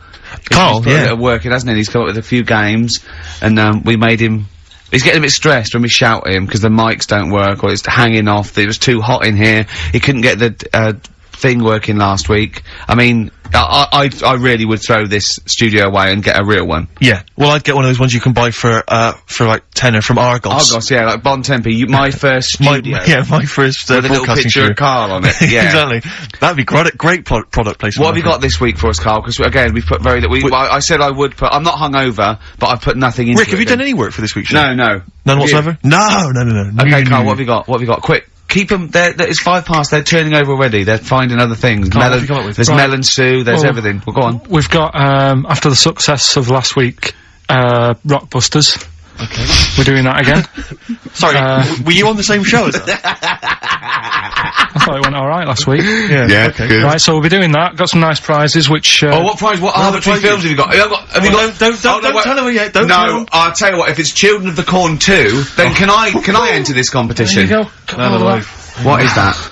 Carl, He's put a bit of work in, hasn't he? He's come up with a few games, and we made him... He's getting a bit stressed when we shout at him, because the mics don't work, or it's hanging off, it was too hot in here, he couldn't get the, thing working last week. I mean, I really would throw this studio away and get a real one. Yeah. Well, I'd get one of those ones you can buy for like tenner from Argos. Argos, yeah, like Bon Tempe, my first studio. My first, with a little broadcasting picture studio. of Karl on it, yeah. Exactly. That'd be great product placement. What have you got this week for us, Karl? Because, again, we've put very little... I said I would put... I'm not hungover, but I've put nothing into Rick, have you done any work for this week's show? No. None whatsoever? No. Okay, Karl, what have you got? What have you got? Quick. Keep them, it's 5 past, they're turning over already, they're finding other things. Karl, what have you come up with? There's melon stew, there's everything. Well, go on. We've got, after the success of last week, Rockbusters. Okay. We're doing that again. Sorry, were you on the same show as us? I thought it went alright last week. Yeah, okay. Good. Right, so we'll be doing that. Got some nice prizes, which, what prize? What arbitrary films have you got? Have you got? Don't tell him yet. Don't tell him. I'll tell you what, if it's Children of the Corn 2, then can I enter this competition? there you go. No. What is that?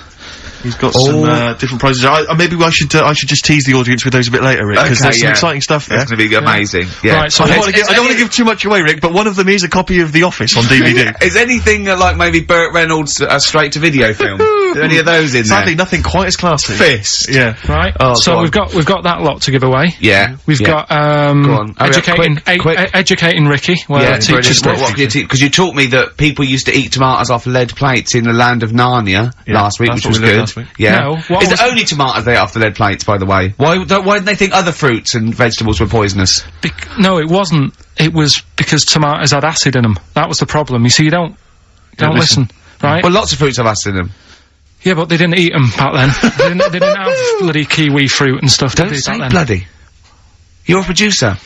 He's got some different prizes. Maybe I should just tease the audience with those a bit later, Rick, because there's some exciting stuff there. It's gonna be amazing. Yeah. Right, so I don't want to give too much away, Rick, but one of them is a copy of The Office on DVD. Is anything like maybe Burt Reynolds' straight-to-video film? Are there any of those in Sadly, there? nothing quite as classy. Fist. Yeah. Right. Oh, so we've got that lot to give away. Yeah. We've got Go on. Hurry up, quick. Educating Ricky. Well, teacher stuff. Because you taught me that people used to eat tomatoes off lead plates in the land of Narnia last week, which was good. Yeah. No, Is it only tomatoes they ate off the lead plates, by the way? Why didn't they think other fruits and vegetables were poisonous? No, it wasn't. It was because tomatoes had acid in them. That was the problem. You see, you don't listen, right? Well, lots of fruits have acid in them. Yeah, but they didn't eat them back then. they didn't have bloody kiwi fruit and stuff. Don't say bloody. You're a producer.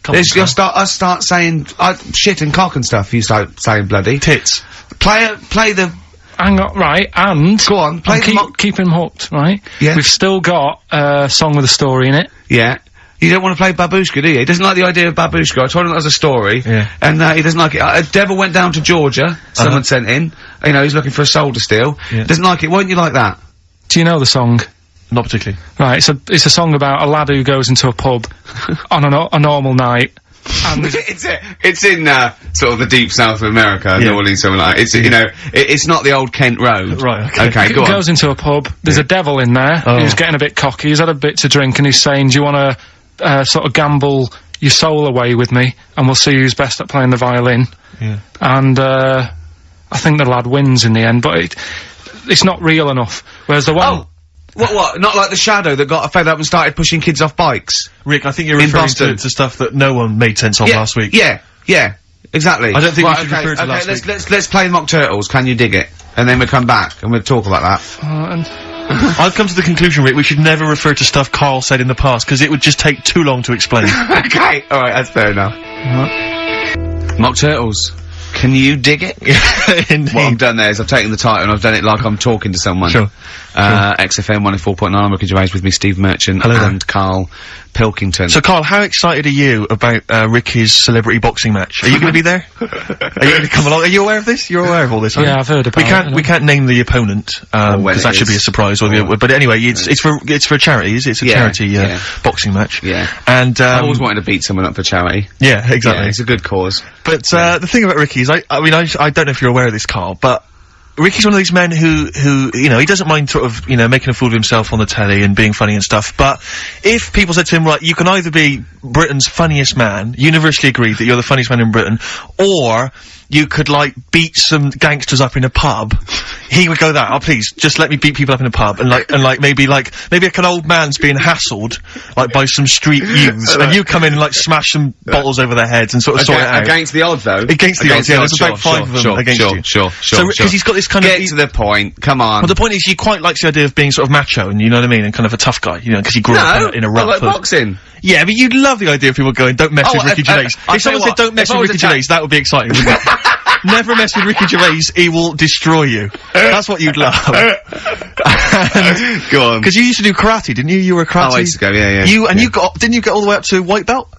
You'll start saying shit and cock and stuff. You start saying bloody. Tits. Play the. Hang on, right, and... Go on, keep him hooked, right? Yeah. We've still got a song with a story in it. Yeah. You don't want to play Babushka, do you? He doesn't like the idea of Babushka. I told him that was a story. Yeah. And, he doesn't like it. Devil went down to Georgia. Someone sent in. You know, he's looking for a soul to steal. Yeah. Doesn't like it. Won't you like that? Do you know the song? Not particularly. Right, it's a song about a lad who goes into a pub on a normal night. And it's in, sort of the deep south of America, New Orleans, something like that. It's, you know, it's not the old Kent Road. Right, okay. Okay, go on. He goes into a pub, there's a devil in there, who's getting a bit cocky, he's had a bit to drink, and he's saying, do you wanna, sort of gamble your soul away with me, and we'll see who's best at playing the violin. Yeah. And, I think the lad wins in the end, but it's not real enough. Whereas the one... Oh! What? Not like the Shadow that got fed up and started pushing kids off bikes? Rick, I think you're referring to stuff that no one made sense of last week. Yeah, exactly. I don't think we should refer to last week. Let's play Mock Turtles, Can You Dig It? And then we'll come back and we'll talk about that. I've come to the conclusion, Rick, we should never refer to stuff Karl said in the past, because it would just take too long to explain. Okay, alright, that's fair enough. Mock Turtles. Can you dig it? Indeed. What I've done there is I've taken the title and I've done it like I'm talking to someone. Sure. XFM 104.9, I'm Ricky Gervais, with me Steve Merchant and Karl Pilkington. So, Karl, how excited are you about Ricky's celebrity boxing match? Are you going to be there? Are you going to come along? Are you aware of this? You're aware of all this, aren't you? Yeah, I've heard about it. We can't name the opponent, because that should be a surprise. But anyway, it's for charities. It's a charity boxing match. Yeah. And I always wanted to beat someone up for charity. Yeah, exactly. Yeah, it's a good cause. But the thing about Ricky is, I don't know if you're aware of this, Karl, but Ricky's one of these men who, you know, he doesn't mind sort of, you know, making a fool of himself on the telly and being funny and stuff, but if people said to him, right, you can either be Britain's funniest man, universally agreed that you're the funniest man in Britain, or you could, like, beat some gangsters up in a pub, he would go that, oh, please, just let me beat people up in a pub, and maybe like an old man's being hassled, like, by some street youths, and you come in and, like, smash some bottles over their heads and sort of sort it out. Against the odds, though? Against the odds, yeah, there's about 5 of them against you. Sure. So, because he's got this kind of... Get to the point, come on. Well, the point is, he quite likes the idea of being sort of macho, and you know what I mean, and kind of a tough guy, you know, because he grew up in a rough... like boxing. Yeah, but you'd love the idea of people going, don't mess with Ricky Gervais. If someone said, don't mess with Ricky Gervais, that would be exciting, wouldn't it? Never mess with Ricky Gervais, he will destroy you. That's what you'd love. Go on. Because you used to do karate, didn't you? You were a karate. Oh, I used to go, yeah. Didn't you get all the way up to white belt?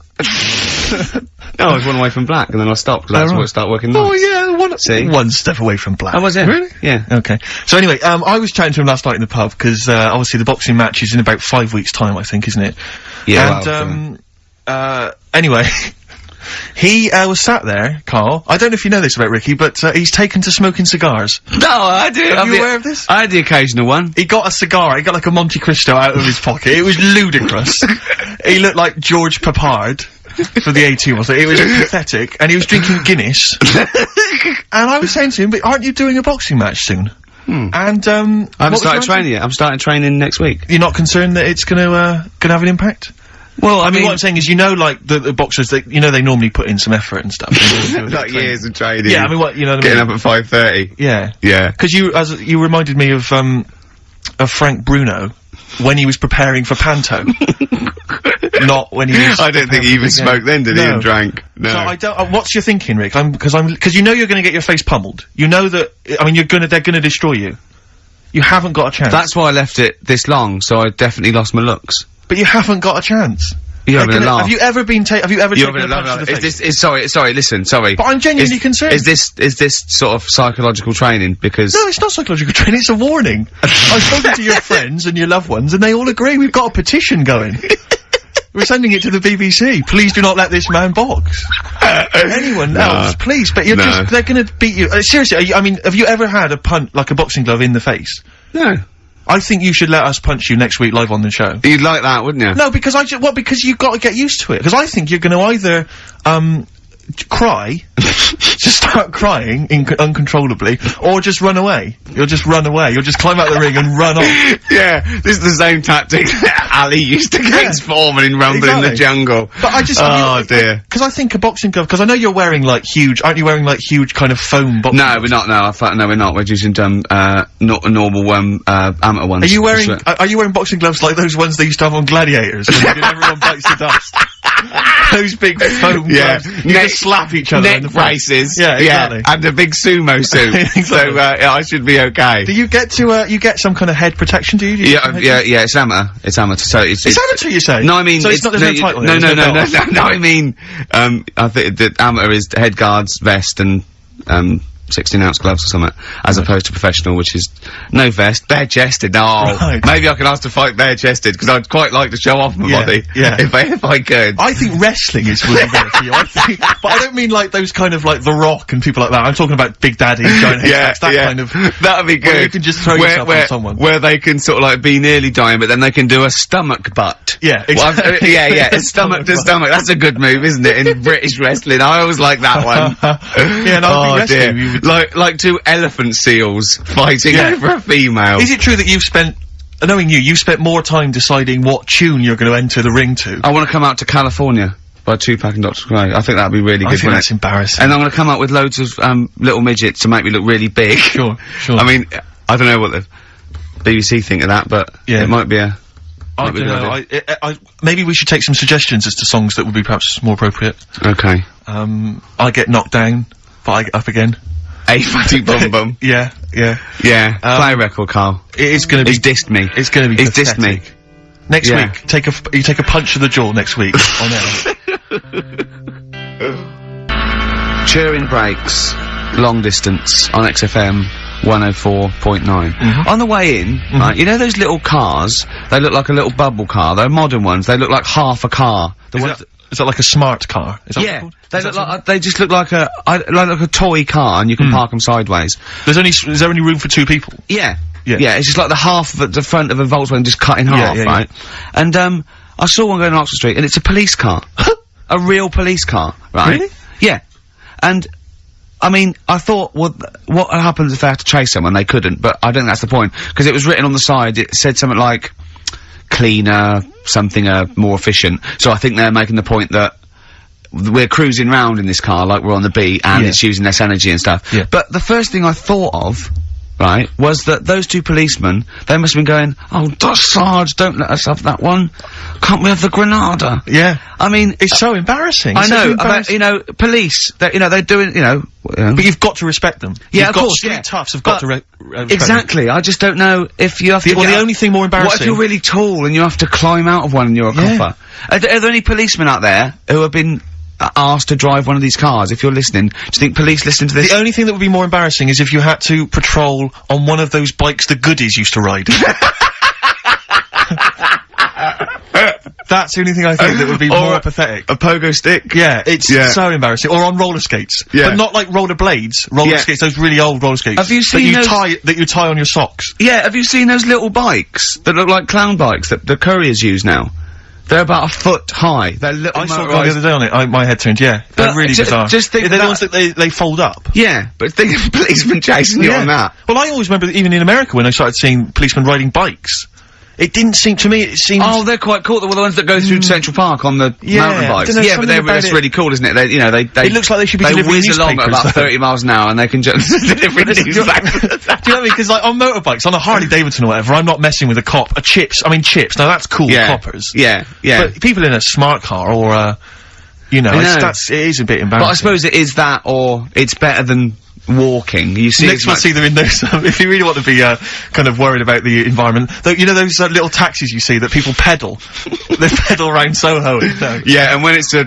No, I was one away from black, and then I stopped, because that's what started working nights. Oh, yeah, See? one step away from black. Oh, was it? Really? Yeah. Okay. So anyway, I was chatting to him last night in the pub, because, obviously the boxing match is in about 5 weeks' time, I think, isn't it? Yeah. And, anyway, he, was sat there, Carl. I don't know if you know this about Ricky, but, he's taken to smoking cigars. No, I do. Are you aware of this? I had the occasional one. He got a cigar, he got like a Monte Cristo out of his pocket. It was ludicrous. He looked like George Papard for the A2, wasn't it? It was pathetic, and he was drinking Guinness. And I was saying to him, but aren't you doing a boxing match soon? And, I haven't started training yet. I'm starting training next week. You're not concerned that it's gonna have an impact? Well, I mean, what I'm saying is, you know, like, the boxers, they normally put in some effort and stuff. Like years of training. Yeah, I mean, you know what I mean? Getting up at 5:30. Yeah. Yeah. Because you reminded me of Frank Bruno when he was preparing for Panto. Not when he was. I don't think he even smoked then, did he? And drank. No. So I don't. What's your thinking, Rick? Because you know you're going to get your face pummeled. You know that. I mean, they're going to destroy you. You haven't got a chance. That's why I left it this long, so I definitely lost my looks. But you haven't got a chance. You're having a laugh. Have you ever taken a punch to the face? Sorry, listen, sorry. But I'm genuinely concerned. Is this sort of psychological training? Because no, it's not psychological training. It's a warning. I've spoken to your friends and your loved ones, and they all agree. We've got a petition going. We're sending it to the BBC. Please do not let this man box. Anyone else, please. But they're gonna beat you. Seriously, I mean, have you ever had a punch, like a boxing glove, in the face? No. I think you should let us punch you next week live on the show. You'd like that, wouldn't you? No, because because you've got to get used to it. Because I think you're gonna either, cry, just start crying uncontrollably, or just run away. You'll just run away. You'll just climb out the ring and run off. Yeah, this is the same tactic that Ali used against Foreman in Rumble in the Jungle. But I just, oh dear. Because I think a boxing glove, because I know you're wearing like huge, aren't you wearing like huge kind of foam boxing gloves? We're not, no, we're not. We're using, not normal, amateur ones. Are you wearing boxing gloves like those ones they used to have on Gladiators? When everyone bites the dust. Those big foam gloves. You just slap each other in the braces. Yeah, exactly. And a big sumo suit. Exactly. So, I should be okay. Do you get to, you get some kind of head protection, do you? Yeah, it's amateur. It's amateur, so it's amateur, you say? No, I mean, so there's no title. No, I mean, I think the amateur is head guards, vest, and, 16-ounce gloves or something, as opposed to professional, which is no vest, bare-chested. Maybe I can ask to fight bare-chested, because I'd quite like to show off my body. Yeah. If I could. I think wrestling is really better for you. But I don't mean like those kind of like The Rock and people like that. I'm talking about Big Daddy, Giant Haystacks, that kind of. That'd be good. Where you can just throw yourself on someone. Where they can sort of like be nearly dying, but then they can do a stomach butt. Yeah, exactly. Yeah, stomach to stomach. That's a good move, isn't it, in British wrestling? I always like that one. Yeah, no, I think wrestling, like two elephant seals fighting over a female. Is it true that you've spent, knowing you've spent more time deciding what tune you're going to enter the ring to? I want to come out to California by Tupac and Dr. Dre. I think that'd be really good. I think that's embarrassing. And I'm going to come up with loads of little midgets to make me look really big. Sure. I mean, I don't know what the BBC think of that, but it might be a. I don't know. Maybe we should take some suggestions as to songs that would be perhaps more appropriate. Okay. I get knocked down, but I get up again. A fatty bum bum. Yeah. Play a record, Carl. It is gonna be. He's dissed me. It's gonna be. He's dissed me. Next week, you take a punch to the jaw next week on air. Cheering breaks, long distance on XFM 104.9. On the way in, right, you know those little cars? They look like a little bubble car. They're modern ones. They look like half a car. Is that like a smart car? Is that what it's called? They look like they just look like a toy car, and you can park them sideways. Is there only room for two people? Yeah. It's just like the half of the front of a Volkswagen just cut in half, right? And I saw one going on Oxford Street, and it's a police car, a real police car, right? Really? Yeah. And I mean, I thought, well, what happens if they have to chase someone? They couldn't, but I don't think that's the point, because it was written on the side. It said something like cleaner, something more efficient. So I think they're making the point that we're cruising round in this car like we're on the beat, and it's using less energy and stuff. But the first thing I thought of, right, was that those two policemen, they must have been going, oh, Sarge, don't let us have that one. Can't we have the Granada? Yeah. I mean, it's so embarrassing. I know, you know, police, they're doing, But you've got to respect them. Yeah, of course, street toughs have got to respect exactly. them. I just don't know if you have to. The only thing more embarrassing. What if you're really tall and you have to climb out of one and you're a copper? Are there any policemen out there who have been asked to drive one of these cars? If you're listening, do you think police listening to this? The only thing that would be more embarrassing is if you had to patrol on one of those bikes the goodies used to ride. That's the only thing I think that would be more pathetic. A pogo stick? Yeah, it's so embarrassing. Or on roller skates. Yeah. But not like roller blades. Roller skates, those really old roller skates. Have you seen that you tie on your socks. Yeah, have you seen those little bikes that look like clown bikes that the couriers use now? They're about a foot high. They're little I saw a guy the other day on it. My head turned, yeah. They're really bizarre. Just think they're the ones that they fold up. Yeah, but think of policemen chasing you on that. Well, I always remember that even in America when I started seeing policemen riding bikes. It didn't seem to me. It seemed. Oh, they're quite cool. They were the ones that go through Central Park on the mountain bikes. Yeah, but that's really cool, isn't it? They, you know, they. It looks like they should be delivering whiz along at newspapers, about 30 miles an hour, and they can just deliver Do you know what I mean? Because like on motorbikes, on a Harley Davidson or whatever, I'm not messing with a cop. Chips. Now that's cool. Coppers. Yeah. But people in a smart car or you know, it is a bit embarrassing. But I suppose it is that, or it's better than walking. You see, next we'll see them in those. If you really want to be kind of worried about the environment, you know those little taxis you see that people pedal. They pedal around Soho. Yeah, and when it's a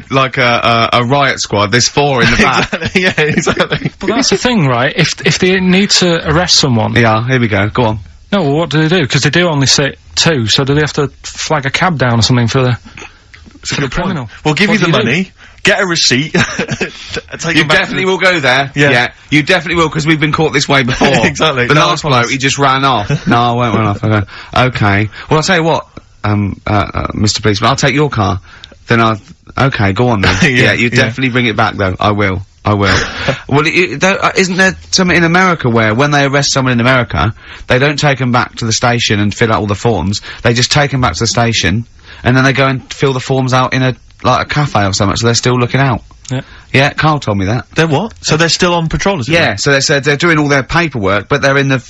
riot squad, there's 4 in the back. Exactly, yeah, exactly. But that's the thing, right? If they need to arrest someone. Yeah, here we go. Go on. No, well, what do they do? Because they do only sit 2, so do they have to flag a cab down or something for the criminal? We'll give you the money. Get a receipt. You definitely will go there. Yeah. You definitely will, because we've been caught this way before. Exactly. The last bloke, he just ran off. No, I won't run off. Okay. Well, I'll tell you what, Mr. Policeman, I'll take your car. Then okay, go on then. Yeah, you definitely bring it back though. I will. Well, isn't there something in America where when they arrest someone in America, they don't take them back to the station and fill out all the forms, they just take them back to the station, and then they go and fill the forms out in a cafe or something, so they're still looking out. Yeah, Carl told me that. They're what? So they're still on patrol, is it? Yeah, so they said they're doing all their paperwork, but they're in the,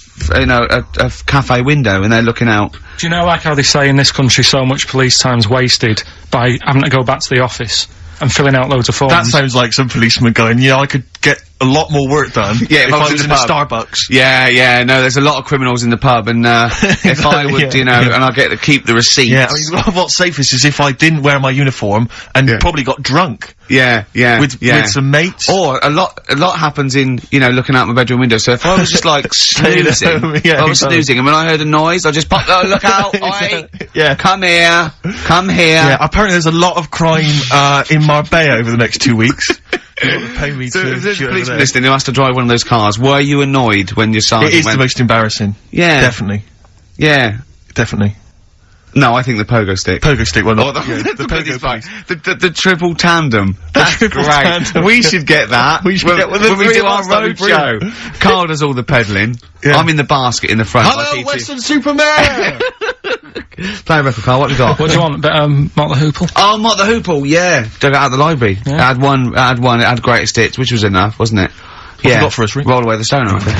a cafe window, and they're looking out. Do you know, like how they say in this country so much police time's wasted by having to go back to the office and filling out loads of forms? That sounds like some policeman going, yeah, I could get a lot more work done if I was in a Starbucks. Yeah, no, there's a lot of criminals in the pub, and, if I would, and I get to keep the receipts. Yeah, I mean, what's safest is if I didn't wear my uniform and probably got drunk. Yeah. With some mates. Or a lot happens in, looking out my bedroom window, so if I was just like snoozing, snoozing, and when I heard a noise, I just popped, look out, oi! Yeah. Come here. Yeah, apparently there's a lot of crime, in Marbella over the next 2 weeks. Pay me so if there's a policeman listening who has to drive one of those cars, were you annoyed when your sergeant It is the most embarrassing. Yeah. Definitely. Yeah. Definitely. No, I think the pogo stick. Pogo stick, well, not the pogo stick. The triple tandem. That's triple great. tandem. We should get that. We should when, get one when we do our road show. Carl does all the pedalling. Yeah. I'm in the basket in the front. Hello, Western Superman! Play a record, Carl. What have you got? What do you want? Mott the Hoople? Oh, Mott the Hoople, yeah. Dug it out of the library. Yeah. I had one, it had greatest hits, which was enough, wasn't it? What you got for us, Rick? Roll Away the Stoner, I think.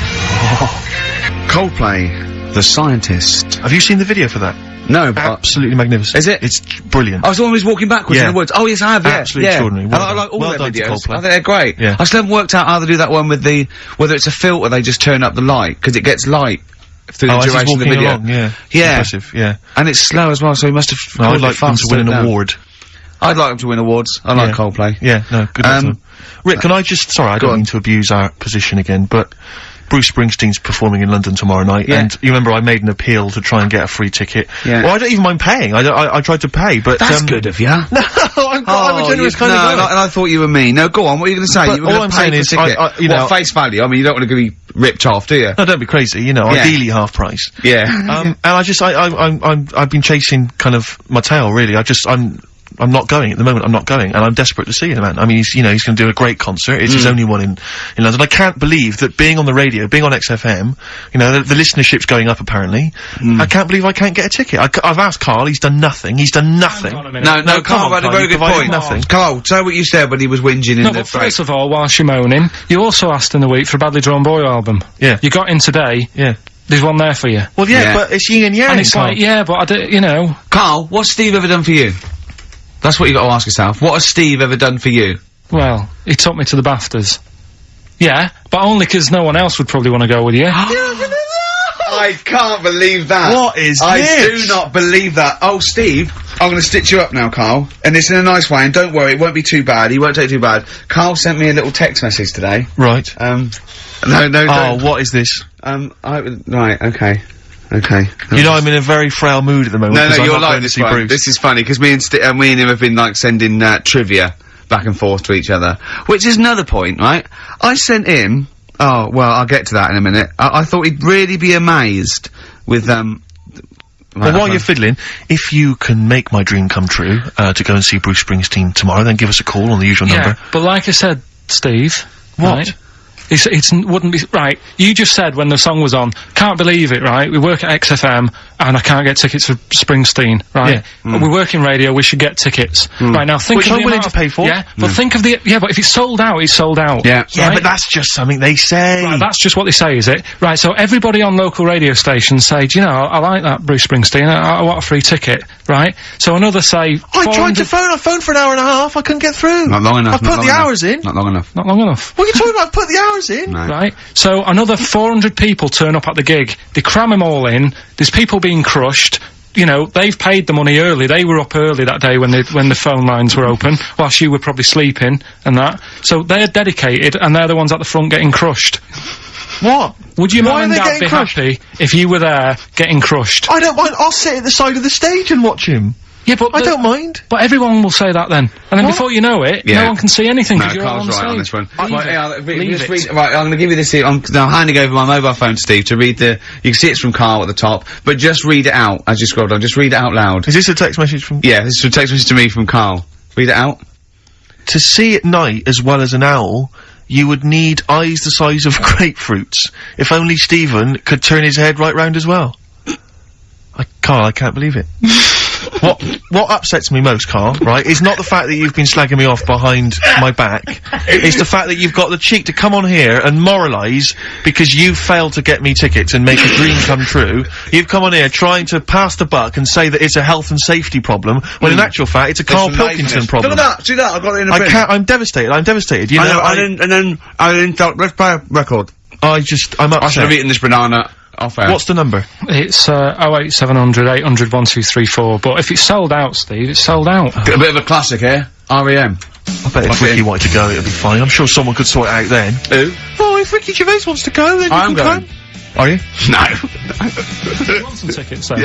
Coldplay, The Scientist. Have you seen the video for that? No, but absolutely magnificent. Is it? It's brilliant. I was the one who's walking backwards in the woods. Oh, yes, I have, Absolutely extraordinary. Well I like all their videos. Coldplay. I think they're great. Yeah. I still haven't worked out how they do that one with whether it's a filter they just turn up the light, because it gets light through the duration of the video. Along, yeah. Impressive, yeah. And it's slow as well, so he must have I'd like them to win an award. I'd like them to win awards. I like Coldplay. Yeah, no, good luck to them. Rick, can I just, sorry, I don't mean to abuse our position again, but Bruce Springsteen's performing in London tomorrow night, and you remember I made an appeal to try and get a free ticket. Yeah. Well, I don't even mind paying. I tried to pay, but that's good of you. No, I'm a generous kind of guy. And I thought you were me. No, go on. What are you going to say? You were all I'm saying is, face value. I mean, you don't want to be ripped off, do you? No, don't be crazy. Ideally half price. Yeah. And I've been chasing kind of my tail, really. I'm not going at the moment. I'm not going, and I'm desperate to see him, man. I mean, he's going to do a great concert. It's his only one in London. I can't believe that being on the radio, being on XFM, the listenership's going up apparently. I can't believe I can't get a ticket. I've asked Carl. He's done nothing. No, Carl had a very good point. Nothing. Carl, say what you said when he was whinging in the break. First of all, whilst you're moaning, you also asked in the week for a Badly Drawn Boy album. Yeah. You got in today. Yeah. There's one there for you. Well, but it's yin and yang. And it's like, but I do, Carl, what's Steve ever done for you? That's what you got to ask yourself. What has Steve ever done for you? Well, he took me to the BAFTAs. Yeah, but only 'cause no one else would probably want to go with you. I I can't believe that. What is I this? do not believe that. Oh, Steve, I'm going to stitch you up now, Carl. And it's in a nice way, and don't worry, it won't be too bad. He won't take it too bad. Carl sent me a little text message today. Right. No, Oh, what is this? Right, okay. Okay. You know I'm in a very frail mood at the moment. No, I'm you're not going like to this see one. Bruce. This is funny, because me and him have been, like, sending, trivia back and forth to each other. Which is another point, right? I sent him... Oh, well, I'll get to that in a minute. I thought he'd really be amazed with, Well, while you're fiddling, if you can make my dream come true, to go and see Bruce Springsteen tomorrow, then give us a call on the usual number. But like I said, Steve... What? Right, wouldn't be... Right, you just said when the song was on, can't believe it, right? We work at XFM, and I can't get tickets for Springsteen, right? Yeah. We work in radio, we should get tickets. Right, now think Which of I'm the willing amount to pay for. Yeah, but think of the... Yeah, but if it's sold out, it's sold out. Yeah. Yeah, right? but that's just something they say. Right, that's just what they say, is it? Right, so everybody on local radio stations say, do you know, I like that Bruce Springsteen, I want a free ticket, right? So another say... I tried to phone, I phoned for an hour and a half, I couldn't get through. Not long enough. I've put the hours in. Not long enough. Not long enough. What are you talking about? I've put the hours in. No. Right, so another 400 people turn up at the gig, they cram them all in, there's people being crushed, you know, they've paid the money early, they were up early that day when the phone lines were open, whilst you were probably sleeping, and that, so they're dedicated, and they're the ones at the front getting crushed. What? Would your Why mum and are they dad getting be crushed? happy if you were there getting crushed? I don't mind, I'll sit at the side of the stage and watch him. Yeah, but I don't mind. But everyone will say that then, and then before you know it, Yeah. no one can see anything No, because you're all Carl's on right stage. on this one. Leave Right, it. yeah, Leave just it. read, right, I'm gonna give you this here. I'm now handing over my mobile phone to Steve to read the... You can see it's from Carl at the top, but just read it out as you scroll down. Just read it out loud. Is this a text message from... Yeah, this is a text message to me from Carl. Read it out. To see at night as well as an owl, you would need eyes the size of grapefruits. If only Stephen could turn his head right round as well. Carl, I can't believe it. What upsets me most, Carl, right, is not the fact that you've been slagging me off behind my back. It's the fact that you've got the cheek to come on here and moralise because you failed to get me tickets and make a dream come true. You've come on here trying to pass the buck and say that it's a health and safety problem, when in actual fact it's a Carl Pilkington problem. Look at that, see that, I've got it in a bin. I'm devastated, You know, I didn't thought, let's play a record. I'm I should have upset. eaten this banana off air. What's the number? It's 08700 800 1234. But if it's sold out, Steve, it's sold out. A bit of a classic here. R.E.M. I bet if Ricky wanted to go, it'd be fine. I'm sure someone could sort it out then. Who? Oh, if Ricky Gervais wants to go, then I'm you can going. come. Are you? No. You want some tickets then?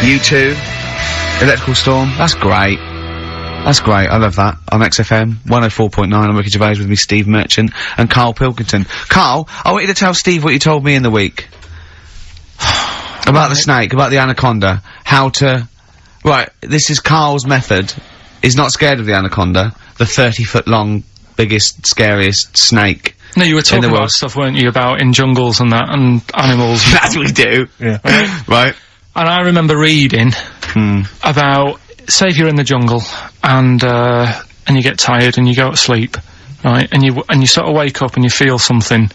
U2. Electrical Storm. That's great. That's great, I love that. On XFM, 104.9, I'm Ricky Gervais with me, Steve Merchant, and Karl Pilkington. Karl, I want you to tell Steve what you told me in the week. About the snake, about the anaconda, how to... Right, this is Karl's method. He's not scared of the anaconda, the 30-foot long, biggest, scariest snake. No, you were talking the about world. stuff, weren't you, about in jungles and that, and animals. And That's what we do. Yeah. Right. And I remember reading about, say if you're in the jungle, and you get tired and you go to sleep, right, and you sort of wake up and you feel something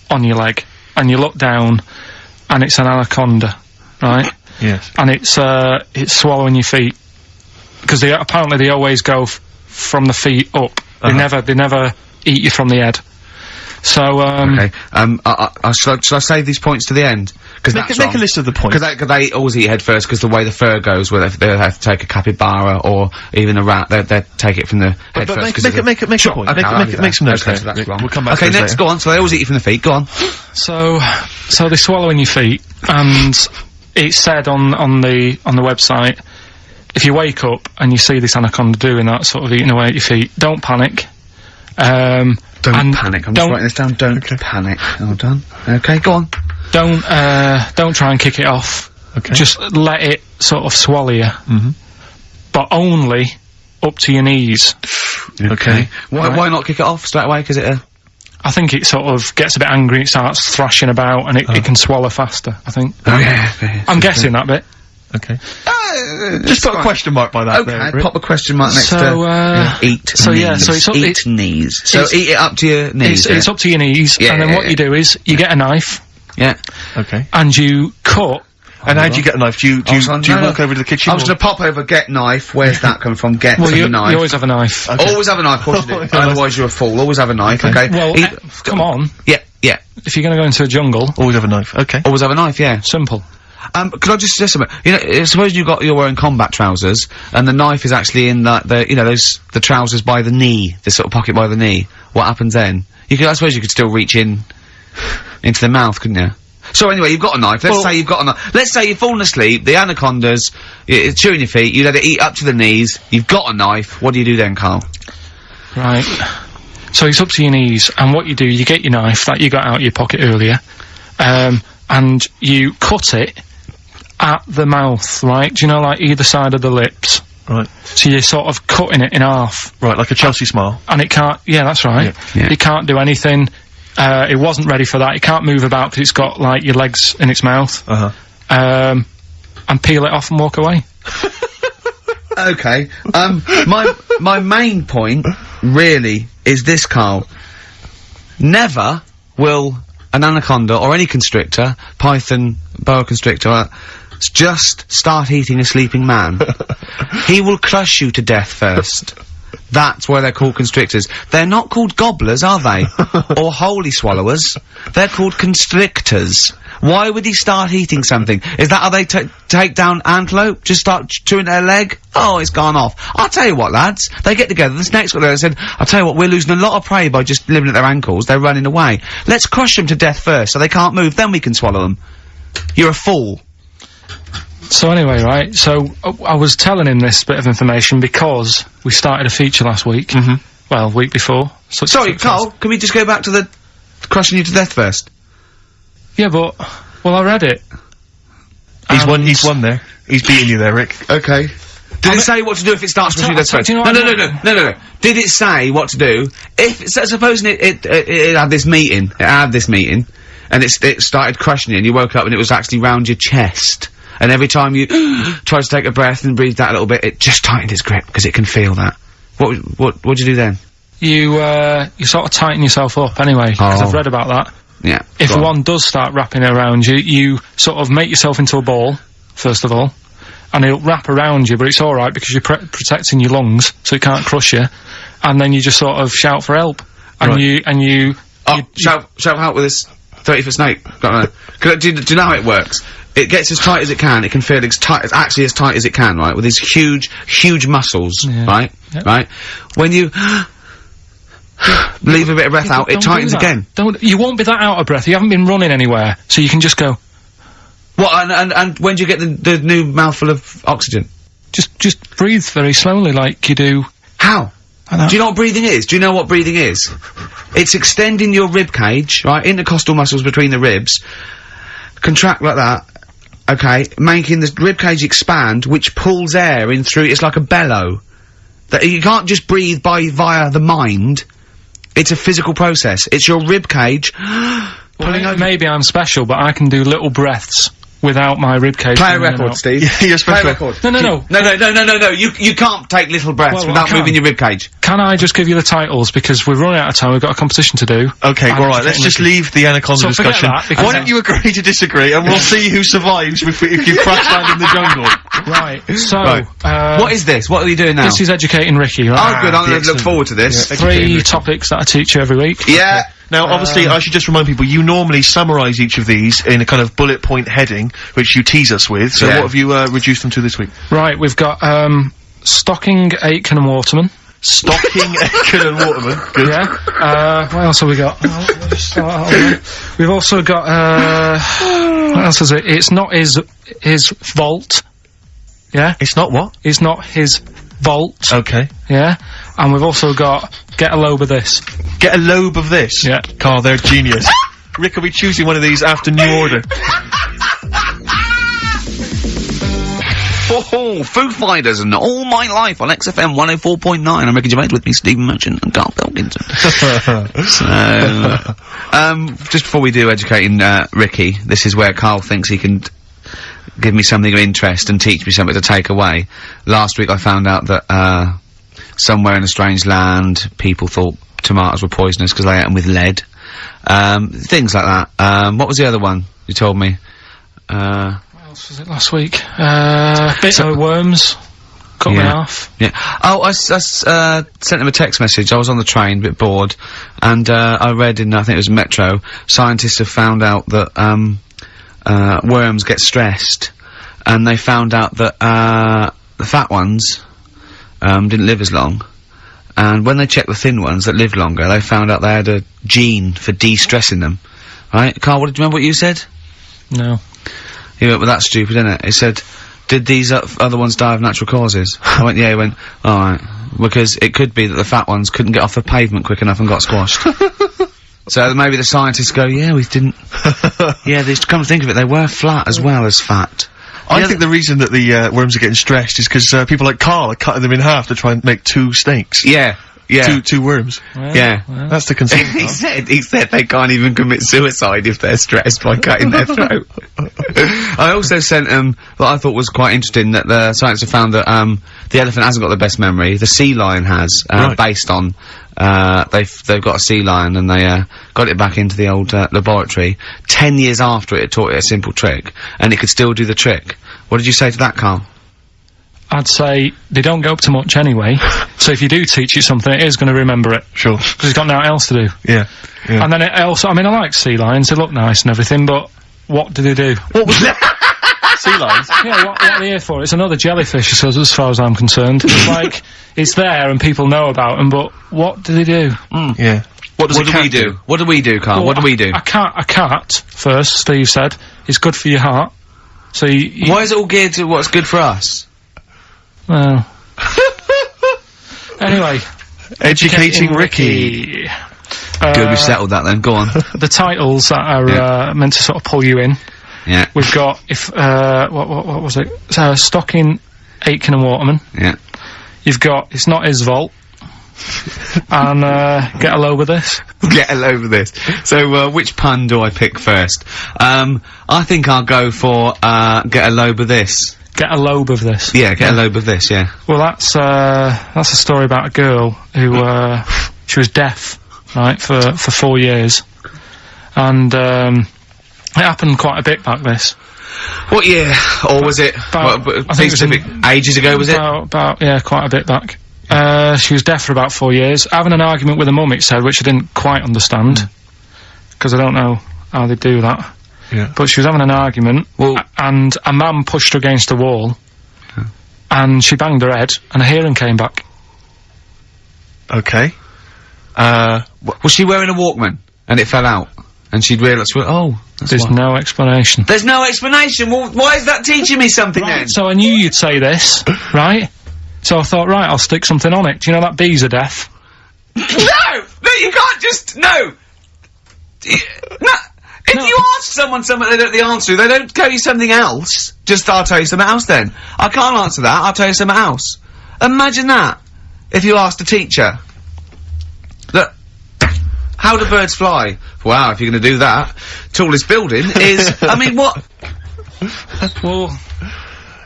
on your leg, and you look down, and it's an anaconda, right? Yes. And it's swallowing your feet, because apparently they always go from the feet up. They never eat you from the head. So, Okay, shall I save these points to the end? Cause Make a list of the points. Cause they always eat head first, cause the way the fur goes, where they have to take a capybara or even a rat, they take it from the head But first. make a point. Okay, Make some notes okay, there. so that's wrong. We'll come back to Okay, those next, later. go on, so they always eat you from the feet, go on. So they're swallowing your feet, and it said on the website, if you wake up and you see this anaconda doing that, sort of eating away at your feet, don't panic. Don't panic, I'm just writing this down, don't panic. Hold on. Okay, go on. Don't try and kick it off. Okay. Just let it sort of swallow you. But only up to your knees. Okay. Why not kick it off straight away, cause I think it sort of gets a bit angry, it starts thrashing about, and it can swallow faster, I think. Oh yeah. I'm guessing that bit. Okay. Just put a question mark by that. Okay, there. pop a question mark next So, to eat so knees. yeah, so it's up- eat it's- knees. So it's- eat it up to your knees. It's up to your knees, Yeah, and then yeah, what you do is, you get a knife, Yeah. Okay. and you cut. And how do you get a knife? Do you walk over to the kitchen? I was gonna pop over, get knife. Where's that come from? Get Well, some you knife. always have a knife. Always have a knife, of course you do. Otherwise you're a fool. Always have a knife, okay? Well, Eat- come on. Yeah. if you're gonna go into a jungle, Always have a knife. Okay. Always have a knife, yeah. simple. Could I just suggest something? You know, suppose you're wearing combat trousers, and the knife is actually in the trousers by the knee, the sort of pocket by the knee. What happens then? I suppose you could still reach into the mouth, couldn't you? So anyway, you've got a knife. Let's say you've got a knife. Let's say you've fallen asleep, the anaconda's chewing your feet, you let it eat up to the knees, you've got a knife, what do you do then, Carl? Right. So it's up to your knees, and what you do, you get your knife that you got out of your pocket earlier, and you cut it at the mouth, right? Do you know, like, either side of the lips? Right. So you're sort of cutting it in half. Right, like a Chelsea smile. And it can't, yeah, that's right. Yeah. It can't do anything. It wasn't ready for that. It can't move about because it's got, like, your legs in its mouth. And peel it off and walk away. Okay. My main point, really, is this, Carl. Never will an anaconda or any constrictor, python, boa constrictor, just start eating a sleeping man. He will crush you to death first. That's why they're called constrictors. They're not called gobblers, are they? Or holy swallowers. They're called constrictors. Why would he start eating something? Is that how they take down antelope? Just start chewing their leg? Oh, it's gone off. I'll tell you what, lads. They get together, the snakes got there and said, I'll tell you what, we're losing a lot of prey by just living at their ankles. They're running away. Let's crush them to death first so they can't move, then we can swallow them. You're a fool. So anyway, right, so I was telling him this bit of information because we started a feature last week. Well, week before. So Sorry, Carl, can we just go back to the crushing you to death first? Yeah, but, well, I read it. He's won there. He's beating you there, Rick. Okay. Did it say what to do if it starts crushing you to death first? do you know what No. Did it say what to do if, supposing it had this meeting, and it started crushing you and you woke up and it was actually round your chest? And every time you tried to take a breath and breathe out a little bit, it just tightened its grip, because it can feel that. What'd you do then? You sort of tighten yourself up anyway, because I've read about that. Yeah. If one does start wrapping around you, you sort of make yourself into a ball, first of all, and it'll wrap around you, but it's alright because you're protecting your lungs, so it can't crush you, and then you just sort of shout for help. And shout help with this 30-foot snake. Do you know how it works? It gets as tight as it can. It can feel as tight as it can, right? With these huge muscles, right? Yep. Right? When you leave a bit of breath out, it tightens again. You won't be that out of breath. You haven't been running anywhere, so you can just go. What? And when do you get the new mouthful of oxygen? Just breathe very slowly, like you do. How? Do you know what breathing is? Do you know what breathing is? It's extending your rib cage, right? Intercostal muscles between the ribs. Contract like that. Okay, making the rib cage expand, which pulls air in through. It's like a bellow. That you can't just breathe via the mind. It's a physical process. It's your rib cage pulling over. Maybe I'm special, but I can do little breaths without my rib cage. Play a record, Steve. Yeah, you're special. Play a record. No. You can't take little breaths without moving your rib cage. Can I just give you the titles, because we're running out of time, we've got a competition to do. Okay, alright, let's just leave the anaconda discussion. Why don't you agree to disagree, and we'll see who survives if you crash land in the jungle. Right, so, what is this? What are you doing now? This is Educating Ricky, right? Oh, good, I'm gonna look forward to this. Yeah. 3 topics that I teach you every week. Yeah. Now, obviously, I should just remind people, you normally summarise each of these in a kind of bullet point heading, which you tease us with, so what have you, reduced them to this week? Right, we've got, Stocking, Aitken and Waterman. Stocking, Aitken and Waterman. Good. Yeah. What else have we got? We've also got, what else is it? It's not his vault. Yeah? It's not what? It's not his vault. Okay. Yeah? And we've also got Get a Lobe of This. Get a lobe of this? Yeah. Carl, they're genius. Rick will be choosing one of these after New Order. Foo Fighters and All My Life on XFM 104.9. I'm Ricky Gervais, with me, Stephen Merchant and Karl Pilkington. So, just before we do Educating Ricky, this is where Karl thinks he can give me something of interest and teach me something to take away. Last week I found out that, somewhere in a strange land, people thought tomatoes were poisonous because they ate them with lead. Things like that. What was the other one you told me? What else was it last week? Worms. cut me off. Yeah. Oh, I sent him a text message. I was on the train, a bit bored, and I read in, I think it was Metro, scientists have found out that worms get stressed, and they found out that the fat ones didn't live as long, and when they checked the thin ones that lived longer, they found out they had a gene for de-stressing them. Right, Carl? Do you remember what you said? No. He went, well, that's stupid, isn't it? He said, did these other ones die of natural causes? I went, yeah. He went, alright. Because it could be that the fat ones couldn't get off the pavement quick enough and got squashed. So maybe the scientists go, yeah, we didn't... yeah, come to think of it, they were flat as well as fat. I think the reason that the worms are getting stressed is because people like Karl are cutting them in half to try and make 2 snakes. Yeah. Yeah. Two worms. Well, yeah. well. That's the concern. he said they can't even commit suicide if they're stressed by cutting their throat. I also sent what I thought was quite interesting, that the scientists have found that the elephant hasn't got the best memory. The sea lion has, Right. based on they've got a sea lion, and they got it back into the old laboratory 10 years after it had taught it a simple trick, and it could still do the trick. What did you say to that, Carl? I'd say they don't go up to much anyway, so if you do teach it something, it is going to remember it. Sure. Because it's got nothing else to do. Yeah. Yeah. And then it also, I mean, I like sea lions, they look nice and everything, but what do they do? What was it? Sea lions? Yeah, what are they here for? It's another jellyfish, as far as I'm concerned. It's like, it's there and people know about them, but what do they do? Yeah. What What do we do? What do we do, Carl? Well, What do we do? A cat, first, Steve said, is good for your heart. So you Why is it all geared to what's good for us? well. Anyway. Educating Ricky. Good, we've settled that then. Go on. The titles that are meant to sort of pull you in. Yeah. We've got what was it? Stocking, Aitken and Waterman. Yeah. You've got It's Not His Vault. And Get a Load with This. Get a load of this. So, which pun do I pick first? I think I'll go for, get a load of this. Get a lobe of this. Yeah, get a load of this, yeah. Well, that's a story about a girl who she was deaf, right, for 4 years, and it happened quite a bit back this. What year? Or was it, I think it was ages ago, was it? About yeah, quite a bit back. She was deaf for about 4 years, having an argument with her mum, it said, which I didn't quite understand, because I don't know how they do that. Yeah. But she was having an argument, and a man pushed her against a wall, and she banged her head, and her hearing came back. Okay. Was she wearing a Walkman? And it fell out? And she'd realised, oh, There's no explanation. There's no explanation? Well, why is that teaching me something then? So I knew you'd say this, right? So I thought, right, I'll stick something on it. Do you know that bees are deaf? No! No, you can't just, no! No! If you ask someone something they don't know the answer to, they don't tell you something else. Just, I'll tell you something else then. I can't answer that, I'll tell you something else. Imagine that. If you asked a teacher. Look, how do birds fly? Wow, if you're gonna do that, tallest building is, I mean, what? Well,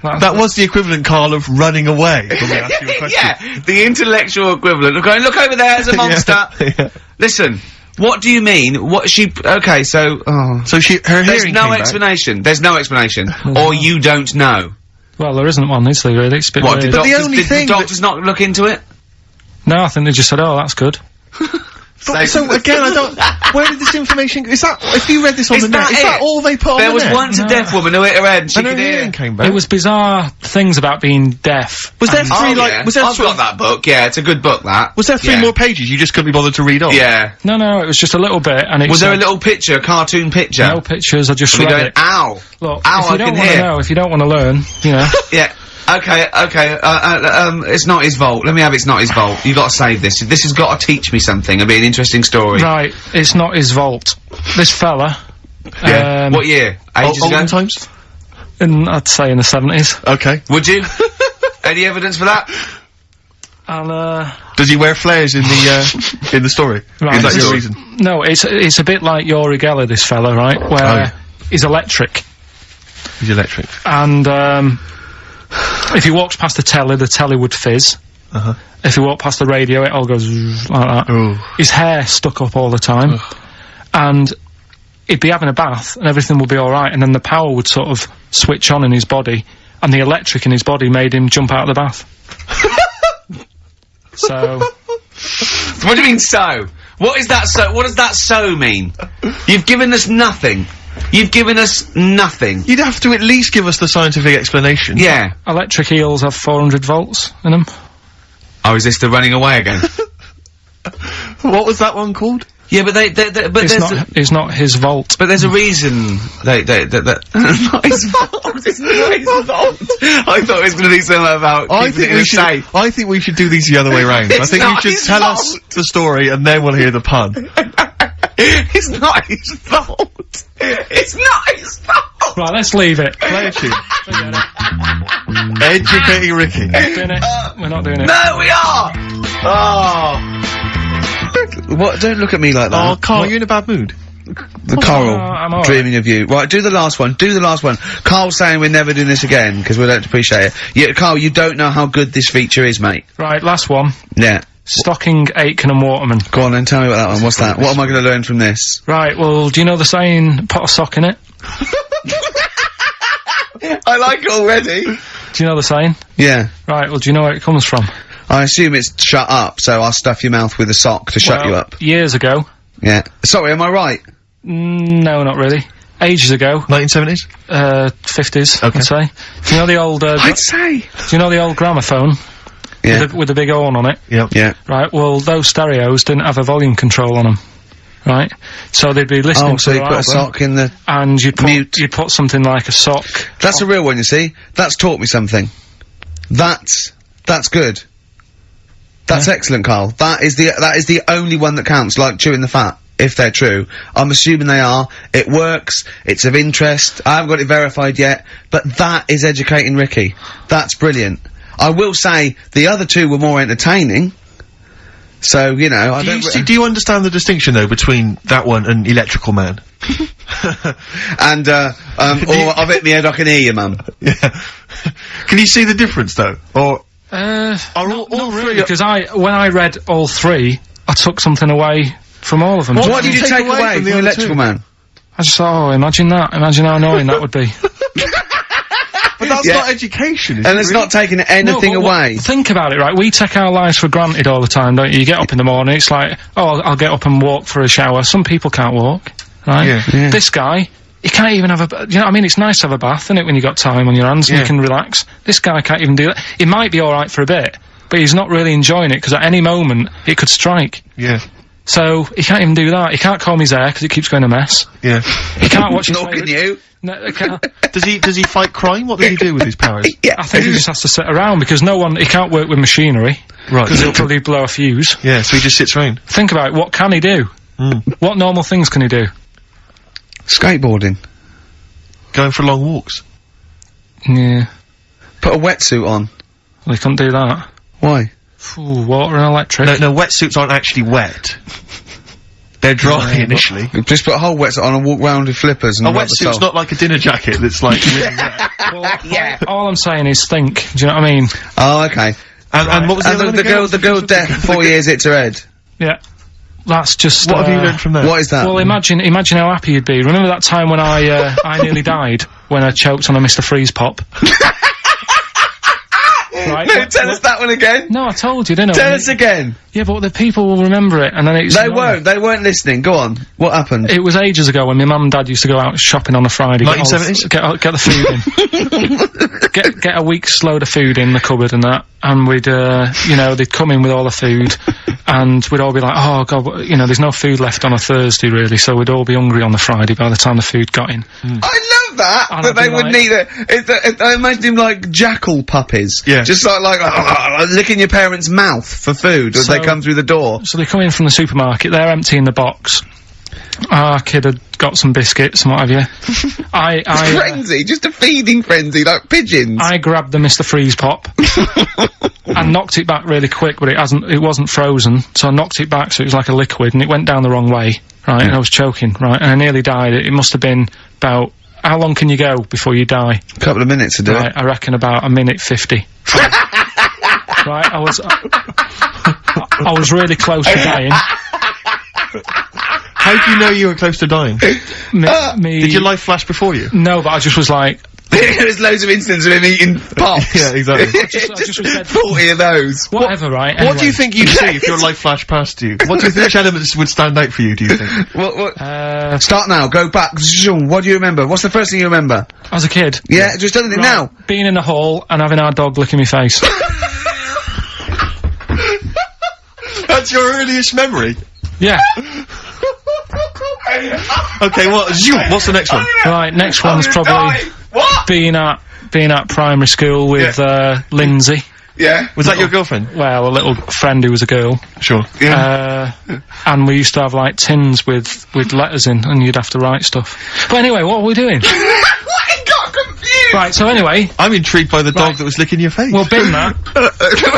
That was the equivalent, Karl, of running away when we asked you a question. Yeah, the intellectual equivalent of going, look over there, there's a monster. Yeah. Listen, what do you mean? What she, okay, so, So her there's hearing no came back. explanation. There's no explanation. Or you don't know. well, there isn't one, is there, really? It's a bit What, weird. did the only did thing the doctors not look into it? No, I think they just said, oh, that's good. But, so again, I don't. Where did this information? Is that if you read this on Is the net? that Is that it? all they put on There the was net? once a deaf woman who hit her head and she And her could hear. hearing came back. It was bizarre things about being deaf. Was there and- three Oh, yeah. was there I've got that book, yeah, it's a good book, that. Was there three Yeah. more pages you just couldn't be bothered to read on? Yeah. No, it was just a little bit, and it Was there a little picture, a cartoon picture? no pictures, I just Of me read going, it. ow! Look, Ow, if you I don't can want to hear. know, if you don't want to learn, you know. Yeah. Okay, it's not his fault. Let me have It's Not His Fault. You gotta save this. This has gotta teach me something. It'll be an interesting story. Right, It's Not His Vault. This fella, Yeah. What year? Ages ago? Olden times? I'd say in the 70s, Okay. Would you? Any evidence for that? and Does he wear flares in the story? Right. Is that This- your reason? no, it's a bit like Yori Geller, this fella, right, where he's electric, He's electric. and if he walks past the telly would fizz. If he walked past the radio, it all goes like that. Ooh. His hair stuck up all the time, and he'd be having a bath, and everything would be alright, and then the power would sort of switch on in his body, and the electric in his body made him jump out of the bath. So. What do you mean so? What is that so? What does that so mean? You've given us nothing. You've given us nothing. You'd have to at least give us the scientific explanation. Yeah. Electric eels have 400 volts in them. Oh, is this the running away again? What was that one called? Yeah, but It's not his vault. But there's a reason that not his fault. It's not his fault. I thought it was going to be something about. I think we should do these the other way round. I think you should tell us the story and then we'll hear the pun. It's not his fault. It's not his fault. Right, let's leave it. Play a tune. Educating Ricky. We're not doing it. No, we are. Oh. What? Don't look at me like that. Oh, Carl, you're in a bad mood. The coral, I'm all right. dreaming of you. Right, do the last one. Do the last one. Carl's saying we're never doing this again because we don't appreciate it. Yeah, Carl, you don't know how good this feature is, mate. Right, last one. Yeah. Stocking, Aitken and Waterman. Go on then, tell me about that one. What's that? What am I going to learn from this? Right, well, do you know the saying, put a sock in it? I like it already. Do you know the saying? Yeah. Right, well, do you know where it comes from? I assume it's shut up, so I'll stuff your mouth with a sock to shut you up. Years ago. Yeah. Sorry, am I right? No, not really. Ages ago. 1970s? 50s, Okay. I'd say. Do you know the old, I'd say. do you know the old gramophone? Yeah. With the big horn on it? Yep. Yeah. Right, well, those stereos didn't have a volume control on them. Right? So they'd be listening Oh, to so you the put a album, sock in the... and mute. you'd put something like a sock. That's a real one, you see. That's taught me something. That's good. That's excellent, Carl. That is the only one that counts, like chewing the fat, if they're true. I'm assuming they are. It works. It's of interest. I haven't got it verified yet, but that is educating Ricky. That's brilliant. I will say, the other two were more entertaining. So, you know, Do you understand the distinction, though, between that one and Electrical Man? And, or I've hit me head, I can hear you, mum. Yeah. Can you see the difference, though? Or... Are all not three really, because when I read all three, I took something away from all of them. What did you take away from the Electrical Man? I just thought, oh, imagine that. Imagine how annoying that would be. But that's not education, is And it it's really? not taking anything No, but away. Think about it, right? We take our lives for granted all the time, don't you? You get up in the morning, it's like, oh, I'll get up and walk for a shower. Some people can't walk, right? Yeah. This guy, he can't even have a, you know what I mean? It's nice to have a bath, isn't it, when you got time on your hands and you can relax. This guy can't even do that. It might be alright for a bit, but he's not really enjoying it, because at any moment, it could strike. Yeah. So, he can't even do that. He can't comb his hair, because it keeps going a mess. Yeah. He can't watch his Nor can favourite- you. No, he can't. Does he fight crime? What does he do with his powers? Yeah. I think he just has to sit around, because he can't work with machinery. Right. Because he'll probably blow a fuse. Yeah, so he just sits around. Think about it, what can he do? What normal things can he do? Skateboarding. Going for long walks. Yeah. Put a wetsuit on. Well, he couldn't do that. Why? Ooh, water and electric. No, wetsuits aren't actually wet. They're dry initially. You just put a whole wetsuit on and walk round with flippers and A rub the wetsuit's sole. not like a dinner jacket that's like really wet. Well, all I'm saying is think. Do you know what I mean? Oh, okay. And what was the And other one the again? girl deaf for 4 years hits her head. Yeah. That's just. What have you learned from that? What is that? Well, imagine how happy you'd be. Remember that time when I nearly died when I choked on a Mr. Freeze pop? Right? No, tell us that one again. No, I told you, didn't I? Tell us again. Yeah, but the people will remember it, and then it's. They won't. They weren't listening. Go on. What happened? It was ages ago when my mum and dad used to go out shopping on a Friday. 1970s? Get the food in. get a week's load of food in the cupboard and that, and we'd, you know, they'd come in with all the food, and we'd all be like, oh god, you know, there's no food left on a Thursday really, so we'd all be hungry on the Friday by the time the food got in. I love that. And That I'd they be would like- need it. I imagine him like jackal puppies. Yeah. Just like licking your parents' mouth for food as they come through the door. So they come in from the supermarket, they're emptying the box. Our kid had got some biscuits and what have you. Frenzy, just a feeding frenzy, like pigeons. I grabbed the Mr. Freeze pop and knocked it back really quick, but it wasn't frozen, so I knocked it back so it was like a liquid, and it went down the wrong way, right, and I was choking, right, and I nearly died. It must have been about, how long can you go before you die? A couple of minutes to do Right, it. I reckon about a minute 50. Right, I was really close to dying. How do you know you were close to dying? Me, Did your life flash before you? No, but I just was like, There's loads of incidents of him eating pops. Yeah, exactly. I just said 40 of those. whatever, right? What do you Anyway. think you'd see if your life flashed past you? What do you think, which elements would stand out for you, do you think? What? Start now, go back. What do you remember? What's the first thing you remember? As a kid. Yeah, just anything now. Being in the hall and having our dog licking my face. That's your earliest memory? Yeah. Okay, what's the next one? Right, next one's probably being at primary school with Lindsay. Yeah. Was that your girlfriend? Well, a little friend who was a girl. Sure. And we used to have like tins with letters in, and you'd have to write stuff. But anyway, what are we doing? What? I got confused! Right, so anyway, I'm intrigued by the dog that was licking your face. well, bin that.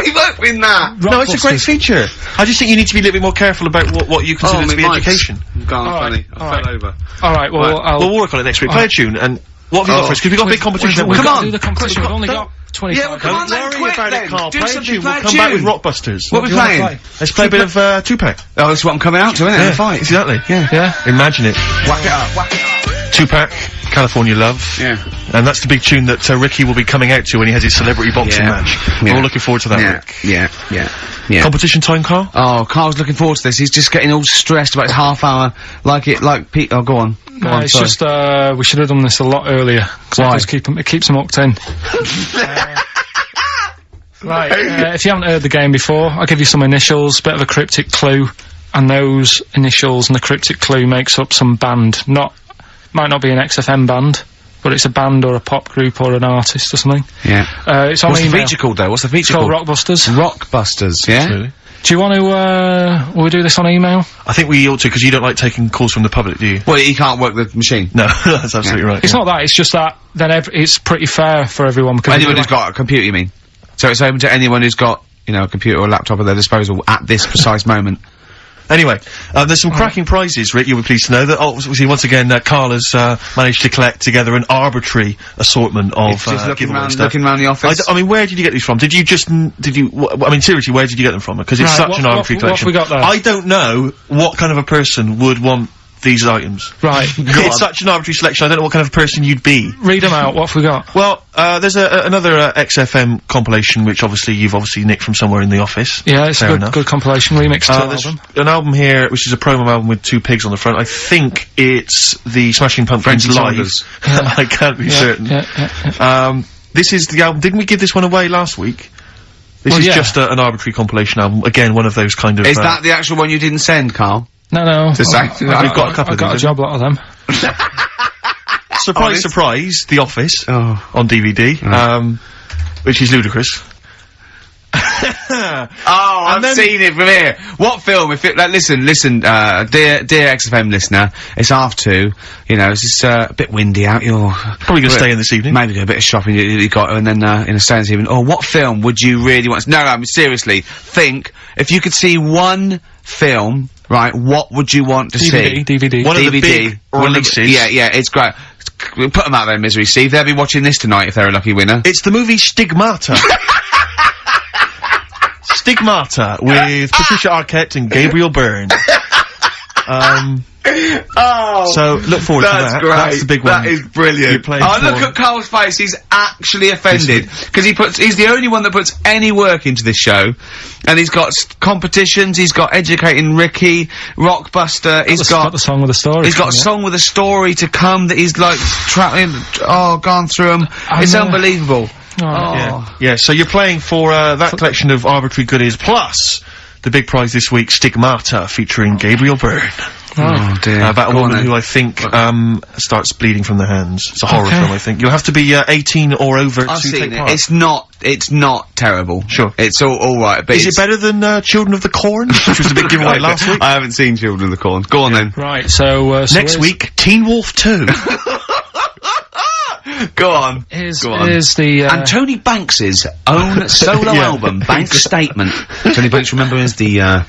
We won't win that! No, it's a great feature. I just think you need to be a little bit more careful about what you consider to be education. Gone Alright, funny. I fell over. Alright, well, We'll work on it next week. Play a tune, and what have you got for us? Because we've got a big competition. We've Come got on. to do the competition. We've only got 25 Yeah, well, come on Don't then, worry quick about then. it, Carl. Do Play a something, tune. play We'll a come back with tune. Rockbusters. What are we playing? Let's play a bit of Tupac. Oh, that's what I'm coming out to, isn't it? Yeah, Fight. exactly. Yeah. Imagine it. Whack it up, whack it up. Tupac, California Love. Yeah. And that's the big tune that Ricky will be coming out to when he has his celebrity boxing Yeah. match. Yeah. We're all looking forward to that, Rick. Yeah. Competition time, Carl? Oh, Carl's looking forward to this. He's just getting all stressed about his half hour. Like Pete. Oh, go on. Go on, it's sorry. just, we should have done this a lot earlier. 'Cause Why? it keeps them hooked in. Right, if you haven't heard the game before, I'll give you some initials, bit of a cryptic clue, and those initials and the cryptic clue makes up some band. Might not be an XFM band, but it's a band or a pop group or an artist or something. Yeah. It's on What's the email. feature called, though? What's the feature It's called called? Rockbusters. Rockbusters, yeah? Absolutely. Do you want to, will we do this on email? I think we ought to, because you don't like taking calls from the public, do you? Well, he can't work the machine. No, that's absolutely right. It's not that, it's just that then it's pretty fair for everyone because Anyone who's got a computer, you mean? So it's open to anyone who's got, you know, a computer or a laptop at their disposal at this precise moment. Anyway, there's some cracking prizes, Rick, you'll be pleased to know that, obviously, once again, Carl has, managed to collect together an arbitrary assortment of, Just looking giveaway round, stuff. looking round the office. I mean, where did you get these from? I mean, seriously, where did you get them from? Because it's Right, such an arbitrary what have collection. we got there? I don't know what kind of a person would want these items. Right, It's such an arbitrary selection, I don't know what kind of person you'd be. read them out, what have we got? Well, there's another XFM compilation, which you've obviously nicked from somewhere in the office. Yeah, it's Fair a enough. good compilation, remix to There's album. an album here, which is a promo album with two pigs on the front. I think it's the Smashing Pumpkins Frankie live. Saunders. I can't be certain. Yeah. This is the album. Didn't we give this one away last week? This Well, is yeah. just an arbitrary compilation album. Again, one of those kind of. Is that the actual one you didn't send, Carl? No. The same- We've got a couple I've of got a these, job lot of them. surprise, Honest? surprise, The Office Oh. on DVD, which is ludicrous. Oh, I've then- seen it from here. What film? If it, like, listen, dear XFM listener, it's 2:30. You know, it's just a bit windy out. You're Probably gonna stay in this evening. Maybe do a bit of shopping you got, and then in a stay this evening. Oh, what film would you really want? No, I mean, seriously, think if you could see one film, right? What would you want to see? DVD. One of the DVD. big One of the- releases. Yeah, it's great. Put them out there, misery, Steve. They'll be watching this tonight if they're a lucky winner. It's the movie Stigmata. Stigmata with Patricia Arquette and Gabriel Byrne. Oh, So look forward to that. great. That's the big one. That is brilliant. You're playing Oh, for- look at Carl's face. He's actually offended because he's the only one that puts any work into this show, and he's got competitions. He's got educating Ricky, Rockbuster. He's got the song with the story. He's got a song with a story to come that he's like gone through them. It's unbelievable. Yeah, so you're playing for that collection of arbitrary goodies, plus the big prize this week, Stigmata, featuring Gabriel Byrne. Oh dear. About a Go on woman then. who I think starts bleeding from the hands. It's a horror film, I think. You'll have to be 18 or over I've to seen take it. part. It's not terrible. Sure. It's all right. But Is it better than Children of the Corn, which was the big giveaway last week? I haven't seen Children of the Corn. Go on then. Right, so Next week, Teen Wolf 2. Go on. Here's the and Tony Banks's own solo Yeah. album, Bank Statement. Tony Banks, remember, is the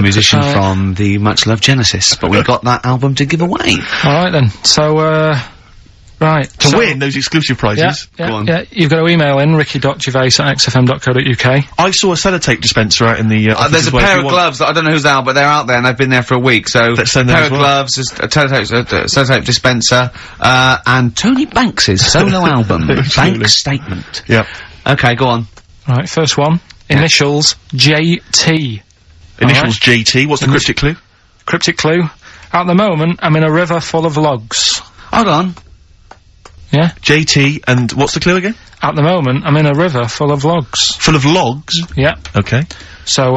musician from the much loved Genesis, but we've got that album to give away. Alright then, so, Right. To win those exclusive prizes. Yeah, you've got to email in ricky.gervais@xfm.co.uk. I saw a sellotae dispenser out in the, there's a pair of gloves that I don't know who's out, but they're out there and they've been there for a week, so let's send them pair as of well. gloves, a sellotape dispenser, and Tony Banks's solo album, Bank Statement. Yeah. Okay, go on. Right, first one. Initials JT. Initials JT. What's the cryptic clue? Cryptic clue. At the moment, I'm in a river full of logs. Hold on. Yeah? JT, and what's the clue again? At the moment, I'm in a river full of logs. Full of logs? Yeah. Okay. So,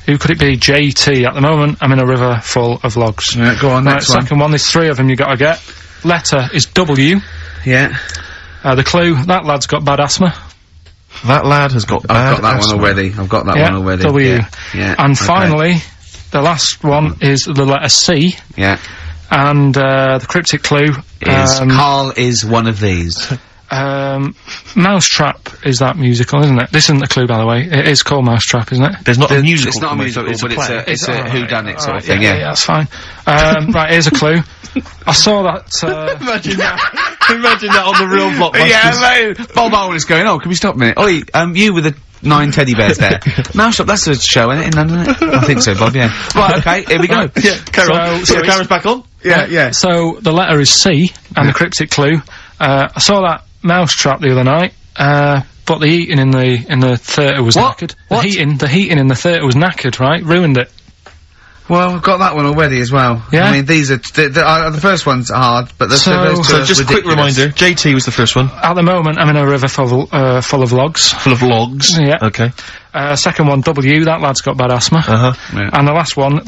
who could it be? JT. At the moment, I'm in a river full of logs. Yeah, go on, next one. Second one, there's 3 of them you gotta get. Letter is W. Yeah. The clue, that lad's got bad asthma. That lad has got bad I've got that asthma. one already. I've got that one already. W. Yeah. And okay. finally, the last one is the letter C. Yeah. And, the cryptic clue Is Carl is one of these. Mousetrap is that musical, isn't it? This isn't the clue, by the way. It is called Mousetrap, isn't it? There's not a musical. It's not a musical, but it's a whodunit sort of thing, yeah, that's fine. Right, here's a clue. I saw that, Imagine that. Imagine that on the real blockbusters. Yeah, Bob Owen is going, oh, can we stop a minute? Oi, you with the 9 teddy bears there. Mousetrap, that's a show, isn't it, in London, isn't it? I think so, Bob, yeah. Right, okay, here we go. Yeah, carry on. So the camera's back on? Yeah. So, the letter is C, and the cryptic clue, I saw that Mousetrap the other night, but the heating in the theatre was knackered. What? The heating in the theatre was knackered, right? Ruined it. Well, I've got that one already as well. Yeah? I mean, these are, the first one's hard, but those two are So just a quick ridiculous. reminder, JT was the first one. At the moment, I'm in a river full of logs. Full of logs. Yeah. Okay. Second one, W, that lad's got bad asthma. Uh-huh. Yeah. And the last one,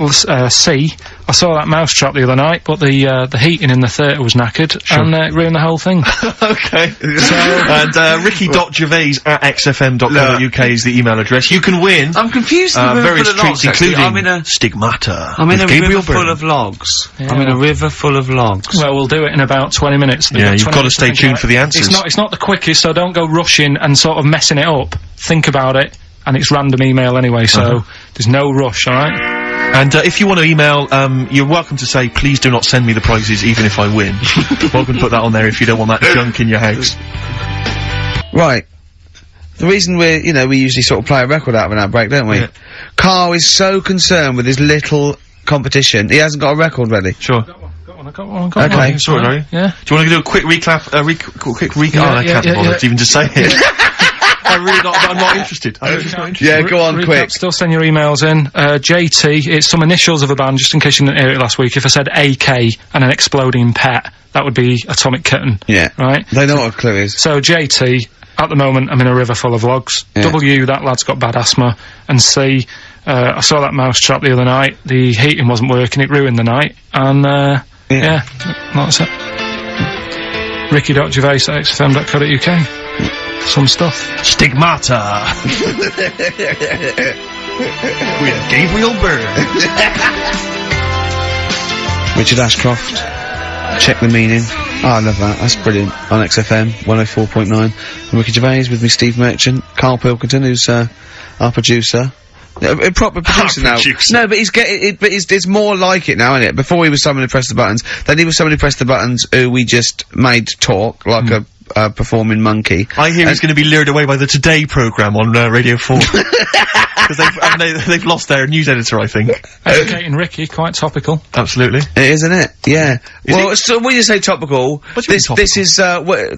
C, I saw that Mousetrap the other night, but the heating in the theatre was knackered, and it ruined the whole thing. Okay. And, ricky.gervais@xfm.co.uk is the email address. You can win. I'm confused. Various treats, including I'm in a Stigmata. I'm in a with Gabriel river full Byrne. of logs. Yeah. I'm in a river full of logs. Well, we'll do it in about 20 minutes. Yeah, you've got to stay tuned for the answers. It's not the quickest, so don't go rushing and sort of messing it up. Think about it, and it's random email anyway, so there's no rush, alright? And if you want to email, you're welcome to say, please do not send me the prizes even if I win. Welcome to put that on there if you don't want that junk in your house. Right. The reason we usually sort of play a record out of an outbreak, don't we? Yeah. Carl is so concerned with his little competition, he hasn't got a record ready. Sure. Got one. Okay. Sorry, Larry. Yeah. Do you want to do a quick recap, quick recap? Yeah, Oh, I can't yeah, bother yeah. to even to say it. I'm not interested. I'm just not interested. Yeah, go on, Recap, quick. Still send your emails in. JT, it's some initials of a band, just in case you didn't hear it last week. If I said AK and an exploding pet, that would be Atomic Kitten. Yeah. Right? They know what a clue is. So JT, at the moment, I'm in a river full of logs. Yeah. W, that lad's got bad asthma. And C, I saw that Mousetrap the other night. The heating wasn't working, it ruined the night. And, yeah, that's it. ricky.gervais@xfm.co.uk. Some stuff. Stigmata. With Gabriel Byrne. Richard Ashcroft. Check the meaning. Oh, I love that. That's brilliant. On XFM 104.9. I'm Ricky Gervais with me, Steve Merchant, Karl Pilkington, who's our producer. A proper producer now. Producer. No, but he's getting it. But it's more like it now, isn't it? Before he was someone who pressed the buttons. Then he was someone who pressed the buttons who we just made talk like a performing monkey. I hear he's going to be lured away by the Today programme on Radio 4. Because they've lost their news editor, I think. Educating Ricky, quite topical. Absolutely. It is, isn't it? Yeah. Well, it? so when you say topical, What do you mean this is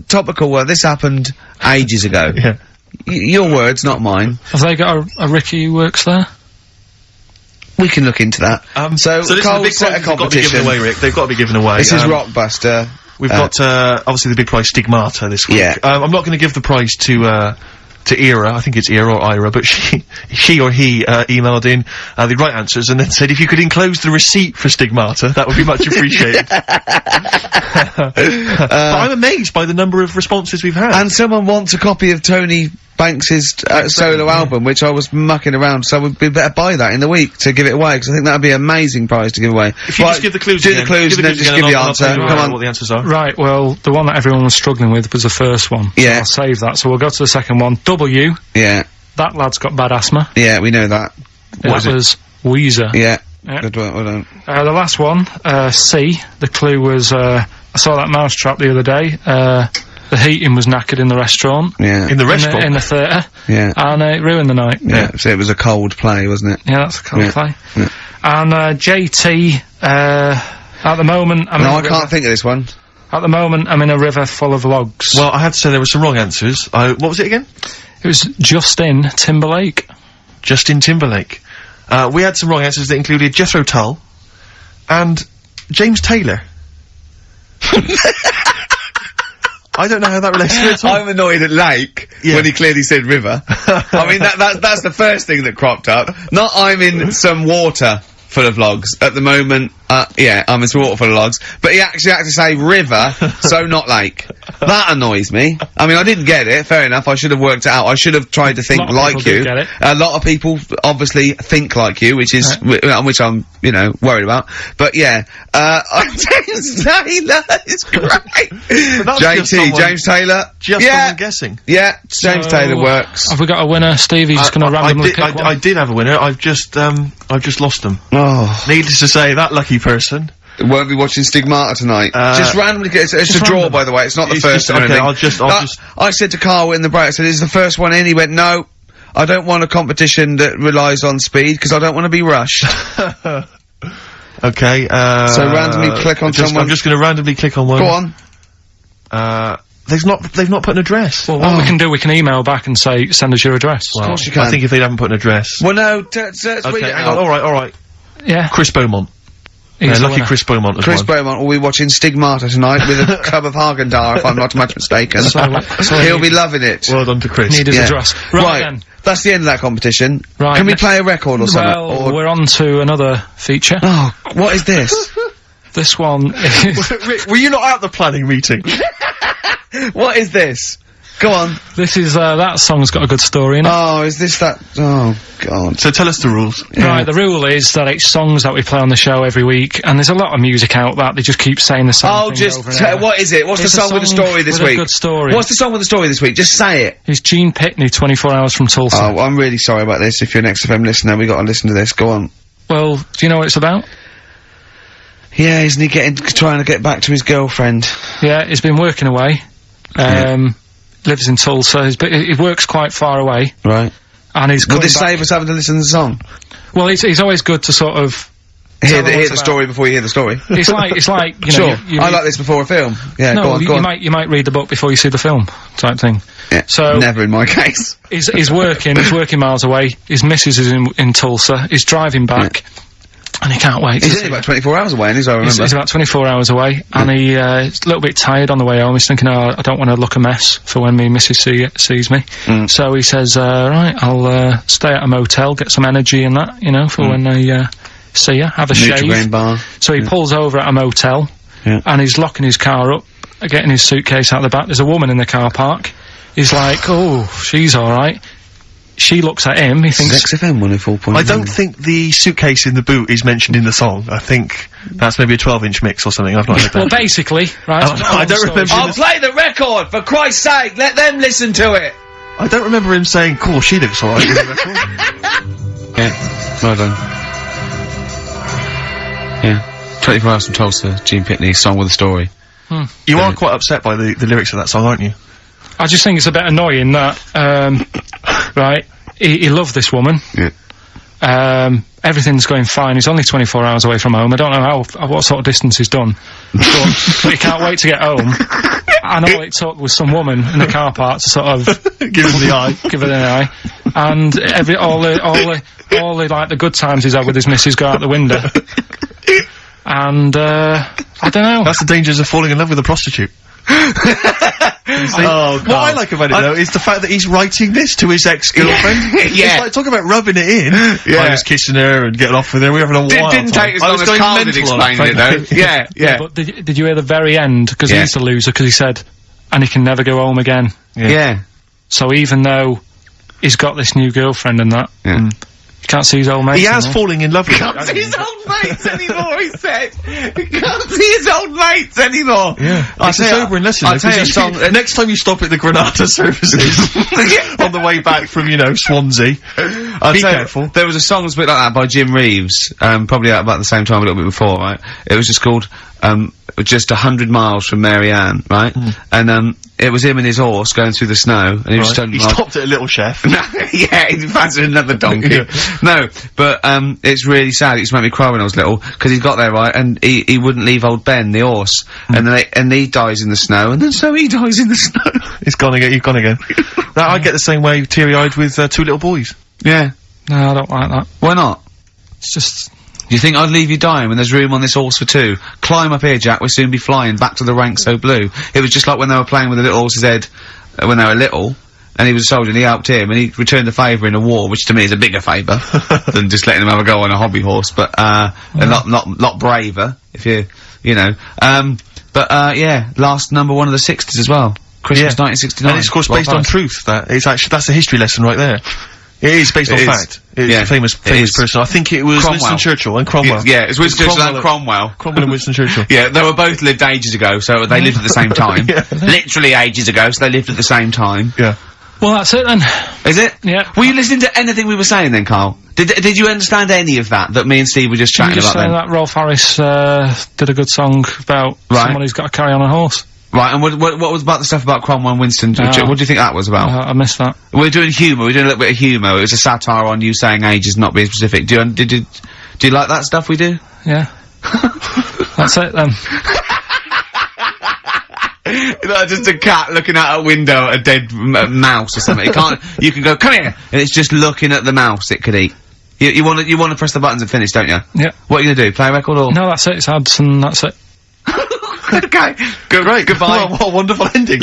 topical. This happened ages ago. Yeah. Your words, not mine. Have they got a Ricky who works there? We can look into that. So this is the Carl big set a prizes they've got to be competition. given away, Rick. They've got to be given away. This is Rockbuster. We've got, obviously the big prize Stigmata this week. Yeah. I'm not going to give the prize to Ira, I think it's Ira or Ira, but she or he, emailed in, the right answers and then said if you could enclose the receipt for Stigmata, that would be much appreciated. But I'm amazed by the number of responses we've had. And someone wants a copy of Tony Banks's solo album, which I was mucking around, so we better buy that in the week to give it away, because I think that'd be an amazing prize to give away. If you just give the clues do again. the clues and then just give the answer. I'll tell you Come on. what the answers are. Right, well, the one that everyone was struggling with was the first one. Yeah. So I'll save that. So we'll go to the second one. W, Yeah, that lad's got bad asthma. yeah, we know that. That was Weezer. Yeah. Yeah. Good one, well done. The last one, C, the clue was, I saw that mousetrap the other day. The heating was knackered in the restaurant. Yeah. In the restaurant? In the theatre. Yeah. And it ruined the night. Yeah. So it was a cold play, wasn't it? Yeah, that's a cold play. Yeah. And JT, at the moment, I can't think of this one. At the moment, I'm in a river full of logs. Well, I had to say there were some wrong answers. What was it again? It was Justin Timberlake. Justin Timberlake. We had some wrong answers that included Jethro Tull and James Taylor. I don't know how that relates to it at all. I'm annoyed at Lake when he clearly said river. I mean, that's the first thing that cropped up. Not I'm in some water full of logs. At the moment, yeah, I'm in some water full of logs. But he actually had to say river, so not lake. That annoys me. I mean, I didn't get it, fair enough, I should have worked it out. I should have tried to think like you. Get it. A lot of people obviously think like you, which is, which I'm, you know, worried about. But yeah, James Taylor is great. James Taylor. Just someone guessing. Yeah, James Taylor works. Have we got a winner, Steve? You're just gonna randomly pick one? I did have a winner, I've just lost them. Oh. Needless to say, that lucky person won't be watching Stigmata tonight. Just randomly, it's a draw, by the way. It's not the first one. Okay, I said to Carl in the break, I said, "This is the first one in." He went, "No, I don't want a competition that relies on speed because I don't want to be rushed." Okay. So randomly click on someone. I'm just going to randomly click on one. Go on. They've not put an address. Well, what we can do, we can email back and say, send us your address. Of course you can. I think if they haven't put an address. Well, no. Okay, hang on. All right. Yeah. Chris Beaumont. Lucky Chris Beaumont. Chris Beaumont will be watching Stigmata tonight with a cup of Haagen-Dazs, if I'm not much mistaken. He'll be loving it. Well done to Chris. Need his address. Right then. That's the end of that competition. Right. Can we play a record or something? Well, we're on to another feature. Oh, what is this? This one is... Were you not at the planning meeting? What is this? Go on. This is, that song's got a good story in it. Oh, is this that? Oh, God. So tell us the rules. Yeah. Right, the rule is that it's songs that we play on the show every week, and there's a lot of music out that they just keep saying the same thing over and over. What is it? What's the song with the story this week? A good story. What's the song with the story this week? Just say it. It's Gene Pitney, 24 Hours from Tulsa. Oh, I'm really sorry about this. If you're an XFM listener, we got to listen to this. Go on. Well, do you know what it's about? Yeah, isn't he trying to get back to his girlfriend? Yeah, he's been working away. Lives in Tulsa. He works quite far away. Right. And he's Would this save us having to listen to the song? Well, it's always good to sort of hear the story before you hear the story. It's like you sure. know. I like this before a film. Yeah. No, go on. you might read the book before you see the film, type thing. Yeah. So never in my case. He's working miles away. His missus is in Tulsa. He's driving back. Yeah. And he can't wait. He's only about 24 hours away, and I remember. He's about 24 hours away, and he's a little bit tired on the way home. He's thinking, oh, I don't want to look a mess for when me missus sees me. So he says, right, I'll stay at a motel, get some energy and that, you know, for when I see her, have a shave. Bar. So he pulls over at a motel, and he's locking his car up, getting his suitcase out the back. There's a woman in the car park. He's like, oh, she's alright. She looks at him, he thinks... XFM 104.1. I don't think the suitcase in the boot is mentioned in the song. I think that's maybe a 12-inch mix or something, I've not heard that. Well, basically, right... I don't remember... I'll play the record, for Christ's sake! Let them listen to it! I don't remember him saying, cool, she looks alright in the record. Yeah, well done. Yeah. 24 Hours from Tulsa, Gene Pitney, Song with a Story. You are quite upset by the lyrics of that song, aren't you? I just think it's a bit annoying that, right, he loved this woman. Yeah. Everything's going fine. He's only 24 hours away from home. I don't know what sort of distance he's done. but he can't wait to get home. And all it took was some woman in the car park to sort of... give him the eye. Give her the eye. And all the, like, the good times he's had with his missus go out the window. And, I don't know. That's the dangers of falling in love with a prostitute. What I like about it though is the fact that he's writing this to his ex-girlfriend. It's like talking about rubbing it in. I was kissing her and getting off with her. We were having a wild Didn't take as long as Carl did explain it though. Yeah. But did you hear the very end? Because he's the loser. Because he said, and he can never go home again. Yeah. So even though he's got this new girlfriend and that, he can't see his old mates. He has falling in love with her. Can't see his old mates anymore, he said. He can't see his old mates anymore. Yeah. It's a sobering lesson. I'll tell you next time you stop at the Granada services on the way back from, you know, Swansea, be careful. There was a song that was a bit like that by Jim Reeves, probably out about the same time, a little bit before, right? It was just called, just 100 miles from Mary Ann, right? And, it was him and his horse going through the snow, and he was just He stopped at a little chef. yeah, he fancied another donkey. No, but, it's really sad. It used to make me cry when I was little, because he got there, right, and he wouldn't leave old Ben, the horse. And he dies in the snow, and then so he dies in the snow. He's gone again. Now, I get the same way, teary-eyed, with, two little boys. Yeah. No, I don't like that. Why not? It's just... Do you think I'd leave you dying when there's room on this horse for two? Climb up here, Jack, we'll soon be flying back to the ranks so blue. It was just like when they were playing with the little horse's head, when they were little, and he was a soldier, and he helped him, and he returned the favour in a war, which to me is a bigger favour than just letting him have a go on a hobby horse, but, a lot braver, if you know. Yeah, last number one of the 60s as well. Christmas 1969. And it's, of course, based on truth, that's a history lesson right there. It is based on fact. It's a famous person. I think it was Cromwell. Winston Churchill and Cromwell. Yeah, it's Winston Churchill and Cromwell. Cromwell and Winston Churchill. Yeah, they were both lived ages ago, so they lived at the same time. Literally ages ago, so they lived at the same time. Yeah. Well, that's it then. Is it? Yeah. Were you listening to anything we were saying then, Carl? Did you understand any of that me and Steve were just chatting about then? that Rolf Harris, did a good song about someone who's got to carry on a horse. Right, and what was about the stuff about Cromwell and Winston? What do you think that was about? I missed that. We're doing humour, we're doing a little bit of humour. It was a satire on you saying ages not being specific. Do you like that stuff we do? Yeah. That's it then. Just a cat looking out a window at a dead mouse or something. You can go, come here! And it's just looking at the mouse it could eat. You wanna press the buttons and finish, don't you? Yeah. What are you gonna do, play a record or? No, that's it, it's ads and that's it. Okay. Great. Goodbye. What a wonderful ending.